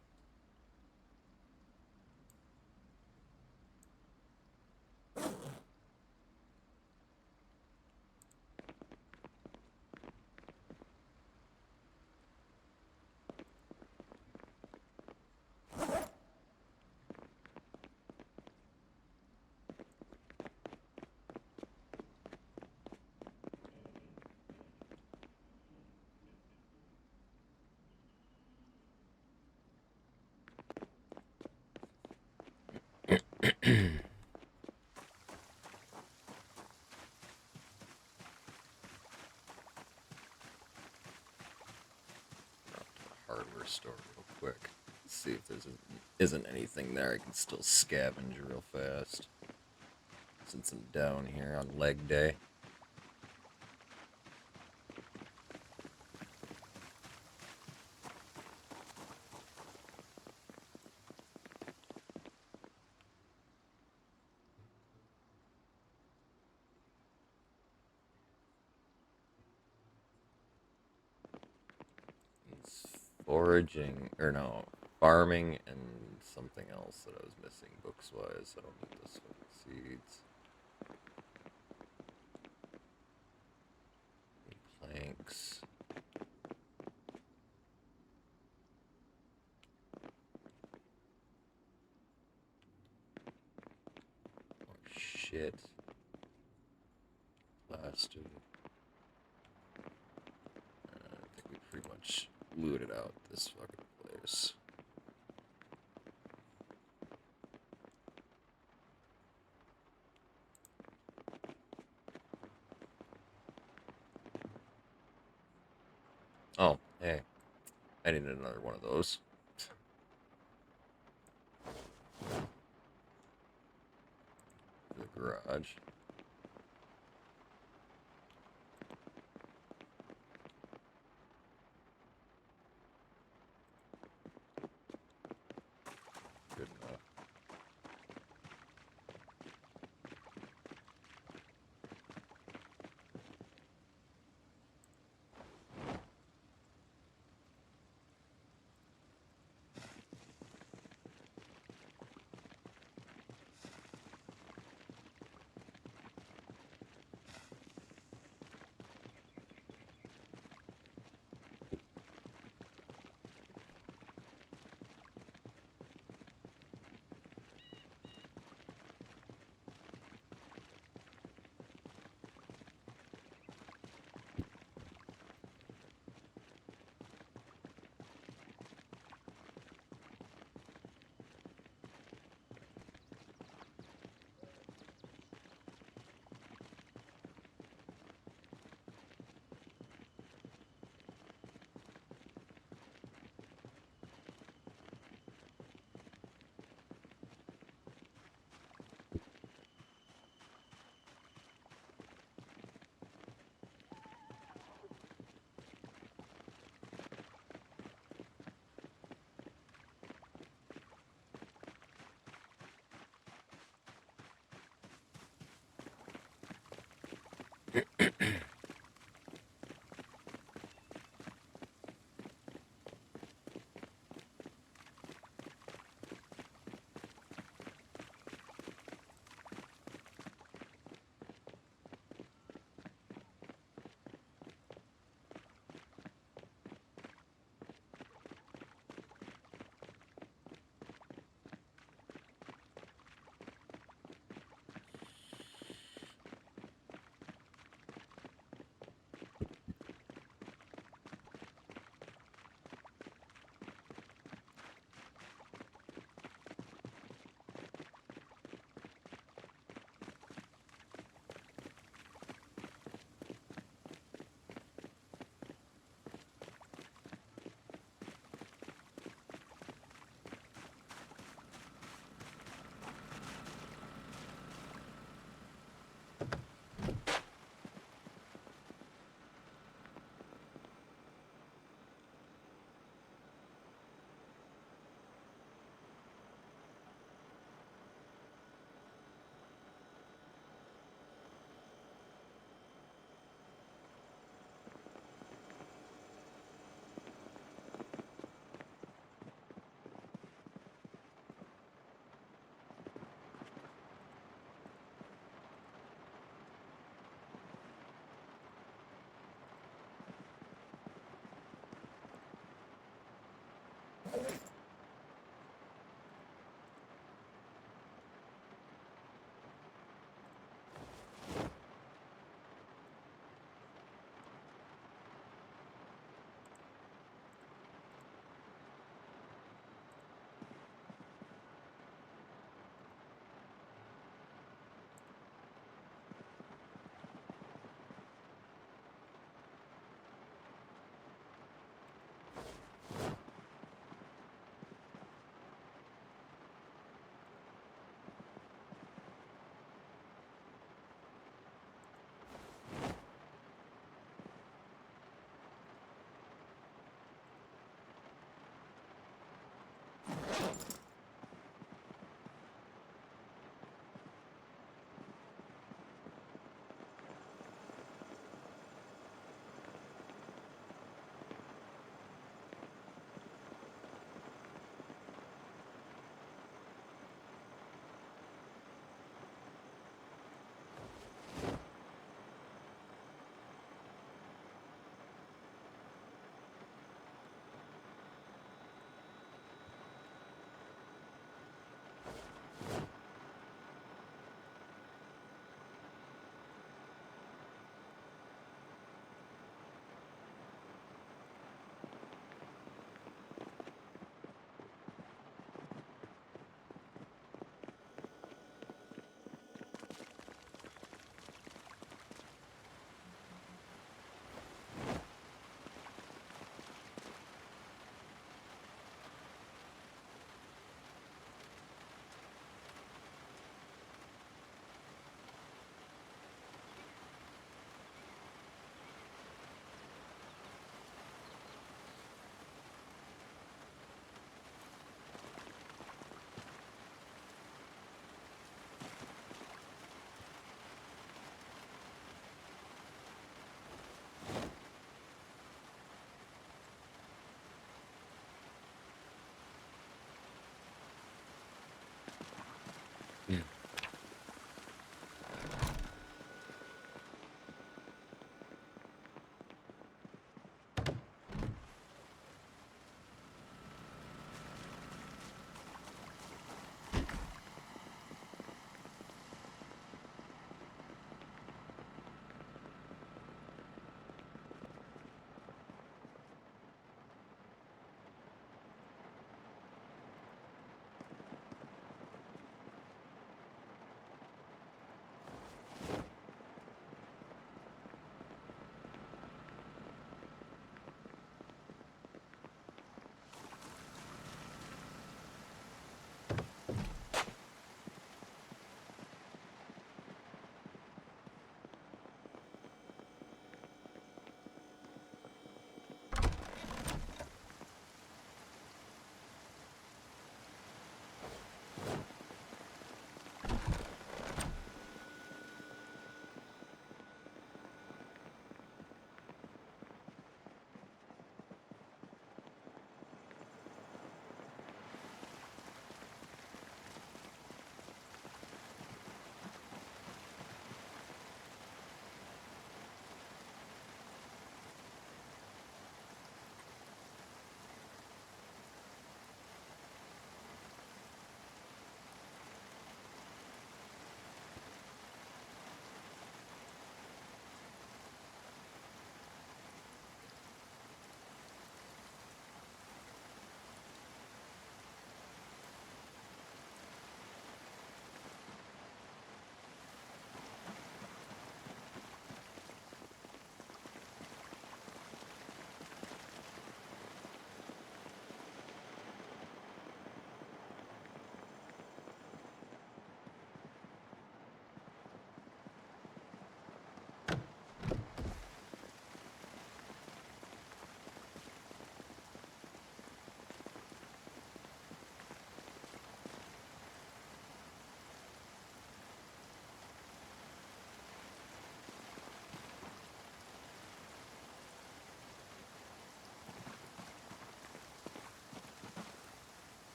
Hardware store real quick. Let's see if there's isn't anything there I can still scavenge real fast. Since I'm down here on leg day. It's foraging, or no, farming and something else that I was missing books-wise. I don't need this one. Seeds. Planks. Oh shit. Plaster. I think we pretty much looted out this fucking place. Oh, hey. I needed another one of those. The garage. Good enough.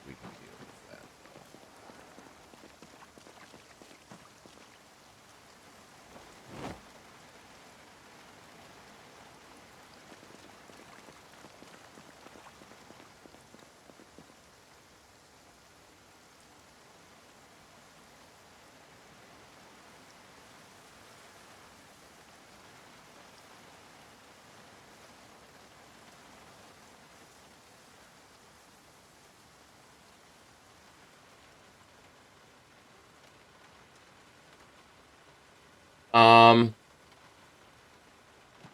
We can deal with that, though.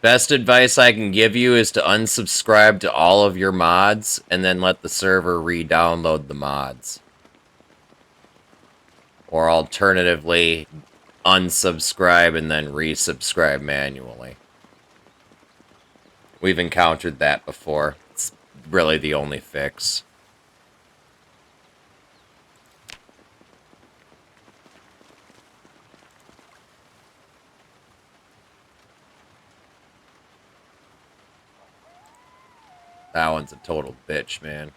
Best advice I can give you is to unsubscribe to all of your mods and then let the server re-download the mods. Or alternatively, unsubscribe and then resubscribe manually. We've encountered that before. It's really the only fix. That one's a total bitch, man.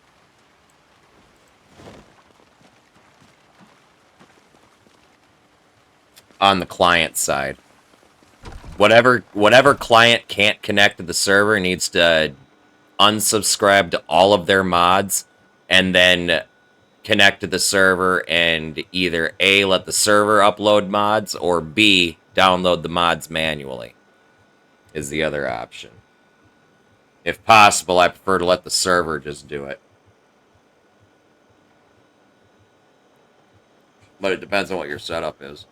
On the client side. Whatever client can't connect to the server needs to unsubscribe to all of their mods and then connect to the server and either A, let the server upload mods, or B, download the mods manually is the other option. If possible, I prefer to let the server just do it. But it depends on what your setup is.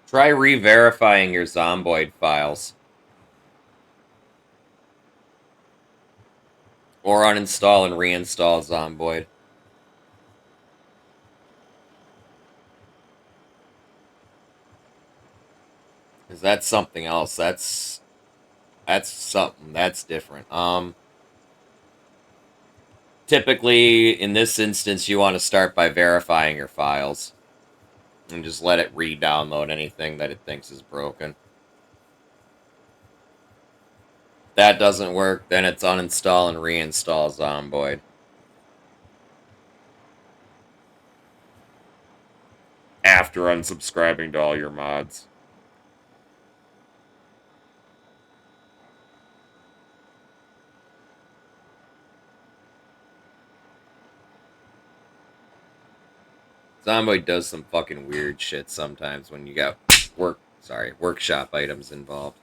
Try re-verifying your Zomboid files. Or uninstall and reinstall Zomboid. Because that's something else. That's something. That's different. Typically, in this instance, you want to start by verifying your files. And just let it re-download anything that it thinks is broken. If that doesn't work, then it's uninstall and reinstall Zomboid. After unsubscribing to all your mods. Zomboid does some fucking weird shit sometimes when you got workshop items involved.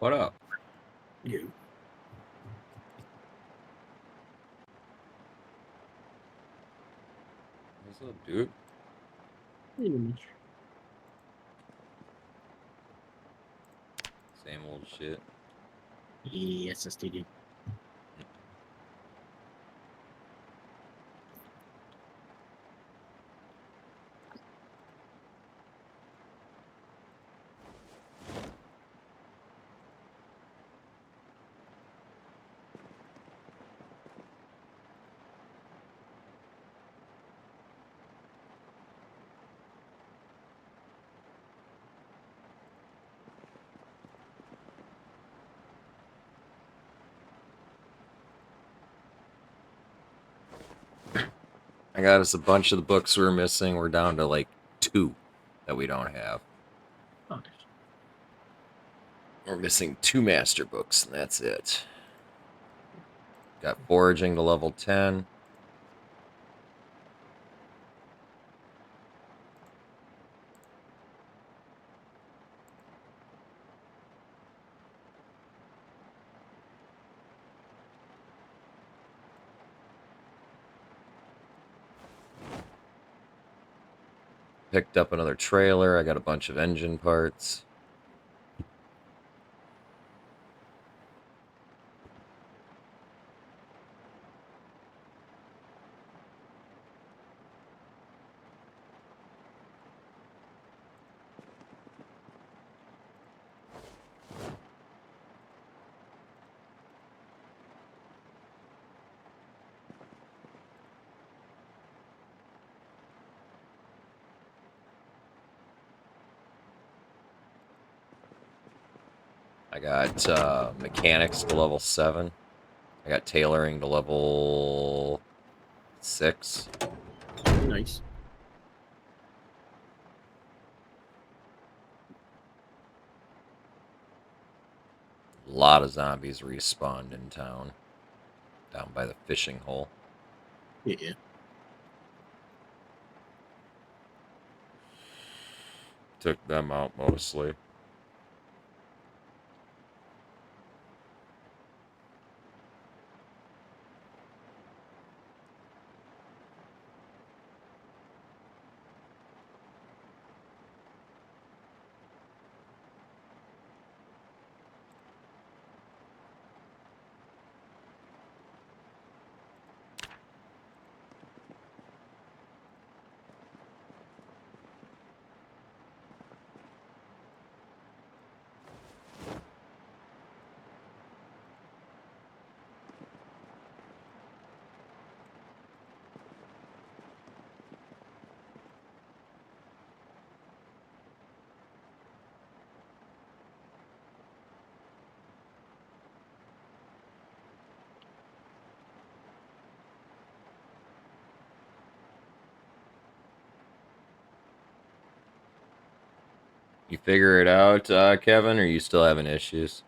What up? You. What's up, dude? Same old shit. Yes, STD. I got us a bunch of the books we were missing. We're down to like 2 that we don't have. Oh, We're missing 2 master books, and that's it. Got foraging to level 10. Picked up another trailer. I got a bunch of engine parts. I got mechanics to level 7. I got tailoring to level 6. nice. A lot of zombies respawned in town. Down by the fishing hole. Yeah. Took them out mostly. You figure it out, Kevin, or you still having issues?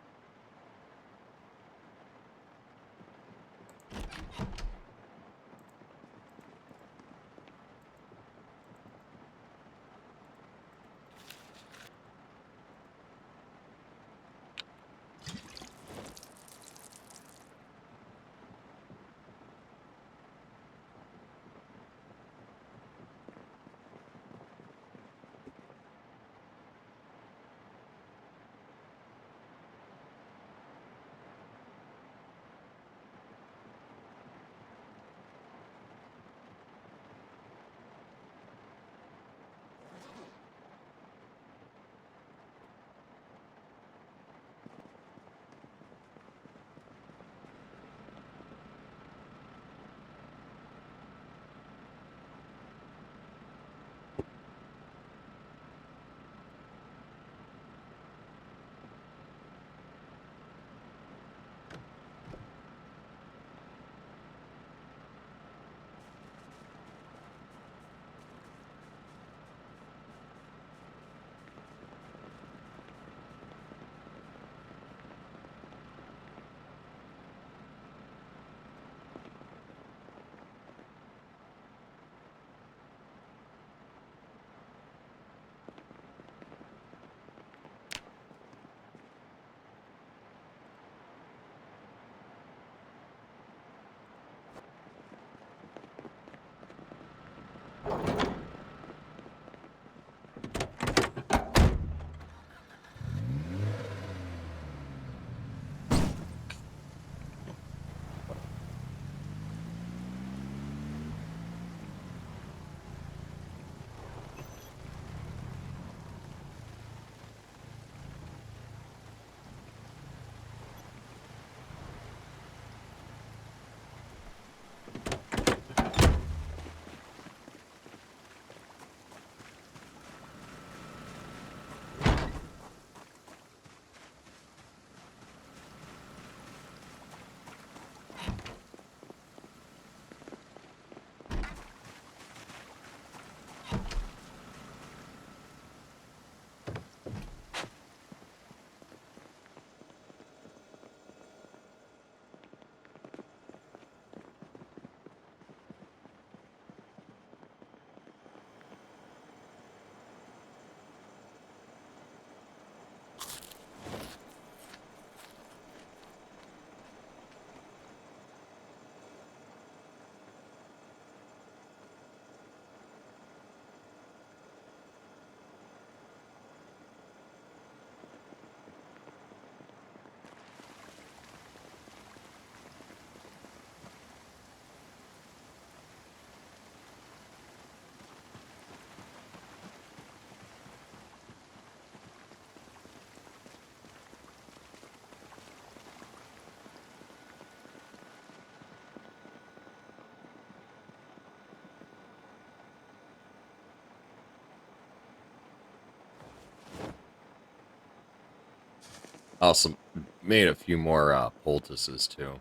Also made a few more poultices too.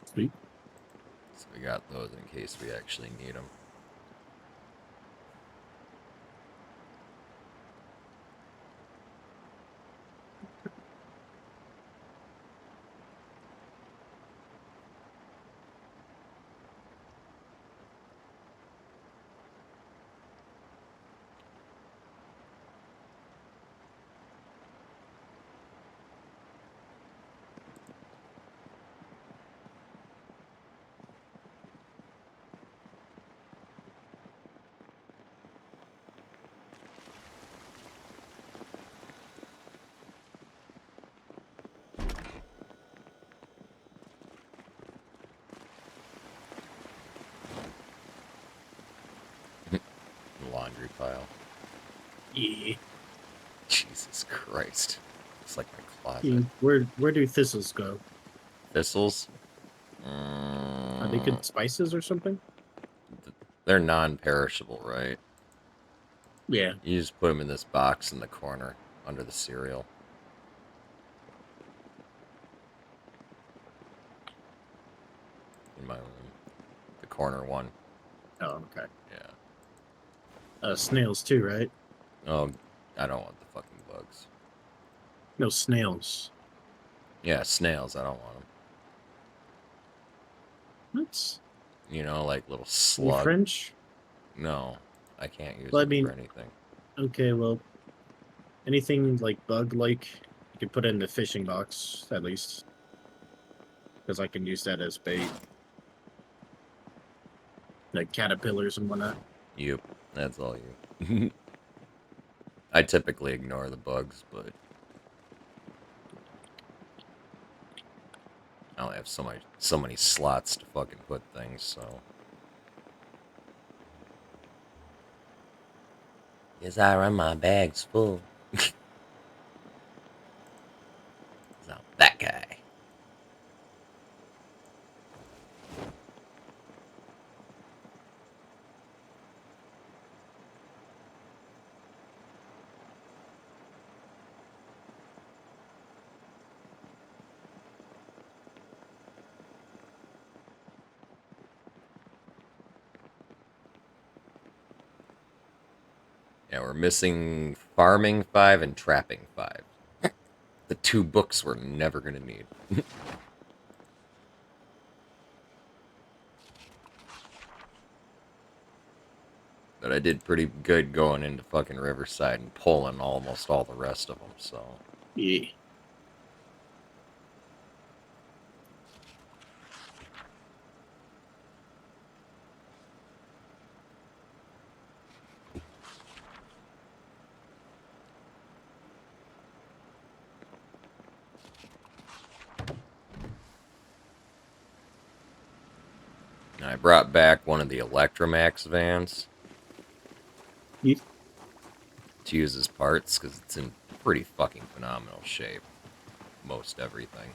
Sweet. So we got those in case we actually need them. Laundry pile. Yeah. Jesus Christ. It's like my closet. Where do thistles go? Thistles? Are they good spices or something? They're non-perishable, right? Yeah. You just put them in this box in the corner under the cereal. In my room. The corner one. Oh, okay. Yeah. Snails too, right? Oh, I don't want the fucking bugs. No, snails. Yeah, snails, I don't want them. What? You know, like little You slug. French? No, I can't use Well, I them mean, for anything. okay, well, anything like bug-like, you can put it in the fishing box, at least. Because I can use that as bait. Like caterpillars and whatnot. Yep, that's all you. I typically ignore the bugs, but I only have so many slots to fucking put things, so. Yes, I run my bags full. So, that guy. Yeah, we're missing Farming 5 and Trapping 5. The two books we're never gonna need. But I did pretty good going into fucking Riverside and pulling almost all the rest of them, so. Yeah. And I brought back one of the Electromax vans You, to use as parts because it's in pretty fucking phenomenal shape. Most everything.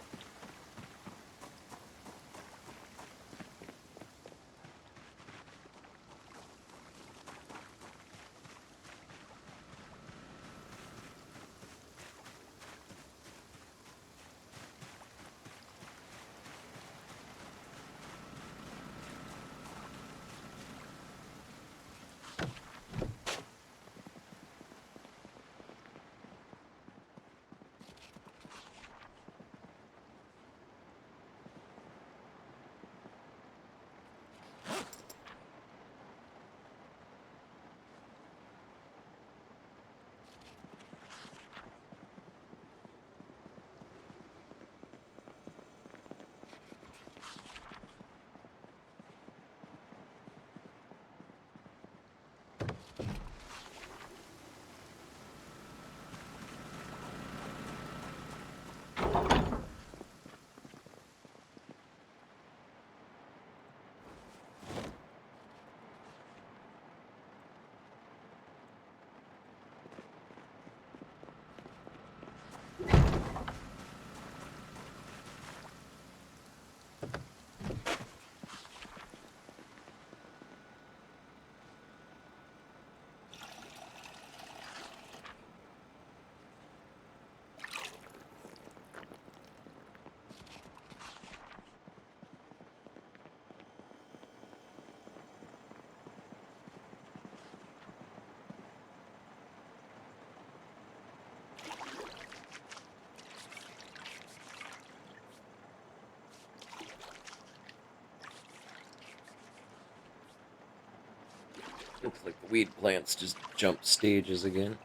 Looks like the weed plants just jumped stages again.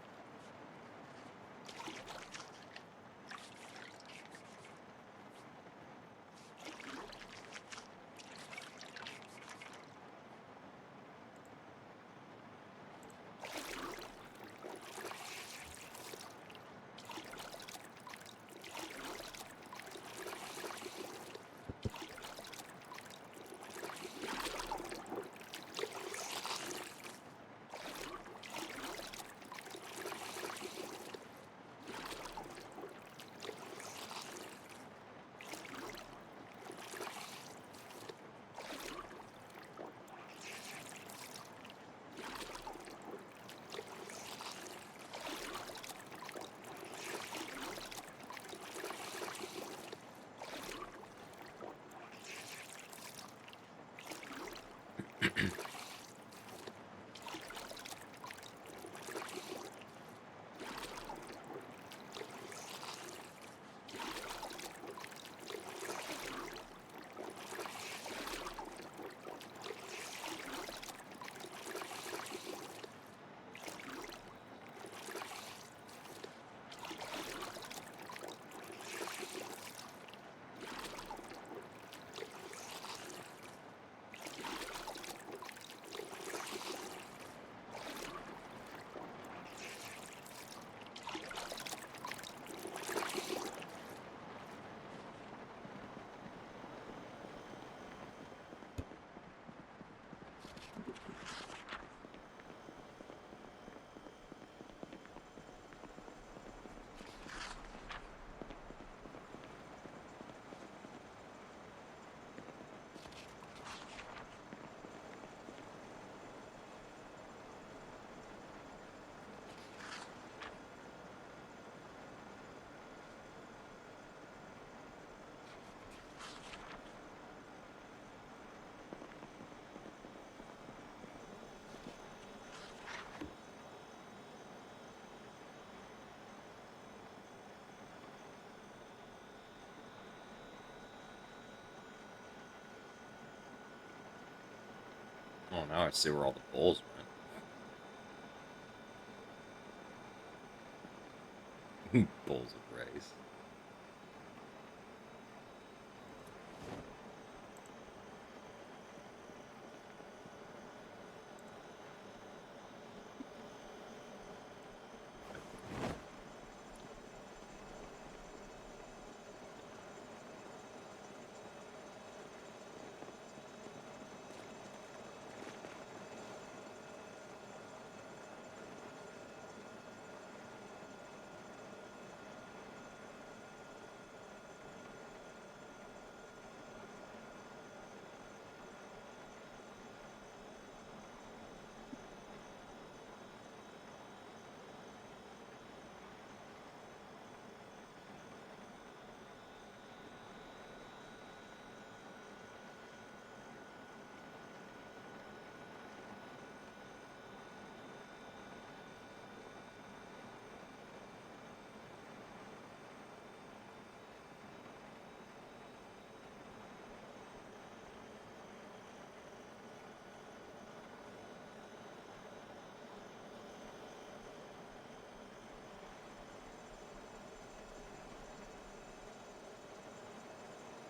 Oh, now I see where all the bulls went. Bulls of race.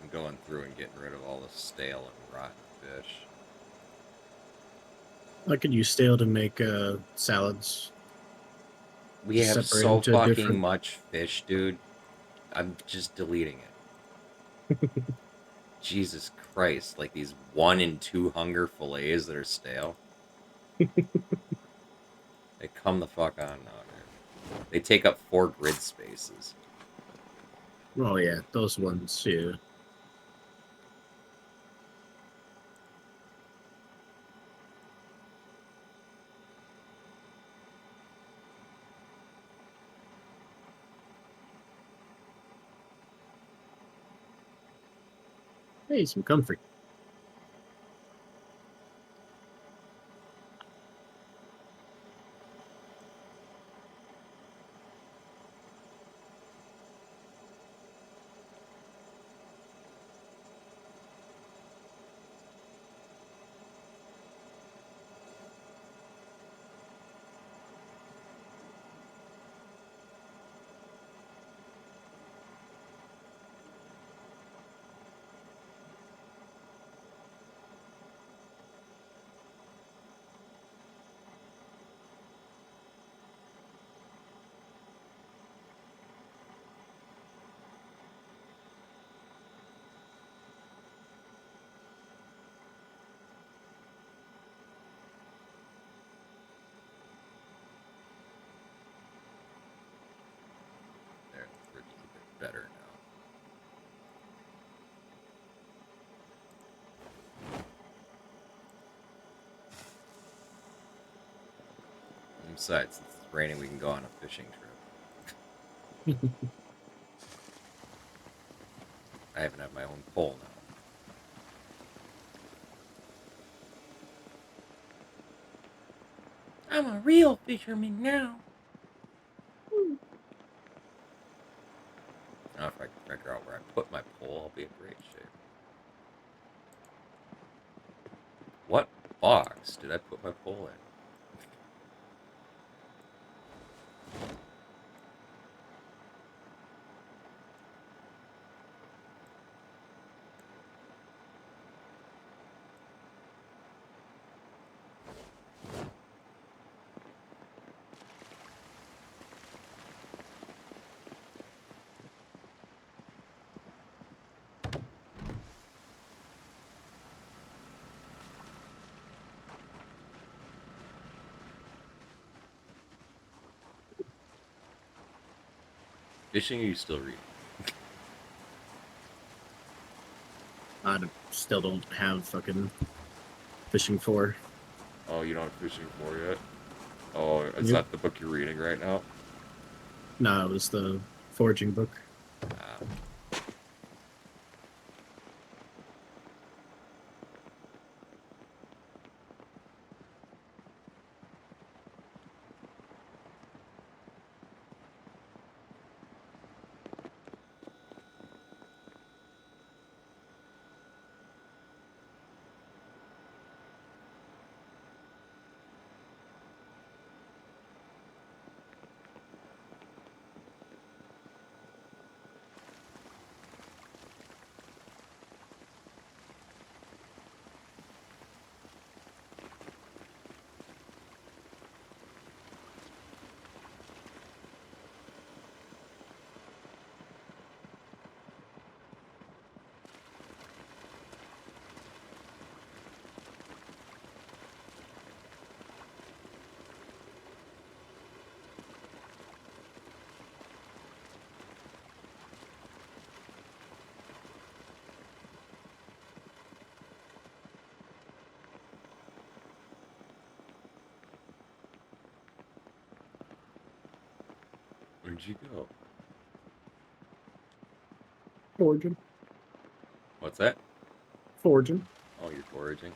I'm going through and getting rid of all the stale and rotten fish. I could use stale to make salads. We have Separate so into fucking different- much fish, dude. I'm just deleting it. Jesus Christ, like these 1 and 2 hunger fillets that are stale. They come the fuck on now, dude. They take up 4 grid spaces. Oh yeah, those ones. Yeah. Hey, some comfort. Besides, since it's raining, we can go on a fishing trip. I even have my own pole now. I'm a real fisherman now. Now, if I can figure out where I put my pole, I'll be in great shape. What box did I put my pole in? Fishing, or you still reading? I still don't have fucking fishing 4. Oh, you don't have fishing 4 yet? Oh, is Yep. that the book you're reading right now? No, it was the foraging book. Ah. Where'd you go? Foraging. What's that? Foraging. Oh, you're foraging.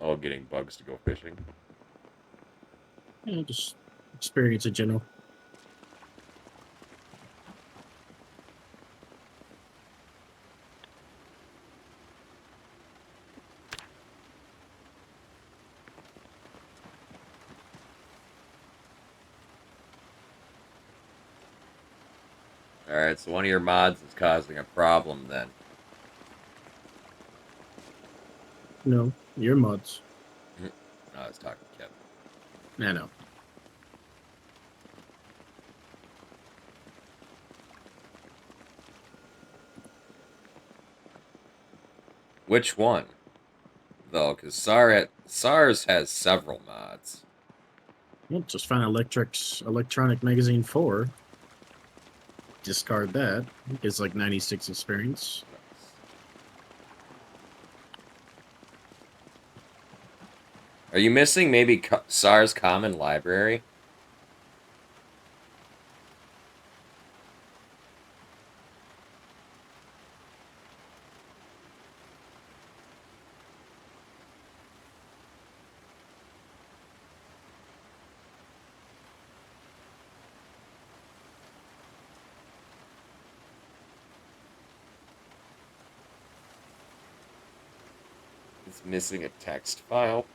Oh, getting bugs to go fishing. Yeah, just experience in general. Alright, so one of your mods is causing a problem then. No, your mods. No, I was talking to Kevin. I know. Which one? Though, because SARS has several mods. Well, just find Electronic Magazine 4. Discard that. It's like 96 experience. Are you missing maybe SARS Common Library? It's missing a text file.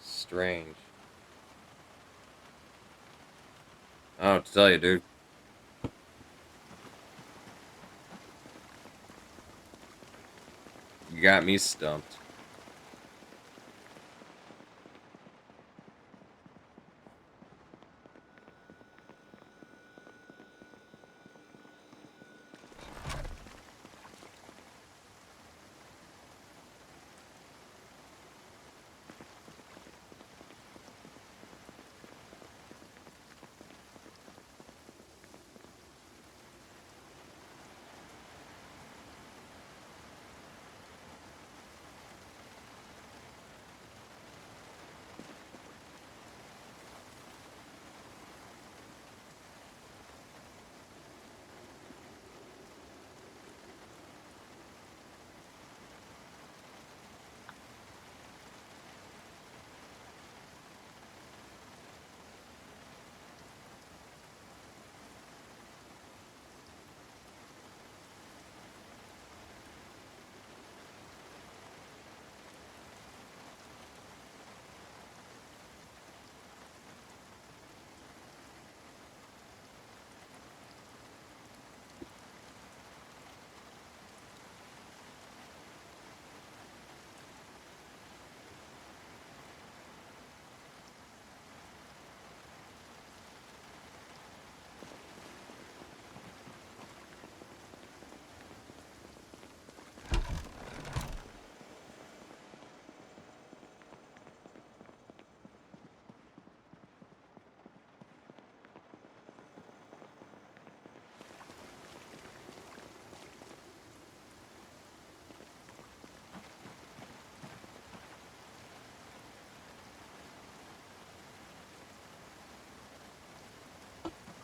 Strange. I don't know what to tell you, dude. You got me stumped.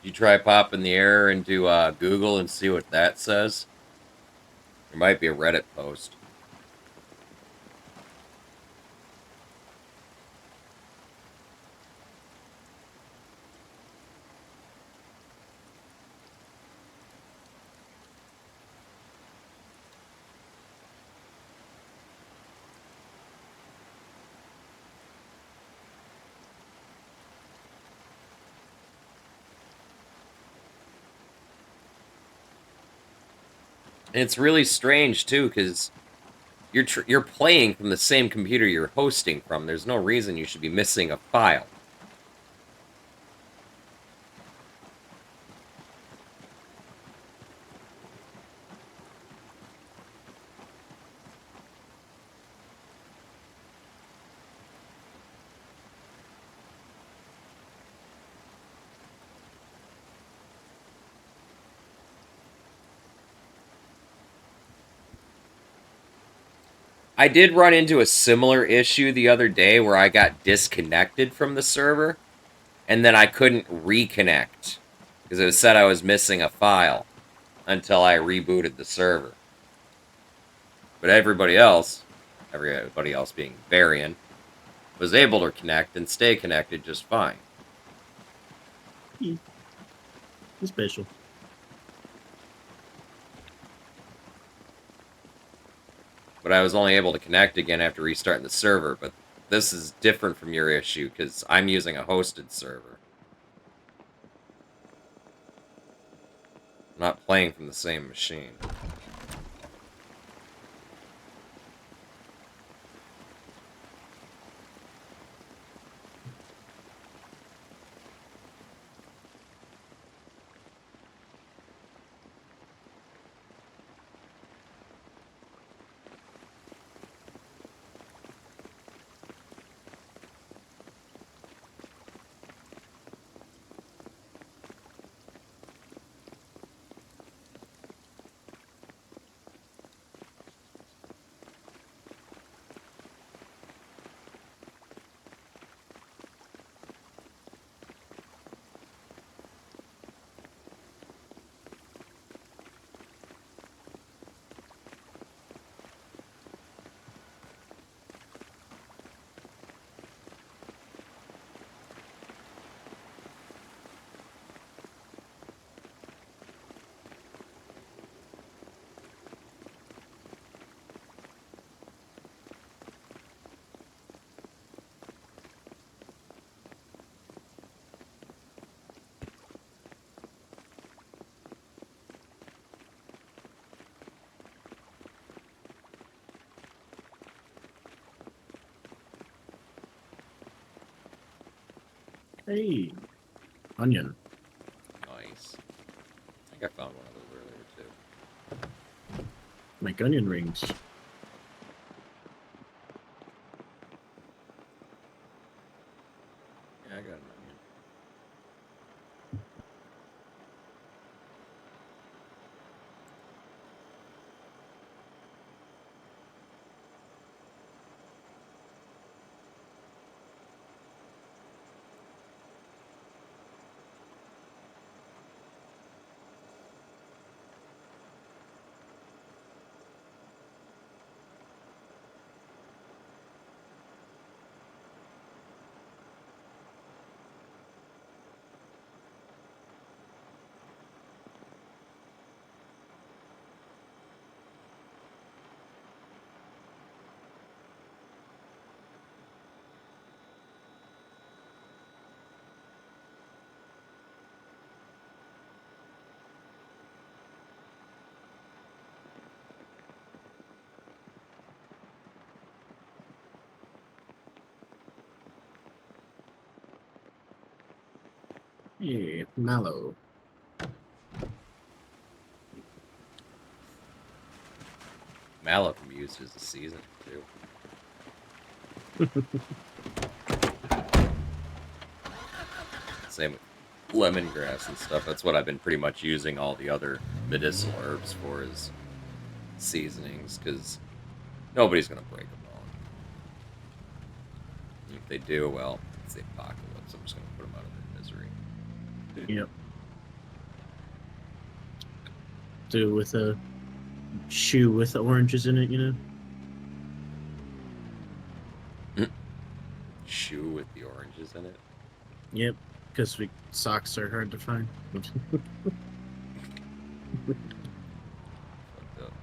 You try popping the error into Google and see what that says? There might be a Reddit post. And it's really strange too, because you're playing from the same computer you're hosting from. There's no reason you should be missing a file. I did run into a similar issue the other day where I got disconnected from the server, and then I couldn't reconnect because it said I was missing a file until I rebooted the server. But everybody else being Varian, was able to connect and stay connected just fine. Special. But I was only able to connect again after restarting the server. But this is different from your issue because I'm using a hosted server. I'm not playing from the same machine. Hey, onion. Nice. I think I found one of those earlier too. Make onion rings. Yeah, I got an onion. Hey, mallow. Mallow can be used as a seasoning too. Same with lemongrass and stuff. That's what I've been pretty much using all the other medicinal herbs for is seasonings, because nobody's going to break them all. And if they do, well, it's the apocalypse. I'm just going to put them out of their misery. Yep. do it with a shoe with oranges in it, you know? Shoe with the oranges in it. Yep, because socks are hard to find. Fucked up.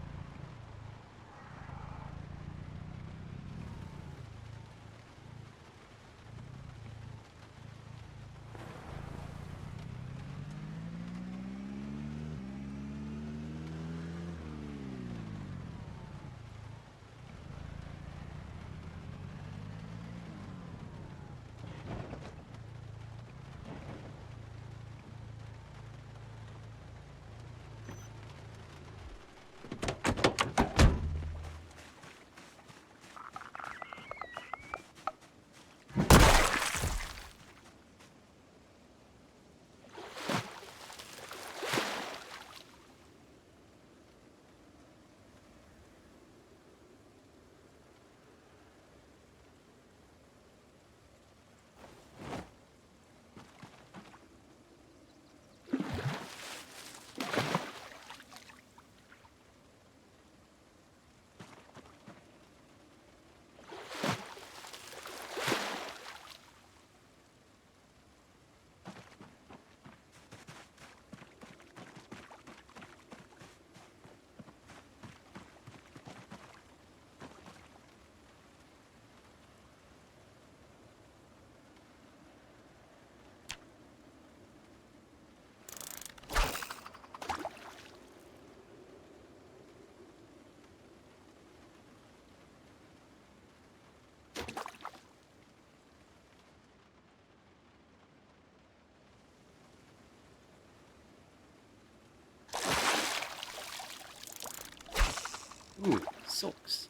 Ooh, silks.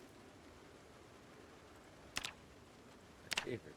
My favorite.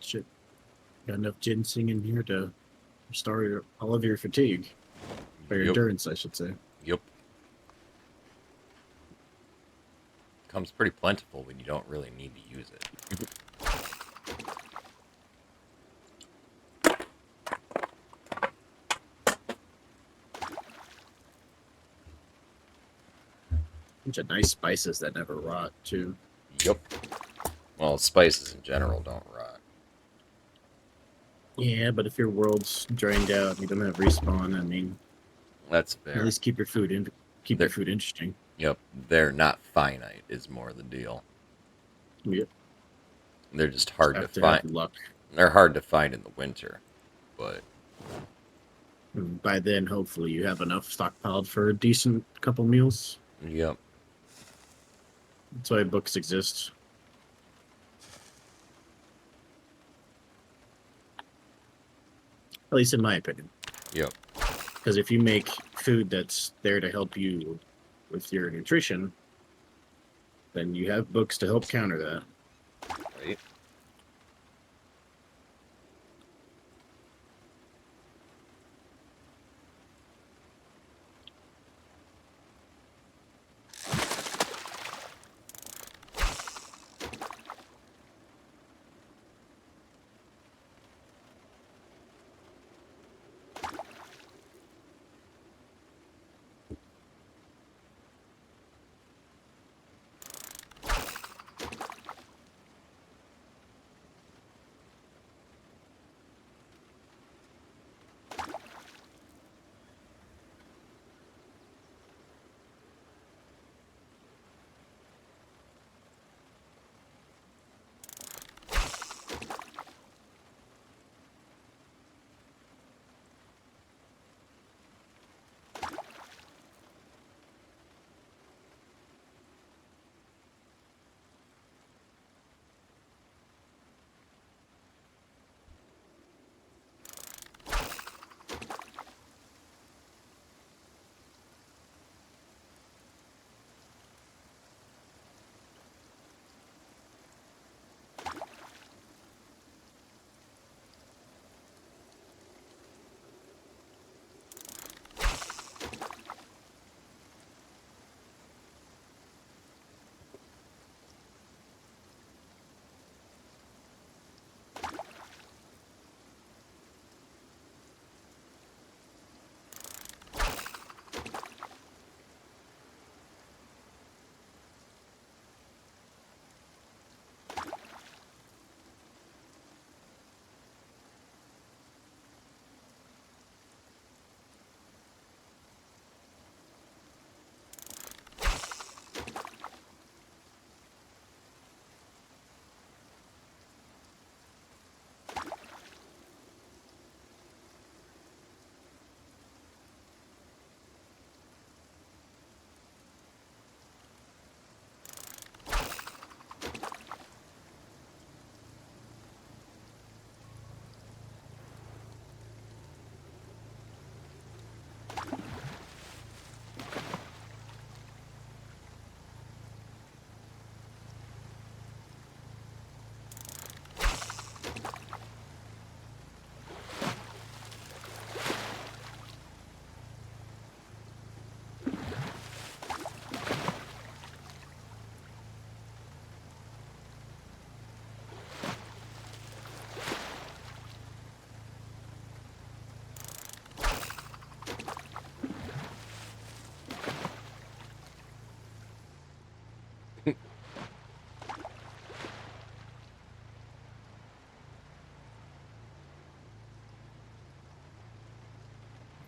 Shit. Got enough ginseng in here to restore all of your fatigue. Or your endurance, I should say. Yep. Comes pretty plentiful when you don't really need to use it. Bunch of nice spices that never rot, too. Yep. Well, spices in general don't rot. Yeah, but if your world's drained out, you don't have respawn. I mean, That's fair. at least keep your food your food interesting. Yep. They're not finite is more the deal. Yep. They're just hard to Have find. have luck. They're hard to find in the winter, but And by then, hopefully, you have enough stockpiled for a decent couple meals. yep. That's why books exist. At least in my opinion. Yep. Because if you make food that's there to help you with your nutrition, then you have books to help counter that. Right.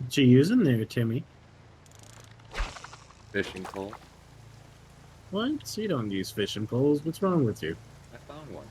What you using there, Timmy? Fishing pole. What? You don't use fishing poles. What's wrong with you? I found one.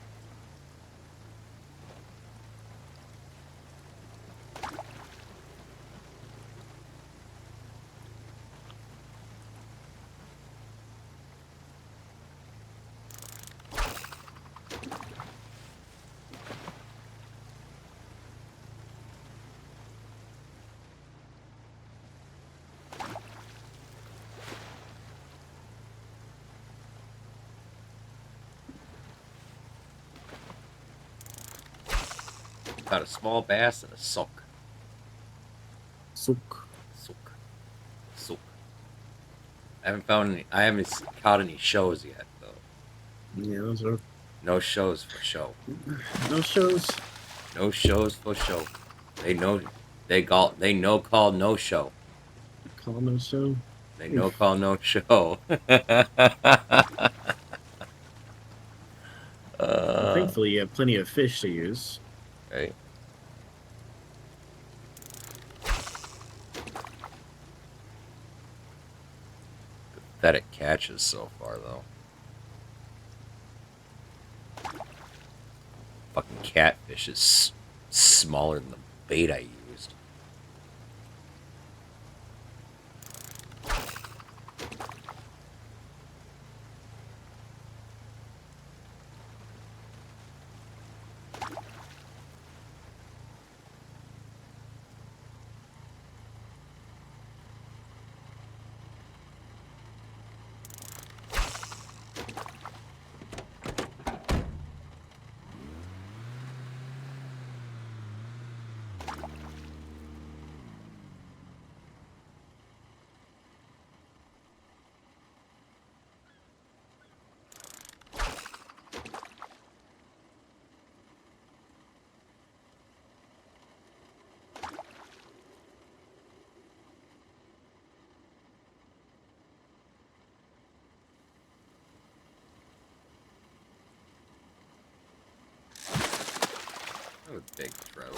Got a small bass and a sock. Sook. Sook. Sook. I haven't caught any shows yet, though. Yeah, those are No shows for show. no shows. No shows for show. They know call no show. Call no show. They no call no show. Thankfully, you have plenty of fish to use. Right. Pathetic catches so far, though. Fucking catfish is smaller than the bait I used. Oh, big trout.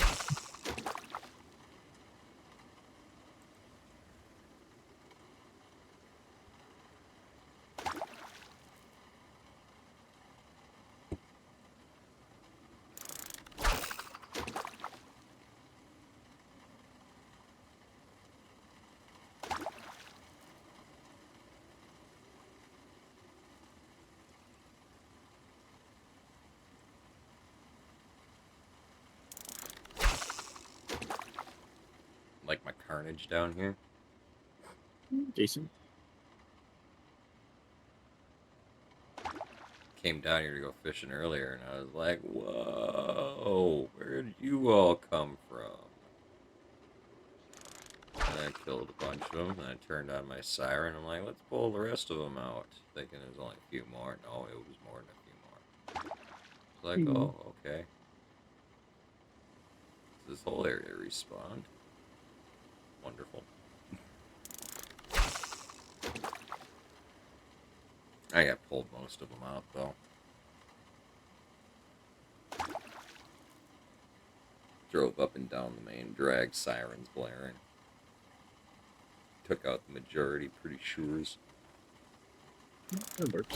Like my carnage down here. Decent. Came down here to go fishing earlier, and I was like, whoa, where did you all come from? And I killed a bunch of them, and I turned on my siren. I'm like, let's pull the rest of them out. Thinking there's only a few more. No, it was more than a few more. It's like, oh, okay. This whole area respawned. Wonderful. I got pulled most of them out, though. Drove up and down the main drag, sirens blaring. Took out the majority, pretty sure. That works.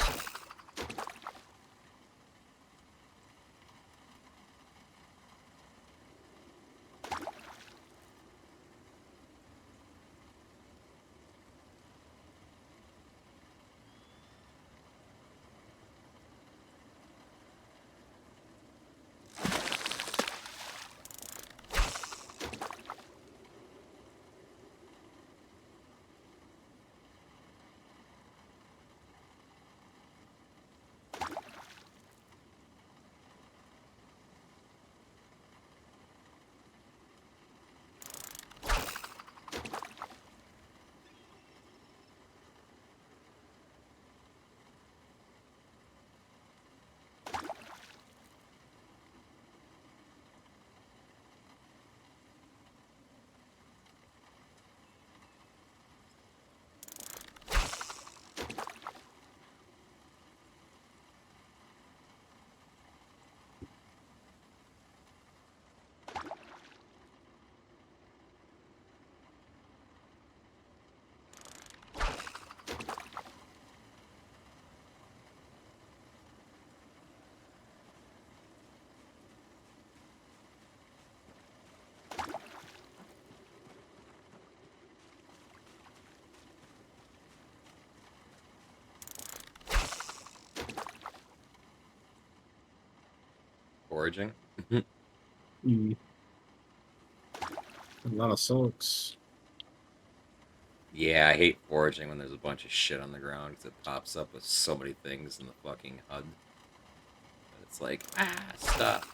foraging. Mm. A lot of sulks. Yeah, I hate foraging when there's a bunch of shit on the ground because it pops up with so many things in the fucking HUD. It's like, stuff.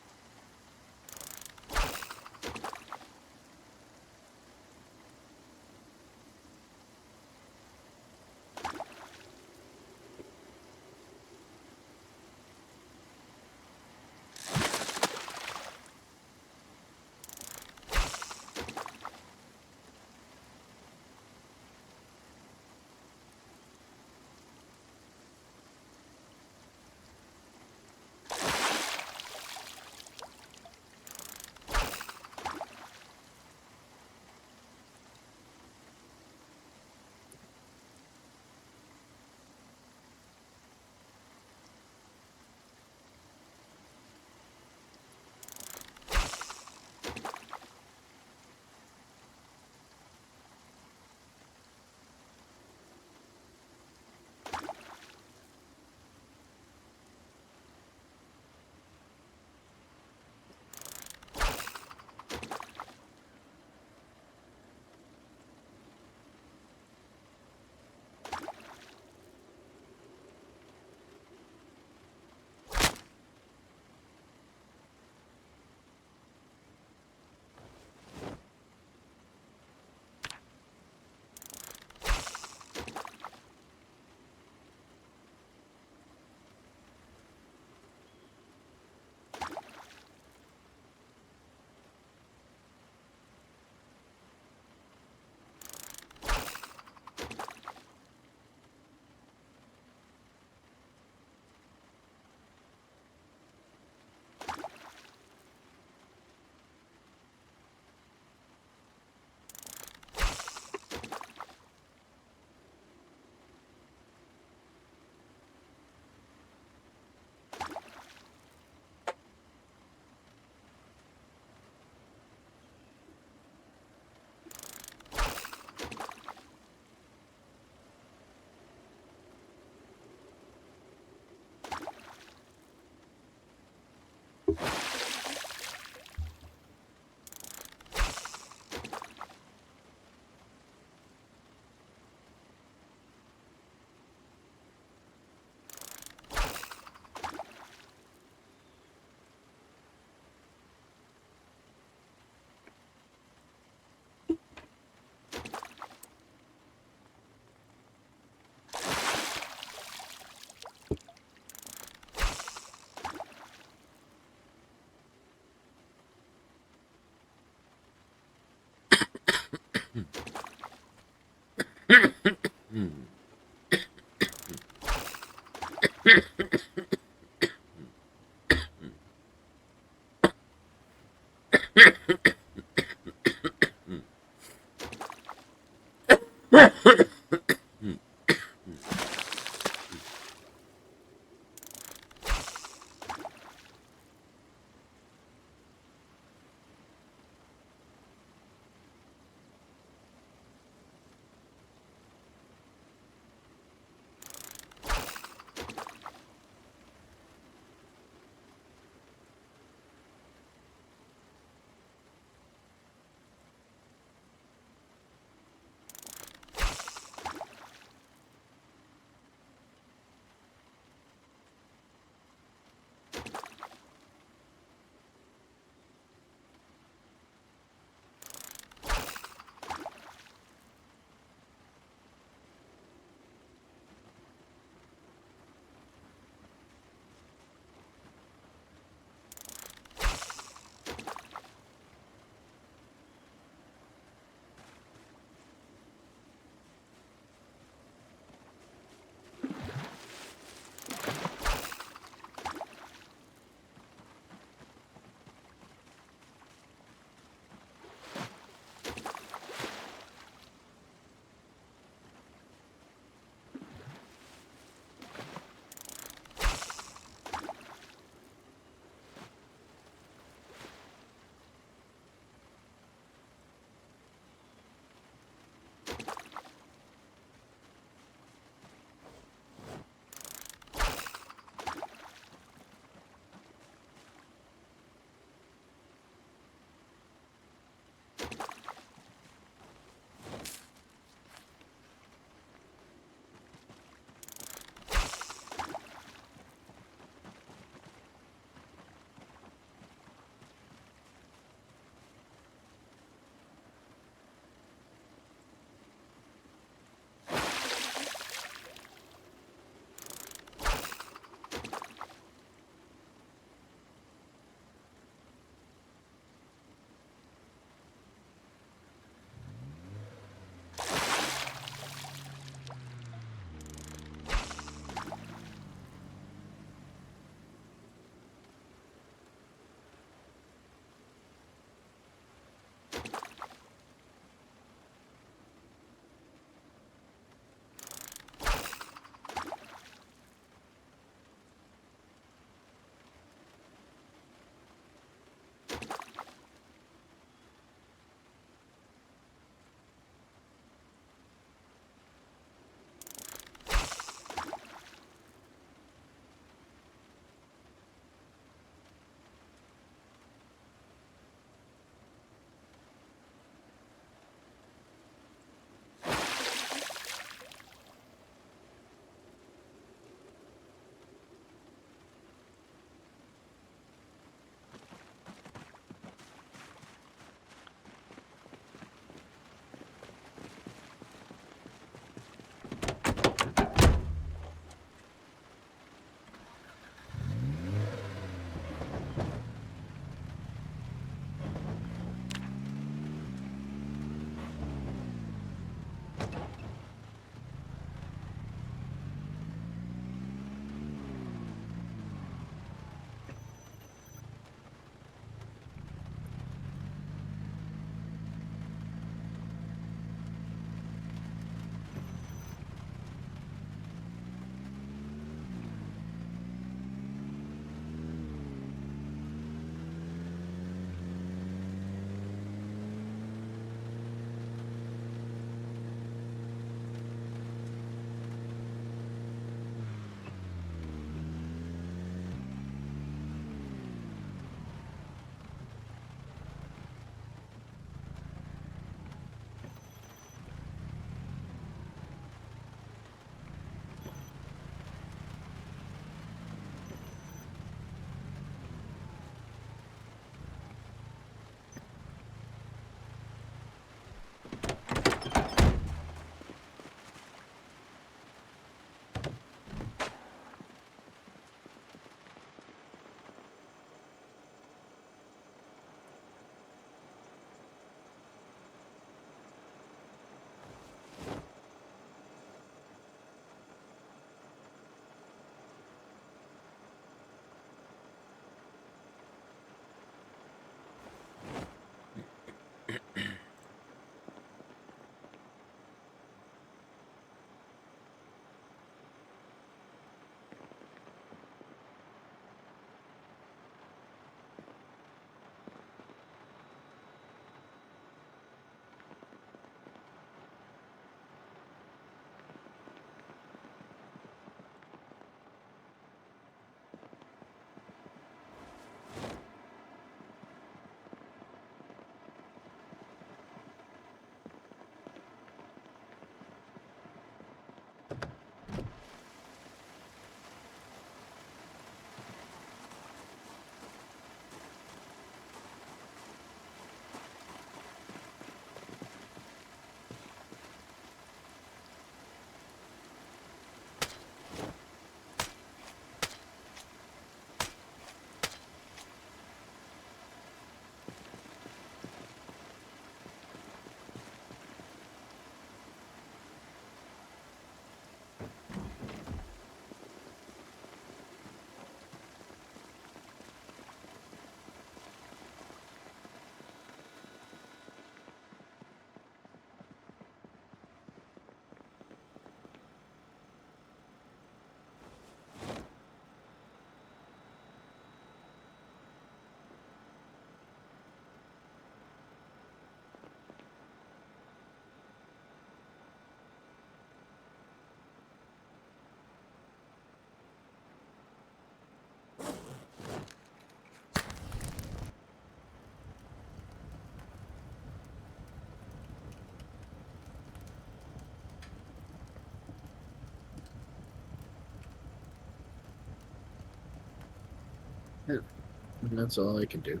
And that's all I can do.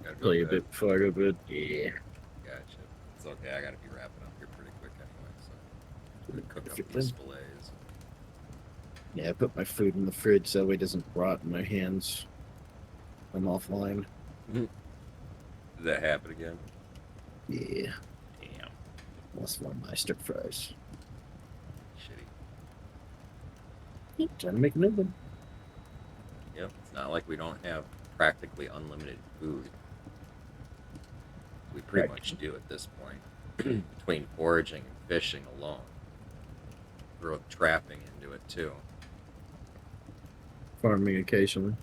Gotta go Play to a bed. bit before I go to bed. Yeah. Gotcha. It's okay. I gotta be wrapping up here pretty quick anyway, so I'm gonna cook If up you're these done. fillets. Yeah, I put my food in the fridge so it doesn't rot in my hands. I'm offline. Did that happen again? Yeah. Damn. Lost one of my stir fries. Shitty. Trying to make a new one. Yep. It's not like we don't have practically unlimited food. We pretty much do at this point. Between foraging and fishing alone. Throw trapping into it too. Farming occasionally.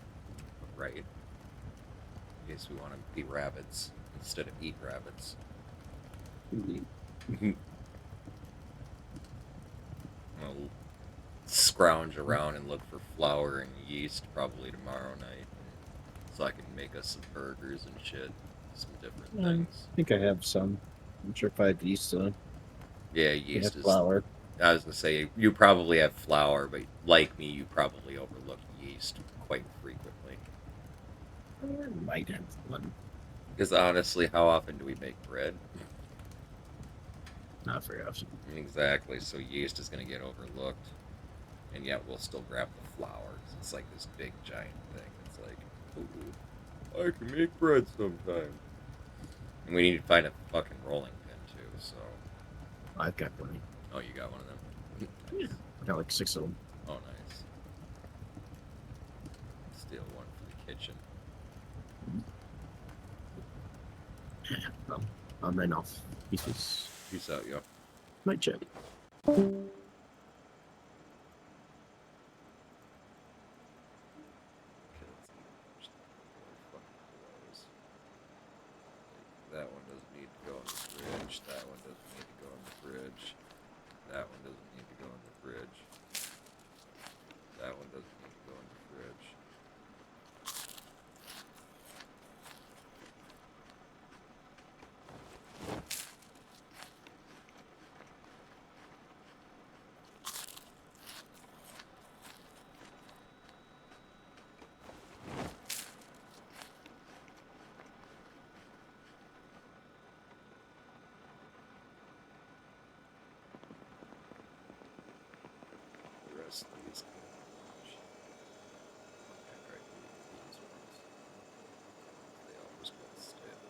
Right. In case we want to be rabbits instead of eat rabbits. I'll scrounge around and look for flour and yeast probably tomorrow night, so I can make us some burgers and shit, some different things. I think I have some. I'm sure if I had yeast, Yeah, yeast is. flour. I was gonna say you probably have flour, but like me, you probably overlook yeast quite frequently. I might have one. Because honestly, how often do we make bread? Not very often. Exactly. So yeast is gonna get overlooked, and yet we'll still grab the flour. 'Cause it's like this big giant thing. It's like, ooh, I can make bread sometime. And we need to find a fucking rolling pin too. So. I've got one. Oh, you got one of them. Yeah. I got like 6 of them. Oh, nice. Steal one for the kitchen. Well, I'm then off. Pieces. Peace out, yo. Might check. That one doesn't need to go in the fridge. That one doesn't need to go in the fridge. That one doesn't need to go in the fridge. That one doesn't need to go in the fridge. The rest of these can watch. And right these ones. They always go stale.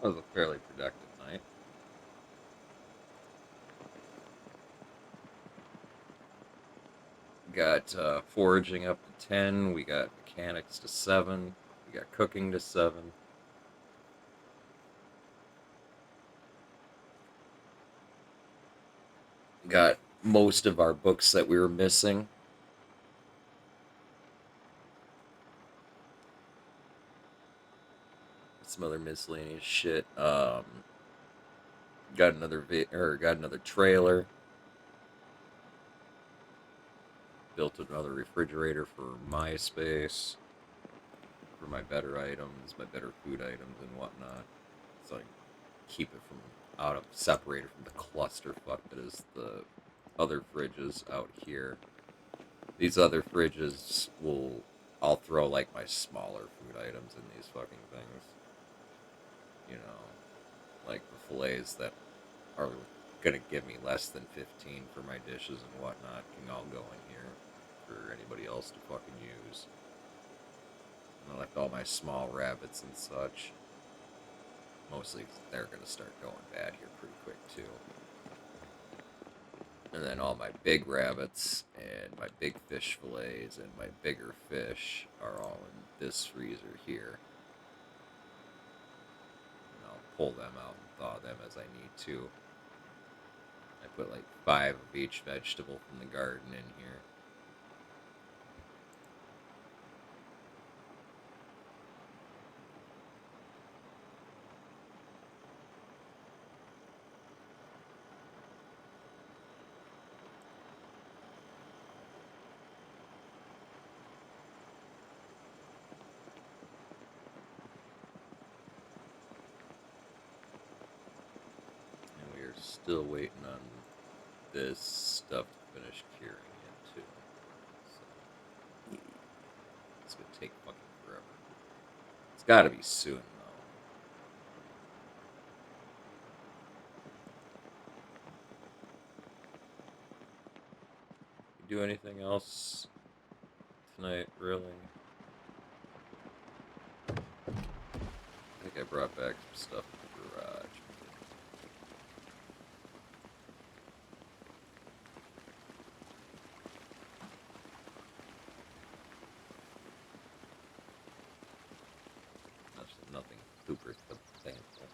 That was a fairly productive night. God got foraging up to 10. We got mechanics to 7. We got cooking to 7. Got most of our books that we were missing. Some other miscellaneous shit. Got another got another trailer. Built another refrigerator for my space, for my better items, my better food items and whatnot. So I keep it from separated from the clusterfuck that is the other fridges out here. These other fridges I'll throw like my smaller food items in these fucking things. You know, like the fillets that are gonna give me less than 15 for my dishes and whatnot can all go in here for anybody else to fucking use. And I left all my small rabbits and such. Mostly they're gonna start going bad here pretty quick too. And then all my big rabbits and my big fish fillets and my bigger fish are all in this freezer here. And I'll pull them out and thaw them as I need to. I put like 5 of each vegetable from the garden in here. Still waiting on this stuff to finish curing it too. So, it's gonna take fucking forever. It's gotta be soon though. You do anything else tonight, really? I think I brought back some stuff in the garage. Nothing super substantial.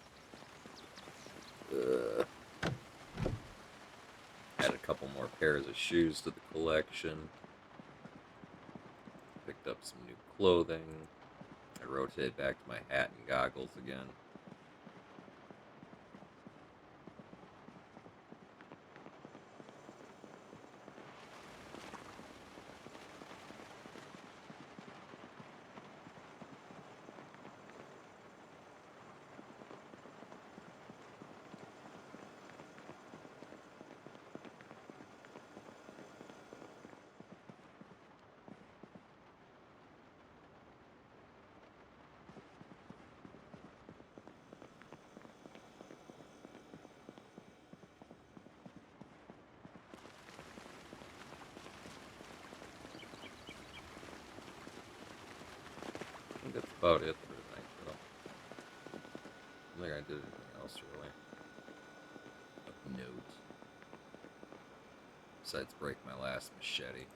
Add a couple more pairs of shoes to the collection. Picked up some new clothing. I rotated back to my hat and goggles again. I think that's about it for tonight, though. I don't think I did anything else, really. Of note. Besides break my last machete.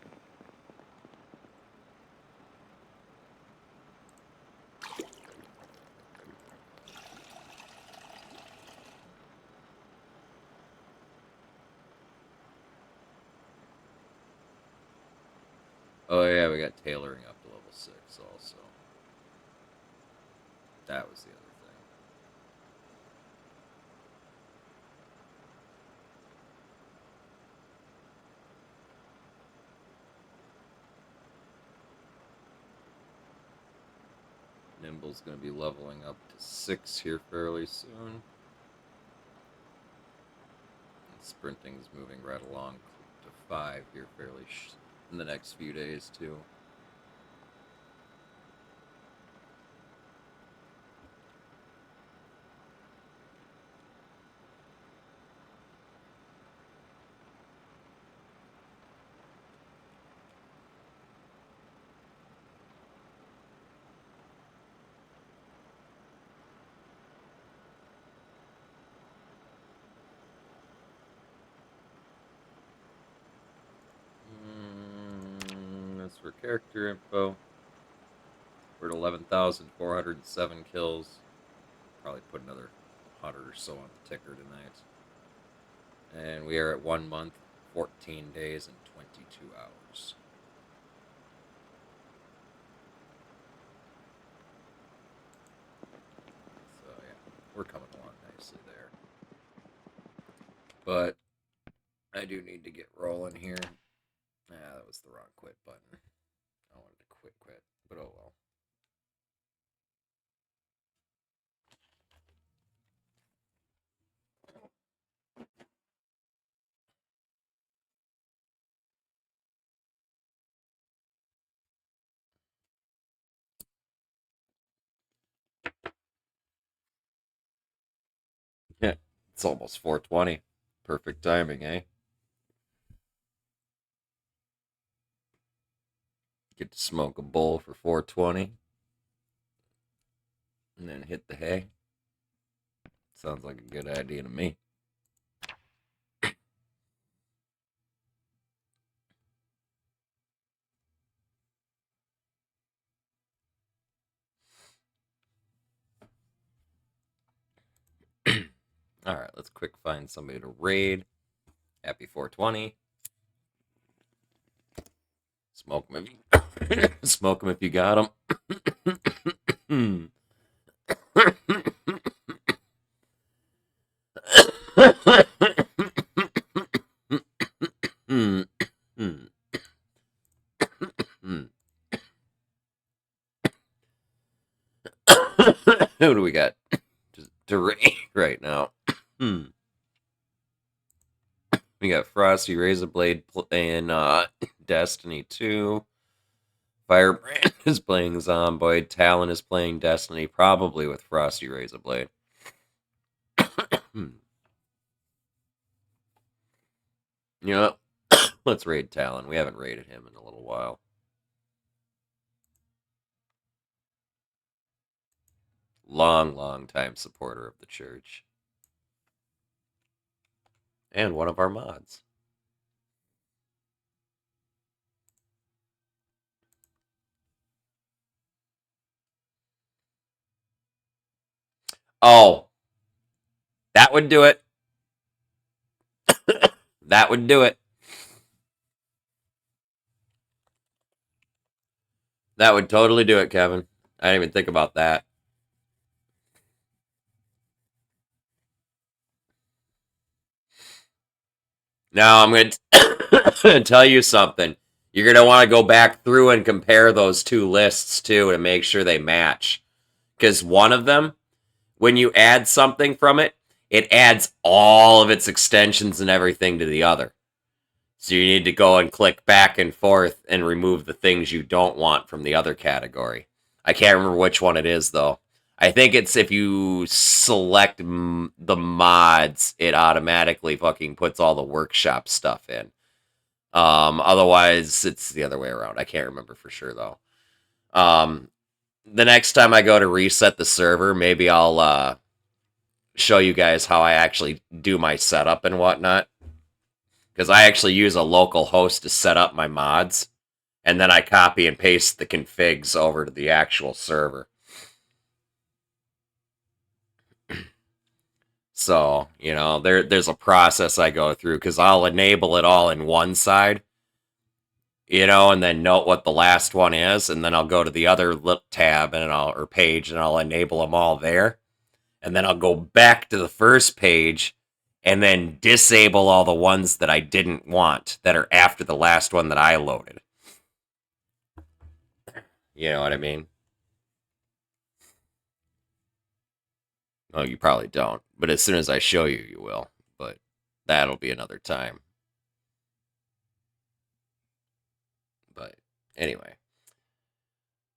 Oh yeah, we got tailoring up to level 6 also. That was the other thing. Nimble's going to be leveling up to 6 here fairly soon. And sprinting's moving right along to 5 here fairly in the next few days too. character info. We're at 11,407 kills. Probably put another 100 or so on the ticker tonight. And we are at 1 month, 14 days, and 22 hours. So, yeah, we're coming along nicely there. But I do need to get rolling here. Ah, that was the wrong quit button. I wanted to quit, but oh well. Yeah, it's almost 4:20. Perfect timing, eh? Get to smoke a bowl for 4:20. And then hit the hay. Sounds like a good idea to me. Alright, let's quick find somebody to raid. Happy 420. Smoke them if you got them. Who do we got to raid right now? We got Frosty Razorblade playing Destiny 2. Firebrand is playing Zomboid. Talon is playing Destiny, probably with Frosty Razorblade. Yeah, let's raid Talon. We haven't raided him in a little while. Long time supporter of the church. And one of our mods. Oh, that would do it. That would do it. That would totally do it, Kevin. I didn't even think about that. Now I'm going to tell you something. You're going to want to go back through and compare those two lists, too, to make sure they match. Because one of them, when you add something from it, it adds all of its extensions and everything to the other. So you need to go and click back and forth and remove the things you don't want from the other category. I can't remember which one it is, though. I think it's if you select the mods, it automatically fucking puts all the workshop stuff in. Otherwise, it's the other way around. I can't remember for sure, though. The next time I go to reset the server, maybe I'll show you guys how I actually do my setup and whatnot. Because I actually use a local host to set up my mods, and then I copy and paste the configs over to the actual server. So, you know, there's a process I go through, because I'll enable it all in one side, you know, and then note what the last one is, and then I'll go to the other tab or page, and I'll enable them all there. And then I'll go back to the first page and then disable all the ones that I didn't want that are after the last one that I loaded. You know what I mean? Oh, you probably don't. But as soon as I show you, you will. But that'll be another time. But anyway.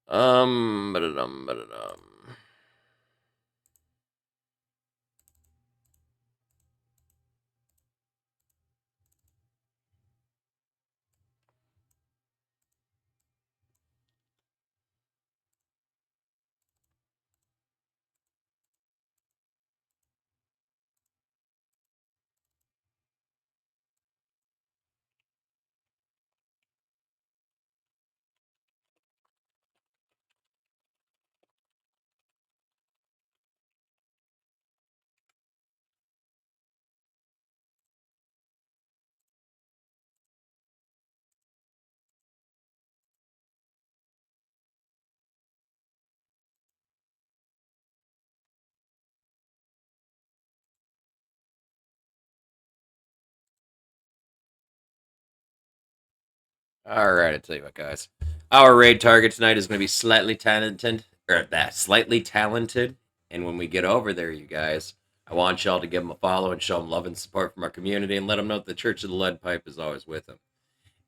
Ba-da-dum. Alright, I tell you what, guys. Our raid target tonight is going to be slightly talented. And when we get over there, you guys, I want y'all to give them a follow and show them love and support from our community and let them know that the Church of the Lead Pipe is always with them.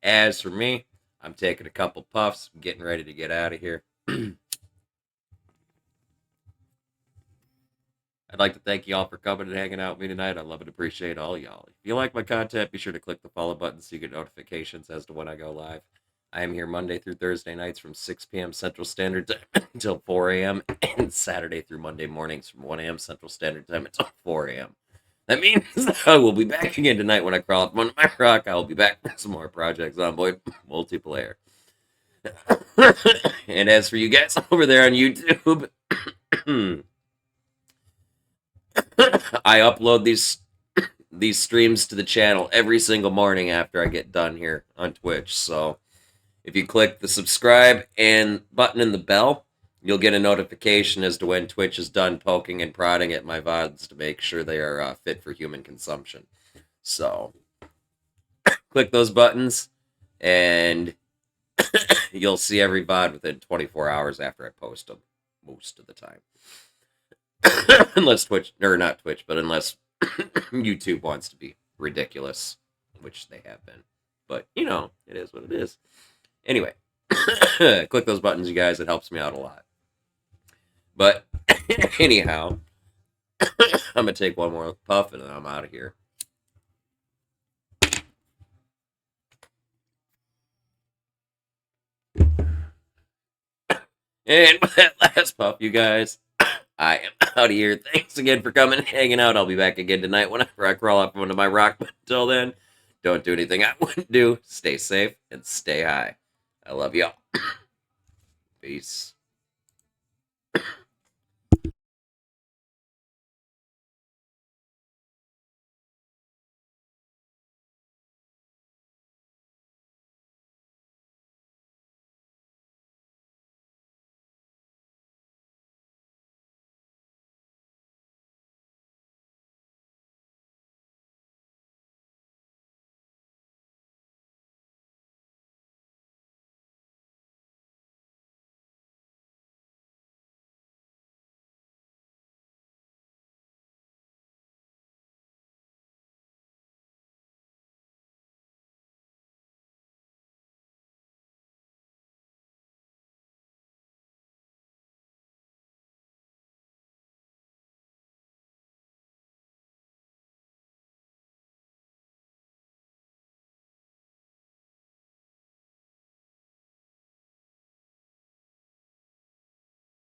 As for me, I'm taking a couple puffs, getting ready to get out of here. I'd like to thank y'all for coming and hanging out with me tonight. I love and appreciate all y'all. If you like my content, be sure to click the follow button so you get notifications as to when I go live. I am here Monday through Thursday nights from 6 p.m. Central Standard Time until 4 a.m. and Saturday through Monday mornings from 1 a.m. Central Standard Time until 4 a.m. That means I will be back again tonight when I crawl up on my rock. I will be back for some more Project Zomboid multiplayer. And as for you guys over there on YouTube, I upload these streams to the channel every single morning after I get done here on Twitch. So if you click the subscribe and button in the bell, you'll get a notification as to when Twitch is done poking and prodding at my VODs to make sure they are fit for human consumption. So click those buttons and you'll see every VOD within 24 hours after I post them, most of the time. Unless Twitch, or not Twitch, but unless YouTube wants to be ridiculous, which they have been. But, you know, it is what it is. Anyway, click those buttons, you guys. It helps me out a lot. But, anyhow, I'm going to take one more puff and then I'm out of here. And with that last puff, you guys, I am out of here. Thanks again for coming and hanging out. I'll be back again tonight whenever I crawl up onto my rock. But until then, don't do anything I wouldn't do. Stay safe and stay high. I love y'all. Peace.